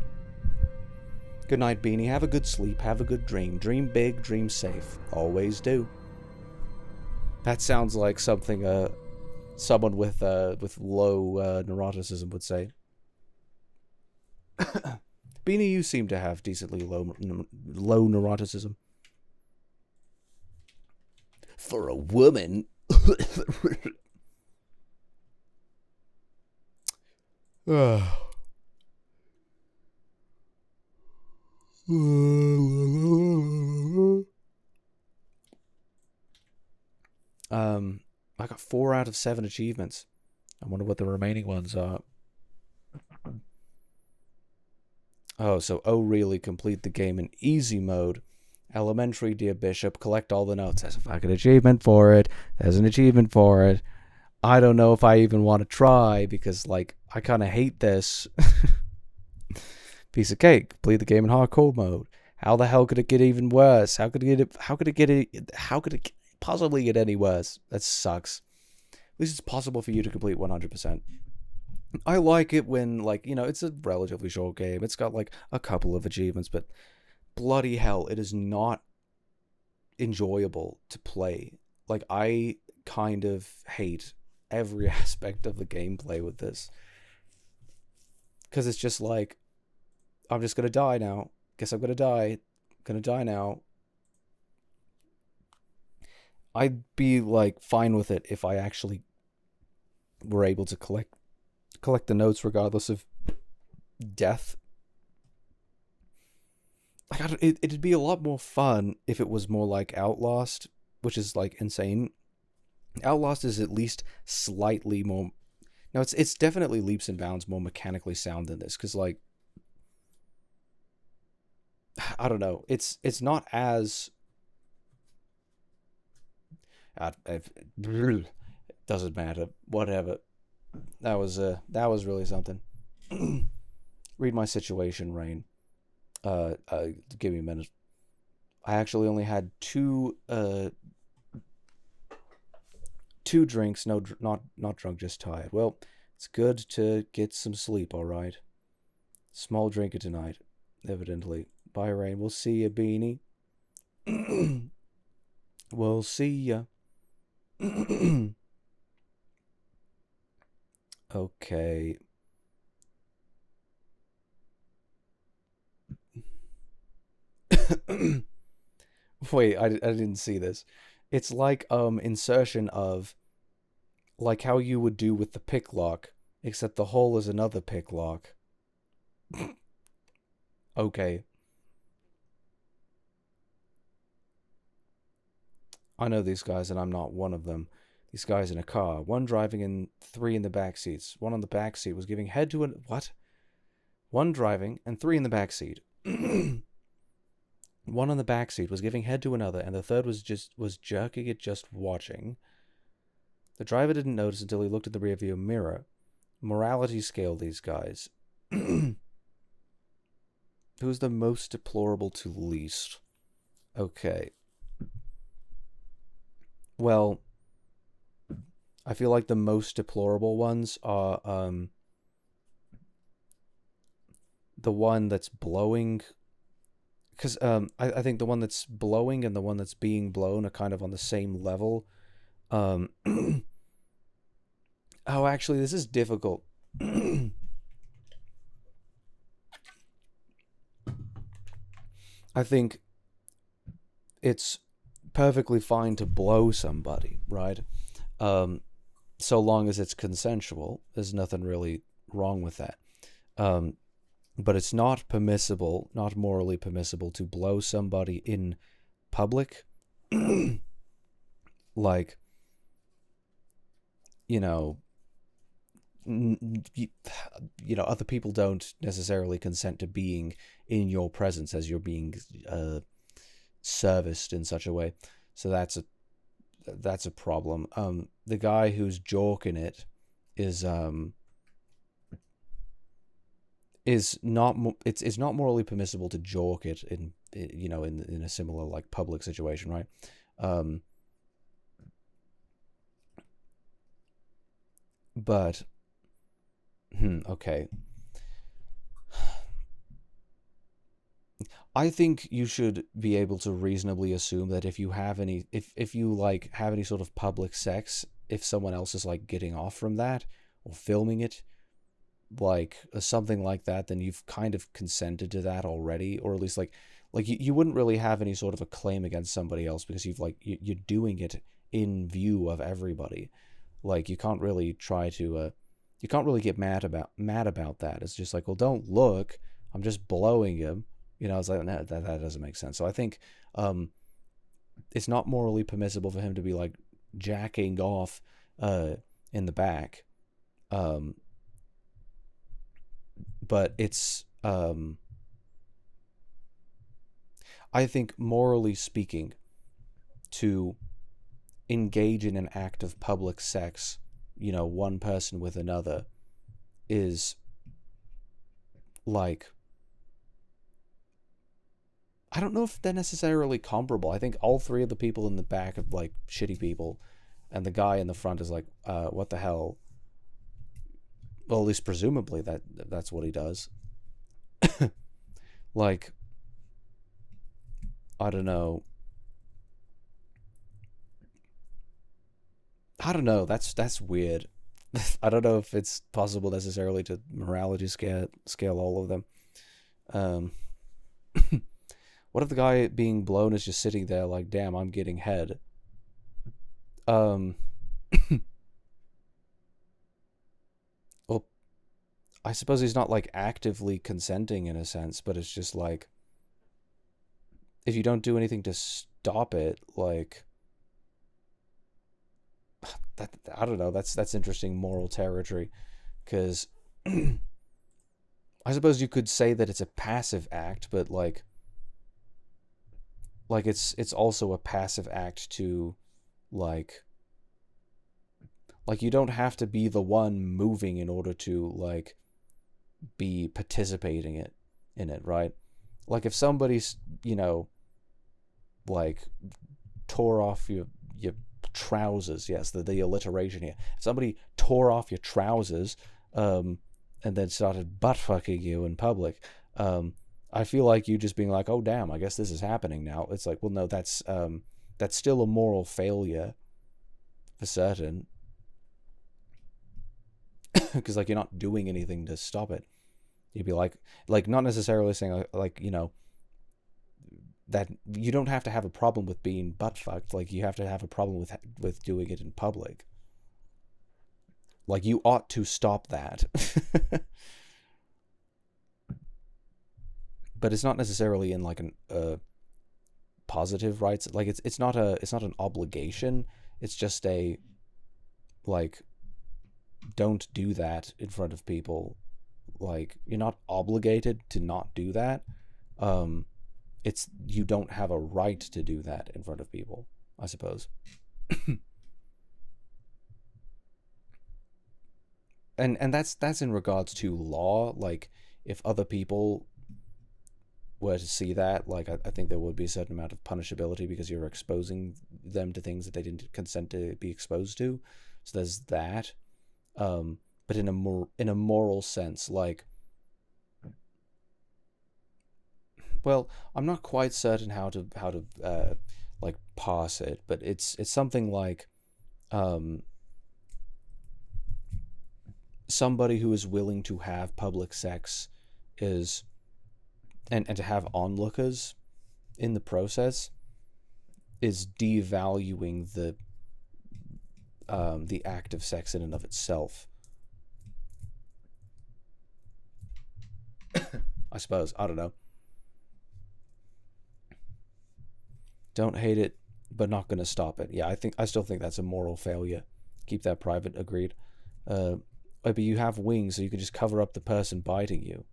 Good night, Beanie. Have a good sleep. Have a good dream. Dream big, dream safe. Always do. That sounds like something someone with low neuroticism would say. Beanie, you seem to have decently low neuroticism. For a woman. I got 4 out of 7 achievements. I wonder what the remaining ones are. Oh, so really complete the game in easy mode. Elementary, dear Bishop, collect all the notes. There's a fucking achievement for it. There's an achievement for it. I don't know if I even want to try because, like, I kind of hate this. Piece of cake. Complete the game in hardcore mode. How the hell could it get even worse? How could it possibly get any worse? That sucks. At least it's possible for you to complete 100%. I like it when, like, you know, it's a relatively short game. It's got like a couple of achievements, but bloody hell, it is not enjoyable to play. Like, I kind of hate every aspect of the gameplay with this. Because it's just like, I'm just gonna die now. Guess I'm gonna die. Gonna die now. I'd be like fine with it if I actually were able to collect the notes regardless of death. Like, it'd be a lot more fun if it was more like Outlast, which is like insane. Outlast is at least slightly more. Now it's definitely leaps and bounds more mechanically sound than this, because like, I don't know, it's not as it doesn't matter. Whatever. That was really something. Read my situation, Rain. Give me a minute. I actually only had two drinks. No, not drunk, just tired. Well, it's good to get some sleep. All right. Small drinker tonight, evidently. Bye, Rain. We'll see you, Beanie. We'll see ya. Okay. Wait, I didn't see this. It's like insertion of, like how you would do with the pick lock, except the hole is another pick lock. Okay. I know these guys and I'm not one of them. These guys in a car, one driving and three in the back seats. One on the back seat was giving head to an what? One driving and three in the back seat. One on the back seat was giving head to another, and the third was jerking it, just watching. The driver didn't notice until he looked at the rearview mirror. Morality scale, these guys. Who's the most deplorable to least? Okay. Well, I feel like the most deplorable ones are the one that's blowing, because I think the one that's blowing and the one that's being blown are kind of on the same level. Oh, actually, this is difficult. I think it's perfectly fine to blow somebody, right? So long as it's consensual. There's nothing really wrong with that. But it's not permissible, not morally permissible, to blow somebody in public. Like, you know, other people don't necessarily consent to being in your presence as you're being serviced in such a way. So that's a problem. The guy who's jorking it is not it's not morally permissible to jork it in a similar like public situation, right? But okay. I think you should be able to reasonably assume that if you have any sort of public sex, if someone else is like getting off from that or filming it, like something like that, then you've kind of consented to that already, or at least like you wouldn't really have any sort of a claim against somebody else because you're doing it in view of everybody. Like you can't really get mad about that. It's just like, well, don't look, I'm just blowing him. It's like, no, that doesn't make sense. So I think it's not morally permissible for him to be like jacking off in the back. But it's I think morally speaking, to engage in an act of public sex, one person with another, is like, I don't know if they're necessarily comparable. I think all three of the people in the back are like shitty people, and the guy in the front is like, what the hell? Well, at least presumably that's what he does. Like, I don't know. That's weird. I don't know if it's possible necessarily to morality scale all of them. Um, what if the guy being blown is just sitting there like, damn, I'm getting head. Um, well, I suppose he's not like actively consenting in a sense, but it's just like, if you don't do anything to stop it, like, that, I don't know. That's interesting moral territory, because I suppose you could say that it's a passive act, but like it's also a passive act to like you don't have to be the one moving in order to like be participating in it, right? Like if somebody's, you know, like tore off your trousers, yes, the alliteration here. If somebody tore off your trousers, and then started butt fucking you in public, I feel like you just being like, oh damn, I guess this is happening now. It's like, well, no, that's still a moral failure for certain, because like you're not doing anything to stop it. You'd be like not necessarily saying like, you know, that you don't have to have a problem with being butt fucked. Like you have to have a problem with doing it in public. Like you ought to stop that. But it's not necessarily in like an positive rights. Like it's not an obligation. It's just a like, don't do that in front of people. Like you're not obligated to not do that. It's you don't have a right to do that in front of people, I suppose. and that's in regards to law. Like if other people were to see that, like I think there would be a certain amount of punishability because you're exposing them to things that they didn't consent to be exposed to. So there's that. But in a moral sense, like, well, I'm not quite certain how to like parse it, but it's something like somebody who is willing to have public sex is and to have onlookers in the process is devaluing the act of sex in and of itself. I suppose. I don't know. Don't hate it, but not gonna stop it. Yeah, I still think that's a moral failure. Keep that private. Agreed. But you have wings, so you can just cover up the person biting you.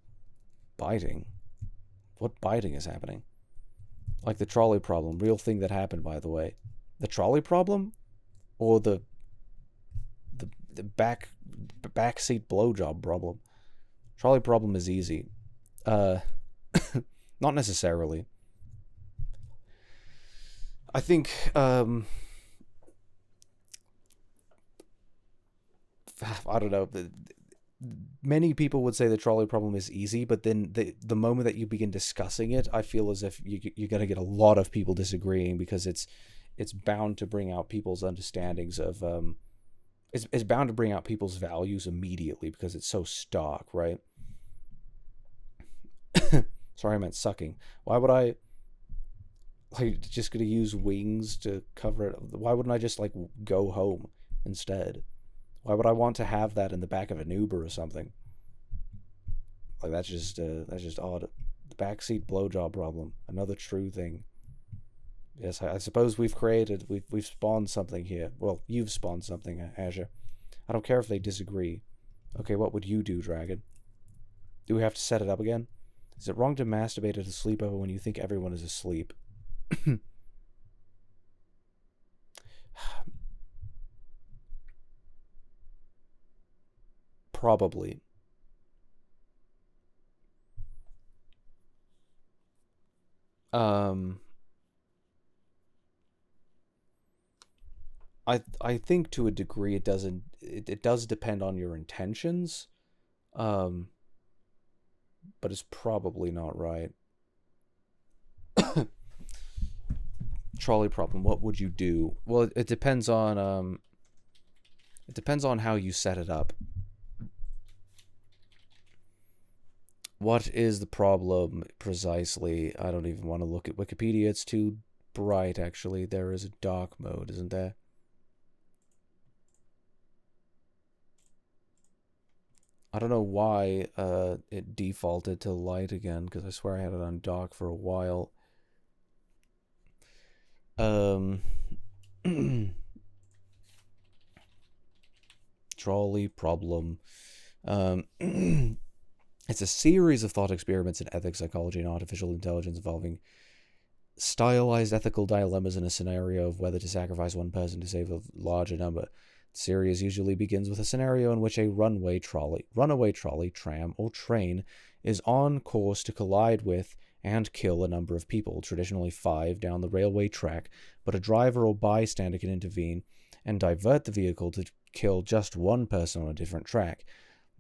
Biting? What biting is happening? Like the trolley problem, real thing that happened, by the way. The trolley problem, or the backseat blowjob problem. Trolley problem is easy. Not necessarily. I think I don't know. Many people would say the trolley problem is easy, but then the moment that you begin discussing it, I feel as if you're going to get a lot of people disagreeing, because it's bound to bring out people's understandings of it's bound to bring out people's values immediately because it's so stark, right? Sorry, I meant sucking. Why would I like just gonna use wings to cover it? Why wouldn't I just like go home instead? Why would I want to have that in the back of an Uber or something? Like that's just odd. The backseat blowjob problem, another true thing. Yes, I suppose we've spawned something here. Well, you've spawned something, Azure. I don't care if they disagree. Okay, what would you do, Dragon? Do we have to set it up again? Is it wrong to masturbate at a sleepover when you think everyone is asleep? Probably. I think to a degree it does depend on your intentions. But it's probably not right. Trolley problem. What would you do? Well, it depends on how you set it up. What is the problem precisely? I don't even want to look at Wikipedia. It's too bright, actually. There is a dark mode, isn't there? I don't know why it defaulted to light again, because I swear I had it on dark for a while. Trolley problem. It's a series of thought experiments in ethics, psychology, and artificial intelligence involving stylized ethical dilemmas in a scenario of whether to sacrifice one person to save a larger number. The series usually begins with a scenario in which a runaway trolley, tram, or train is on course to collide with and kill a number of people, traditionally 5, down the railway track, but a driver or bystander can intervene and divert the vehicle to kill just one person on a different track.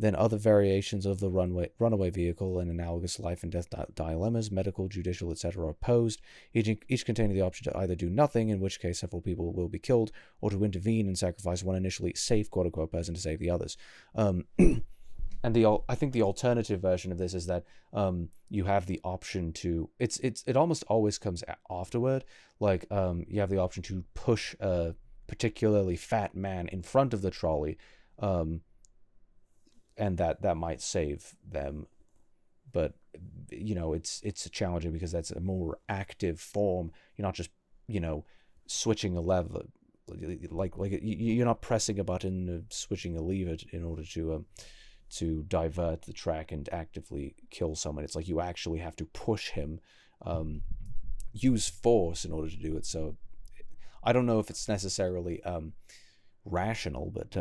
Then other variations of the runaway vehicle and analogous life and death dilemmas, medical, judicial, etc., are posed, each containing the option to either do nothing, in which case several people will be killed, or to intervene and sacrifice one initially safe quote-unquote person to save the others. And I think the alternative version of this is that you have the option to it almost always comes afterward. Like you have the option to push a particularly fat man in front of the trolley. And that might save them, but it's challenging because that's a more active form. You're not just switching a lever, like you're not pressing a button, switching a lever in order to divert the track and actively kill someone. It's like you actually have to push him, use force in order to do it. So I don't know if it's necessarily rational, but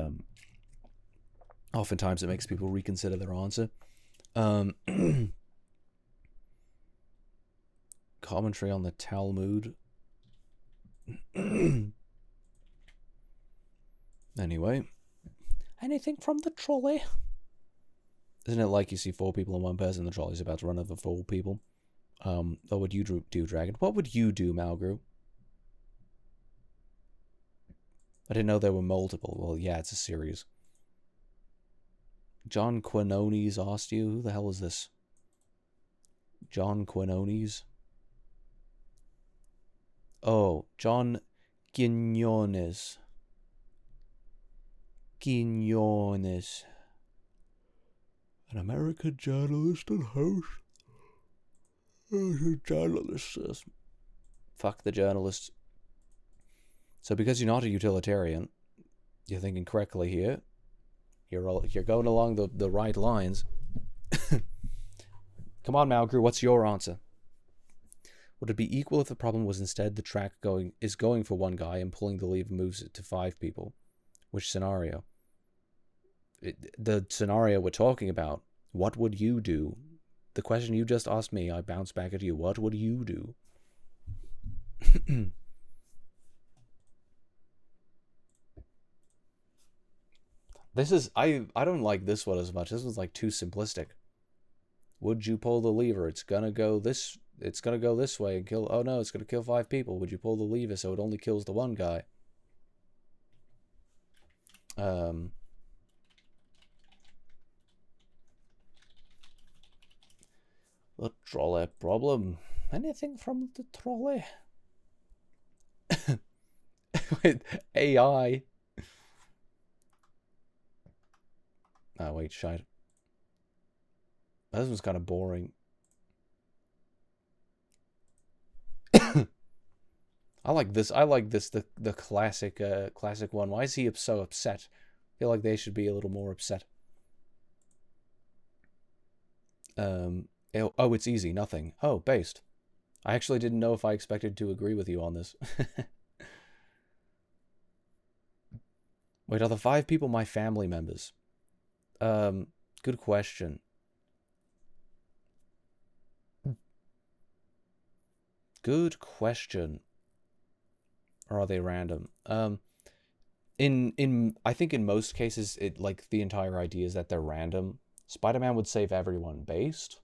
oftentimes it makes people reconsider their answer. Commentary on the Talmud. Anyway. Anything from the trolley? Isn't it like you see 4 people and 1 person, the trolley's about to run over 4 people? What would you do, Dragon? What would you do, Malgrew? I didn't know there were multiple. Well, yeah, it's a series. John Quinones asked you. Who the hell is this? John Quinones? Oh, John Quinones. Quinones. An American journalist and host. Journalist. Fuck the journalists. So because you're not a utilitarian, you're thinking correctly here. You're going along the right lines. Come on, Malgrew, what's your answer? Would it be equal if the problem was instead the track is going for 1 guy and pulling the lever moves it to 5 people? Which scenario? The scenario we're talking about. What would you do? The question you just asked me, I bounce back at you. What would you do? This is I don't like this one as much. This one's like too simplistic. Would you pull the lever? It's gonna go this way and kill. Oh no, it's gonna kill 5 people. Would you pull the lever so it only kills the 1 guy? The trolley problem. Anything from the trolley? With AI. Oh, wait, shite. This one's kind of boring. I like this. The classic one. Why is he so upset? I feel like they should be a little more upset. Oh, it's easy. Nothing. Oh, based. I actually didn't know if I expected to agree with you on this. Wait, are the 5 people my family members? Good question. Good question. Or are they random? I think in most cases, the entire idea is that they're random. Spider-Man would save everyone based.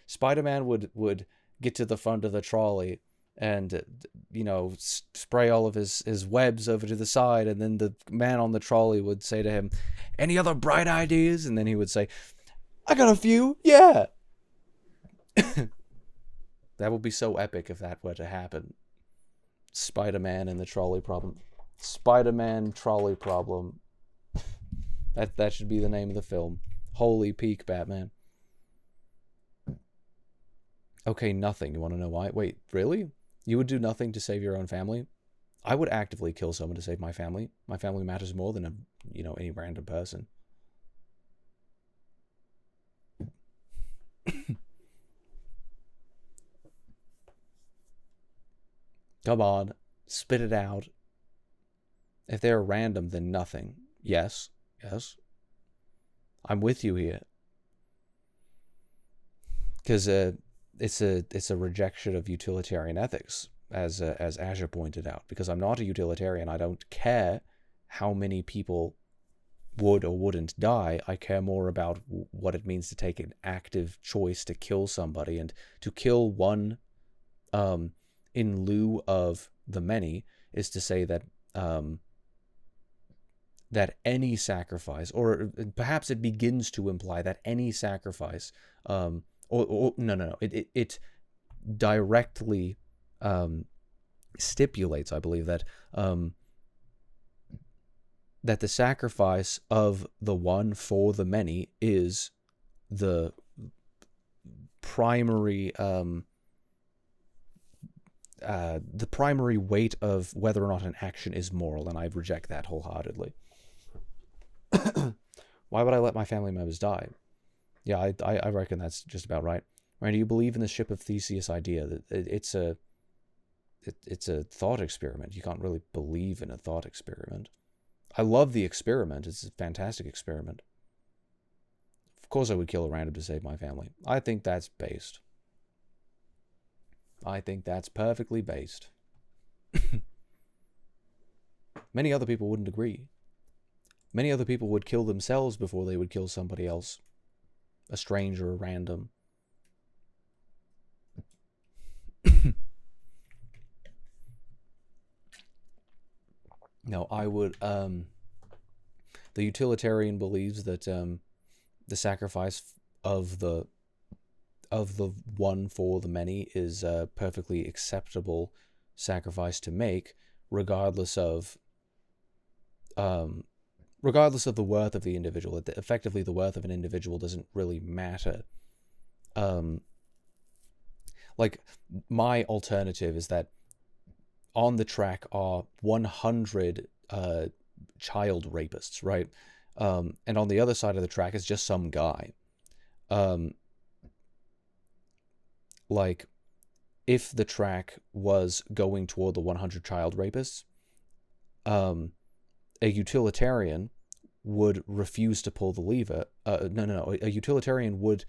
Spider-Man would get to the front of the trolley and, you know, spray all of his webs over to the side, and then the man on the trolley would say to him, "Any other bright ideas?" And then he would say, "I got a few, yeah." That would be so epic if that were to happen. Spider-Man and the trolley problem. Spider-Man trolley problem. That should be the name of the film. Holy peak, Batman. Okay, nothing. You want to know why? Wait, really? You would do nothing to save your own family? I would actively kill someone to save my family. My family matters more than any random person. Come on, spit it out. If they're random, then nothing. Yes. I'm with you here. Because it's a rejection of utilitarian ethics, as Azure pointed out. Because I'm not a utilitarian, I don't care how many people would or wouldn't die. I care more about what it means to take an active choice to kill somebody, and to kill one in lieu of the many is to say that that any sacrifice, or perhaps it begins to imply that any sacrifice, it directly stipulates, I believe, that that the sacrifice of the one for the many is the primary weight of whether or not an action is moral, and I reject that wholeheartedly. Why would I let my family members die? Yeah, I reckon that's just about right. Right? Do you believe in the ship of Theseus idea that it's a thought experiment? You can't really believe in a thought experiment. I love the experiment. It's a fantastic experiment. Of course I would kill a random to save my family. I think that's based. I think that's perfectly based. Many other people wouldn't agree. Many other people would kill themselves before they would kill somebody else. A stranger, a random. No, I would, the utilitarian believes that the sacrifice of the one for the many is a perfectly acceptable sacrifice to make, regardless of the worth of the individual. Effectively, the worth of an individual doesn't really matter. Like, my alternative is that on the track are 100 child rapists, right? And on the other side of the track is just some guy. Like, if the track was going toward the 100 child rapists, a utilitarian would refuse to pull the lever. A utilitarian would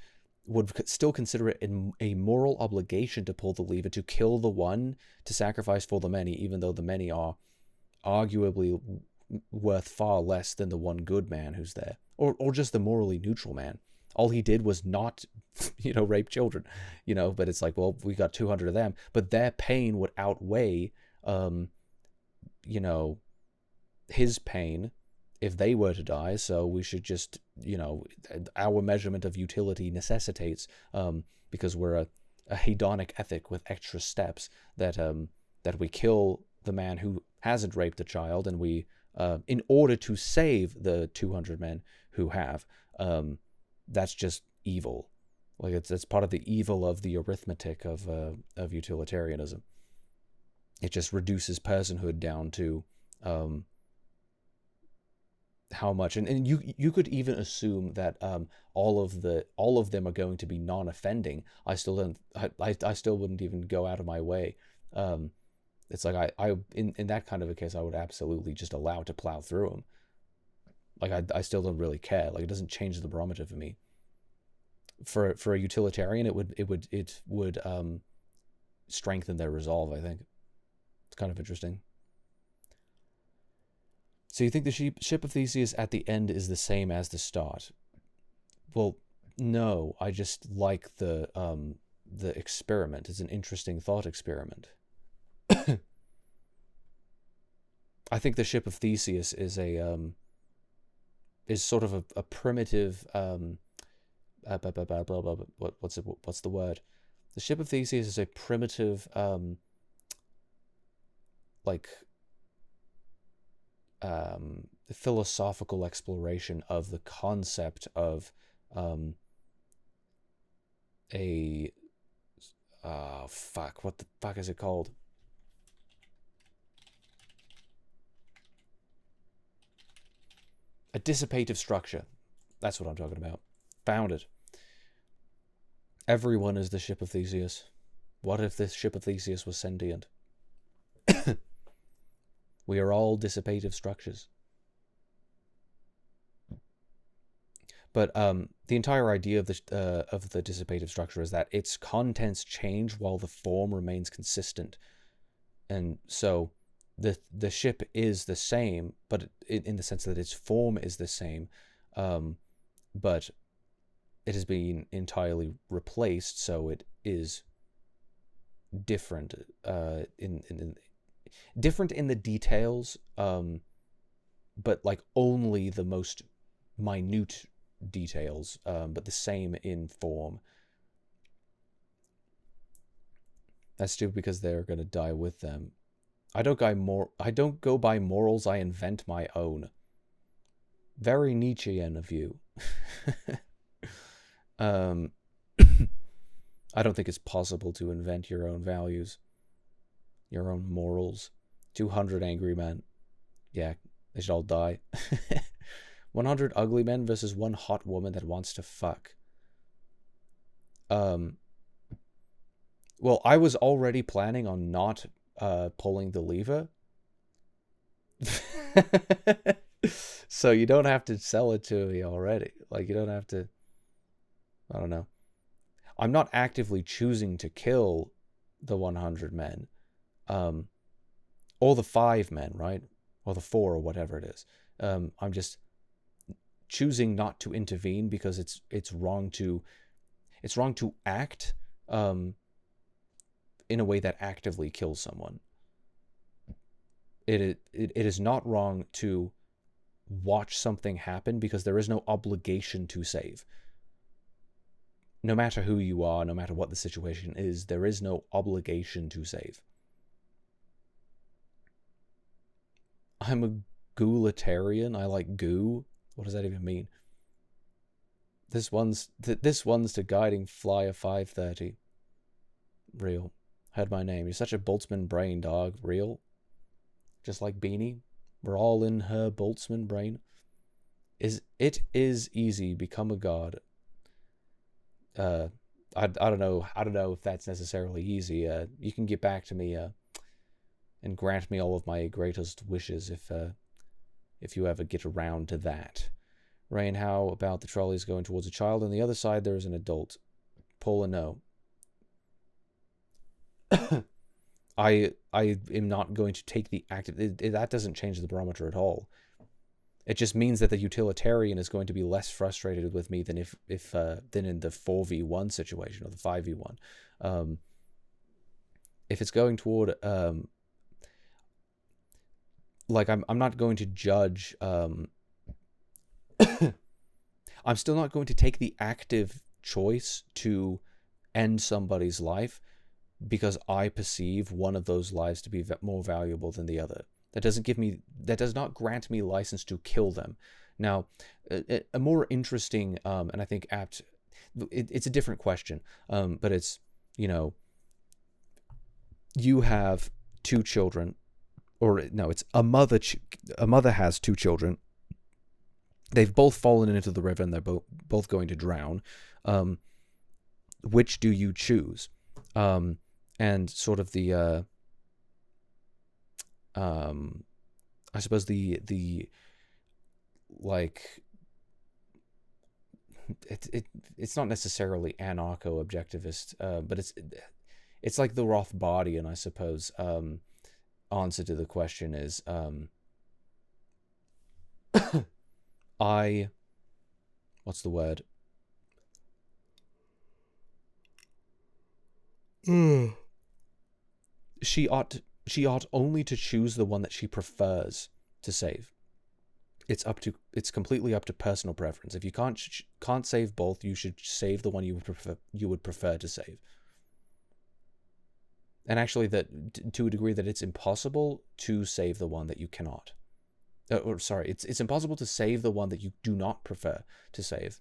still consider it a moral obligation to pull the lever to kill the one to sacrifice for the many, even though the many are arguably worth far less than the one good man who's there, or just the morally neutral man. All he did was not, rape children, but it's like, well, we got 200 of them, but their pain would outweigh, his pain if they were to die. So we should just, our measurement of utility necessitates, because we're a hedonic ethic with extra steps, that we kill the man who hasn't raped a child, and we, in order to save the 200 men who have, that's just evil. Like, it's part of the evil of the arithmetic of utilitarianism. It just reduces personhood down to how much, and you could even assume that all of them are going to be non-offending. I still wouldn't even go out of my way. It's like in that kind of a case, I would absolutely just allow it to plow through them. Like, I still don't really care. Like, it doesn't change the barometer for me. For a utilitarian, it would strengthen their resolve, I think. It's kind of interesting. So you think the ship of Theseus at the end is the same as the start? Well, no. I just like the experiment. It's an interesting thought experiment. I think the ship of Theseus is sort of a primitive what's the word? The ship of Theseus is a primitive philosophical exploration of the concept of what the fuck is it called? A dissipative structure. That's what I'm talking about. Found it. Everyone is the ship of Theseus. What if this ship of Theseus was sentient? We are all dissipative structures. But the entire idea of the dissipative structure is that its contents change while the form remains consistent. And so the ship is the same, but in the sense that its form is the same, but it has been entirely replaced, so it is different different in the details, but like only the most minute details, but the same in form. That's stupid because they're gonna die with them. I don't go by morals, I invent my own. Very Nietzschean of you. I don't think it's possible to invent your own values, your own morals. 200 angry men. Yeah, they should all die. 100 ugly men versus one hot woman that wants to fuck. Well, I was already planning on not pulling the lever. So you don't have to sell it to me already. Like, you don't have to... I don't know. I'm not actively choosing to kill the 100 men. Or the 5 men, right? Or the 4 or whatever it is. I'm just choosing not to intervene because it's wrong to act in a way that actively kills someone. It is not wrong to watch something happen because there is no obligation to save. No matter who you are, no matter what the situation is, there is no obligation to save. I'm a ghoulitarian. I like goo. What does that even mean? This one's to guiding flyer 530. Real. Heard my name. You're such a Boltzmann brain, dog. Real. Just like Beanie. We're all in her Boltzmann brain. It is easy. Become a god. I don't know if that's necessarily easy. You can get back to me and grant me all of my greatest wishes if you ever get around to that. Rain, how about the trolleys going towards a child? On the other side, there is an adult. Pull a no. I am not going to take the active... that doesn't change the barometer at all. It just means that the utilitarian is going to be less frustrated with me than than in the 4v1 situation or the 5v1. If it's going toward like I'm not going to judge. I'm still not going to take the active choice to end somebody's life because I perceive one of those lives to be more valuable than the other. That does not grant me license to kill them. Now, a more interesting and I think apt, it's a different question, but it's, you have 2 children, or no, it's a mother has 2 children. They've both fallen into the river and they're both going to drown. Which do you choose? And sort of the I suppose the like it's not necessarily anarcho-objectivist, but it's like the Rothbardian, I suppose. Answer to the question is What's the word? She ought only to choose the one that she prefers to save. It's completely up to personal preference. If you can't save both, you should save the one you would prefer to save. And actually, that to a degree that it's impossible to save the one that you cannot. It's impossible to save the one that you do not prefer to save.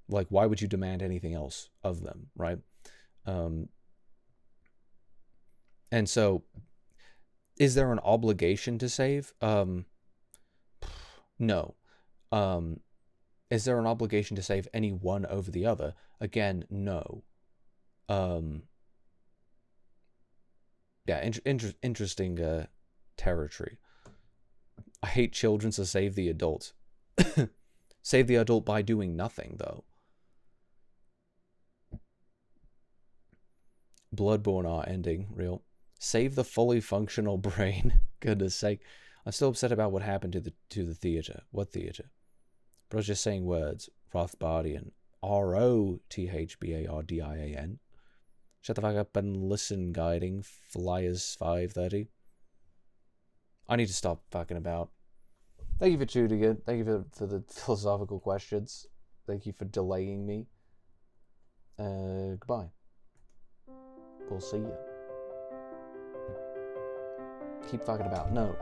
Like, why would you demand anything else of them, right? And so, is there an obligation to save? No. Is there an obligation to save any one over the other? Again, no. Yeah, interesting territory. I hate children, so save the adult. Save the adult by doing nothing, though. Bloodborne art ending, real. Save the fully functional brain. Goodness sake. I'm still upset about what happened to the theater. What theater? But I was just saying words. Rothbardian. Rothbardian. Shut the fuck up and listen, guiding. Flyers 530. I need to stop fucking about. Thank you for tuning in. Thank you for the philosophical questions. Thank you for delaying me. Goodbye. We'll see you. Keep fucking about. No.